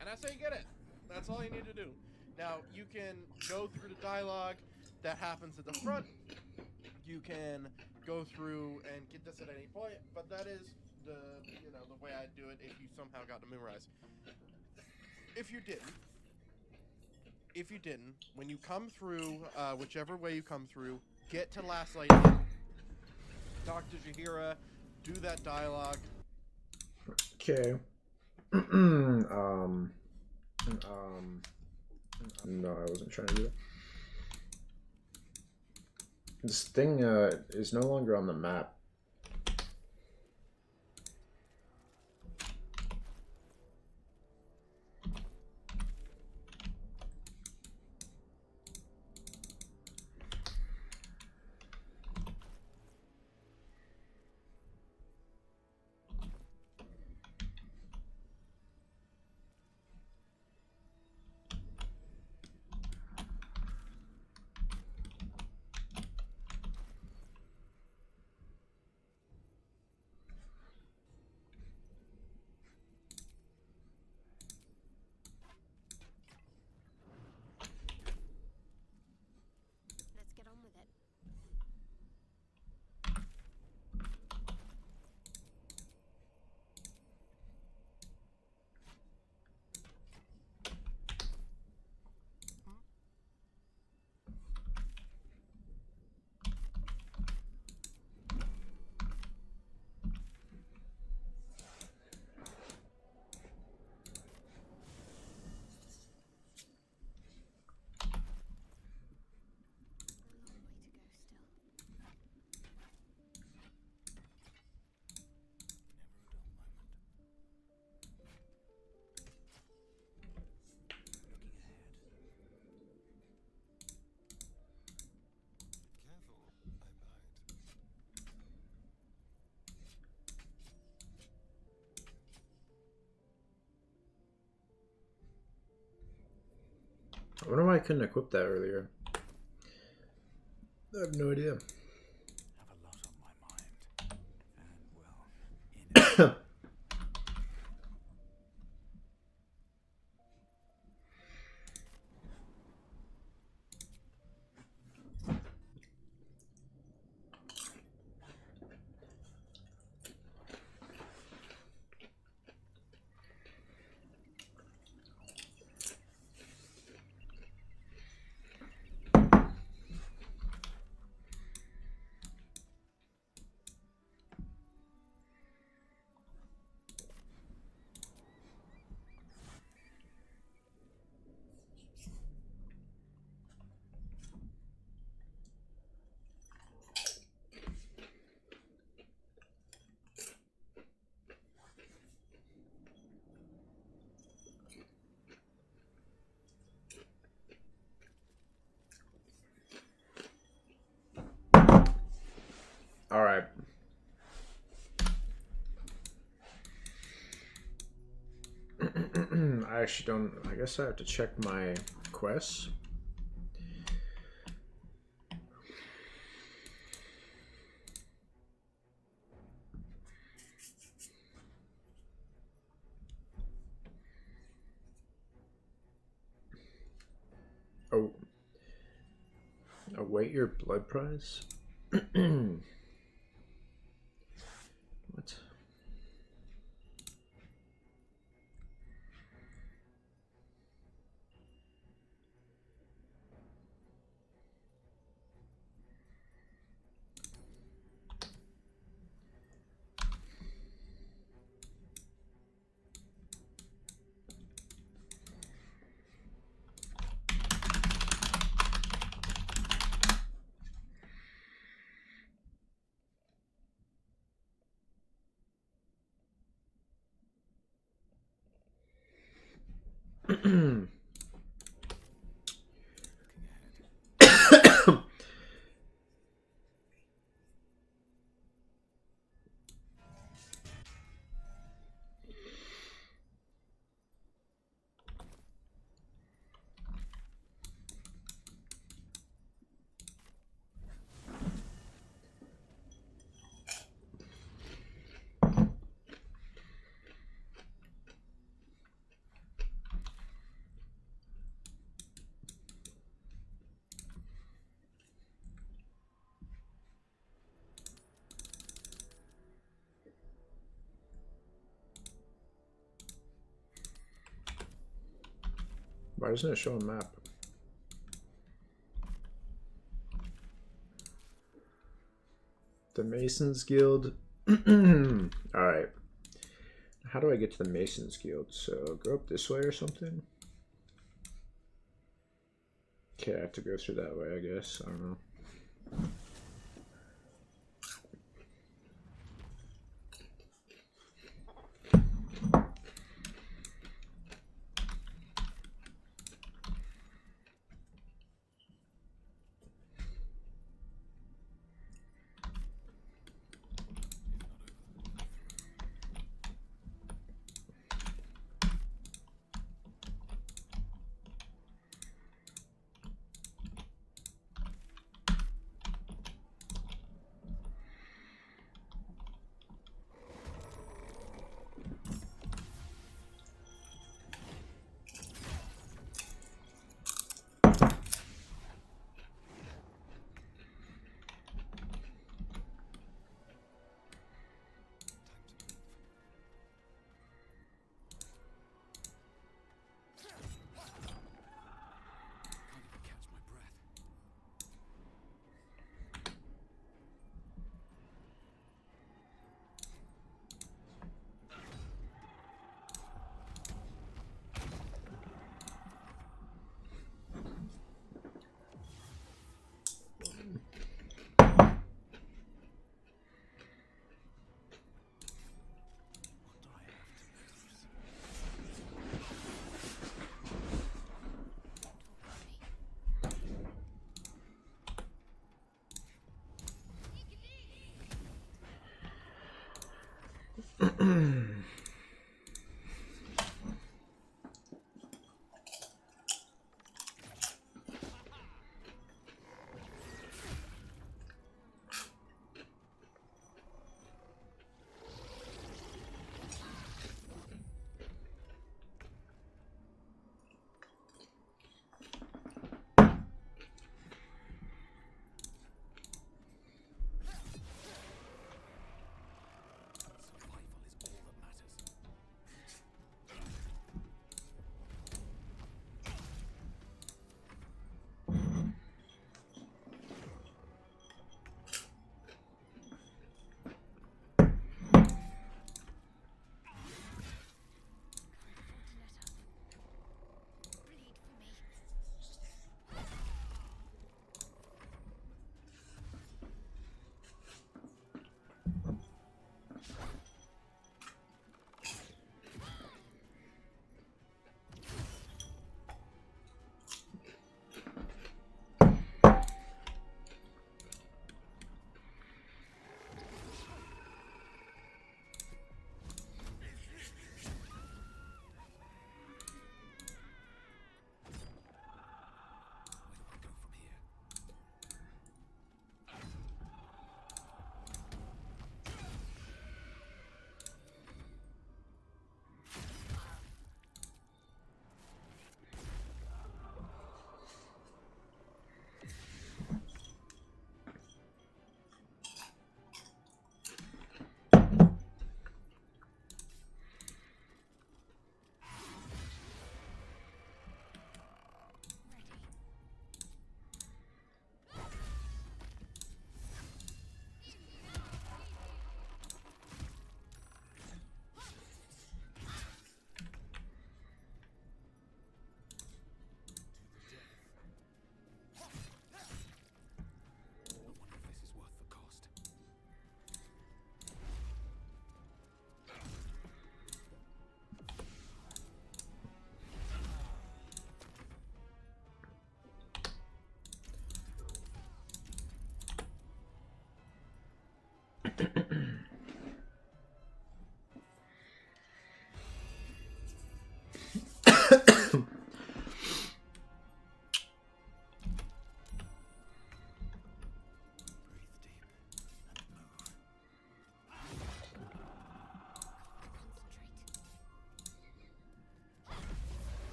And that's how you get it. That's all you need to do. Now, you can go through the dialogue that happens at the front. You can go through and get this at any point, but that is the way I do it if you somehow got to memorize. If you didn't, when you come through, whichever way you come through, get to Last Light, talk to Jahira, do that dialogue. Okay. No, I wasn't trying to do that. This thing is no longer on the map. Let's get on with it. I wonder why I couldn't equip that earlier. I have no idea. actually don't. I guess I have to check my quests. Oh. Await your blood prize? What? Why doesn't it show a map? The Masons Guild. Alright. How do I get to the Masons Guild? So go up this way or something? Okay, I have to go through that way, I guess. I don't know.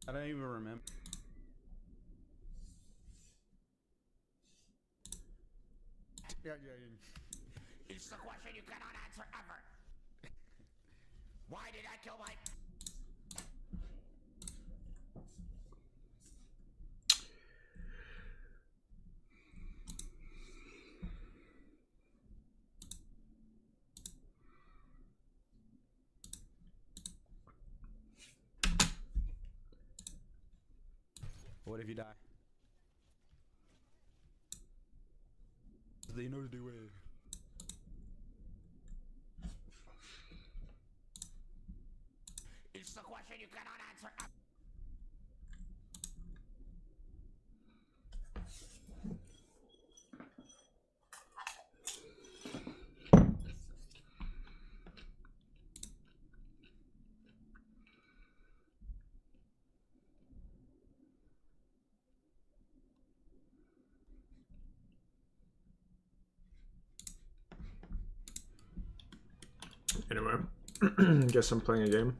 I don't even remember. Yeah. It's the question you cannot answer ever. Why did I kill my... What if you die? They know to do it. It's the question you cannot answer ever. Anyway, guess I'm playing a game.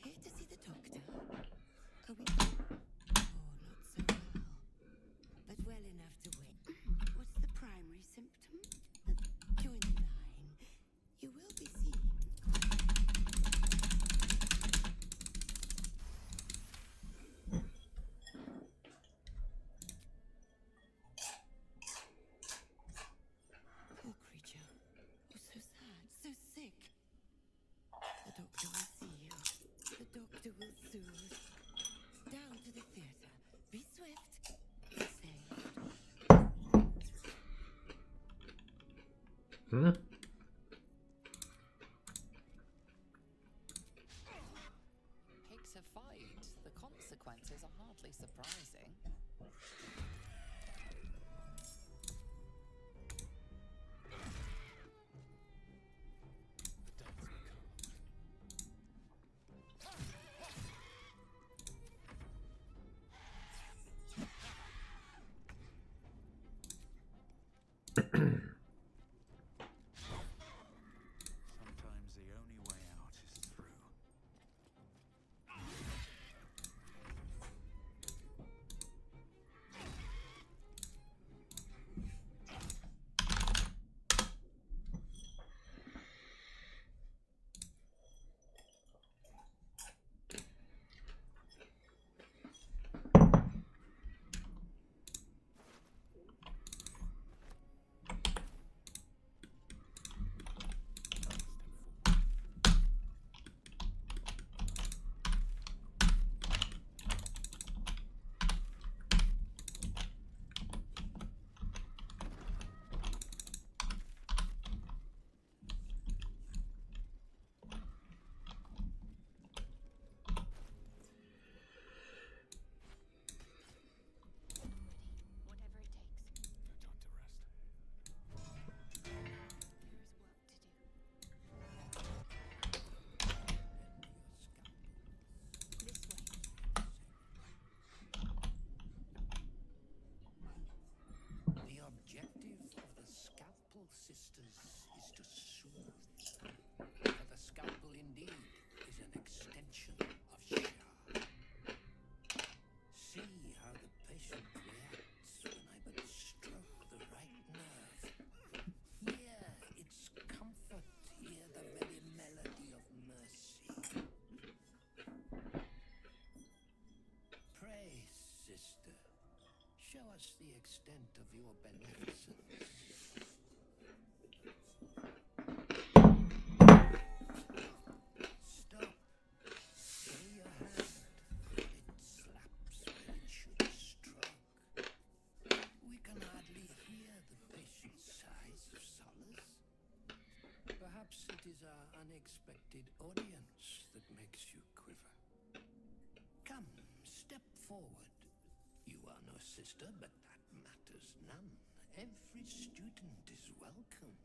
Here to see the doctor? Are we? Oh, not so well. But well enough to wait. What's the primary symptom? Join the line. You will be seen. Poor creature. Oh, so sad, so sick. The doctor will see you. The doctor will soothe. Down to the theater. Be swift. Be saved. Hmm? Picks a fight. The consequences are hardly surprising. Sometimes the only way out is through. Show us the extent of your beneficence. Stop. Stay your hand. It slaps where it should have struck. We can hardly hear the patient sighs of solace. Perhaps it is our unexpected audience that makes you quiver. Come, step forward. You are no sister, but that matters none. Every student is welcome.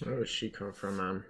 Where does she come from, man?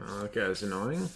Oh, that guy's annoying.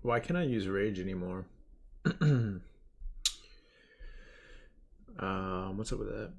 Why can't I use rage anymore? What's up with that?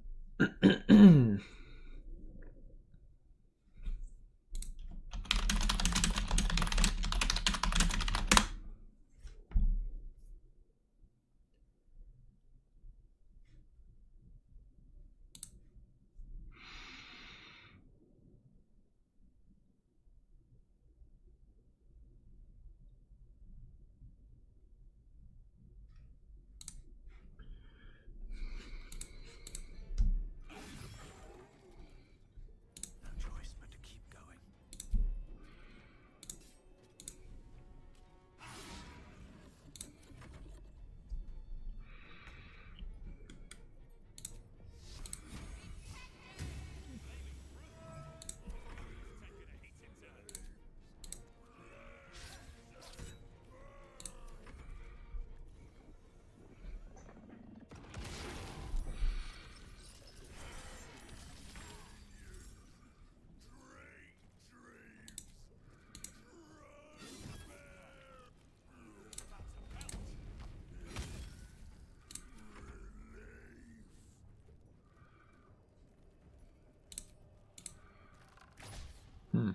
Hmm.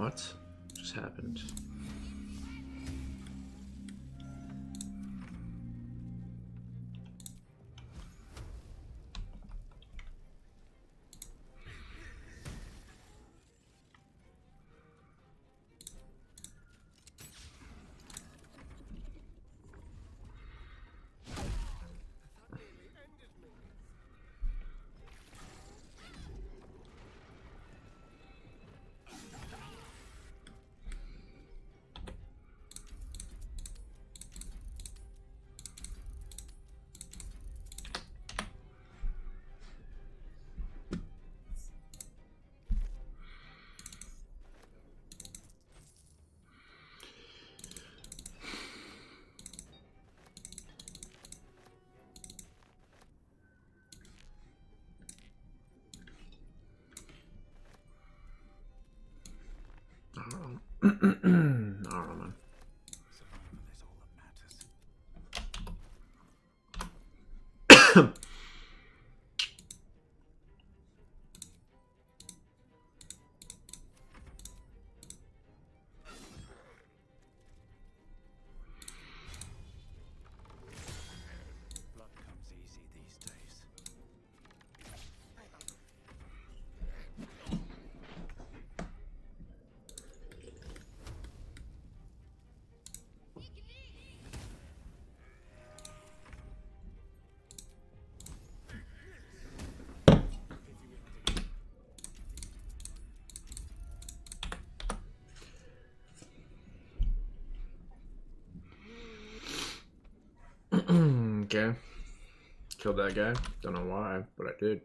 What just happened? I don't know, man. Blood comes easy these days. Okay. Killed that guy. Don't know why, but I did.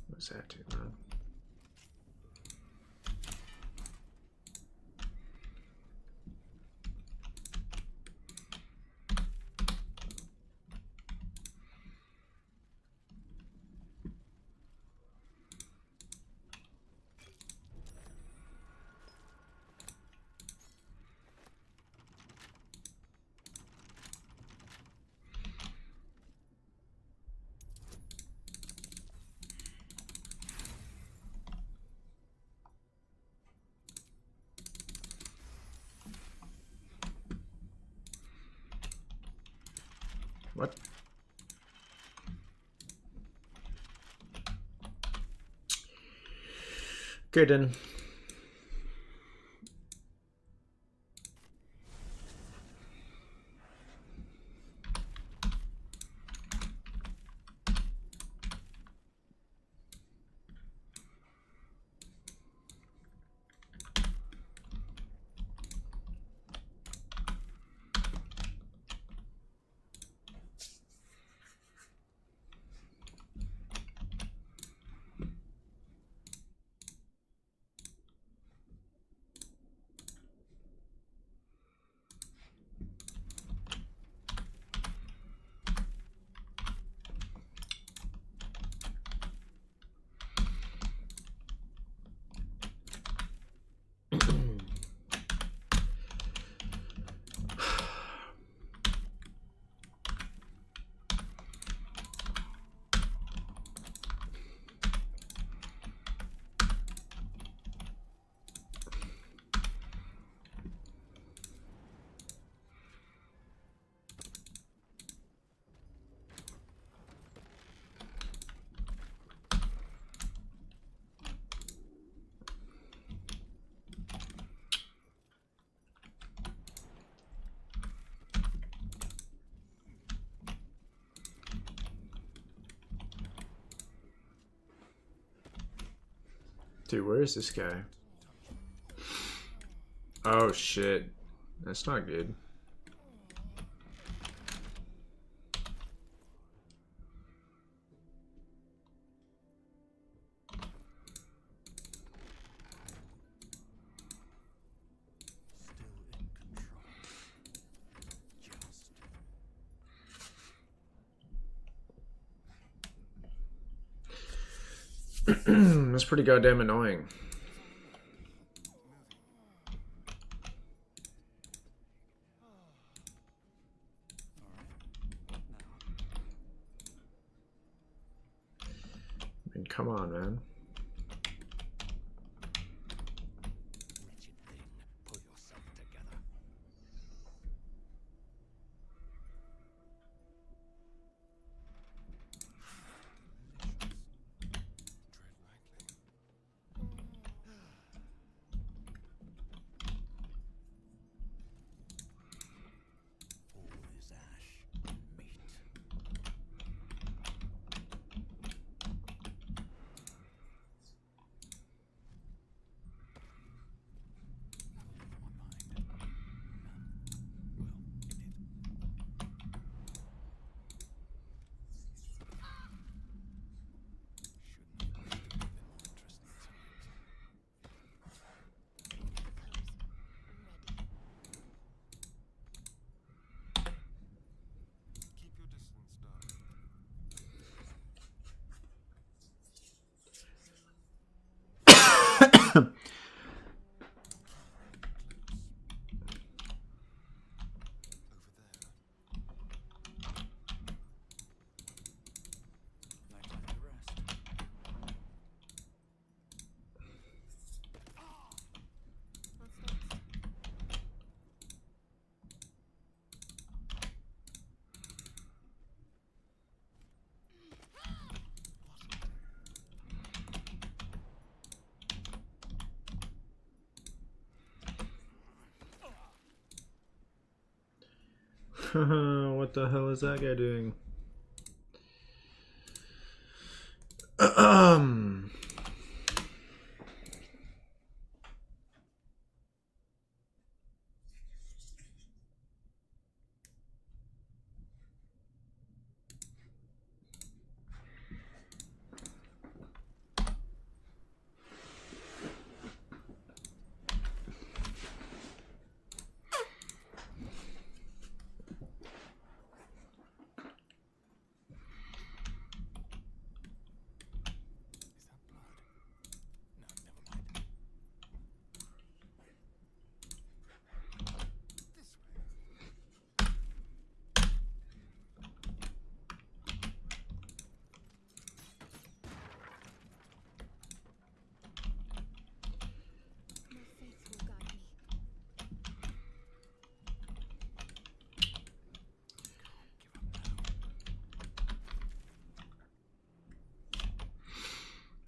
What's that do, man? What? Okay then. Dude, where is this guy? Oh shit. That's not good. That's pretty goddamn annoying. Come on, man. What the hell is that guy doing?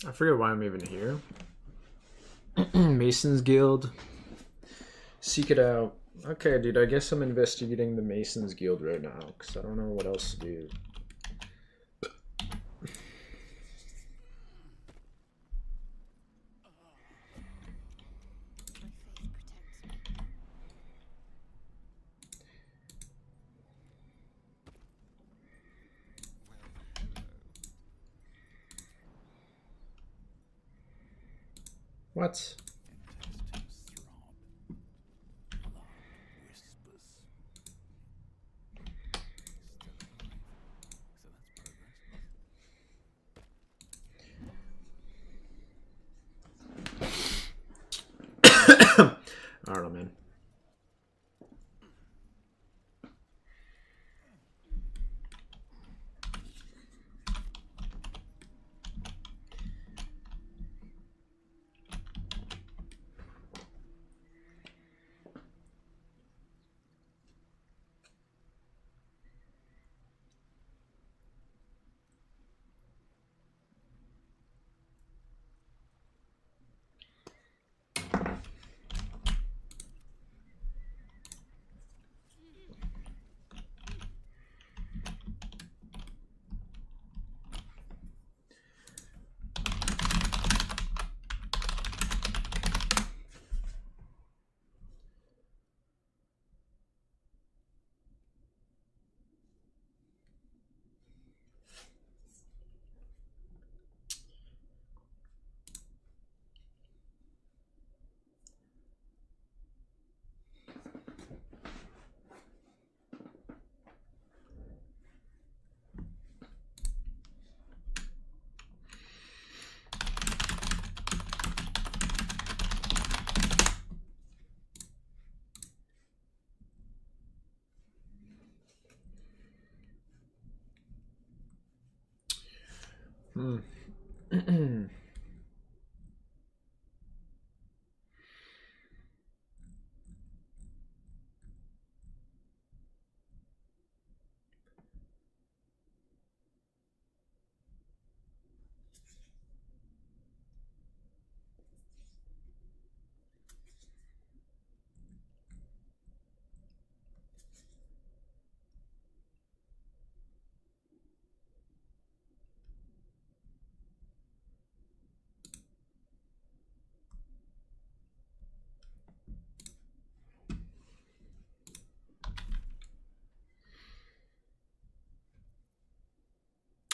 I forget why I'm even here. Mason's Guild. Seek it out. Okay, dude, I guess I'm investigating the Mason's Guild right now, because I don't know what else to do. What? I don't know, man.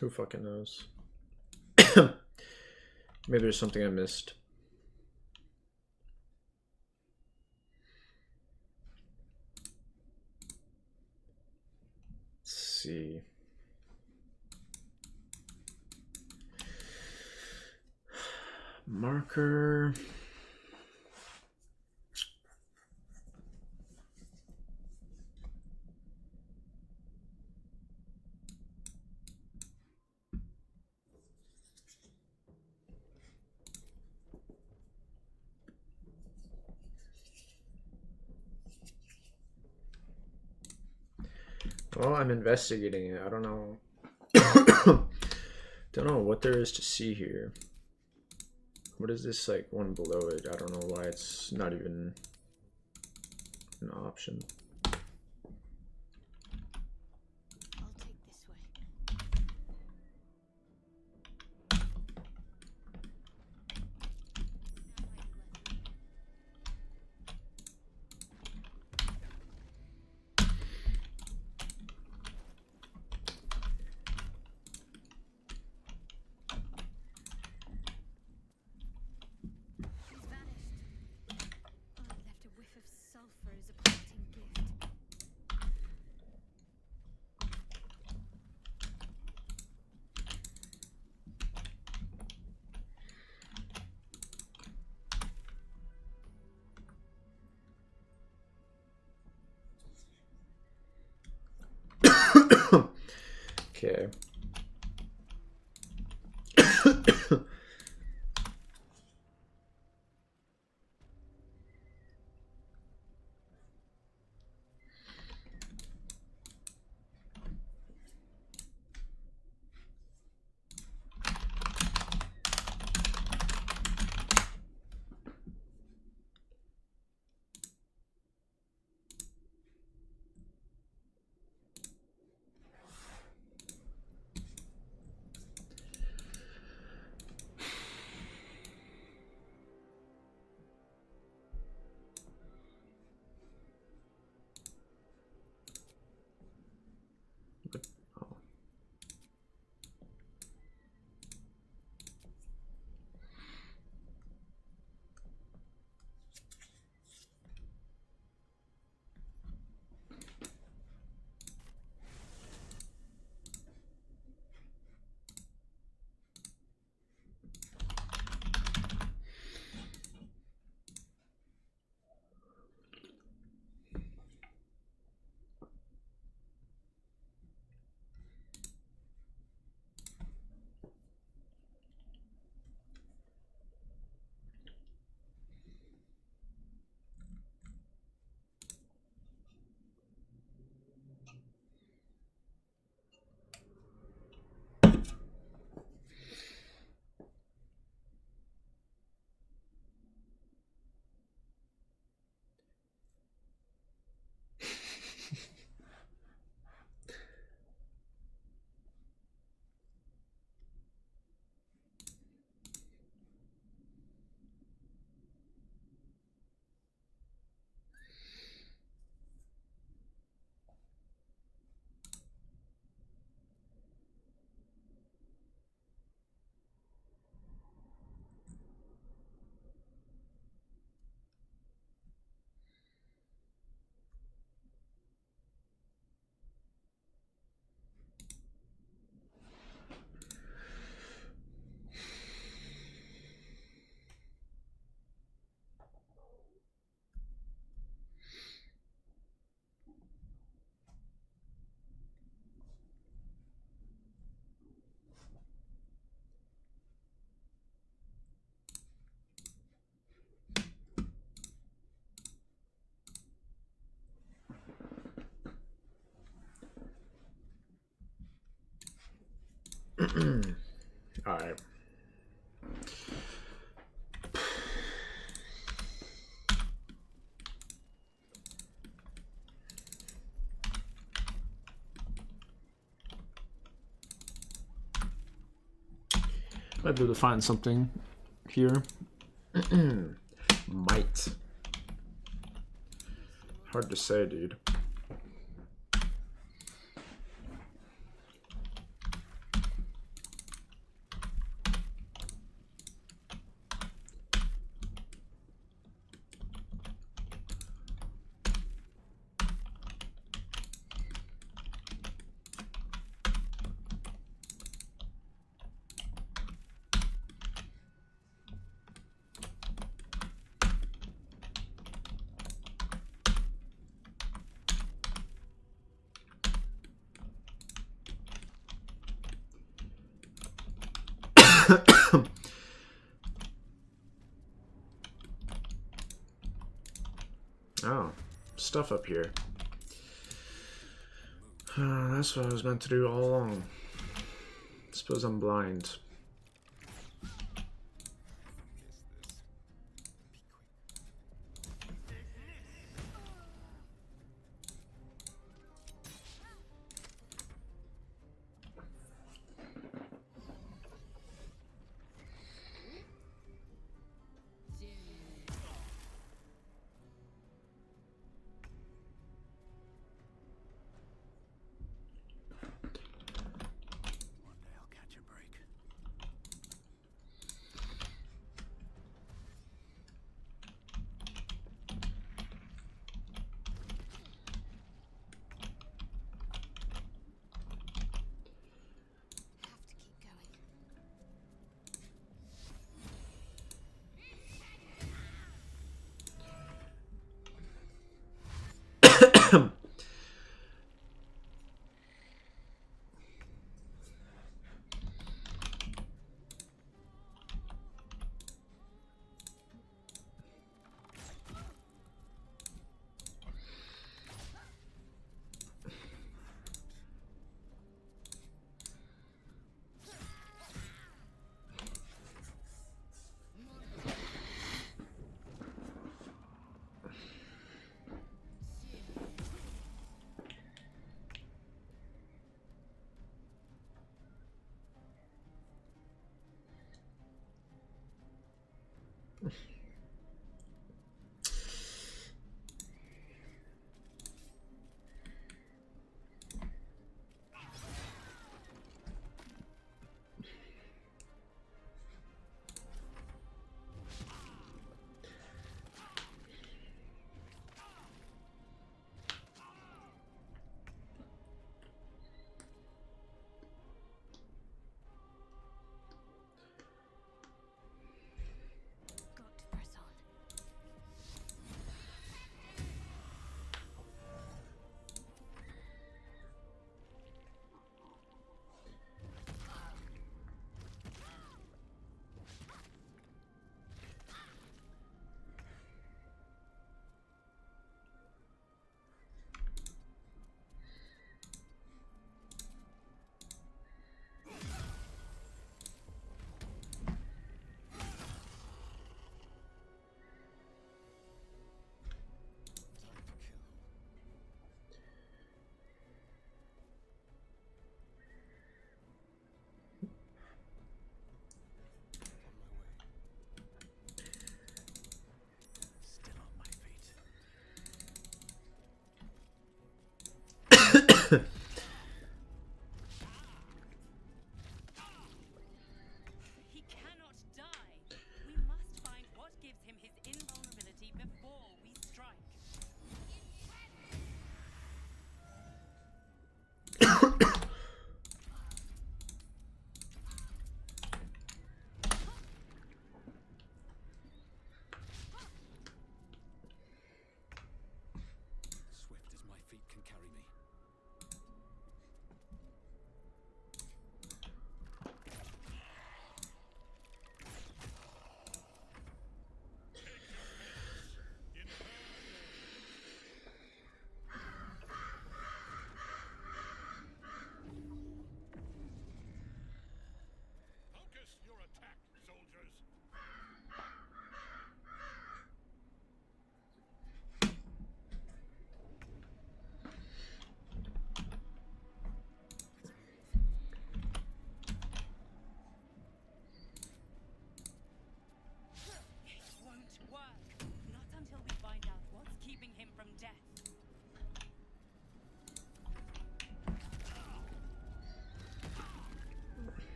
Who fucking knows? Maybe there's something I missed. Let's see. Marker. Well, I'm investigating it. I don't know. Don't know what there is to see here. What is this, like, one below it? I don't know why it's not even an option. Okay. Alright. Might be able to find something here. Might. Hard to say, dude. Oh, stuff up here. That's what I was meant to do all along. Suppose I'm blind.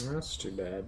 That's too bad.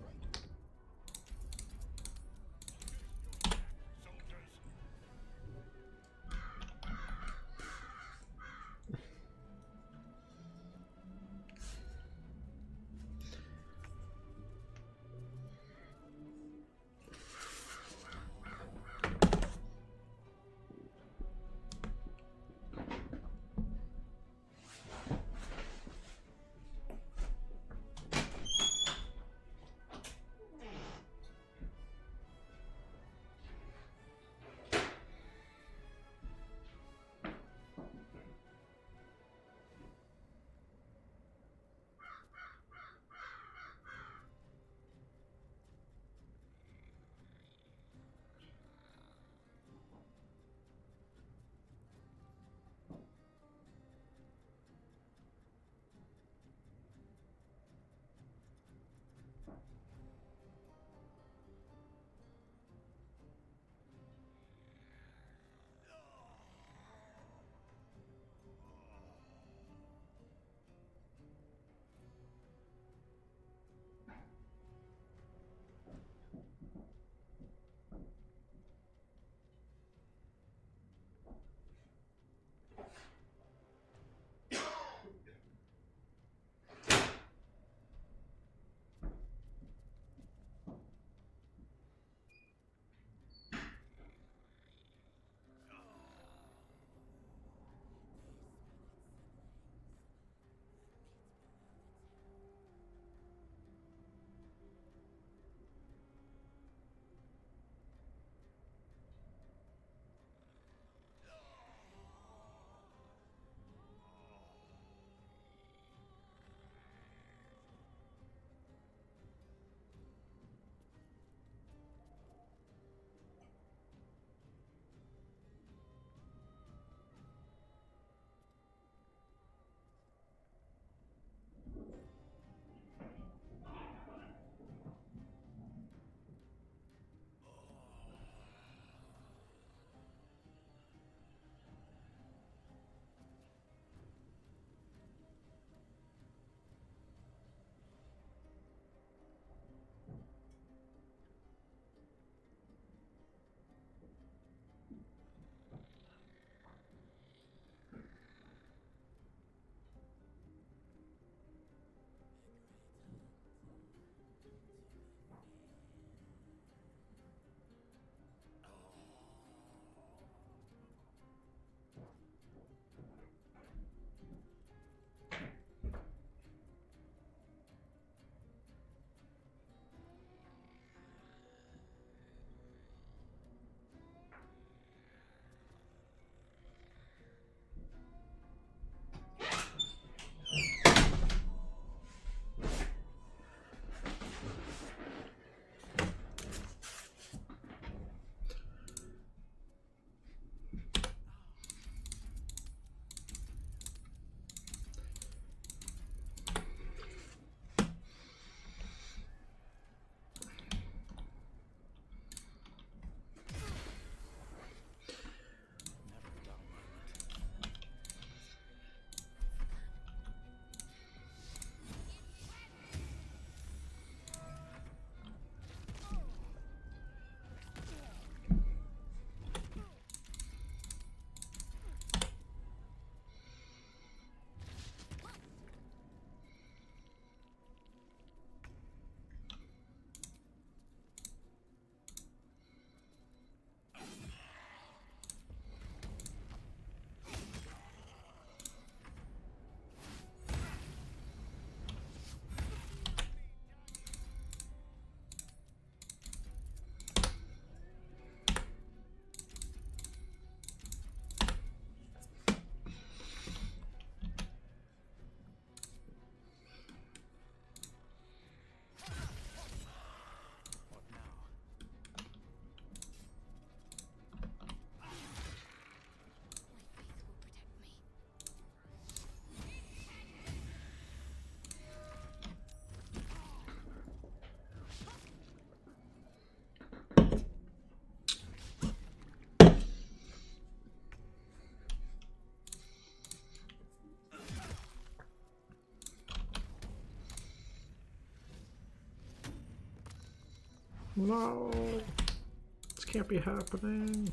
No! This can't be happening.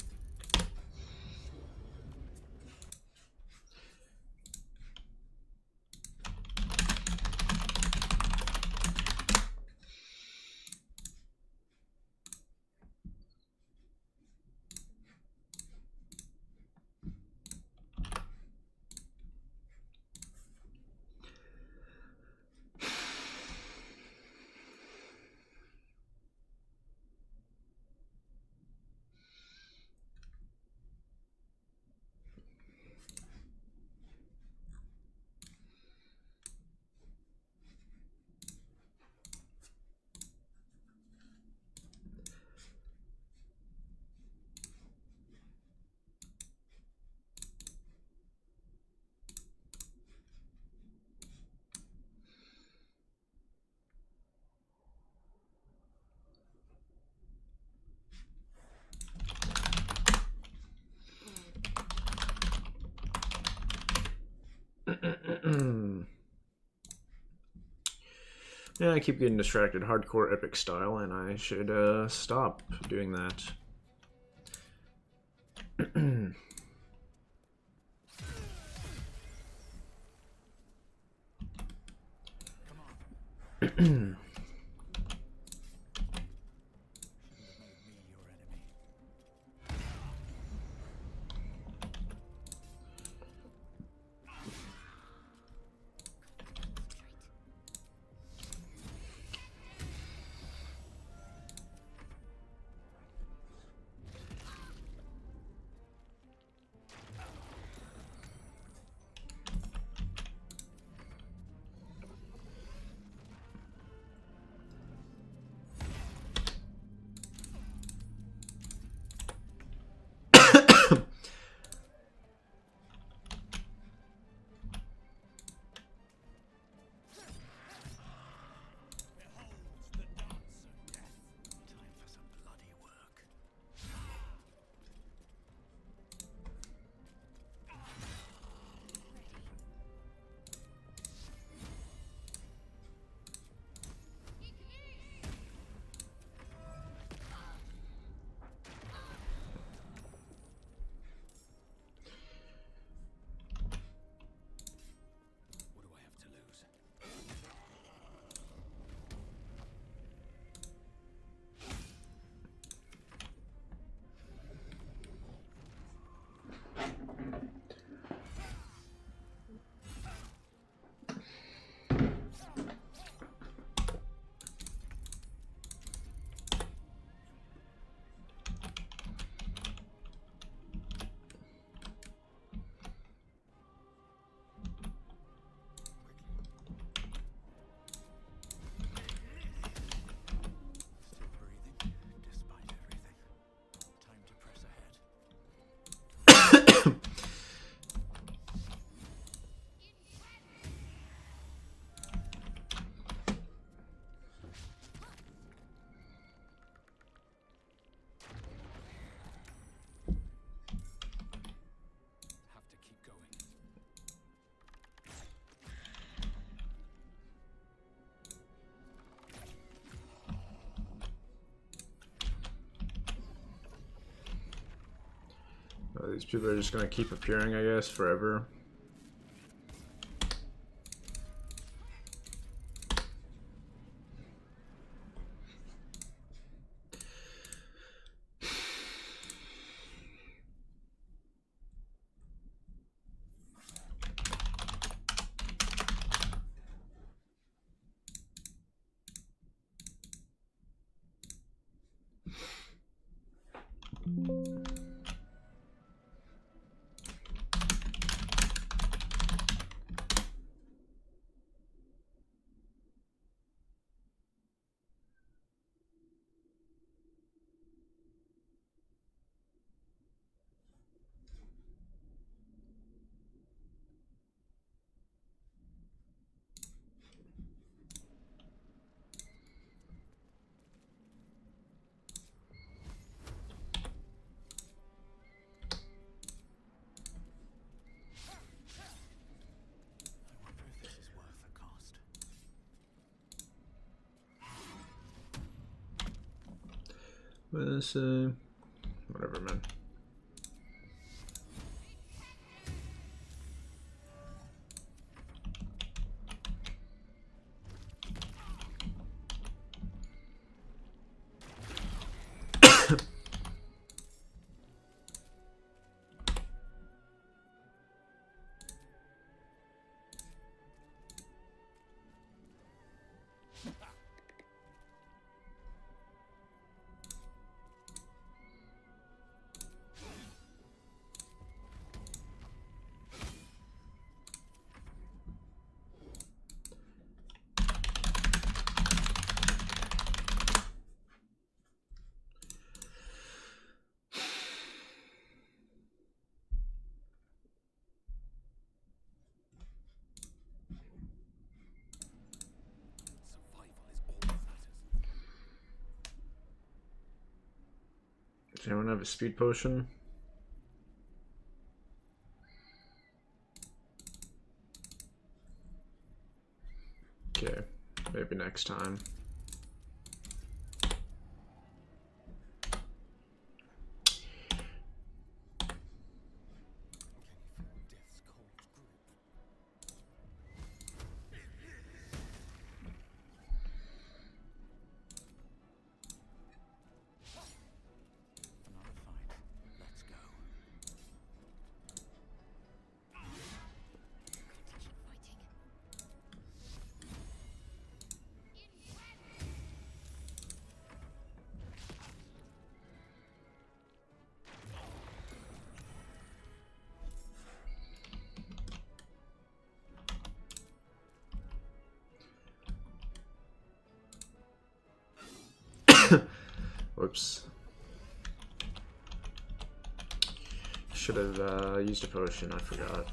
Yeah, I keep getting distracted. Hardcore epic style, and I should stop doing that. These people are just gonna keep appearing, I guess, forever. Whatever, man. Does anyone have a speed potion? Okay, maybe next time. Whoops. Should have used a potion, I forgot.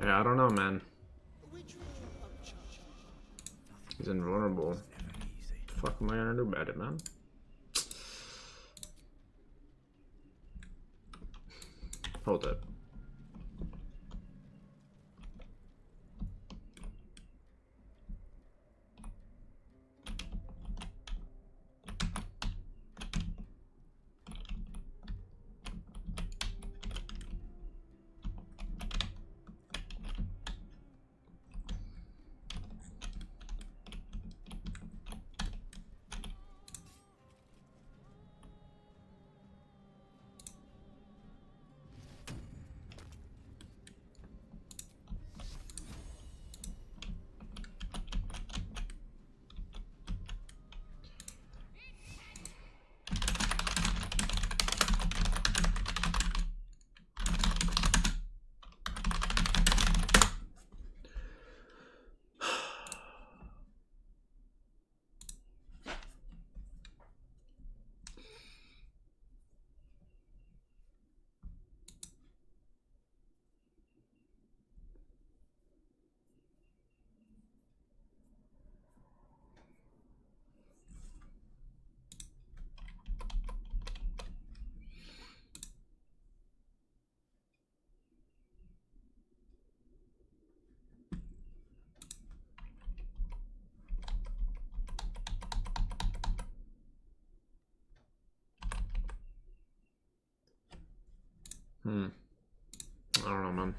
Yeah, I don't know, man. He's invulnerable. What the fuck am I gonna do about it, man? Hold up. I don't know, man.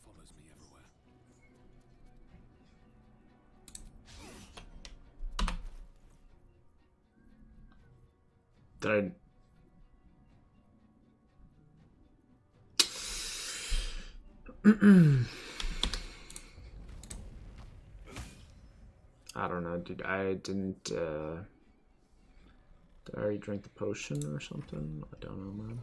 Follows me everywhere. Did I don't know, dude. I didn't, did I already drink the potion or something? I don't know, man.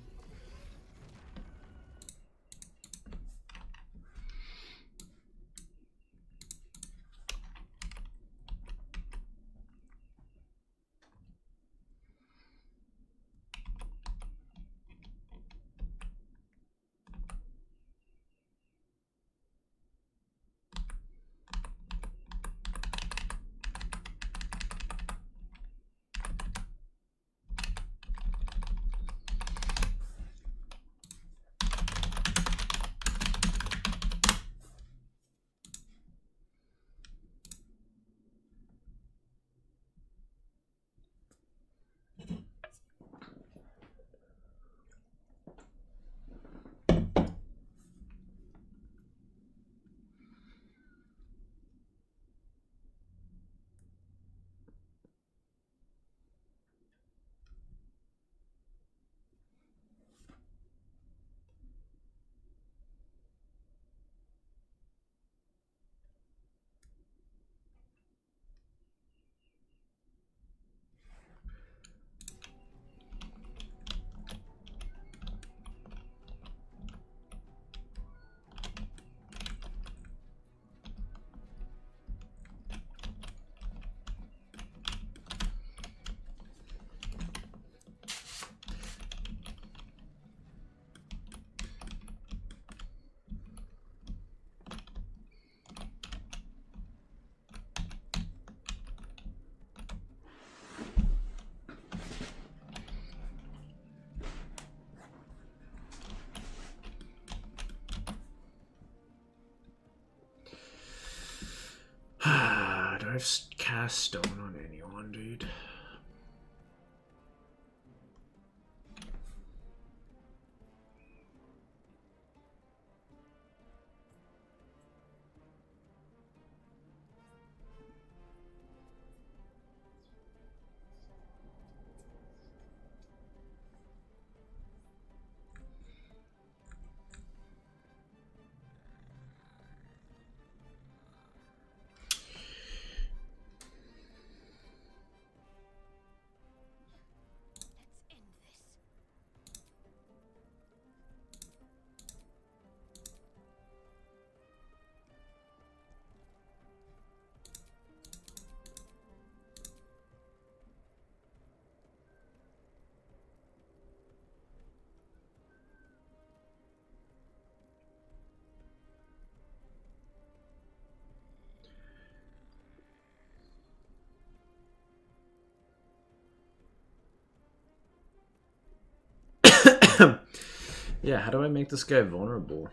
Do I have cast stone on anyone, dude? Yeah, how do I make this guy vulnerable?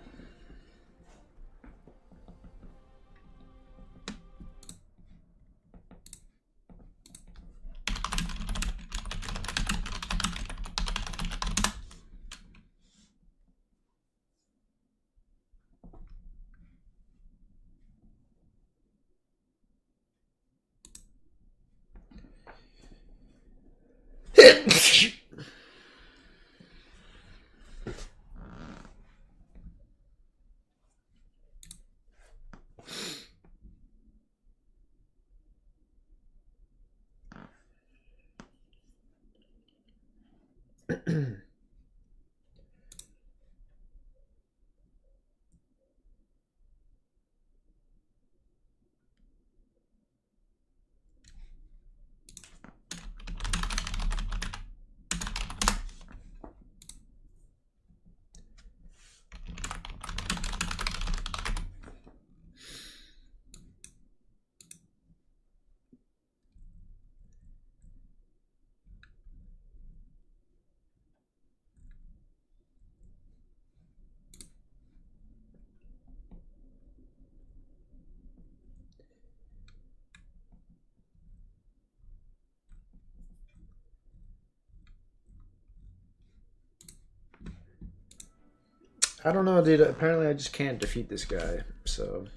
I don't know, dude. Apparently I just can't defeat this guy, so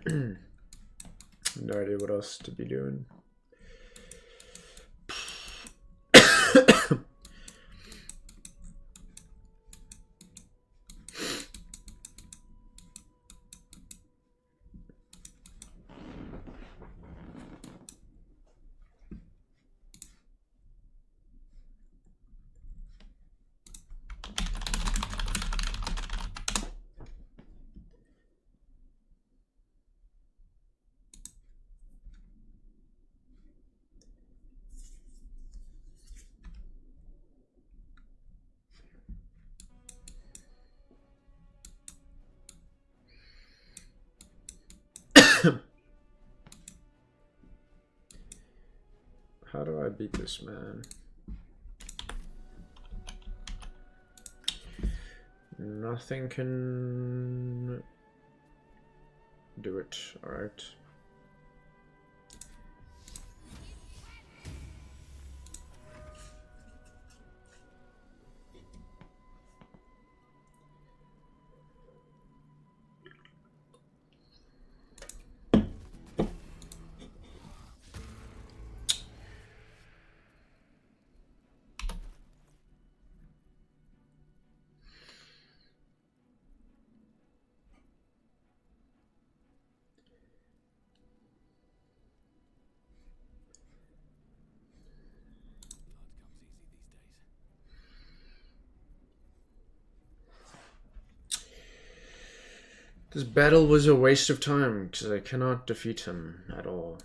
no idea what else to be doing. How do I beat this man? Nothing can do it. Alright. This battle was a waste of time, because I cannot defeat him at all.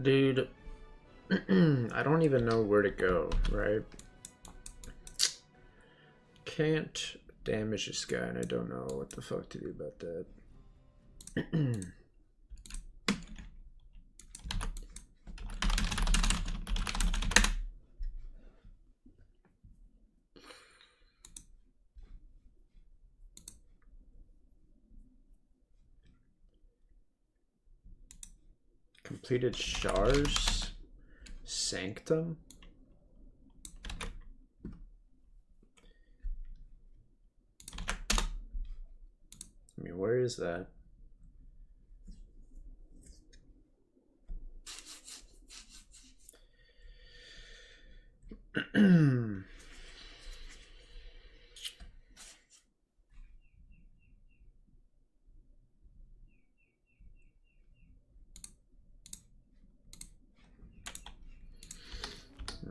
Dude, I don't even know where to go, right? Can't damage this guy, and I don't know what the fuck to do about that. Completed Shar's Sanctum? I mean, where is that?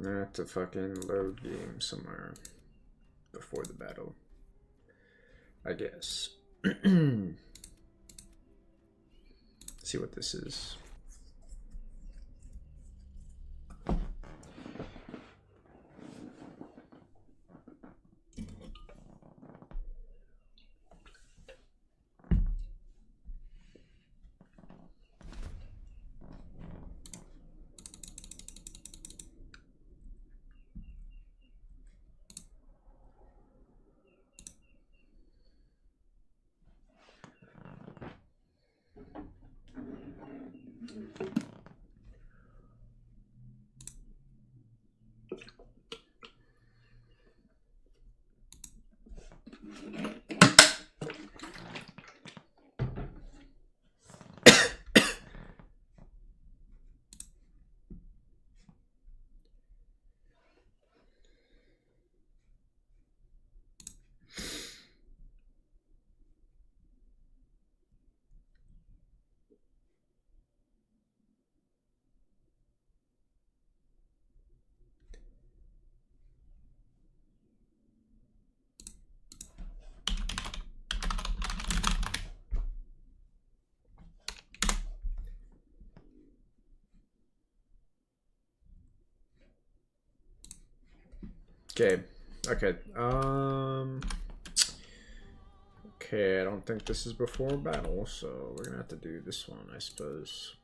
I have to fucking load game somewhere before the battle, I guess. See what this is. Okay. Okay. Okay, I don't think this is before battle, so we're gonna have to do this one, I suppose.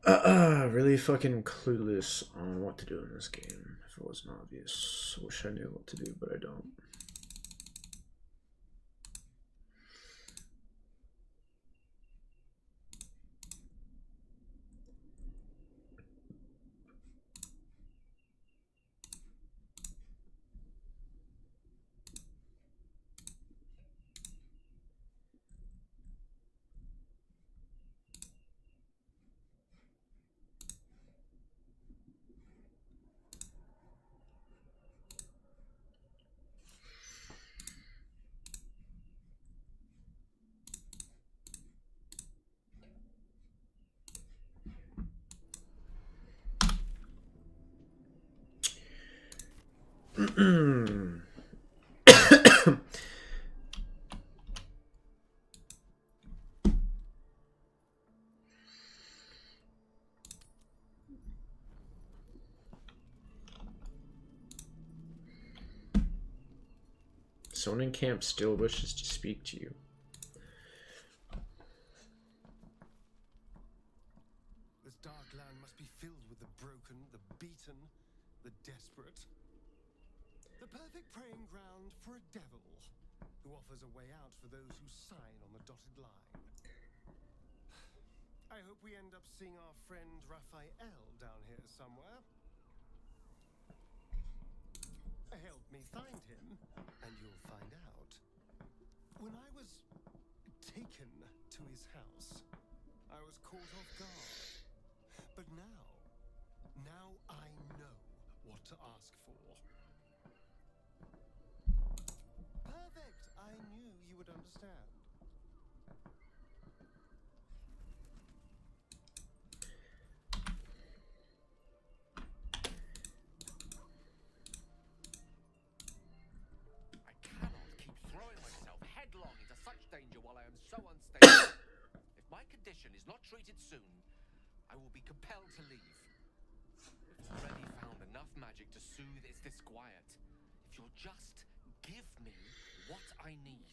Really fucking clueless on what to do in this game. If it wasn't obvious, I wish I knew what to do, but I don't. Someone in camp still wishes to speak to you. This dark land must be filled with the broken, the beaten, the desperate. The perfect preying ground for a devil who offers a way out for those who sign on the dotted line. I hope we end up seeing our friend Raphael down here somewhere. Help me find him, and you'll find out. When I was taken to his house, I was caught off guard. But now I know what to ask for. Perfect! I knew you would understand. I cannot keep throwing myself headlong into such danger while I am so unstable. If my condition is not treated soon, I will be compelled to leave. I've already found enough magic to soothe its disquiet. If you'll just give me what I need.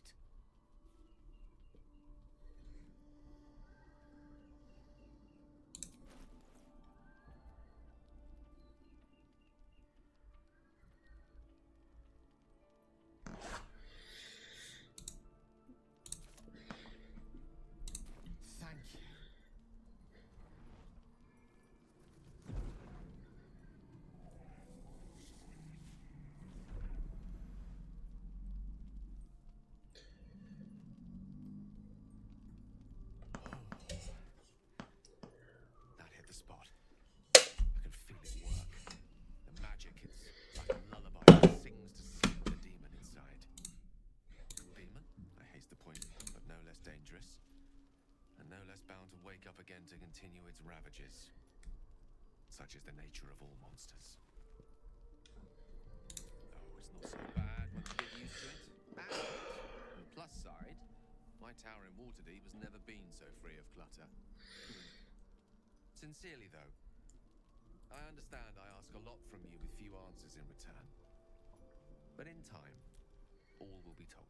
Thank you. the spot. I can feel it work. The magic, it's like a lullaby that sings to sleep the demon inside. Demon, I haste the point, but no less dangerous. And no less bound to wake up again to continue its ravages. Such is the nature of all monsters. Oh, it's not so bad once you get used to it. And on the plus side, my tower in Waterdeep has never been so free of clutter. Sincerely, though, I understand I ask a lot from you with few answers in return. But in time, all will be told.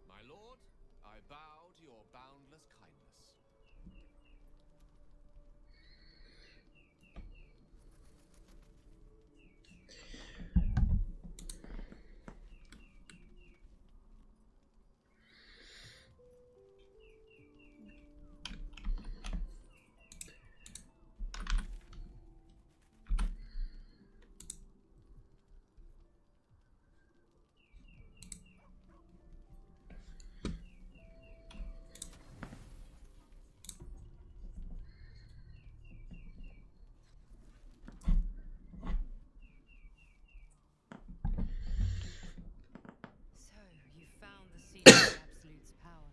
My lord, I bow to your boundless kindness. So, you found the seed of the Absolute's power.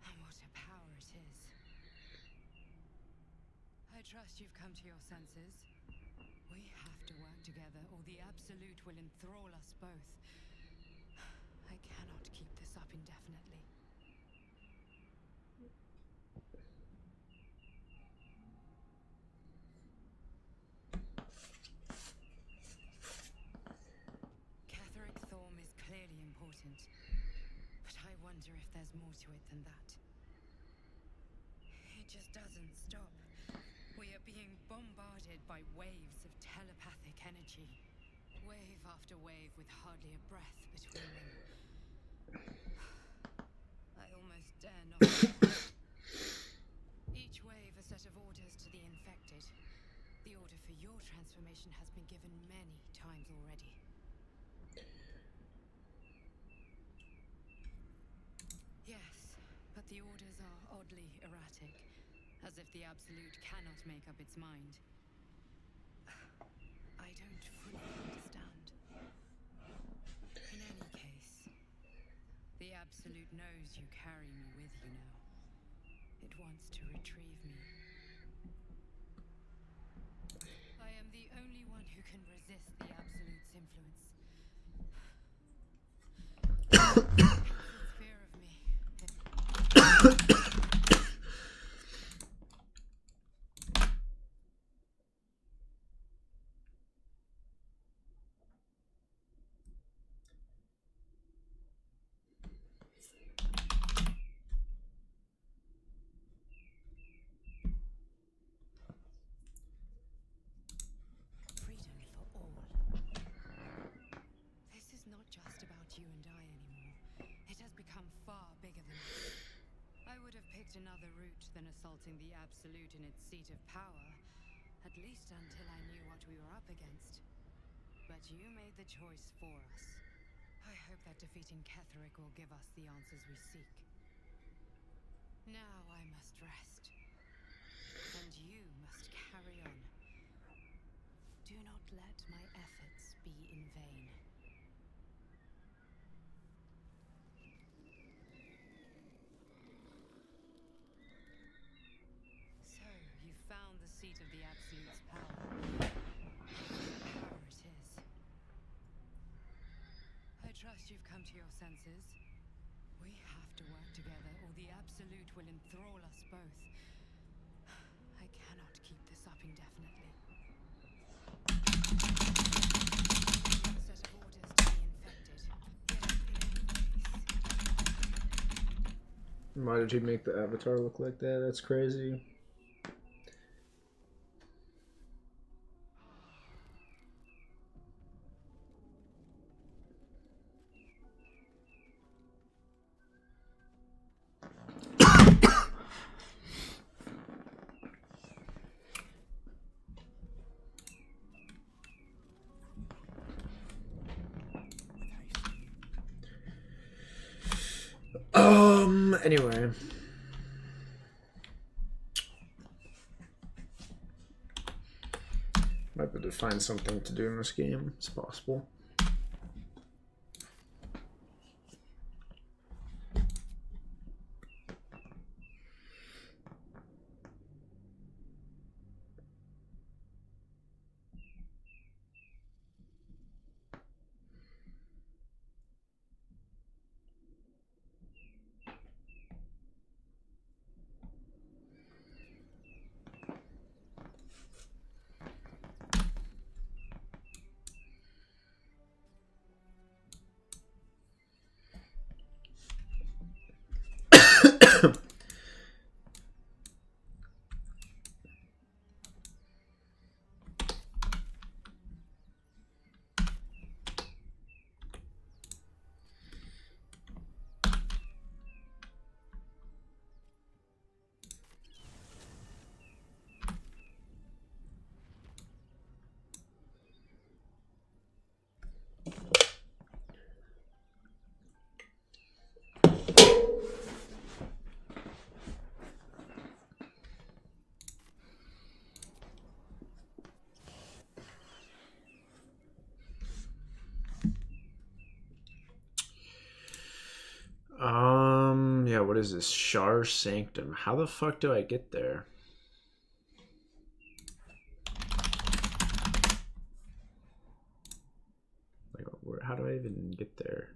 And what a power it is. I trust you've come to your senses. We have to work together, or the Absolute will enthrall us both. I cannot keep this up indefinitely. Catherick Thorm is clearly important, but I wonder if there's more to it than that. It just doesn't stop. We are being bombarded by waves of telepathic energy. Wave after wave with hardly a breath between them. I almost dare not. Each wave a set of orders to the infected. The order for your transformation has been given many times already. Yes, but the orders are oddly erratic, as if the Absolute cannot make up its mind. I don't fully understand. In any case, the Absolute knows you carry me with you now. It wants to retrieve me. I am the only one who can resist the Absolute's influence. Its fear of me. Freedom for all. This is not just about you and I anymore. It has become far bigger than us. I would have picked another route than assaulting the Absolute in its seat of power, at least until I knew what we were up against. But you made the choice for us. I hope that defeating Catherick will give us the answers we seek. Now I must rest. And you must carry on. Do not let my efforts be in vain. So, you found the seat of the Absolute's power. What power it is. I trust you've come to your senses. We have to work together, or the Absolute will enthrall us both. I cannot keep this up indefinitely. A set of orders to the infected. Why did he make the avatar look like that? That's crazy. Anyway. Might be able to find something to do in this game. It's possible. Yeah, what is this? Shar Sanctum. How the fuck do I get there? Like, how do I even get there?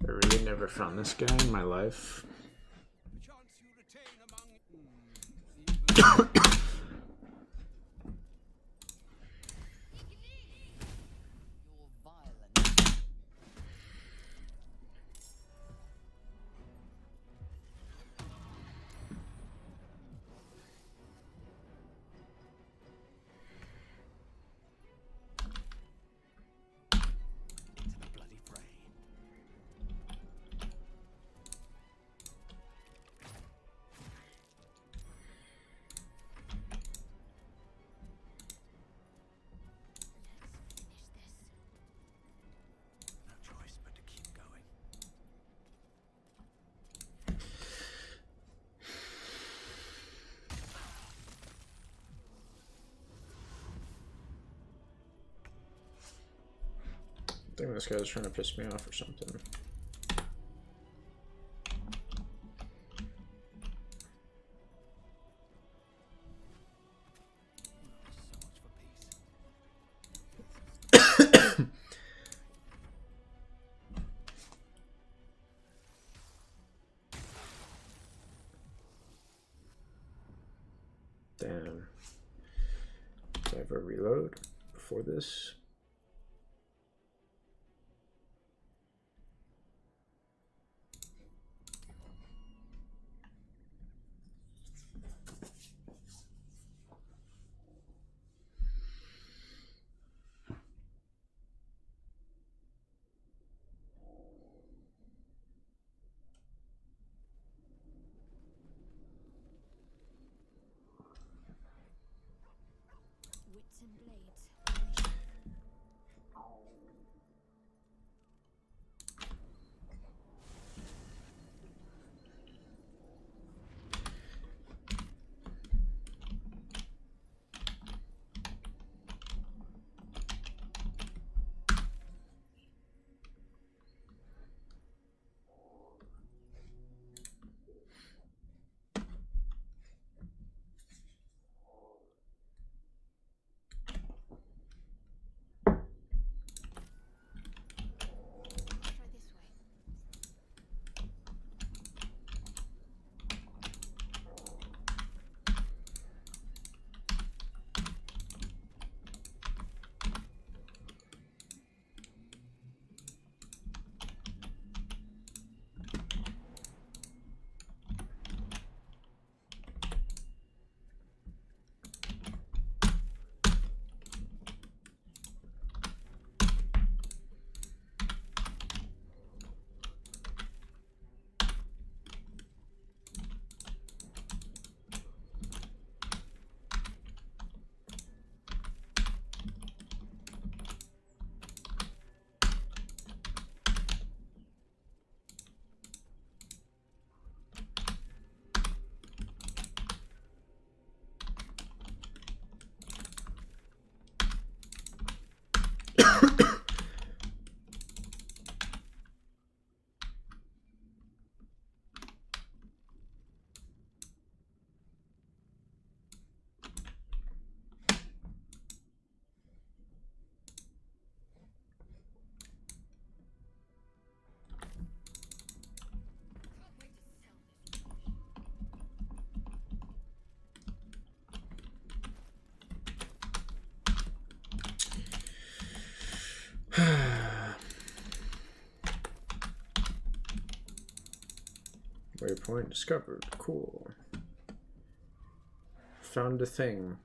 I really never found this guy in my life. think this guy's trying to piss me off or something. Damn. Did I ever reload before this? Wits and blades. Try this way. Waypoint discovered. Cool. Found a thing.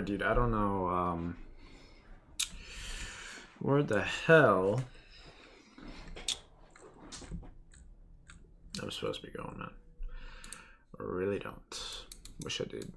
dude, I don't know, where the hell I'm supposed to be going, man. I really don't. Wish I did.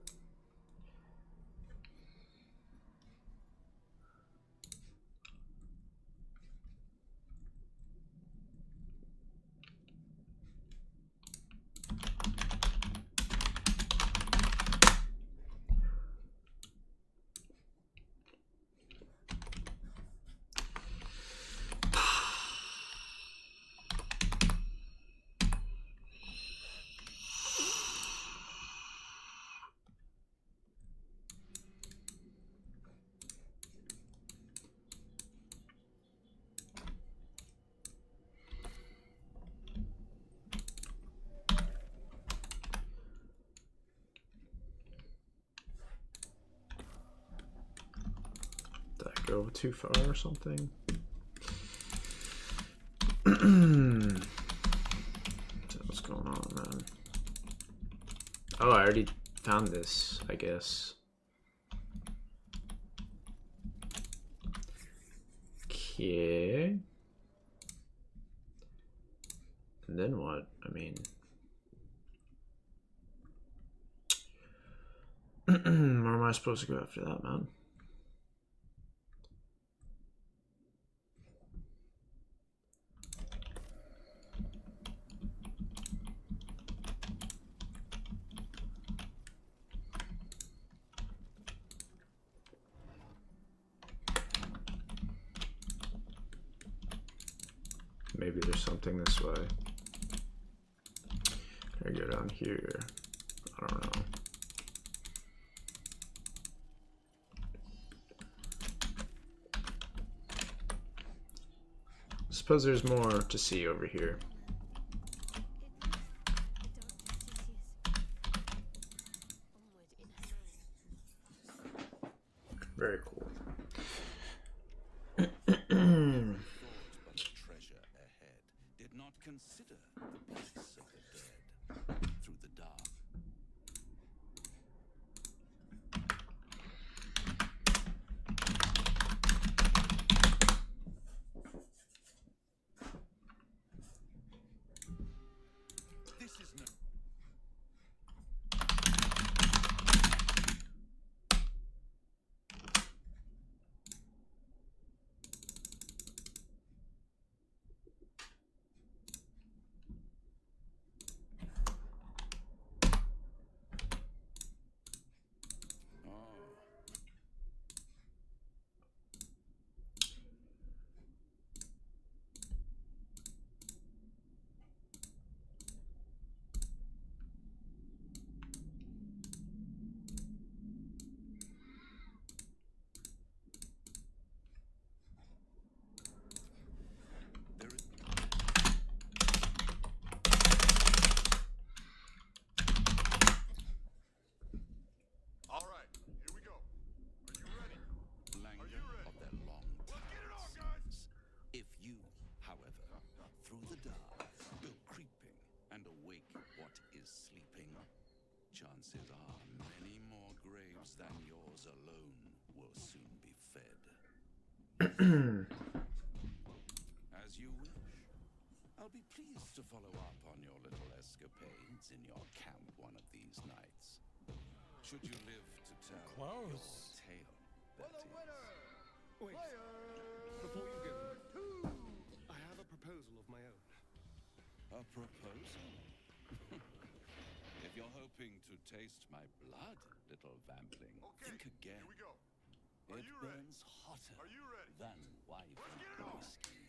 Did I go too far or something? What's going on, man? Oh, I already found this, I guess. Okay. And then what? I mean... where am I supposed to go after that, man? Maybe there's something this way. Can I go down here? I don't know. Suppose there's more to see over here. Very cool. Treasure ahead. Did not consider the peace of the dead through the dark. This is no. Chances are many more graves than yours alone will soon be fed. As you wish. I'll be pleased to follow up on your little escapades in your camp one of these nights. Should you live to tell your tale, that is. Wait, before you go, I have a proposal of my own. A proposal? If you're hoping to taste my blood, little vambling, think again. Here we go. It burns hotter than wyvern whiskey.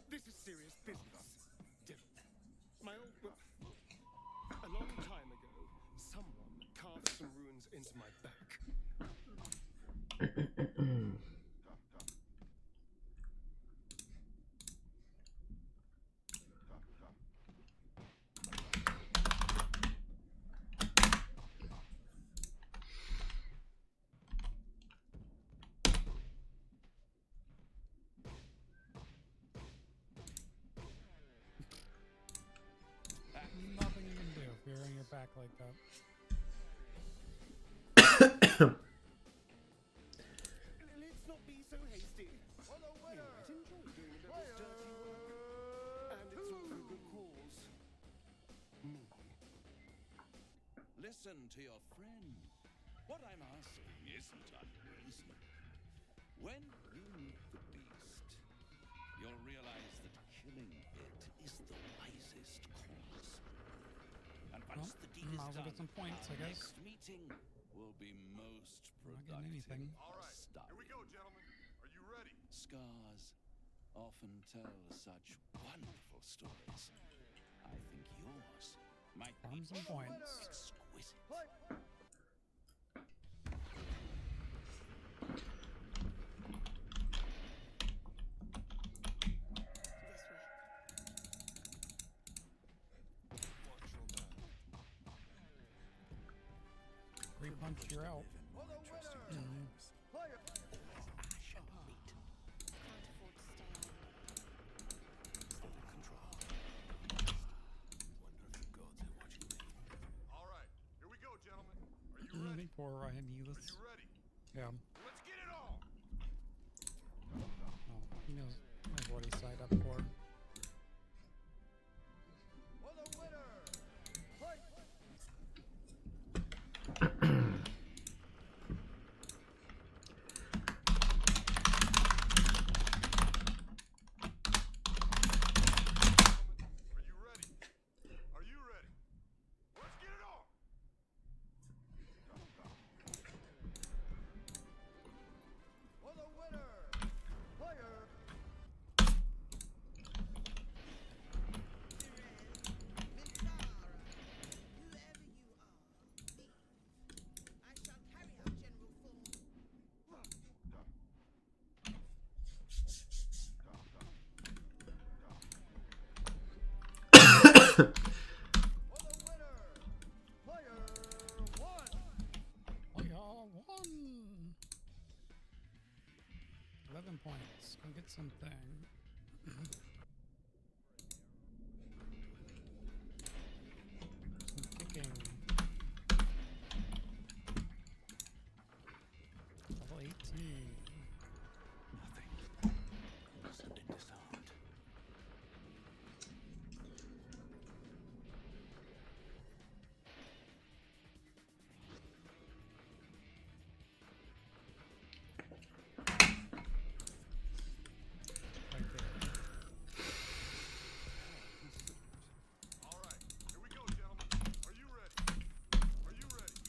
This is serious business, Dylan. My old... A long time ago, someone carved some runes into my back. Nothing you can do if you're in your back like that. Listen to your friend. What I'm asking isn't unreasonable. When you meet the beast, you'll realize that killing it is the wisest course. And once the deed is I'll done, get some points, our I guess. next meeting will be most Not productive. getting anything. All right, here we go, gentlemen. Are you ready? Scars often tell such wonderful stories. I think yours might be Some points. exquisite. Three punch, you're out. All right, here we go, gentlemen. Are you ready? Poor Ryan Needless. Are you ready? Yeah. Let's get it on. Oh, he knows what he signed up for. For the winner. Fight. Are you ready? Are you ready? Let's get it on. For the winner. Fire. Fire 1. 11 points. Go get something. Some kicking. Level 18. Nothing. Lost in disheart. Right there. All right, here we go, gentlemen. Are you ready? Are you ready?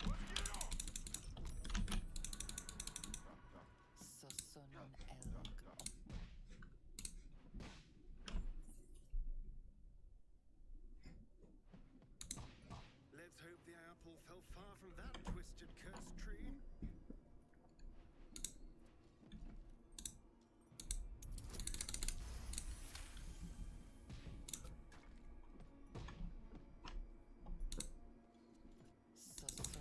Let's get it on. Susun Elg. Let's hope the apple fell far from that twisted cursed tree. Susun Elg.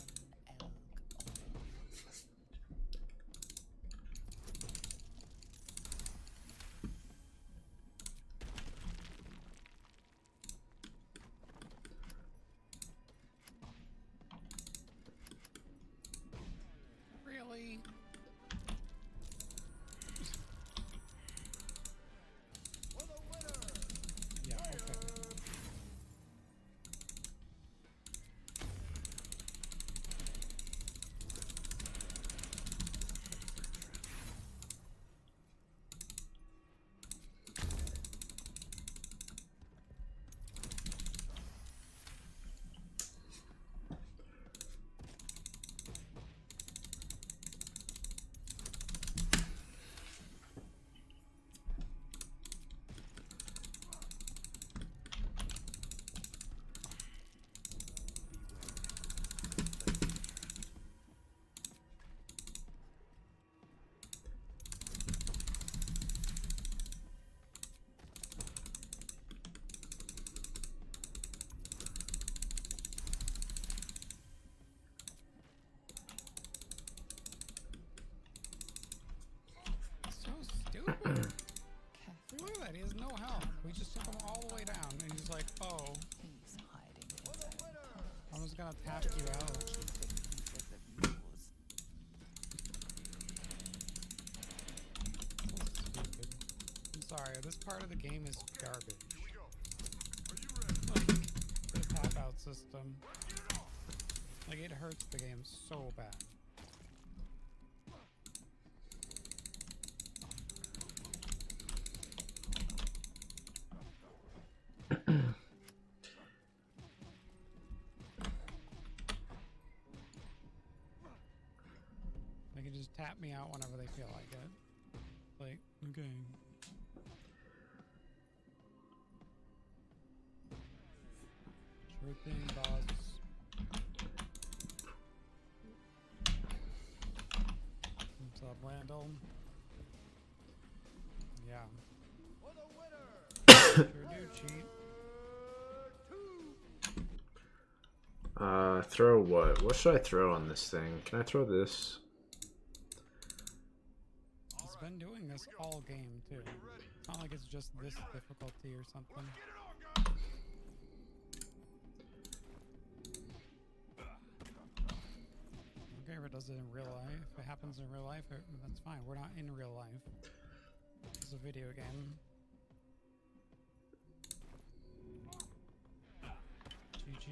Really? For the winner. Yeah, okay. So stupid. Look at that, he has no health. We just took him all the way down, and he's like, oh, He's hiding. I'm just gonna tap you out. So stupid. I'm sorry, this part of the game is garbage. Here we go. Are you ready? Like, the tap out system. Let's get it on. Like, it hurts the game so bad. They can just tap me out whenever they feel like it. Like, okay. Sure thing, boss. What's up, Randall? Yeah. Sure do cheat. Throw what? What should I throw on this thing? Can I throw this? It's been doing this all game, too. It's not like it's just this difficulty or something. Okay, if it does it in real life, if it happens in real life, that's fine. We're not in real life. It's a video game. GG.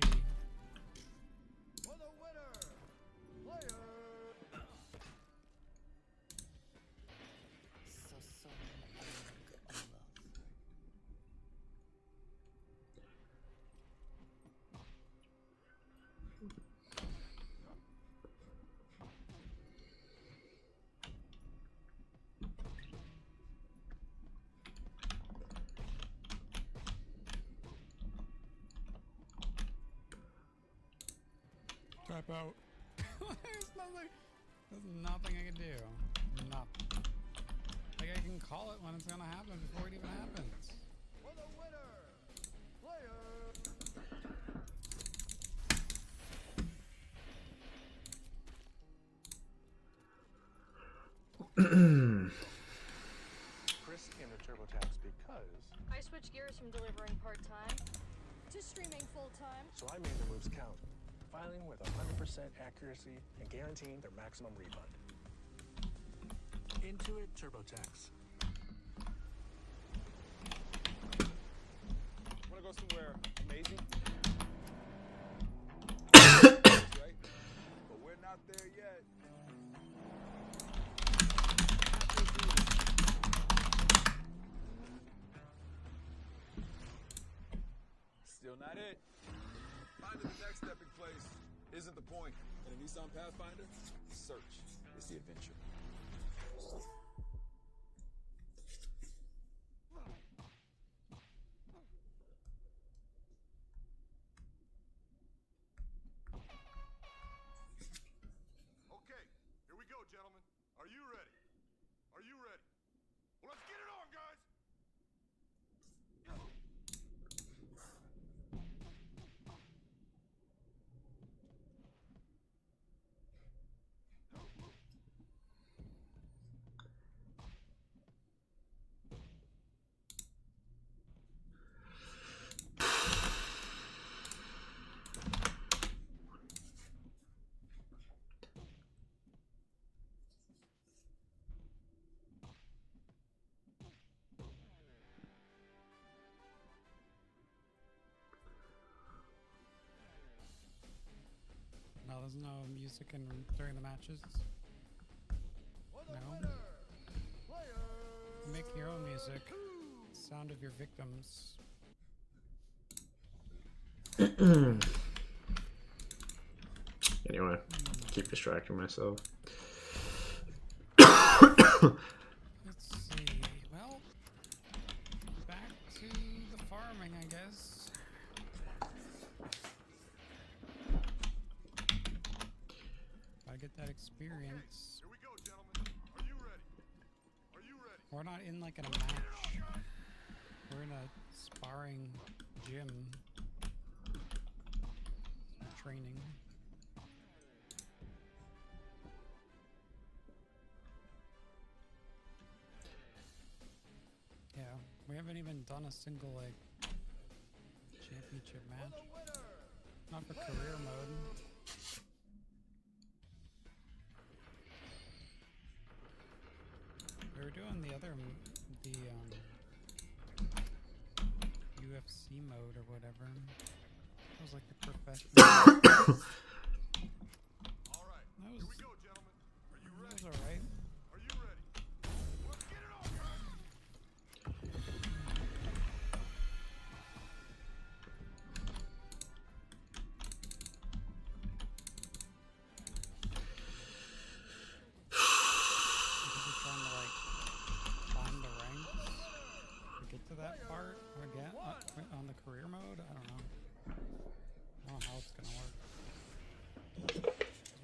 Trap out. There's nothing I can do. Nothing. Like, I can call it when it's gonna happen before it even happens. Chris came to TurboTax because I switched gears from delivering part-time to streaming full-time. so I made the moves count, filing with 100% accuracy and guaranteeing their maximum refund. Intuit TurboTax. Wanna go somewhere amazing? Right? But we're not there yet. Still not it. Finding the next epic place isn't the point. In a Nissan Pathfinder, search is the adventure. Okay, here we go, gentlemen. Are you ready? Are you ready? Well, let's get it on, guys! No, there's no music during the matches. No. Make your own music. Sound of your victims. Anyway, keep distracting myself. Let's see. Well, back to the farming, I guess. Gotta get that experience. Here we go, gentlemen. Are you ready? Are you ready? We're not in like in a match. We're in a sparring gym. Training. Yeah, we haven't even done a single like championship match. Not for career mode. We were doing the other, the UFC mode or whatever. It was like the professional.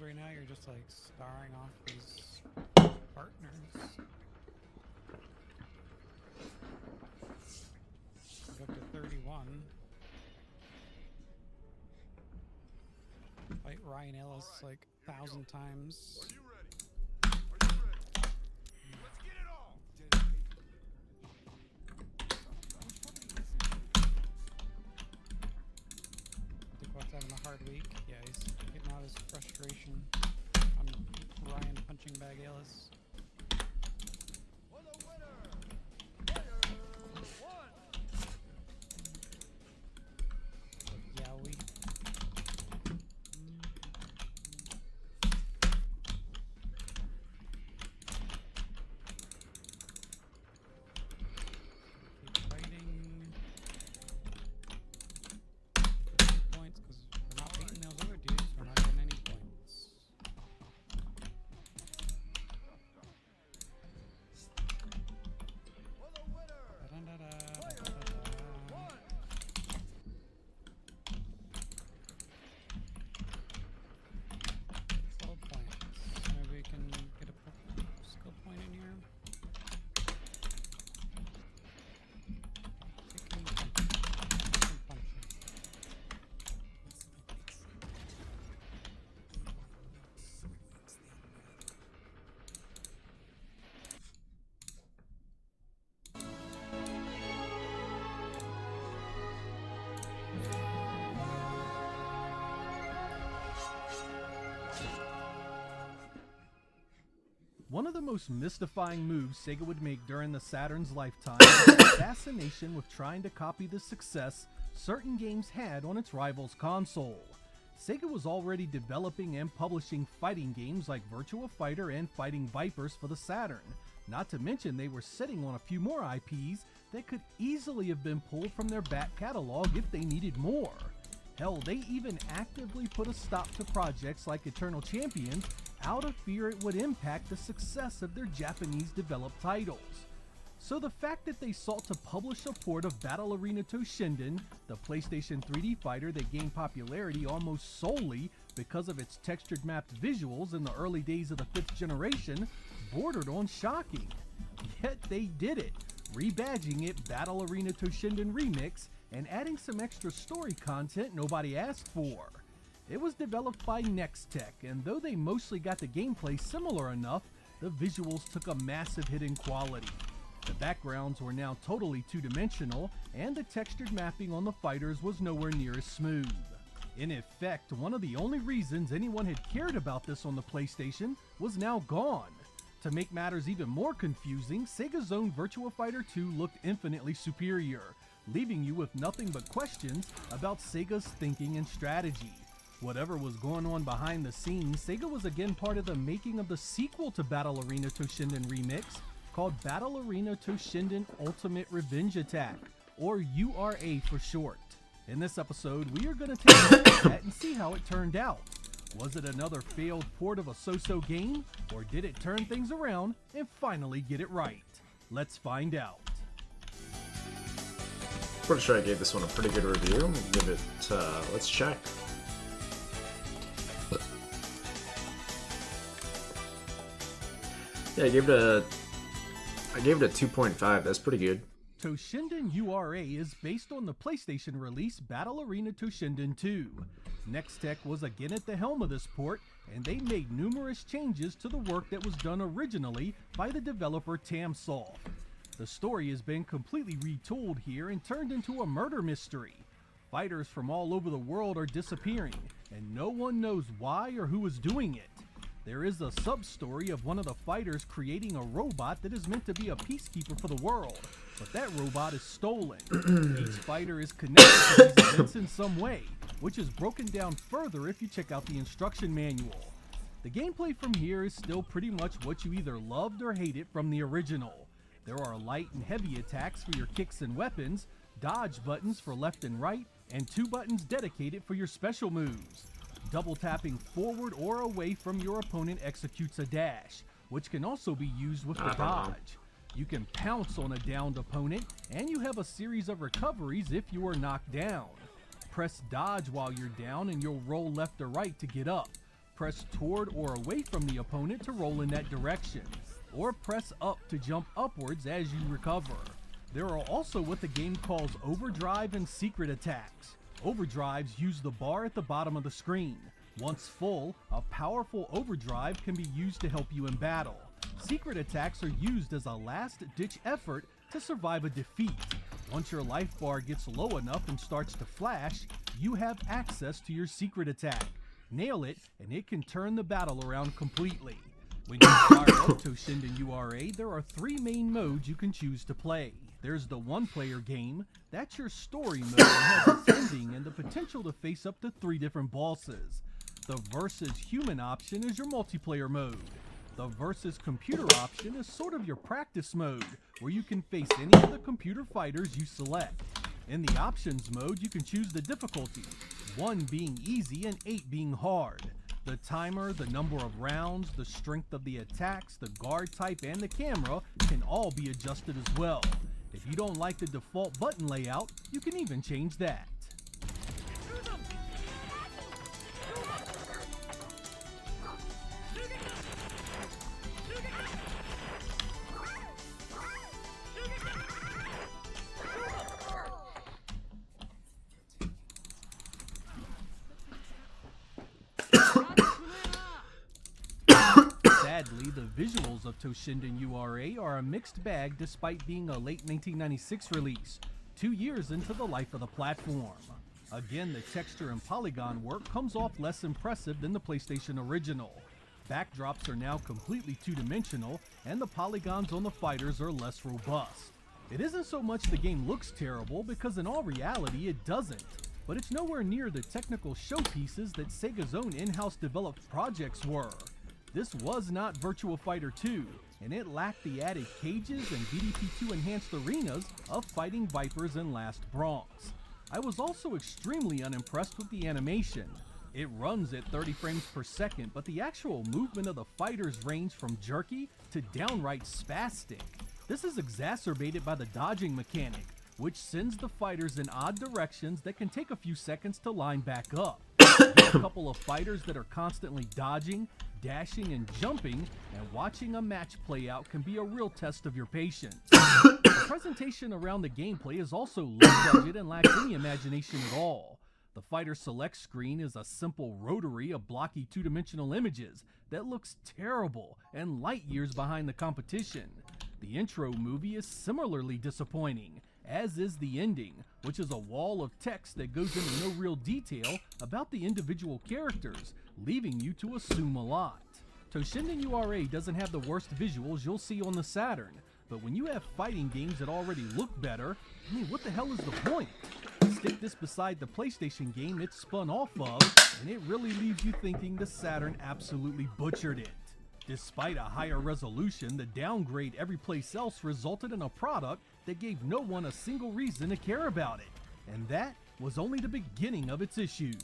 right now you're just like starring off these partners. Go up to 31. Fight Ryan Ellis like 1,000 times. Are you ready? Are you ready? Let's get it on! Dickwatt's having a hard week. Yeah, he's getting out his frustration on Ryan punching bag Ellis. For the winner! Fighter one! Yowie. Keep fighting. 2 points because we're not beating those other dudes. We're not getting any points. For the winner! Da-da-da-da, One! 12 points. Maybe we can get a skill point in here. Kicking, punching. One of the most mystifying moves Sega would make during the Saturn's lifetime was the fascination with trying to copy the success certain games had on its rival's console. Sega was already developing and publishing fighting games like Virtua Fighter and Fighting Vipers for the Saturn, not to mention they were sitting on a few more IPs that could easily have been pulled from their back catalog if they needed more. Hell, they even actively put a stop to projects like Eternal Champions out of fear it would impact the success of their Japanese developed titles. So the fact that they sought to publish a port of Battle Arena Toshinden, the PlayStation 3D fighter that gained popularity almost solely because of its textured mapped visuals in the early days of the 5th generation, bordered on shocking. Yet they did it, rebadging it Battle Arena Toshinden Remix and adding some extra story content nobody asked for. It was developed by Nextech, and though they mostly got the gameplay similar enough, the visuals took a massive hit in quality. The backgrounds were now totally two-dimensional, and the textured mapping on the fighters was nowhere near as smooth. In effect, one of the only reasons anyone had cared about this on the PlayStation was now gone. To make matters even more confusing, Sega's own Virtua Fighter 2 looked infinitely superior, leaving you with nothing but questions about Sega's thinking and strategy. Whatever was going on behind the scenes, Sega was again part of the making of the sequel to Battle Arena Toshinden Remix, called Battle Arena Toshinden Ultimate Revenge Attack, or URA for short. In this episode, we are going to take a look at that and see how it turned out. Was it another failed port of a so-so game, or did it turn things around and finally get it right? Let's find out. Pretty sure I gave this one a pretty good review. Give it, let's check. Yeah, I gave it a 2.5. That's pretty good. Toshinden URA is based on the PlayStation release Battle Arena Toshinden 2. Nextech was again at the helm of this port, and they made numerous changes to the work that was done originally by the developer Tamsoft. The story has been completely retooled here and turned into a murder mystery. Fighters from all over the world are disappearing, and no one knows why or who is doing it. There is a sub-story of one of the fighters creating a robot that is meant to be a peacekeeper for the world, but that robot is stolen. Each fighter is connected to these events in some way, which is broken down further if you check out the instruction manual. The gameplay from here is still pretty much what you either loved or hated from the original. There are light and heavy attacks for your kicks and weapons, dodge buttons for left and right, and 2 buttons dedicated for your special moves. Double tapping forward or away from your opponent executes a dash, which can also be used with the dodge. You can pounce on a downed opponent, and you have a series of recoveries if you are knocked down. Press dodge while you're down and you'll roll left or right to get up. press toward or away from the opponent to roll in that direction, or press up to jump upwards as you recover. There are also what the game calls overdrive and secret attacks. Overdrives use the bar at the bottom of the screen. Once full, a powerful overdrive can be used to help you in battle. Secret attacks are used as a last-ditch effort to survive a defeat. Once your life bar gets low enough and starts to flash, you have access to your secret attack. Nail it, and it can turn the battle around completely. When you fire up Toshinden URA, there are 3 main modes you can choose to play. There's the one-player game. That's your story mode and has its ending and the potential to face up to 3 different bosses. The versus human option is your multiplayer mode. The versus computer option is sort of your practice mode, where you can face any of the computer fighters you select. In the options mode, you can choose the difficulty, 1 being easy and 8 being hard. The timer, the number of rounds, the strength of the attacks, the guard type, and the camera can all be adjusted as well. If you don't like the default button layout, you can even change that. Sadly, the visuals of Toshinden URA are a mixed bag despite being a late 1996 release, 2 years into the life of the platform. Again, the texture and polygon work comes off less impressive than the PlayStation original. Backdrops are now completely two-dimensional, and the polygons on the fighters are less robust. It isn't so much the game looks terrible, because in all reality it doesn't, but it's nowhere near the technical showpieces that Sega's own in-house developed projects were. This was not Virtua Fighter 2, and it lacked the added cages and BDP2 enhanced arenas of fighting Vipers and Last Bronx. I was also extremely unimpressed with the animation. It runs at 30 frames per second, but the actual movement of the fighters range from jerky to downright spastic. This is exacerbated by the dodging mechanic, which sends the fighters in odd directions that can take a few seconds to line back up. Get a couple of fighters that are constantly dodging, dashing, and jumping, and watching a match play out can be a real test of your patience. The presentation around the gameplay is also low budget and lacks any imagination at all. The fighter select screen is a simple rotary of blocky two-dimensional images that looks terrible and light years behind the competition. The intro movie is similarly disappointing, as is the ending, which is a wall of text that goes into no real detail about the individual characters, leaving you to assume a lot. Toshinden URA doesn't have the worst visuals you'll see on the Saturn, but when you have fighting games that already look better, I mean, what the hell is the point? Stick this beside the PlayStation game it's spun off of, and it really leaves you thinking the Saturn absolutely butchered it. Despite a higher resolution, the downgrade every place else resulted in a product that gave no one a single reason to care about it, and that was only the beginning of its issues.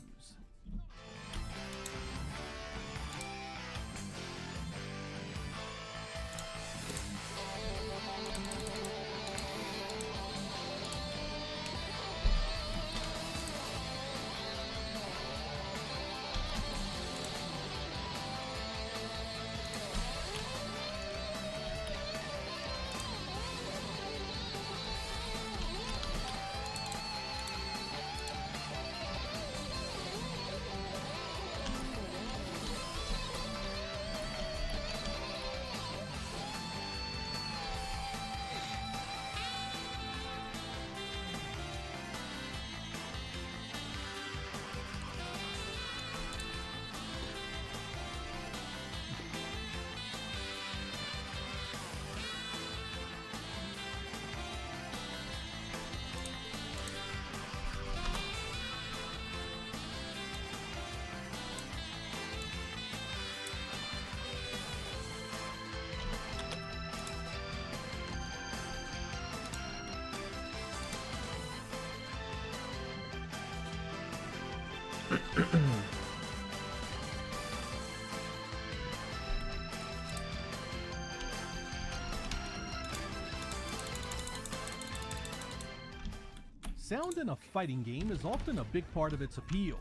Sound in a fighting game is often a big part of its appeal.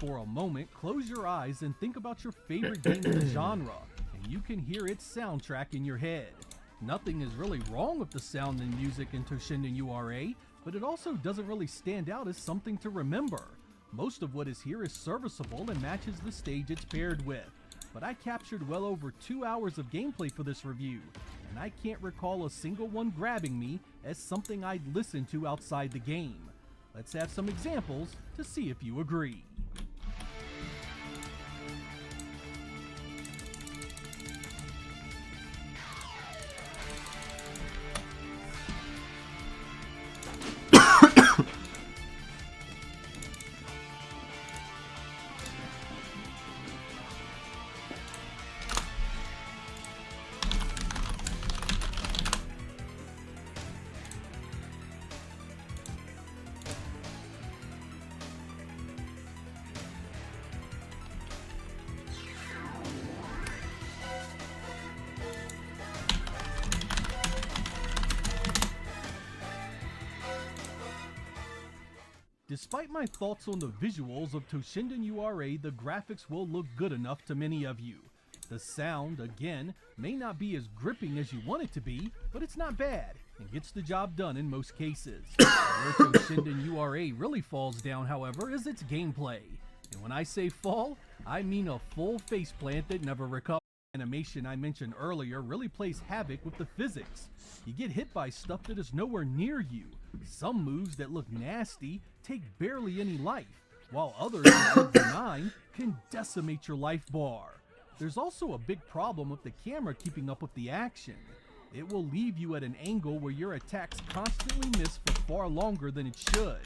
For a moment, close your eyes and think about your favorite game in the genre, and you can hear its soundtrack in your head. Nothing is really wrong with the sound and music in Toshinden URA, but it also doesn't really stand out as something to remember. Most of what is here is serviceable and matches the stage it's paired with, but I captured well over 2 hours of gameplay for this review, and I can't recall a single one grabbing me as something I'd listen to outside the game. Let's have some examples to see if you agree. Despite my thoughts on the visuals of Toshinden URA, the graphics will look good enough to many of you. The sound, again, may not be as gripping as you want it to be, but it's not bad, and gets the job done in most cases. Where Toshinden URA really falls down, however, is its gameplay. And when I say fall, I mean a full faceplant that never recovers. The animation I mentioned earlier really plays havoc with the physics. You get hit by stuff that is nowhere near you. Some moves that look nasty take barely any life, while others that look benign can decimate your life bar. There's also a big problem with the camera keeping up with the action. It will leave you at an angle where your attacks constantly miss for far longer than it should.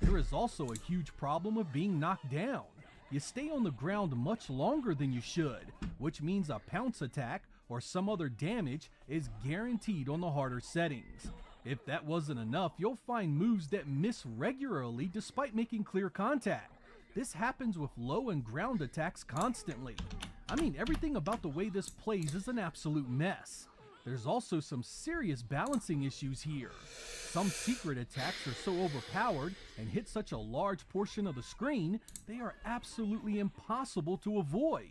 There is also a huge problem of being knocked down. You stay on the ground much longer than you should, which means a pounce attack or some other damage is guaranteed on the harder settings. If that wasn't enough, you'll find moves that miss regularly despite making clear contact. This happens with low and ground attacks constantly. I mean, everything about the way this plays is an absolute mess. There's also some serious balancing issues here. Some secret attacks are so overpowered and hit such a large portion of the screen, they are absolutely impossible to avoid.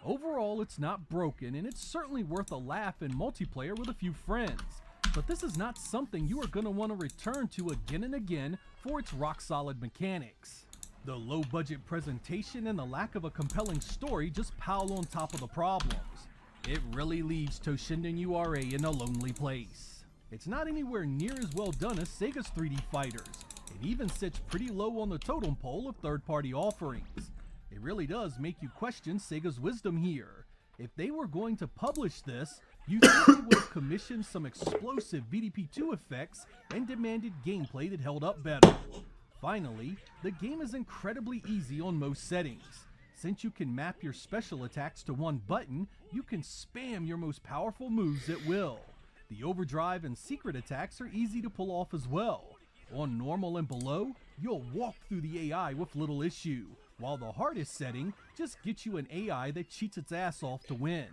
Overall, it's not broken, and it's certainly worth a laugh in multiplayer with a few friends. But this is not something you are going to want to return to again and again for its rock-solid mechanics. The low-budget presentation and the lack of a compelling story just pile on top of the problems. It really leaves Toshinden URA in a lonely place. It's not anywhere near as well done as Sega's 3D fighters. It even sits pretty low on the totem pole of third-party offerings. It really does make you question Sega's wisdom here. If they were going to publish this, you think they would have commissioned some explosive VDP2 effects and demanded gameplay that held up better. Finally, the game is incredibly easy on most settings. Since you can map your special attacks to one button, you can spam your most powerful moves at will. The overdrive and secret attacks are easy to pull off as well. On normal and below, you'll walk through the AI with little issue, while the hardest setting just gets you an AI that cheats its ass off to win.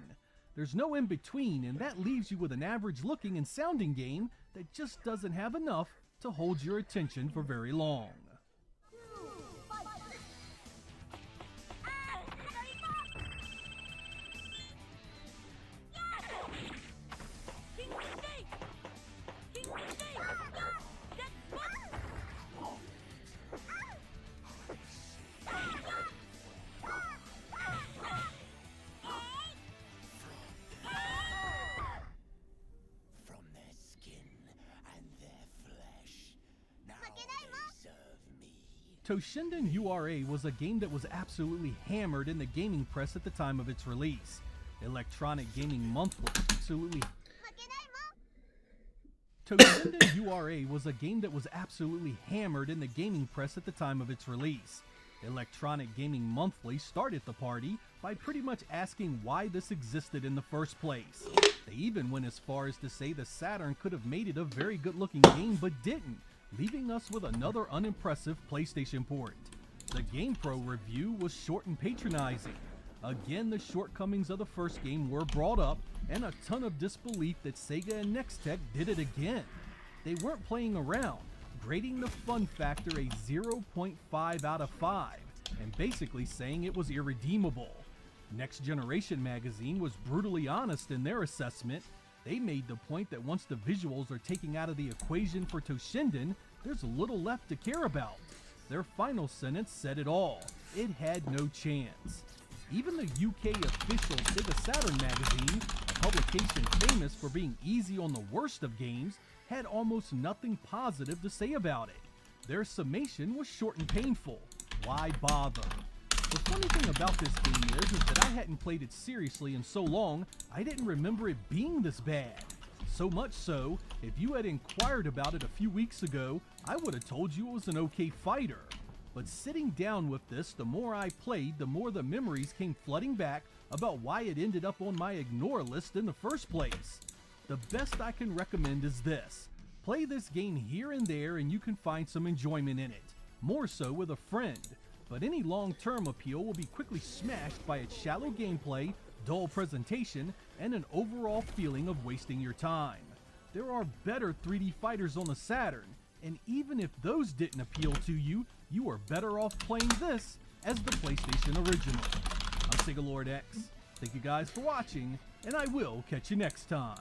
There's no in between, and that leaves you with an average looking and sounding game that just doesn't have enough to hold your attention for very long. Toshinden URA was a game that was absolutely hammered in the gaming press at the time of its release. Electronic Gaming Monthly Toshinden URA was a game that was absolutely hammered in the gaming press at the time of its release. Electronic Gaming Monthly started the party by pretty much asking why this existed in the first place. They even went as far as to say the Saturn could have made it a very good looking game but didn't, leaving us with another unimpressive PlayStation port. The GamePro review was short and patronizing. Again, the shortcomings of the first game were brought up, and a ton of disbelief that Sega and Nextech did it again. They weren't playing around, grading the fun factor a 0.5 out of 5, and basically saying it was irredeemable. Next Generation magazine was brutally honest in their assessment. They made the point that once the visuals are taken out of the equation for Toshinden, there's little left to care about. Their final sentence said it all. It had no chance. Even the UK official Sega Saturn magazine, a publication famous for being easy on the worst of games, had almost nothing positive to say about it. Their summation was short and painful. Why bother? The funny thing about this game is that I hadn't played it seriously in so long, I didn't remember it being this bad. So much so, if you had inquired about it a few weeks ago, I would have told you it was an okay fighter. But sitting down with this, the more I played, the more the memories came flooding back about why it ended up on my ignore list in the first place. The best I can recommend is this. Play this game here and there and you can find some enjoyment in it, more so with a friend. But any long-term appeal will be quickly smashed by its shallow gameplay, dull presentation, and an overall feeling of wasting your time. There are better 3D fighters on the Saturn, and even if those didn't appeal to you, you are better off playing this as the PlayStation original. I'm Sega Lord X. Thank you guys for watching, and I will catch you next time.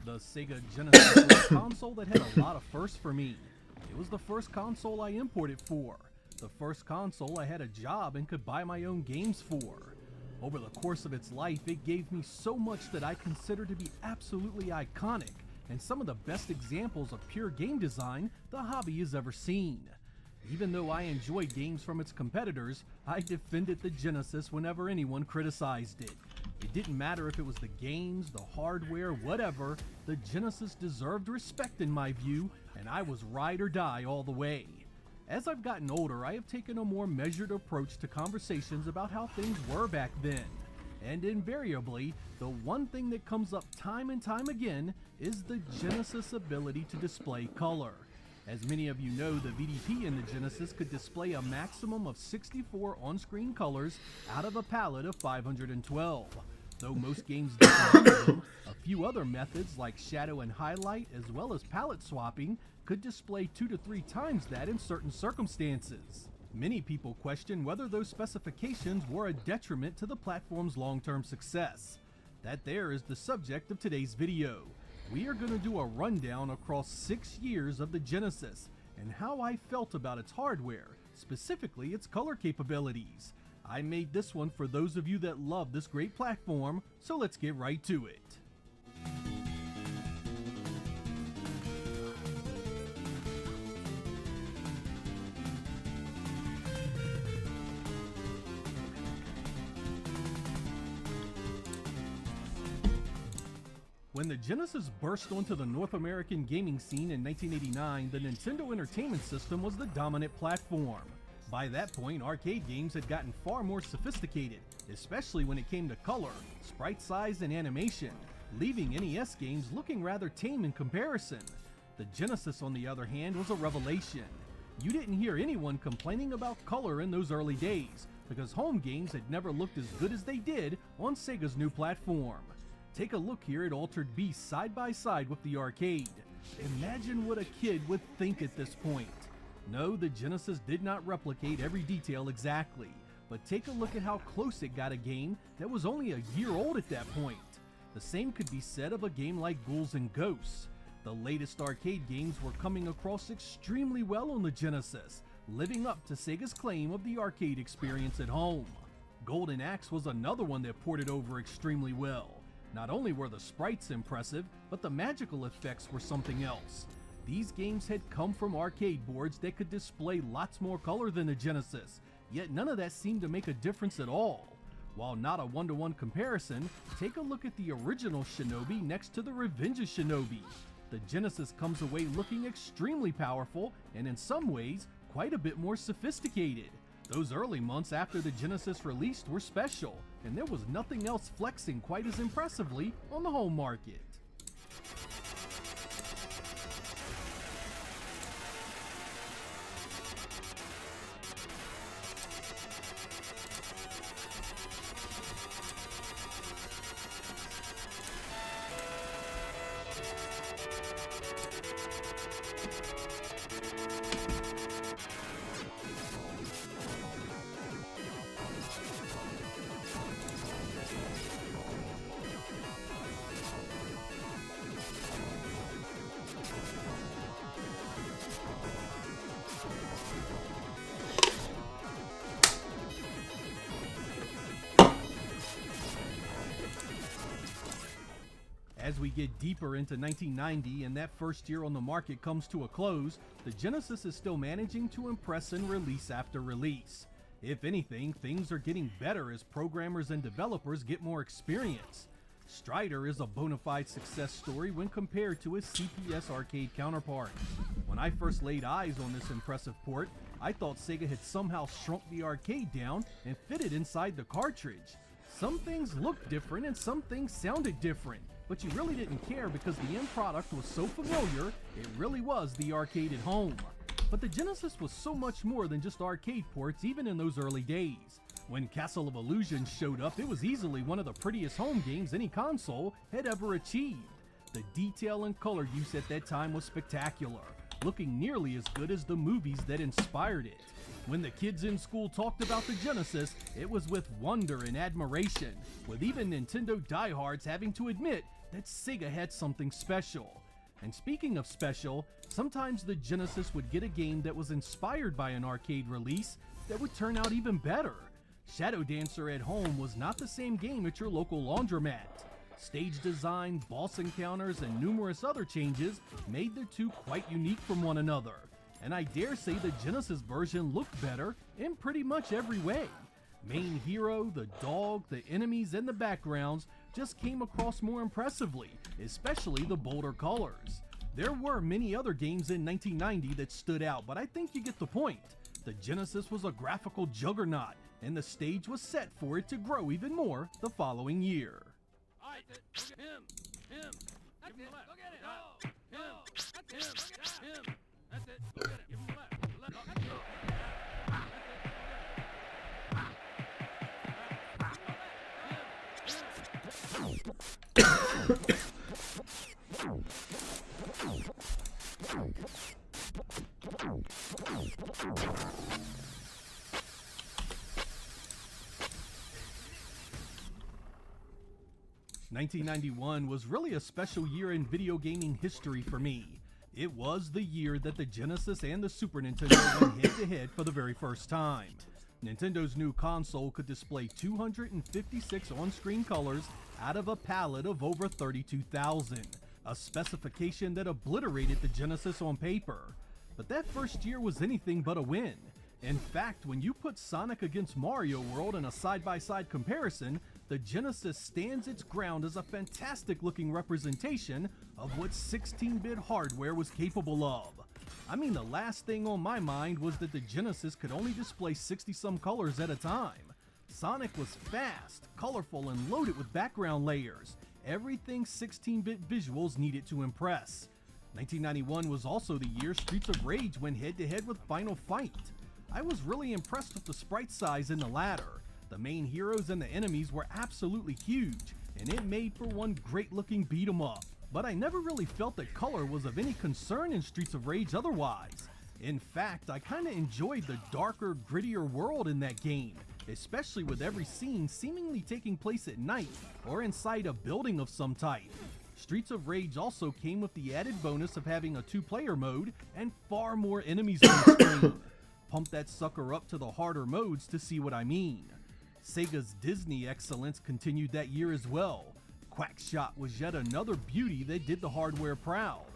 The Sega Genesis was a console that had a lot of firsts for me. It was the first console I imported for, the first console I had a job and could buy my own games for. Over the course of its life, it gave me so much that I consider to be absolutely iconic, and some of the best examples of pure game design the hobby has ever seen. Even though I enjoyed games from its competitors, I defended the Genesis whenever anyone criticized it. It didn't matter if it was the games, the hardware, whatever, the Genesis deserved respect in my view, and I was ride or die all the way. As I've gotten older, I have taken a more measured approach to conversations about how things were back then. And invariably, the one thing that comes up time and time again is the Genesis' ability to display color. As many of you know, the VDP in the Genesis could display a maximum of 64 on-screen colors out of a palette of 512. Though most games didn't do them, a few other methods like shadow and highlight as well as palette swapping could display 2 to 3 times that in certain circumstances. Many people question whether those specifications were a detriment to the platform's long-term success. That there is the subject of today's video. We are going to do a rundown across 6 years of the Genesis and how I felt about its hardware, specifically its color capabilities. I made this one for those of you that love this great platform, so let's get right to it. When the Genesis burst onto the North American gaming scene in 1989, the Nintendo Entertainment System was the dominant platform. By that point, arcade games had gotten far more sophisticated, especially when it came to color, sprite size, and animation, leaving NES games looking rather tame in comparison. The Genesis, on the other hand, was a revelation. You didn't hear anyone complaining about color in those early days, because home games had never looked as good as they did on Sega's new platform. Take a look here at Altered Beast side by side with the arcade. Imagine what a kid would think at this point. No, the Genesis did not replicate every detail exactly, but take a look at how close it got a game that was only a year old at that point. The same could be said of a game like Ghouls and Ghosts. The latest arcade games were coming across extremely well on the Genesis, living up to Sega's claim of the arcade experience at home. Golden Axe was another one that ported over extremely well. Not only were the sprites impressive, but the magical effects were something else. These games had come from arcade boards that could display lots more color than the Genesis, yet none of that seemed to make a difference at all. While not a one-to-one comparison, take a look at the original Shinobi next to the Revenge of Shinobi. The Genesis comes away looking extremely powerful and in some ways quite a bit more sophisticated. Those early months after the Genesis released were special, and there was nothing else flexing quite as impressively on the home market. As we get deeper into 1990 and that first year on the market comes to a close, the Genesis is still managing to impress in release after release. If anything, things are getting better as programmers and developers get more experience. Strider is a bona fide success story when compared to his CPS arcade counterpart. When I first laid eyes on this impressive port, I thought Sega had somehow shrunk the arcade down and fit it inside the cartridge. Some things looked different and some things sounded different, but you really didn't care because the end product was so familiar, it really was the arcade at home. But the Genesis was so much more than just arcade ports even in those early days. When Castle of Illusion showed up, it was easily one of the prettiest home games any console had ever achieved. The detail and color use at that time was spectacular, looking nearly as good as the movies that inspired it. When the kids in school talked about the Genesis, it was with wonder and admiration, with even Nintendo diehards having to admit that Sega had something special. And speaking of special, sometimes the Genesis would get a game that was inspired by an arcade release that would turn out even better. Shadow Dancer at home was not the same game at your local laundromat. Stage design, boss encounters, and numerous other changes made the two quite unique from one another. And I dare say the Genesis version looked better in pretty much every way. Main hero, the dog, the enemies, and the backgrounds just came across more impressively, especially the bolder colors. There were many other games in 1990 that stood out, but I think you get the point. The Genesis was a graphical juggernaut, and the stage was set for it to grow even more the following year. Alright, look at him. Give him the left. Look at it. No. That's him. That's it. Look at it. Give him the left. The left. That's it. "1991 was really a special year in video gaming history for me. It was the year that the Genesis and the Super Nintendo went head-to-head for the very first time. Nintendo's new console could display 256 on-screen colors out of a palette of over 32,000, a specification that obliterated the Genesis on paper. But that first year was anything but a win. In fact, when you put Sonic against Mario World in a side-by-side comparison, the Genesis stands its ground as a fantastic-looking representation of what 16-bit hardware was capable of. I mean, the last thing on my mind was that the Genesis could only display 60-some colors at a time. Sonic was fast, colorful, and loaded with background layers. Everything 16-bit visuals needed to impress. 1991 was also the year Streets of Rage went head-to-head with Final Fight. I was really impressed with the sprite size in the latter. The main heroes and the enemies were absolutely huge, and it made for one great-looking beat-em-up. But I never really felt that color was of any concern in Streets of Rage otherwise. In fact, I kinda enjoyed the darker, grittier world in that game, especially with every scene seemingly taking place at night or inside a building of some type. Streets of Rage also came with the added bonus of having a 2-player mode and far more enemies on the screen. Pump that sucker up to the harder modes to see what I mean. Sega's Disney excellence continued that year as well. Quackshot was yet another beauty that did the hardware proud.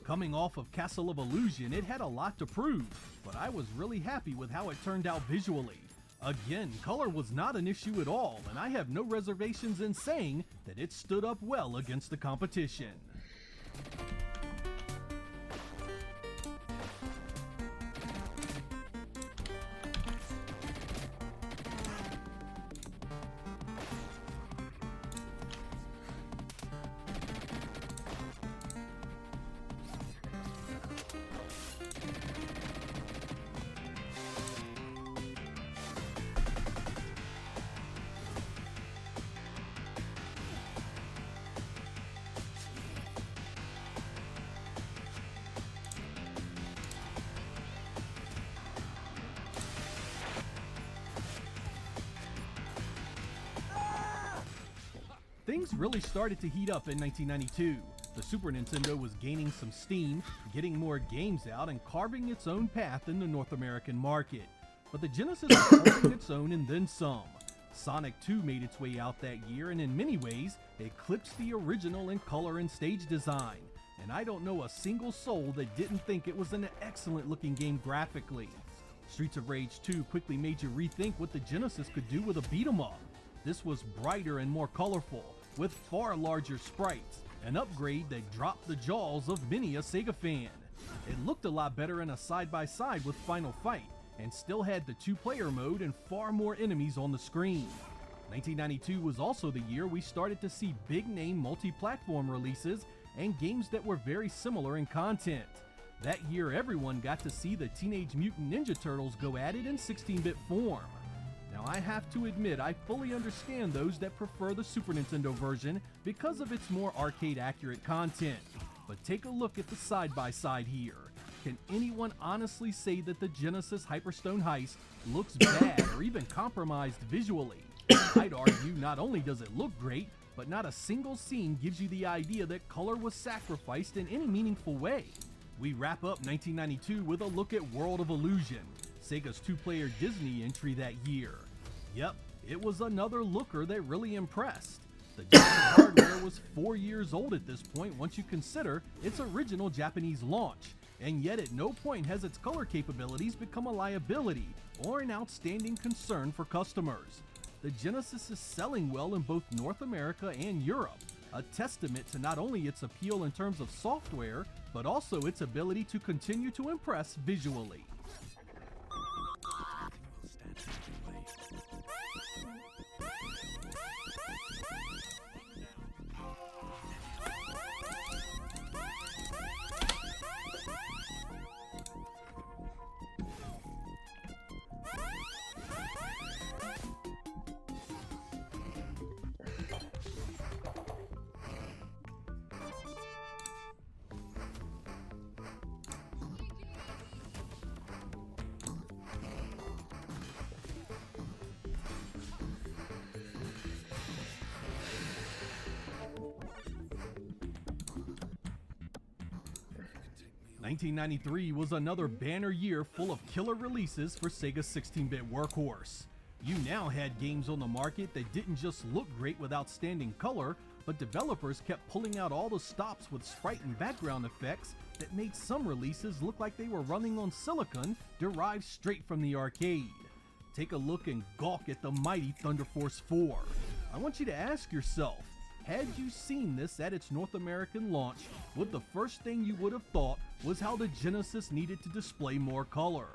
Coming off of Castle of Illusion, it had a lot to prove, but I was really happy with how it turned out visually. Again, color was not an issue at all, and I have no reservations in saying that it stood up well against the competition. Things really started to heat up in 1992. The Super Nintendo was gaining some steam, getting more games out, and carving its own path in the North American market. But the Genesis was holding its own and then some. Sonic 2 made its way out that year and in many ways eclipsed the original in color and stage design. And I don't know a single soul that didn't think it was an excellent looking game graphically. Streets of Rage 2 quickly made you rethink what the Genesis could do with a beat 'em up. This was brighter and more colorful, with far larger sprites, an upgrade that dropped the jaws of many a Sega fan. It looked a lot better in a side-by-side with Final Fight, and still had the 2-player mode and far more enemies on the screen. 1992 was also the year we started to see big-name multi-platform releases and games that were very similar in content. That year everyone got to see the Teenage Mutant Ninja Turtles go at it in 16-bit form. Now I have to admit I fully understand those that prefer the Super Nintendo version because of its more arcade-accurate content. But take a look at the side-by-side here. Can anyone honestly say that the Genesis Hyperstone Heist looks bad or even compromised visually? I'd argue not only does it look great, but not a single scene gives you the idea that color was sacrificed in any meaningful way. We wrap up 1992 with a look at World of Illusion, Sega's 2-player Disney entry that year. Yep, it was another looker that really impressed. The Genesis hardware was 4 years old at this point once you consider its original Japanese launch, and yet at no point has its color capabilities become a liability or an outstanding concern for customers. The Genesis is selling well in both North America and Europe, a testament to not only its appeal in terms of software, but also its ability to continue to impress visually. 1993 was another banner year full of killer releases for Sega's 16-bit workhorse. You now had games on the market that didn't just look great with outstanding color, but developers kept pulling out all the stops with sprite and background effects that made some releases look like they were running on silicon derived straight from the arcade. Take a look and gawk at the mighty Thunder Force 4. I want you to ask yourself, had you seen this at its North American launch, would the first thing you would have thought was how the Genesis needed to display more color?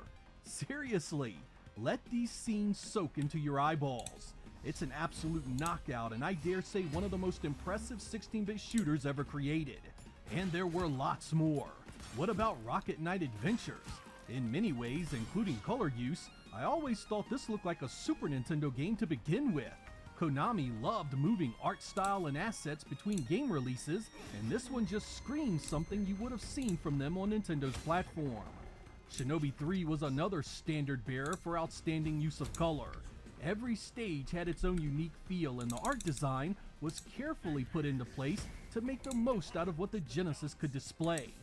Seriously, let these scenes soak into your eyeballs. It's an absolute knockout, and I dare say one of the most impressive 16-bit shooters ever created. And there were lots more. What about Rocket Knight Adventures? In many ways, including color use, I always thought this looked like a Super Nintendo game to begin with. Konami loved moving art style and assets between game releases, and this one just screams something you would have seen from them on Nintendo's platform. Shinobi 3 was another standard bearer for outstanding use of color. Every stage had its own unique feel, and the art design was carefully put into place to make the most out of what the Genesis could display.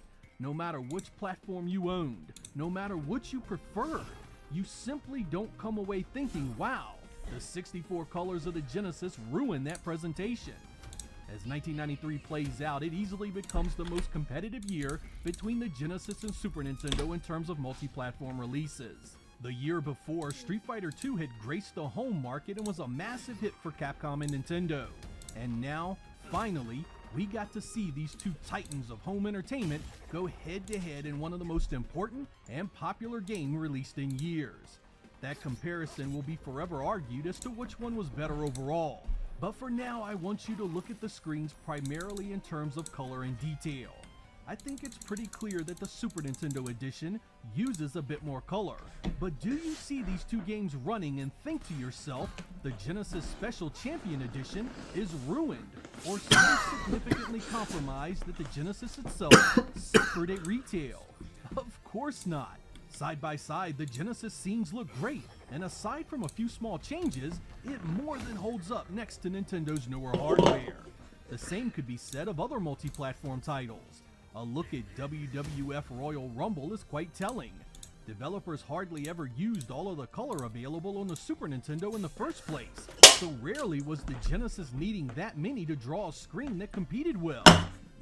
No matter which platform you owned, no matter what you preferred, you simply don't come away thinking, wow, the 64 colors of the Genesis ruin that presentation. As 1993 plays out, it easily becomes the most competitive year between the Genesis and Super Nintendo in terms of multi-platform releases. The year before, Street Fighter II had graced the home market and was a massive hit for Capcom and Nintendo. And now, finally, we got to see these two titans of home entertainment go head-to-head in one of the most important and popular games released in years. That comparison will be forever argued as to which one was better overall. But for now, I want you to look at the screens primarily in terms of color and detail. I think it's pretty clear that the Super Nintendo edition uses a bit more color. But do you see these two games running and think to yourself, the Genesis Special Champion Edition is ruined or so significantly compromised that the Genesis itself suffered at retail? Of course not. Side by side, the Genesis scenes look great, and aside from a few small changes, it more than holds up next to Nintendo's newer hardware. The same could be said of other multi-platform titles. A look at WWF Royal Rumble is quite telling. Developers hardly ever used all of the color available on the Super Nintendo in the first place, so rarely was the Genesis needing that many to draw a screen that competed well.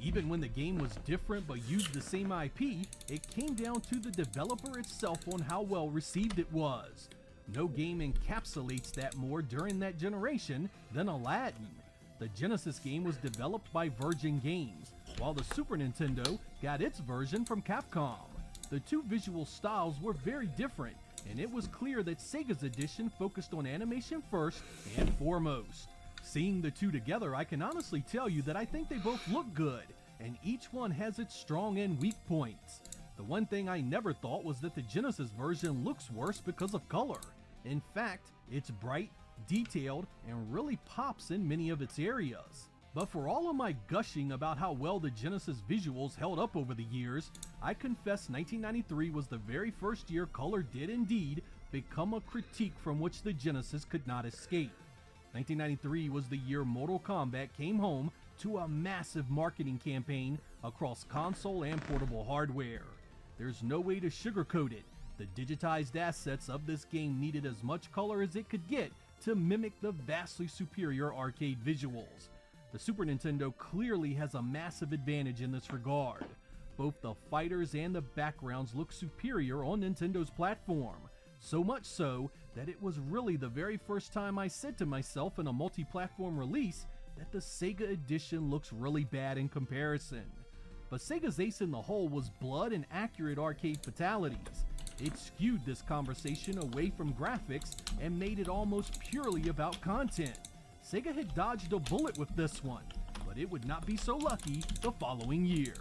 Even when the game was different but used the same IP, it came down to the developer itself on how well received it was. No game encapsulates that more during that generation than Aladdin. The Genesis game was developed by Virgin Games, while the Super Nintendo got its version from Capcom. The two visual styles were very different, and it was clear that Sega's edition focused on animation first and foremost. Seeing the two together, I can honestly tell you that I think they both look good, and each one has its strong and weak points. The one thing I never thought was that the Genesis version looks worse because of color. In fact, it's bright, detailed, and really pops in many of its areas. But for all of my gushing about how well the Genesis visuals held up over the years, I confess 1993 was the very first year color did indeed become a critique from which the Genesis could not escape. 1993 was the year Mortal Kombat came home to a massive marketing campaign across console and portable hardware. There's no way to sugarcoat it. The digitized assets of this game needed as much color as it could get to mimic the vastly superior arcade visuals. The Super Nintendo clearly has a massive advantage in this regard. Both the fighters and the backgrounds look superior on Nintendo's platform. So much so that it was really the very first time I said to myself in a multi-platform release that the Sega edition looks really bad in comparison. But Sega's ace in the hole was blood and accurate arcade fatalities. It skewed this conversation away from graphics and made it almost purely about content. Sega had dodged a bullet with this one, but it would not be so lucky the following year.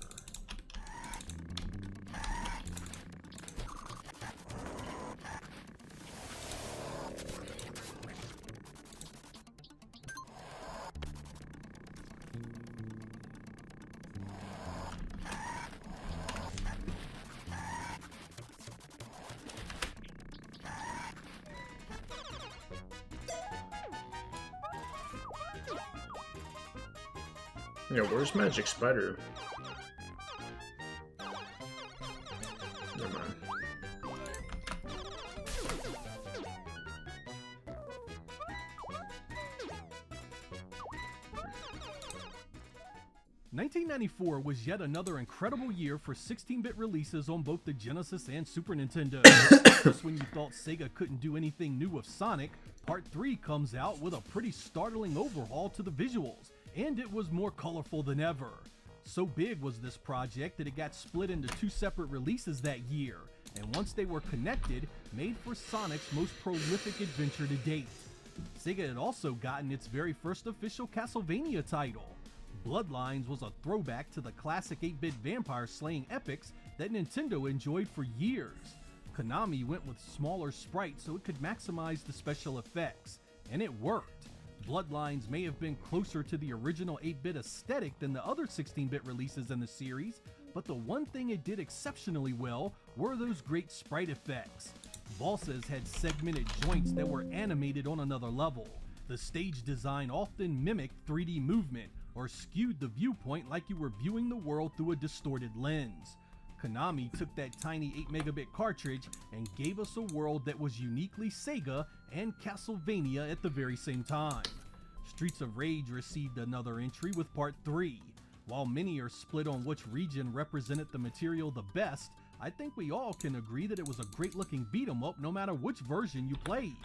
Yeah, where's Magic Spider? Never mind. $1994 was yet another incredible year for 16-bit releases on both the Genesis and Super Nintendo. Just when you thought Sega couldn't do anything new with Sonic, Part 3 comes out with a pretty startling overhaul to the visuals, and it was more colorful than ever. So big was this project that it got split into two separate releases that year, and once they were connected, made for Sonic's most prolific adventure to date. Sega had also gotten its very first official Castlevania title. Bloodlines was a throwback to the classic 8-bit vampire slaying epics that Nintendo enjoyed for years. Konami went with smaller sprites so it could maximize the special effects, and it worked. Bloodlines may have been closer to the original 8-bit aesthetic than the other 16-bit releases in the series, but the one thing it did exceptionally well were those great sprite effects. Bosses had segmented joints that were animated on another level. The stage design often mimicked 3D movement, or skewed the viewpoint like you were viewing the world through a distorted lens. Konami took that tiny 8-megabit cartridge and gave us a world that was uniquely Sega and Castlevania at the very same time. Streets of Rage received another entry with Part 3. While many are split on which region represented the material the best, I think we all can agree that it was a great looking beat 'em up no matter which version you played.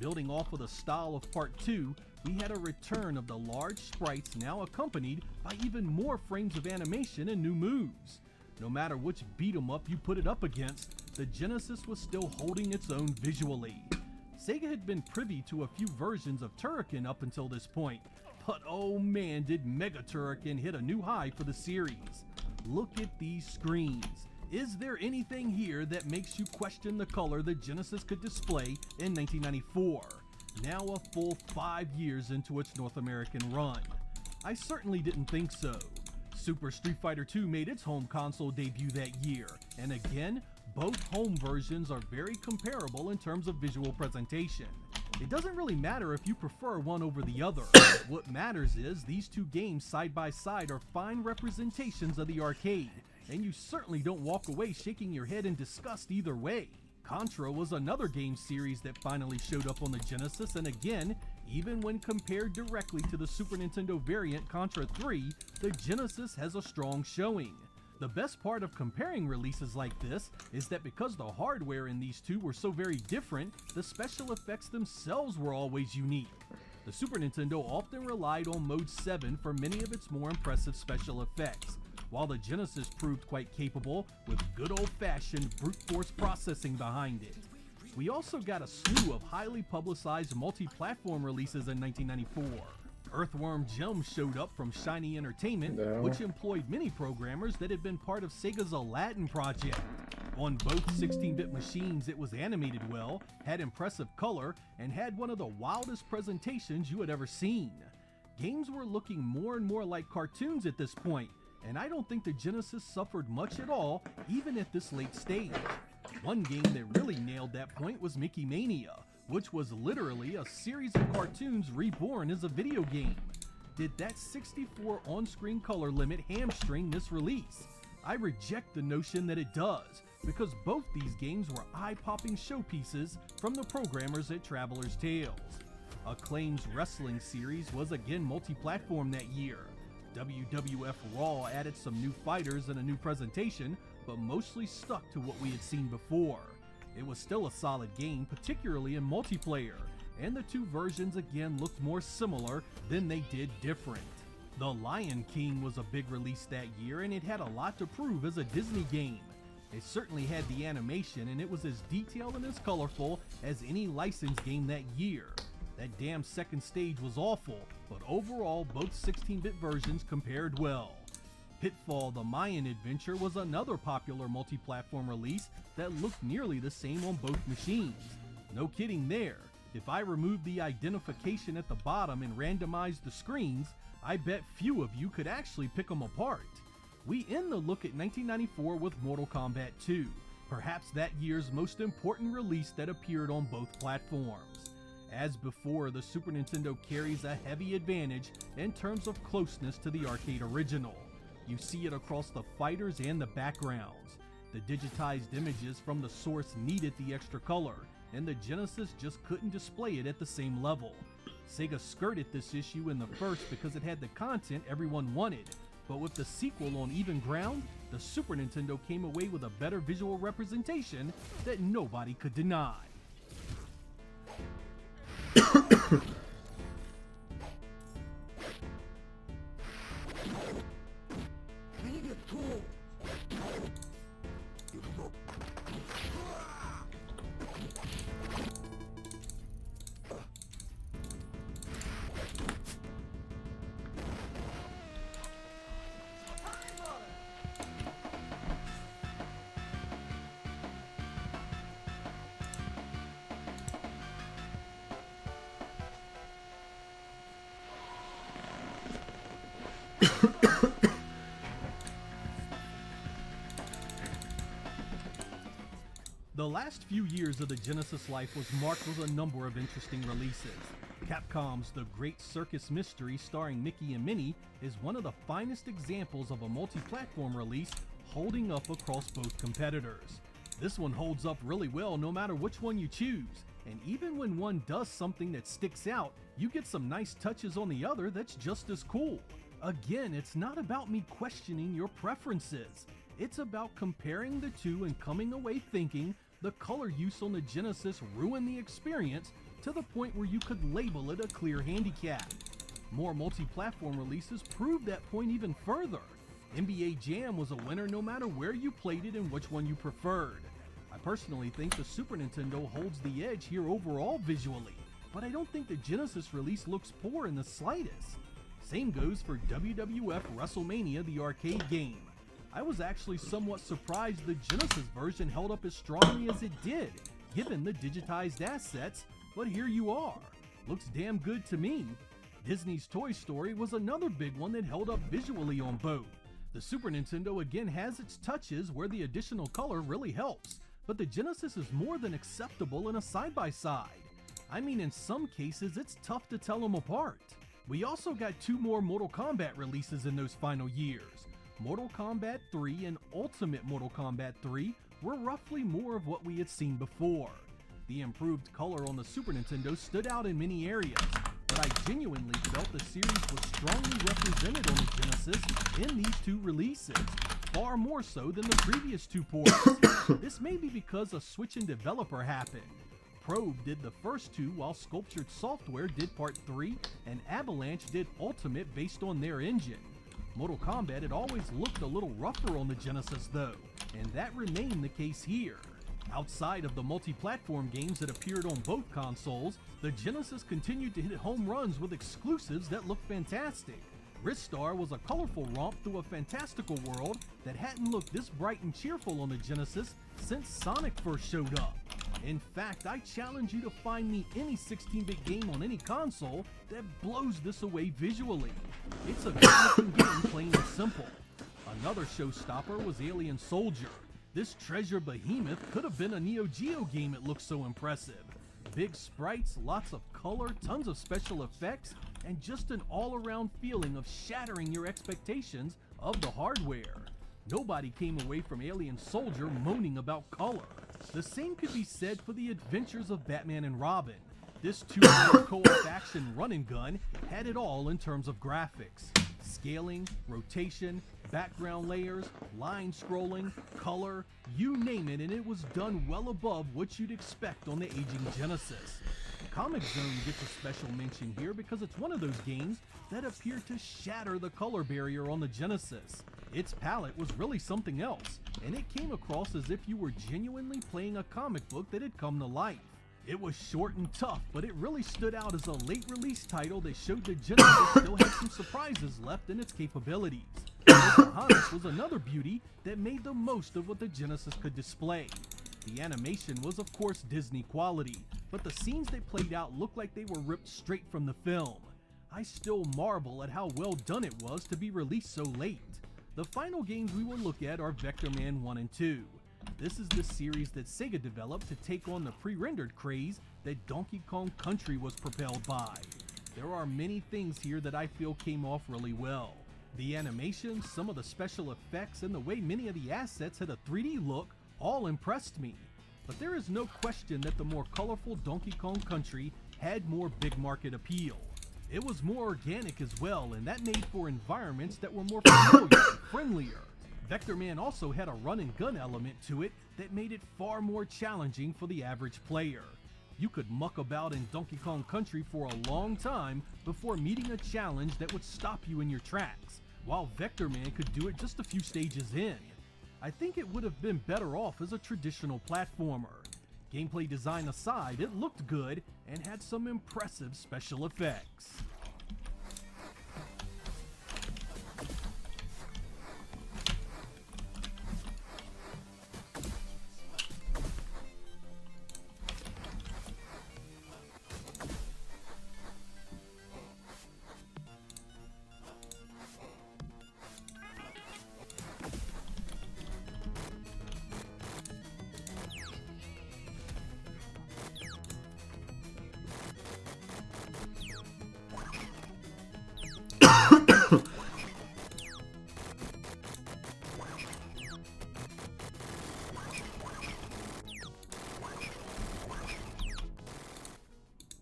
Building off of the style of Part 2, we had a return of the large sprites now accompanied by even more frames of animation and new moves. No matter which beat 'em up you put it up against, the Genesis was still holding its own visually. Sega had been privy to a few versions of Turrican up until this point, but oh man did Mega Turrican hit a new high for the series. Look at these screens. Is there anything here that makes you question the color the Genesis could display in 1994, now a full 5 years into its North American run? I certainly didn't think so. Super Street Fighter II made its home console debut that year, and again, both home versions are very comparable in terms of visual presentation. It doesn't really matter if you prefer one over the other. What matters is these two games side by side are fine representations of the arcade, and you certainly don't walk away shaking your head in disgust either way. Contra was another game series that finally showed up on the Genesis, and again, even when compared directly to the Super Nintendo variant Contra 3, the Genesis has a strong showing. The best part of comparing releases like this is that because the hardware in these two were so very different, the special effects themselves were always unique. The Super Nintendo often relied on Mode 7 for many of its more impressive special effects, while the Genesis proved quite capable with good old-fashioned brute force processing behind it. We also got a slew of highly publicized multi-platform releases in 1994. Earthworm Jim showed up from Shiny Entertainment, which employed many programmers that had been part of Sega's Aladdin project. On both 16-bit machines, it was animated well, had impressive color, and had one of the wildest presentations you had ever seen. Games were looking more and more like cartoons at this point, and I don't think the Genesis suffered much at all, even at this late stage. One game that really nailed that point was Mickey Mania, which was literally a series of cartoons reborn as a video game. Did that 64 on-screen color limit hamstring this release? I reject the notion that it does, because both these games were eye-popping showpieces from the programmers at Traveler's Tales. Acclaim's wrestling series was again multi-platform that year. WWF Raw added some new fighters and a new presentation, but mostly stuck to what we had seen before. It was still a solid game, particularly in multiplayer, and the two versions again looked more similar than they did different. The Lion King was a big release that year, and it had a lot to prove as a Disney game. It certainly had the animation, and it was as detailed and as colorful as any licensed game that year. That damn second stage was awful, but overall both 16-bit versions compared well. Pitfall: The Mayan Adventure was another popular multi-platform release that looked nearly the same on both machines. No kidding there. If I removed the identification at the bottom and randomized the screens, I bet few of you could actually pick them apart. We end the look at 1994 with Mortal Kombat 2, perhaps that year's most important release that appeared on both platforms. As before, the Super Nintendo carries a heavy advantage in terms of closeness to the arcade original. You see it across the fighters and the backgrounds. The digitized images from the source needed the extra color, and the Genesis just couldn't display it at the same level. Sega skirted this issue in the first because it had the content everyone wanted, but with the sequel on even ground, the Super Nintendo came away with a better visual representation that nobody could deny. The last few years of the Genesis life was marked with a number of interesting releases. Capcom's The Great Circus Mystery starring Mickey and Minnie is one of the finest examples of a multi-platform release holding up across both competitors. This one holds up really well no matter which one you choose, and even when one does something that sticks out, you get some nice touches on the other that's just as cool. Again, it's not about me questioning your preferences. It's about comparing the two and coming away thinking the color use on the Genesis ruined the experience to the point where you could label it a clear handicap. More multi-platform releases proved that point even further. NBA Jam was a winner no matter where you played it and which one you preferred. I personally think the Super Nintendo holds the edge here overall visually, but I don't think the Genesis release looks poor in the slightest. Same goes for WWF WrestleMania, the arcade game. I was actually somewhat surprised the Genesis version held up as strongly as it did, given the digitized assets, but here you are. Looks damn good to me. Disney's Toy Story was another big one that held up visually on both. The Super Nintendo again has its touches where the additional color really helps, but the Genesis is more than acceptable in a side-by-side. I mean, in some cases, it's tough to tell them apart. We also got two more Mortal Kombat releases in those final years. Mortal Kombat 3 and Ultimate Mortal Kombat 3 were roughly more of what we had seen before. The improved color on the Super Nintendo stood out in many areas, but I genuinely felt the series was strongly represented on the Genesis in these two releases, far more so than the previous two ports. This may be because a switch in developer happened. Probe did the first two while Sculptured Software did Part 3 and Avalanche did Ultimate based on their engine. Mortal Kombat had always looked a little rougher on the Genesis though, and that remained the case here. Outside of the multi-platform games that appeared on both consoles, the Genesis continued to hit home runs with exclusives that looked fantastic. Ristar was a colorful romp through a fantastical world that hadn't looked this bright and cheerful on the Genesis since Sonic first showed up. In fact, I challenge you to find me any 16-bit game on any console that blows this away visually. It's a good-looking game, plain and simple. Another showstopper was Alien Soldier. This treasure behemoth could have been a Neo Geo game, it looks so impressive. Big sprites, lots of color, tons of special effects, and just an all-around feeling of shattering your expectations of the hardware. Nobody came away from Alien Soldier moaning about color. The same could be said for the adventures of Batman and Robin. This two-player co-op action run and gun had it all in terms of graphics. Scaling, rotation, background layers, line scrolling, color, you name it, and it was done well above what you'd expect on the aging Genesis. Comic Zone gets a special mention here because it's one of those games that appeared to shatter the color barrier on the Genesis. Its palette was really something else, and it came across as if you were genuinely playing a comic book that had come to life. It was short and tough, but it really stood out as a late release title that showed the Genesis still had some surprises left in its capabilities. Pocahontas was another beauty that made the most of what the Genesis could display. The animation was of course Disney quality, but the scenes they played out looked like they were ripped straight from the film. I still marvel at how well done it was to be released so late. The final games we will look at are Vector Man 1 and 2. This is the series that Sega developed to take on the pre-rendered craze that Donkey Kong Country was propelled by. There are many things here that I feel came off really well. The animation, some of the special effects, and the way many of the assets had a 3D look all impressed me. But there is no question that the more colorful Donkey Kong Country had more big market appeal. It was more organic as well, and that made for environments that were more familiar and friendlier. Vector Man also had a run and gun element to it that made it far more challenging for the average player. You could muck about in Donkey Kong Country for a long time before meeting a challenge that would stop you in your tracks, while Vector Man could do it just a few stages in. I think it would have been better off as a traditional platformer. Gameplay design aside, it looked good and had some impressive special effects.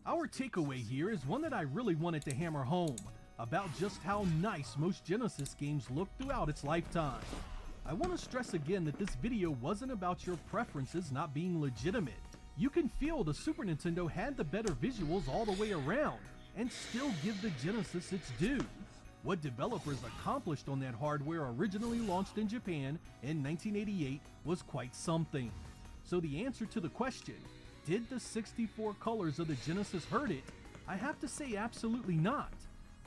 Our takeaway here is one that I really wanted to hammer home, about just how nice most Genesis games look throughout its lifetime. I want to stress again that this video wasn't about your preferences not being legitimate. You can feel the Super Nintendo had the better visuals all the way around, and still give the Genesis its due. What developers accomplished on that hardware originally launched in Japan in 1988 was quite something. So the answer to the question, did the 64 colors of the Genesis hurt it? I have to say absolutely not.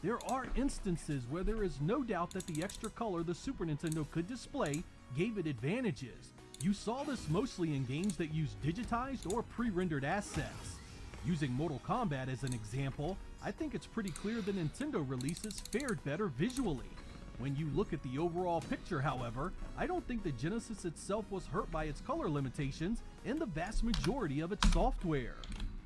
There are instances where there is no doubt that the extra color the Super Nintendo could display gave it advantages. You saw this mostly in games that used digitized or pre-rendered assets. Using Mortal Kombat as an example, I think it's pretty clear the Nintendo releases fared better visually. When you look at the overall picture, however, I don't think the Genesis itself was hurt by its color limitations in the vast majority of its software.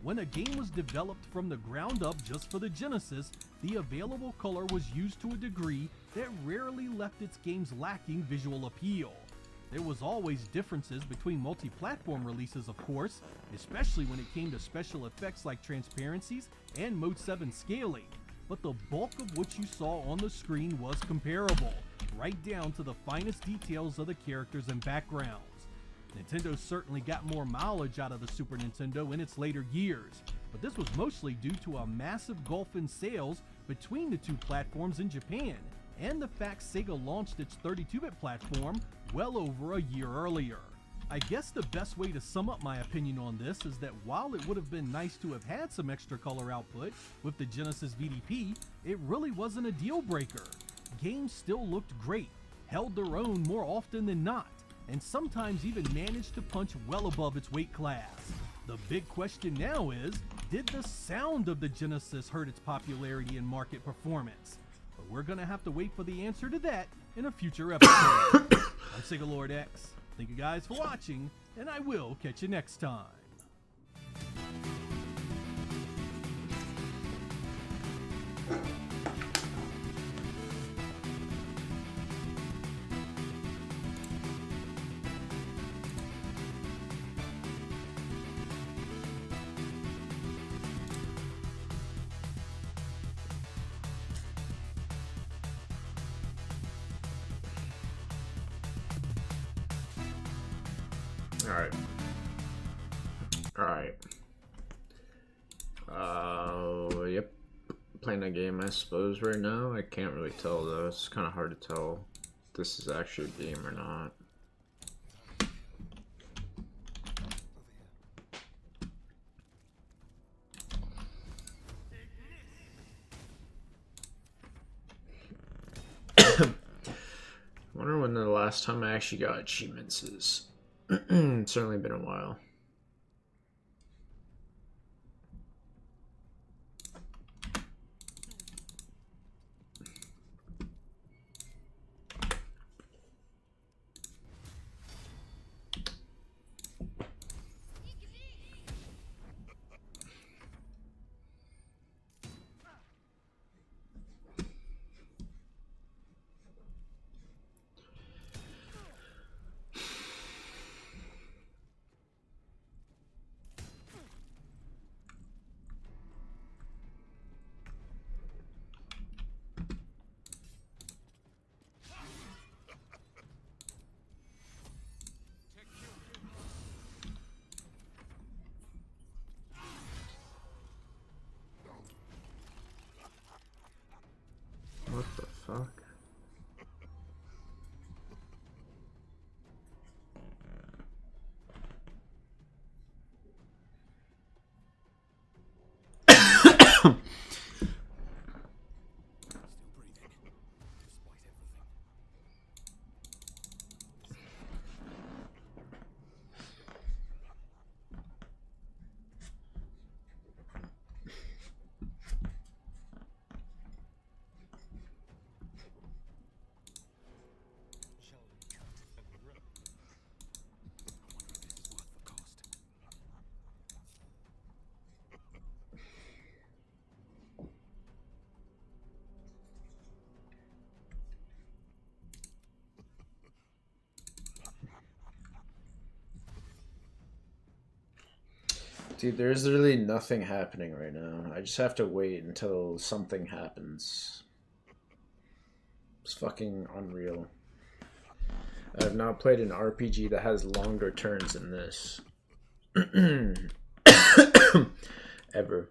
When a game was developed from the ground up just for the Genesis, the available color was used to a degree that rarely left its games lacking visual appeal. There was always differences between multi-platform releases, of course, especially when it came to special effects like transparencies and Mode 7 scaling, but the bulk of what you saw on the screen was comparable, right down to the finest details of the characters and backgrounds. Nintendo certainly got more mileage out of the Super Nintendo in its later years, but this was mostly due to a massive gulf in sales between the two platforms in Japan, and the fact Sega launched its 32-bit platform well over a year earlier. I guess the best way to sum up my opinion on this is that while it would have been nice to have had some extra color output with the Genesis VDP, it really wasn't a deal breaker. Games still looked great, held their own more often than not, and sometimes even managed to punch well above its weight class. The big question now is, did the sound of the Genesis hurt its popularity and market performance? But we're gonna have to wait for the answer to that in a future episode. I'm Sega Lord X. Thank you guys for watching, and I will catch you next time. Alright. Yep. Playing a game, I suppose, right now. I can't really tell, though. It's kind of hard to tell if this is actually a game or not. I wonder when the last time I actually got achievements is. It's certainly been a while. What the fuck? Dude, there's literally nothing happening right now. I just have to wait until something happens. It's fucking unreal. I have not played an RPG that has longer turns than this. Ever.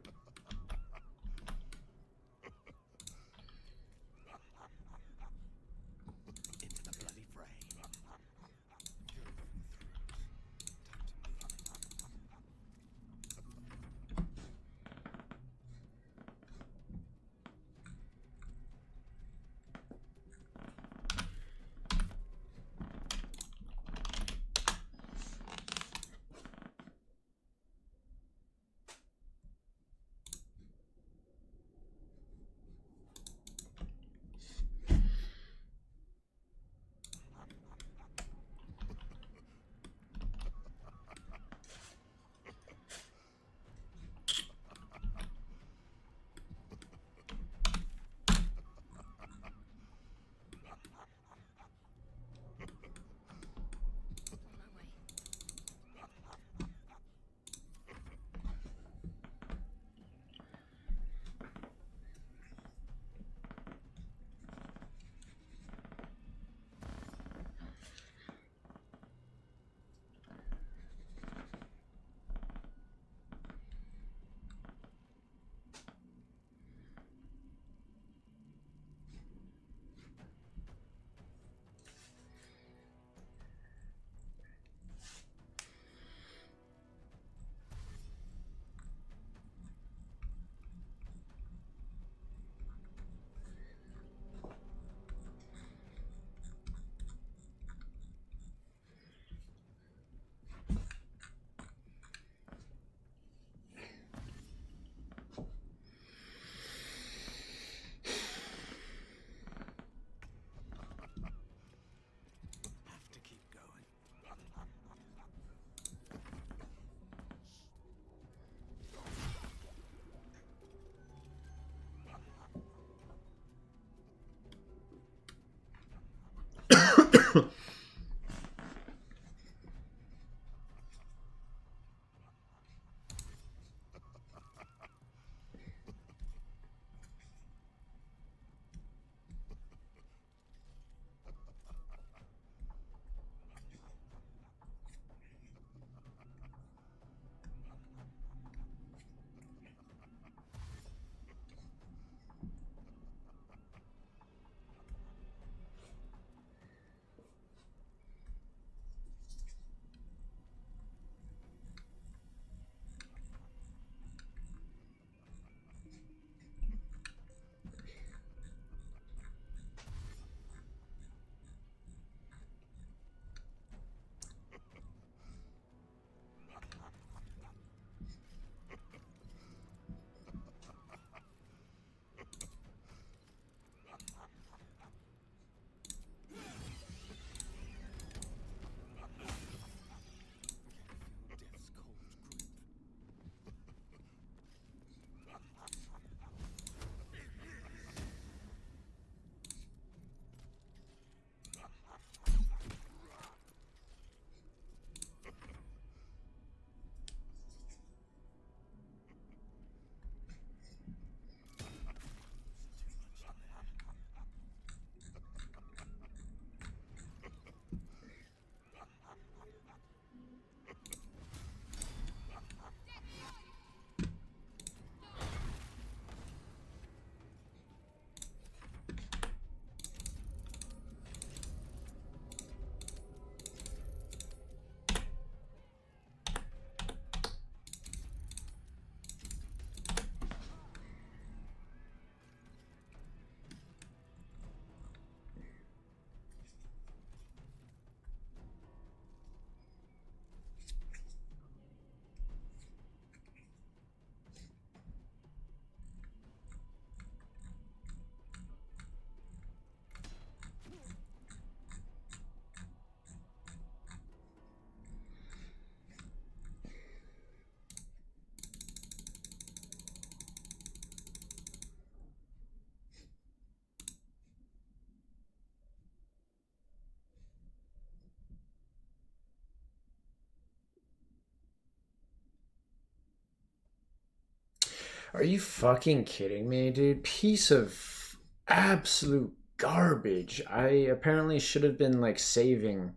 Are you fucking kidding me, dude? Piece of absolute garbage. I apparently should have been like saving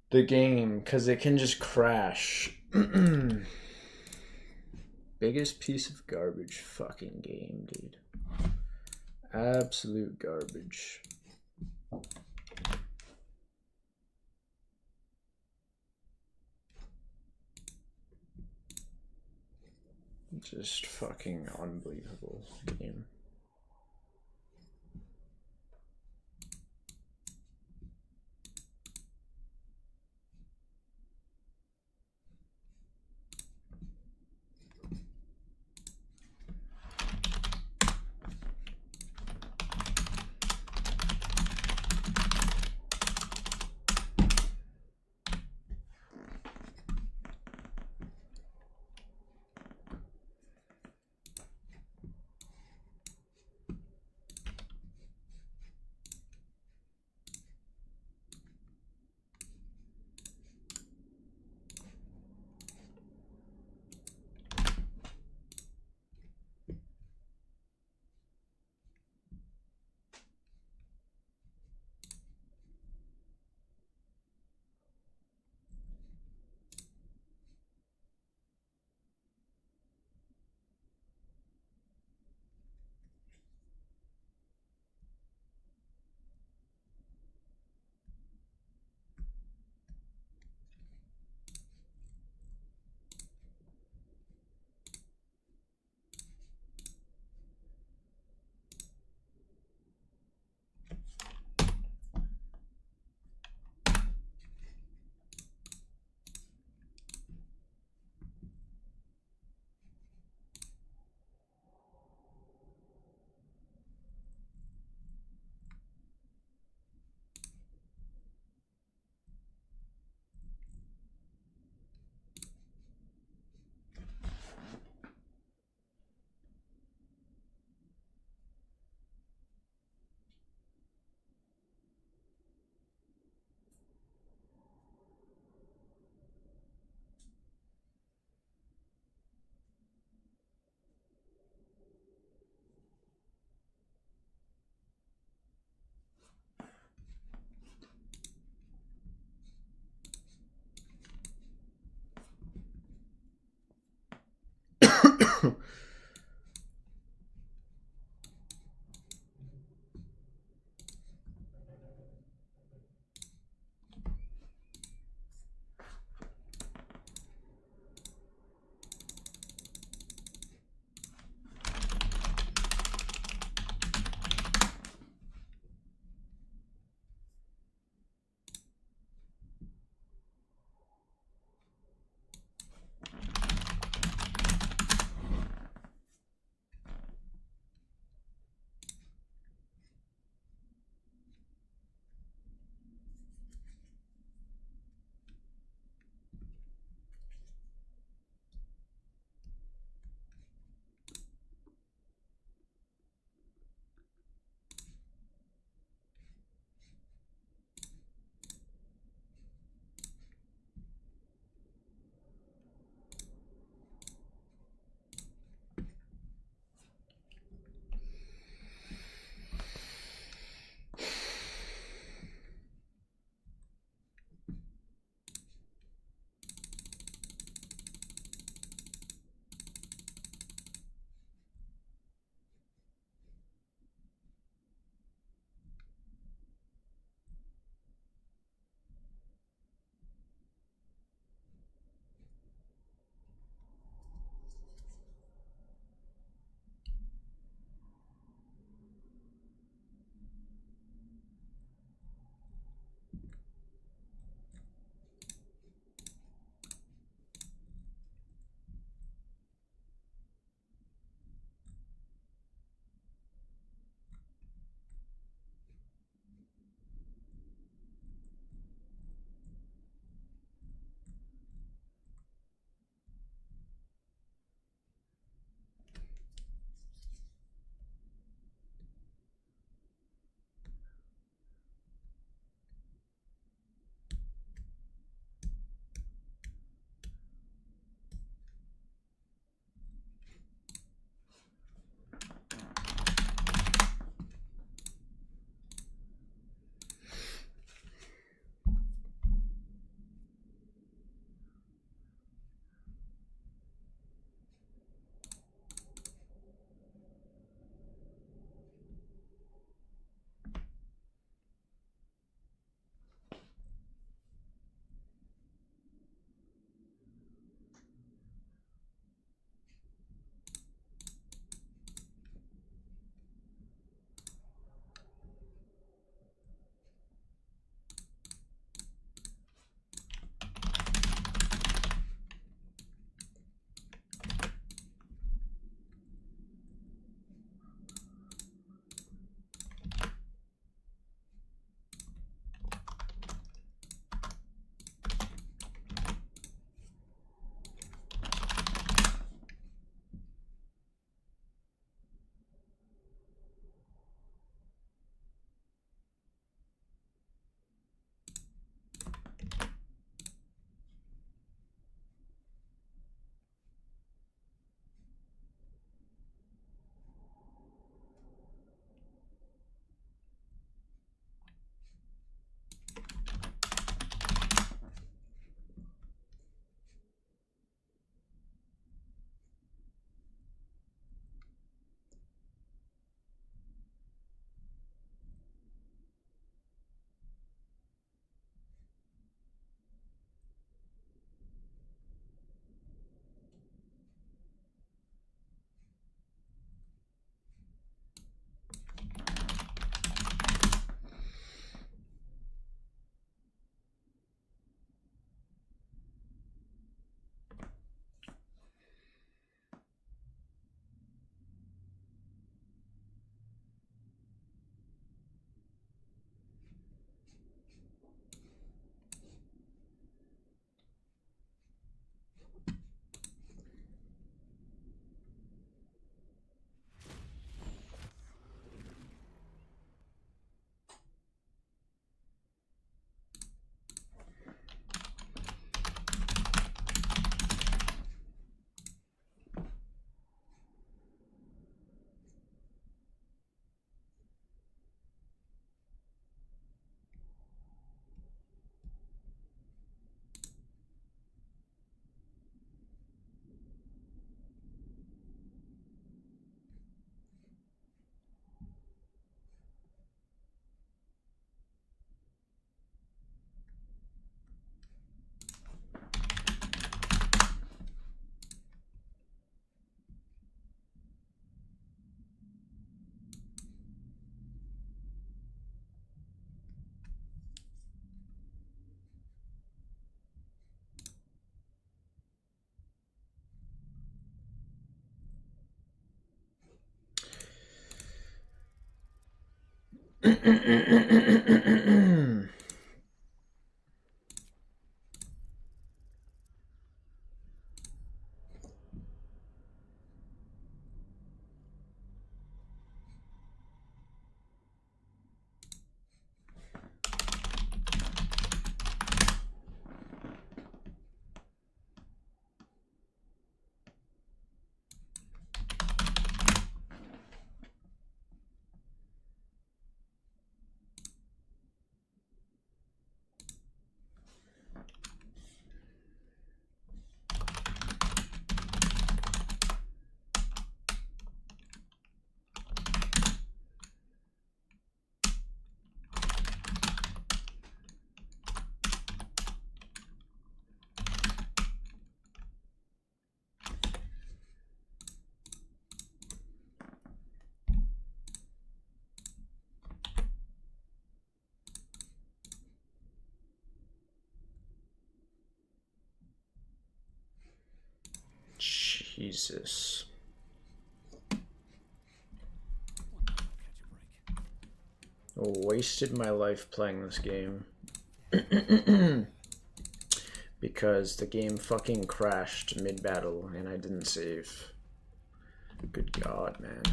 the game because it can just crash. Biggest piece of garbage fucking game, dude. Absolute garbage. Just fucking unbelievable game. Jesus. Wasted my life playing this game. Because the game fucking crashed mid-battle and I didn't save. Good God, man.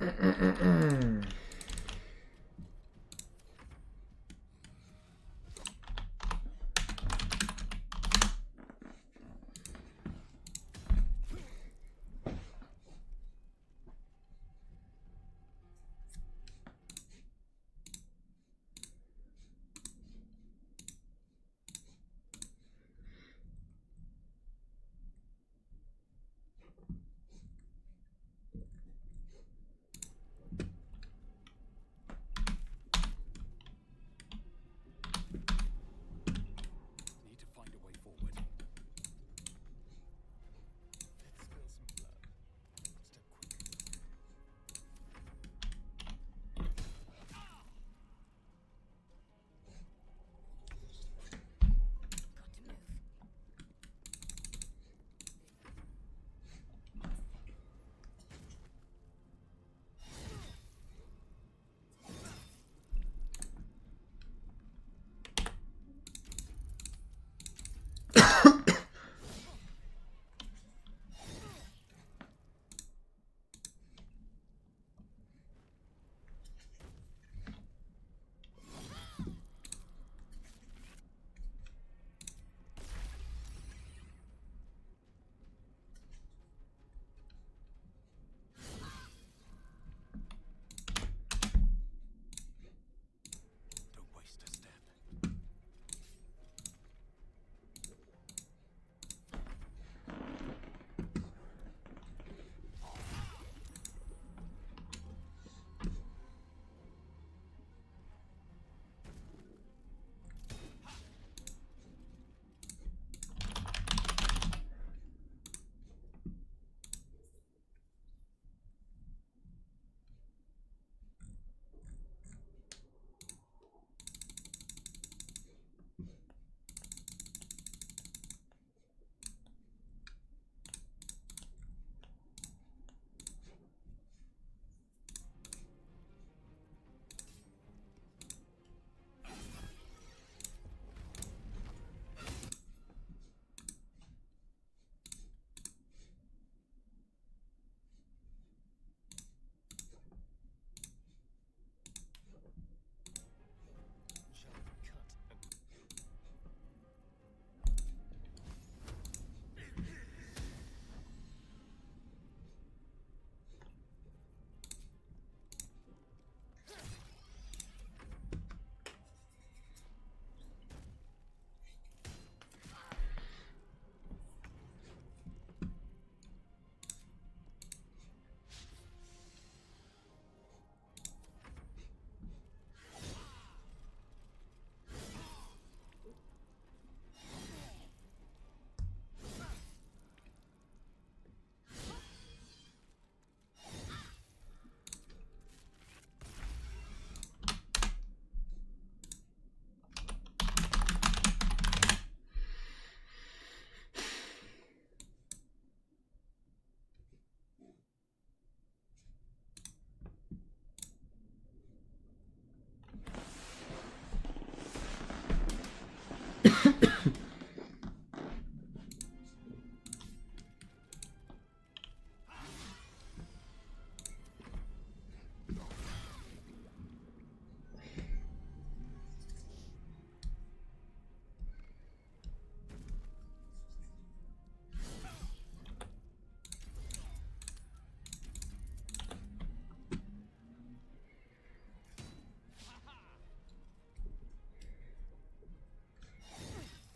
Need to find a way forward. Let's spill some blood. Step quick. Don't waste a step. Shall we cut and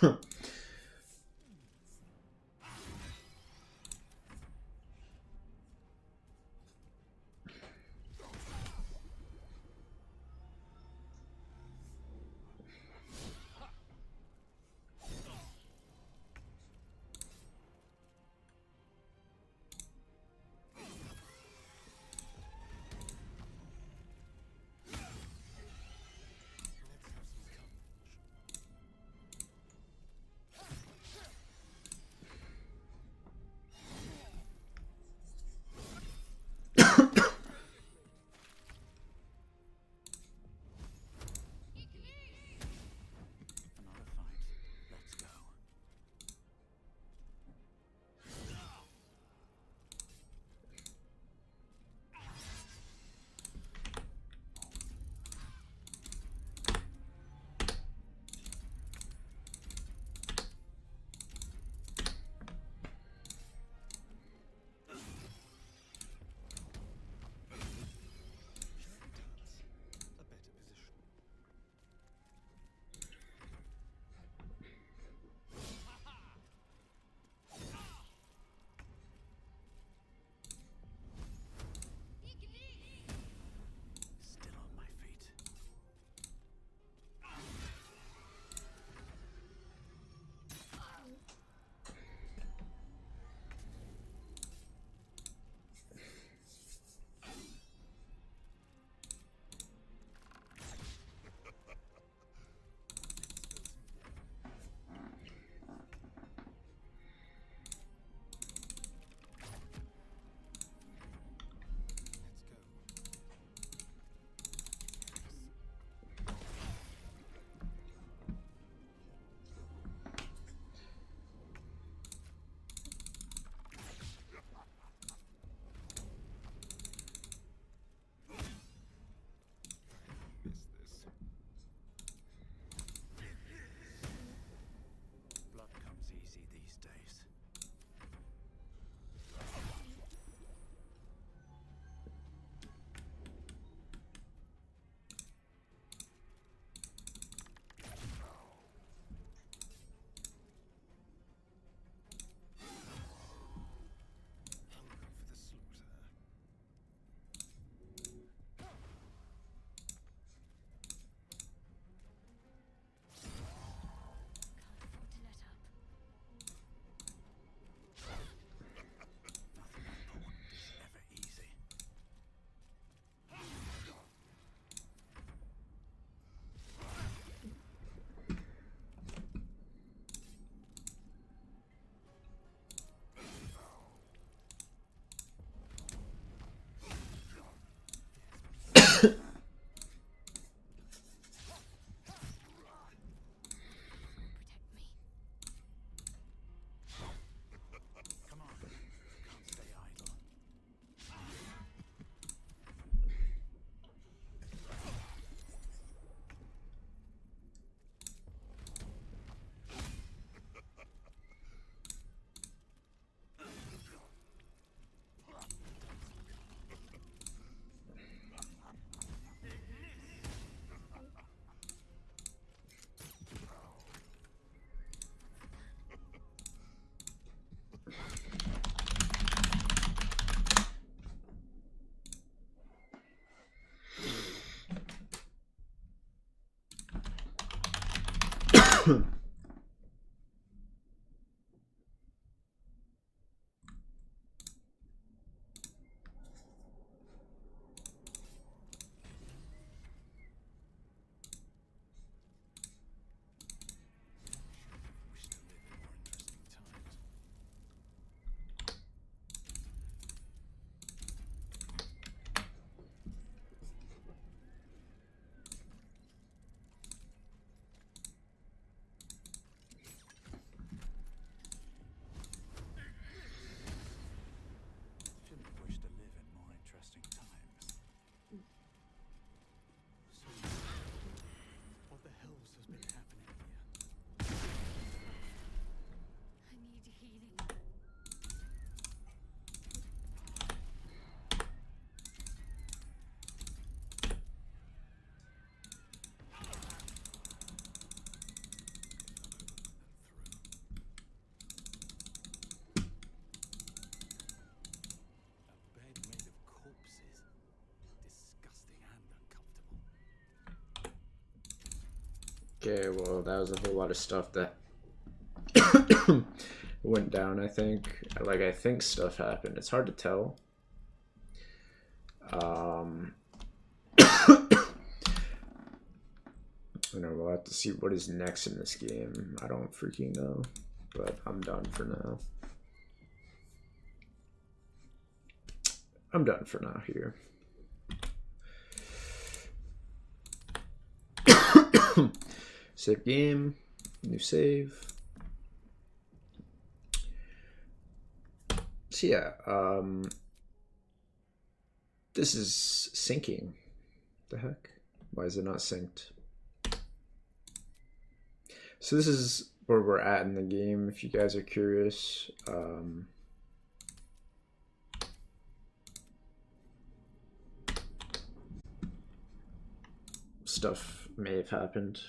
Another fight. Let's go. A better position. Still on my feet. Blood comes easy these days. Hungry for the slaughter. Can't afford to let up. Nothing important is ever easy. Protect me. Come on. Can't stay idle. Wish to live in more interesting times. Okay, well, that was a whole lot of stuff that went down, I think. Like, I think stuff happened. It's hard to tell. You know, we'll have to see what is next in this game. I don't freaking know, but I'm done for now. I'm done for now here. Save game, new save. So yeah, this is syncing. The heck? Why is it not synced? So this is where we're at in the game, if you guys are curious. Stuff may have happened.